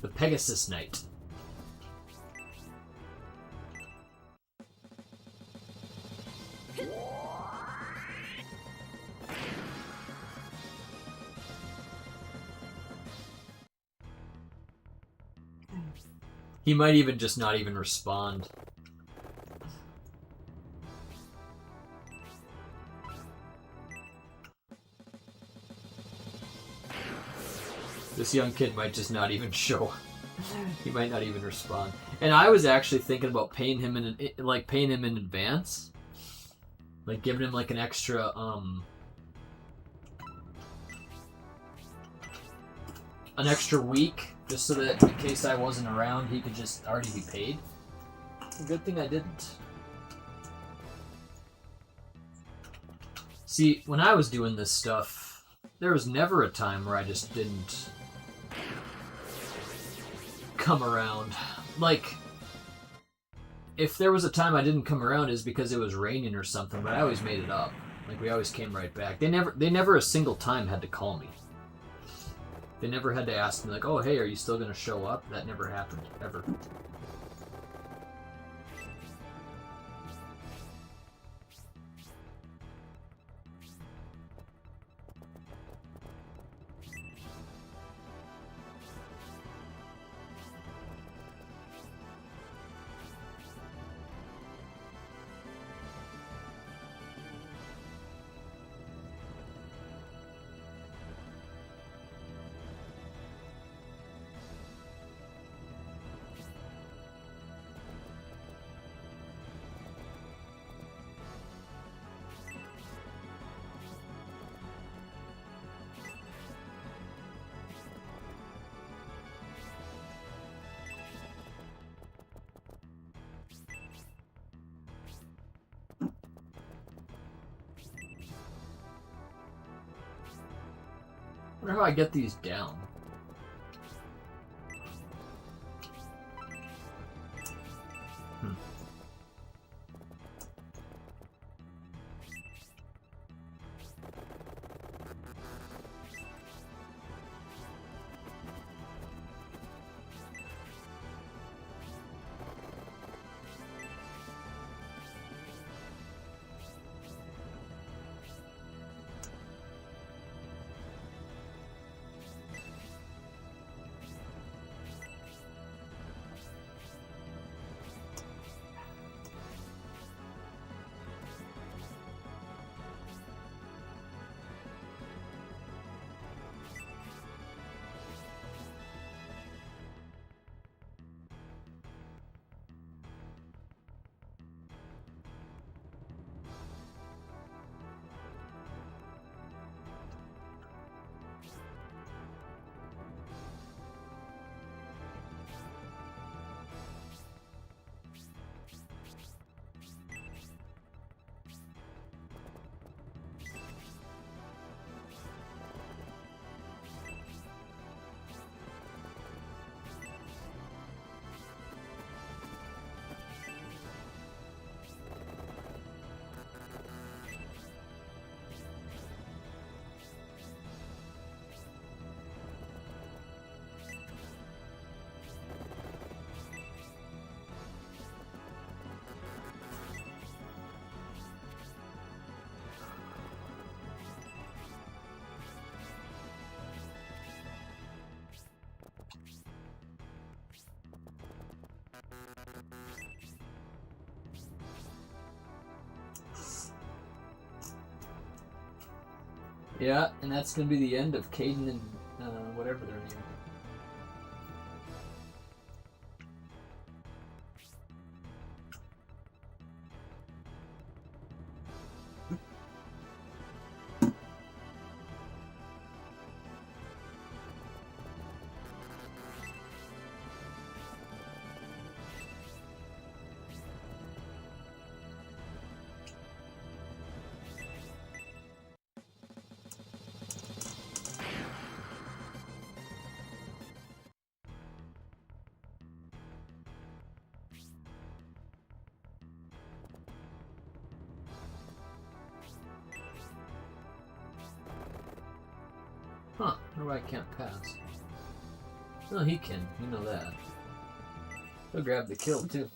The Pegasus Knight. He might even just not even respond. This young kid might just not even show up. He might not even respond. And I was actually thinking about paying him in advance, like giving him like an extra week, just so that in case I wasn't around, he could just already be paid. Good thing I didn't. See, when I was doing this stuff, there was never a time where I just didn't come around. Like, if there was a time I didn't come around, is because it was raining or something, but I always made it up. Like, we always came right back. They never a single time had to call me. They never had to ask me, like, oh, hey, are you still going to show up? That never happened, ever. I wonder how I get these down. Yeah, and that's gonna be the end of Caden and whatever their name. Huh, wonder why I can't pass. No, he can. You know that. He'll grab the kill, too.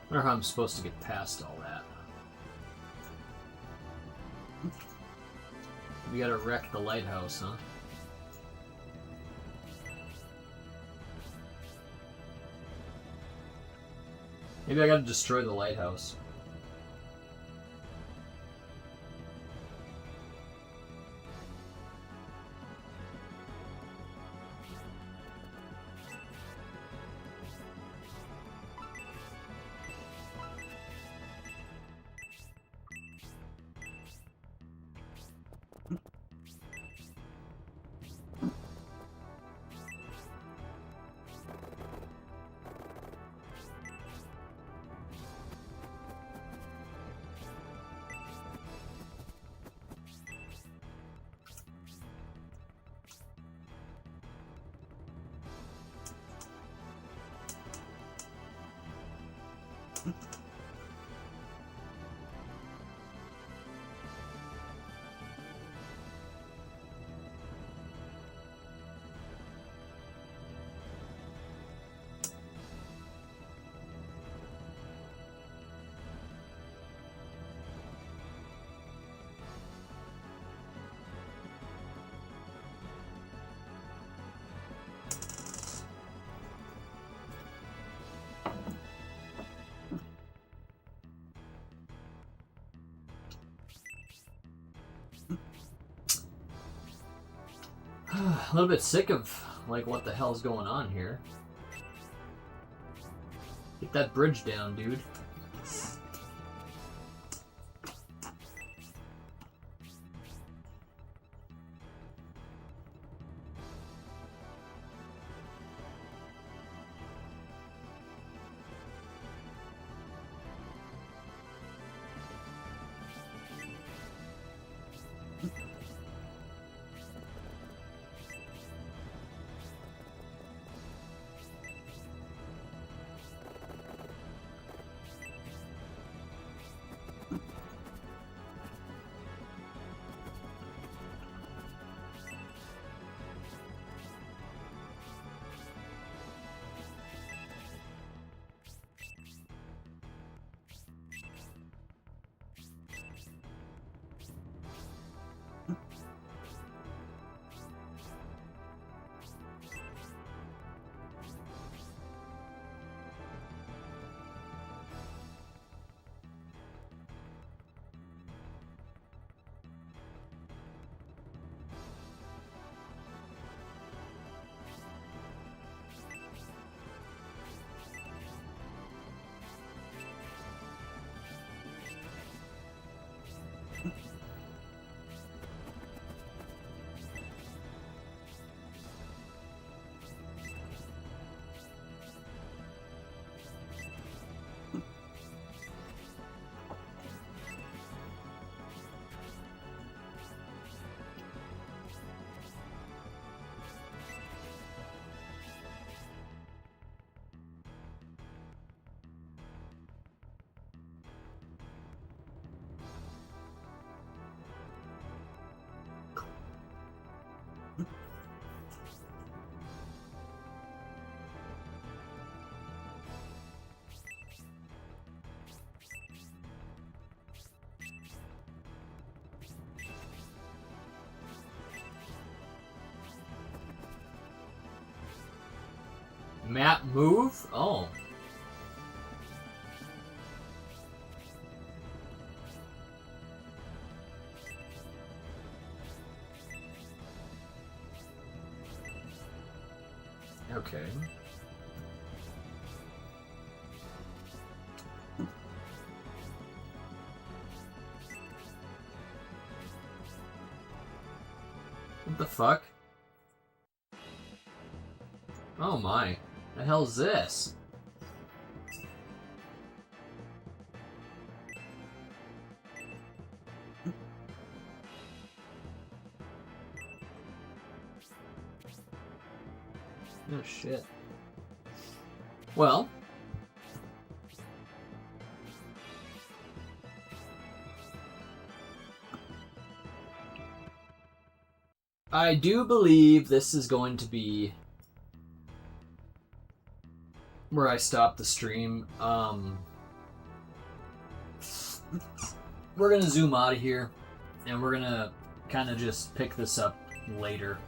I wonder how I'm supposed to get past all that. We gotta wreck the lighthouse, huh? Maybe I gotta destroy the lighthouse. A little bit sick of, like, what the hell's going on here. Get that bridge down, dude. Map move? Oh. Okay. What the fuck? Oh my. The hell's this? Oh shit. Well. I do believe this is going to be where I stop the stream. We're gonna zoom out of here and we're gonna kind of just pick this up later.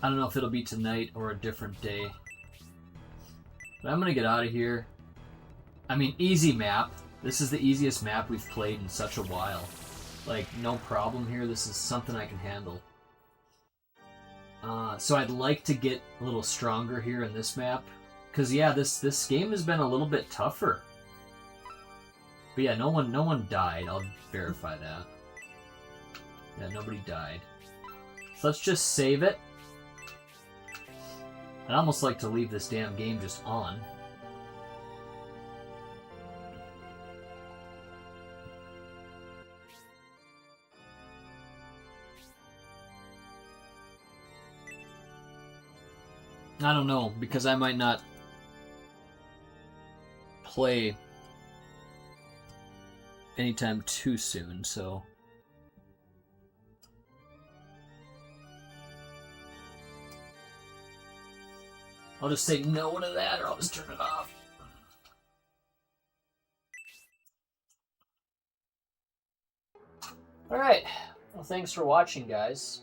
I don't know if it'll be tonight or a different day. But I'm gonna get out of here. I mean, easy map. This is the easiest map we've played in such a while. Like, no problem here. This is something I can handle. So I'd like to get a little stronger here in this map. Because, yeah, this game has been a little bit tougher. But yeah, no one died. I'll verify that. Yeah, nobody died. So let's just save it. I'd almost like to leave this damn game just on. I don't know, because I might not play anytime too soon, so... I'll just say no to that, or I'll just turn it off. Alright, well thanks for watching, guys.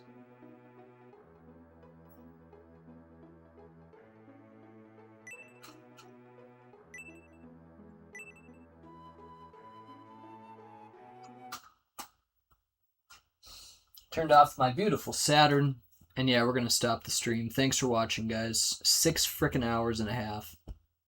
Turned off my beautiful Saturn. And yeah, we're going to stop the stream. Thanks for watching, guys. 6 frickin' hours and a half.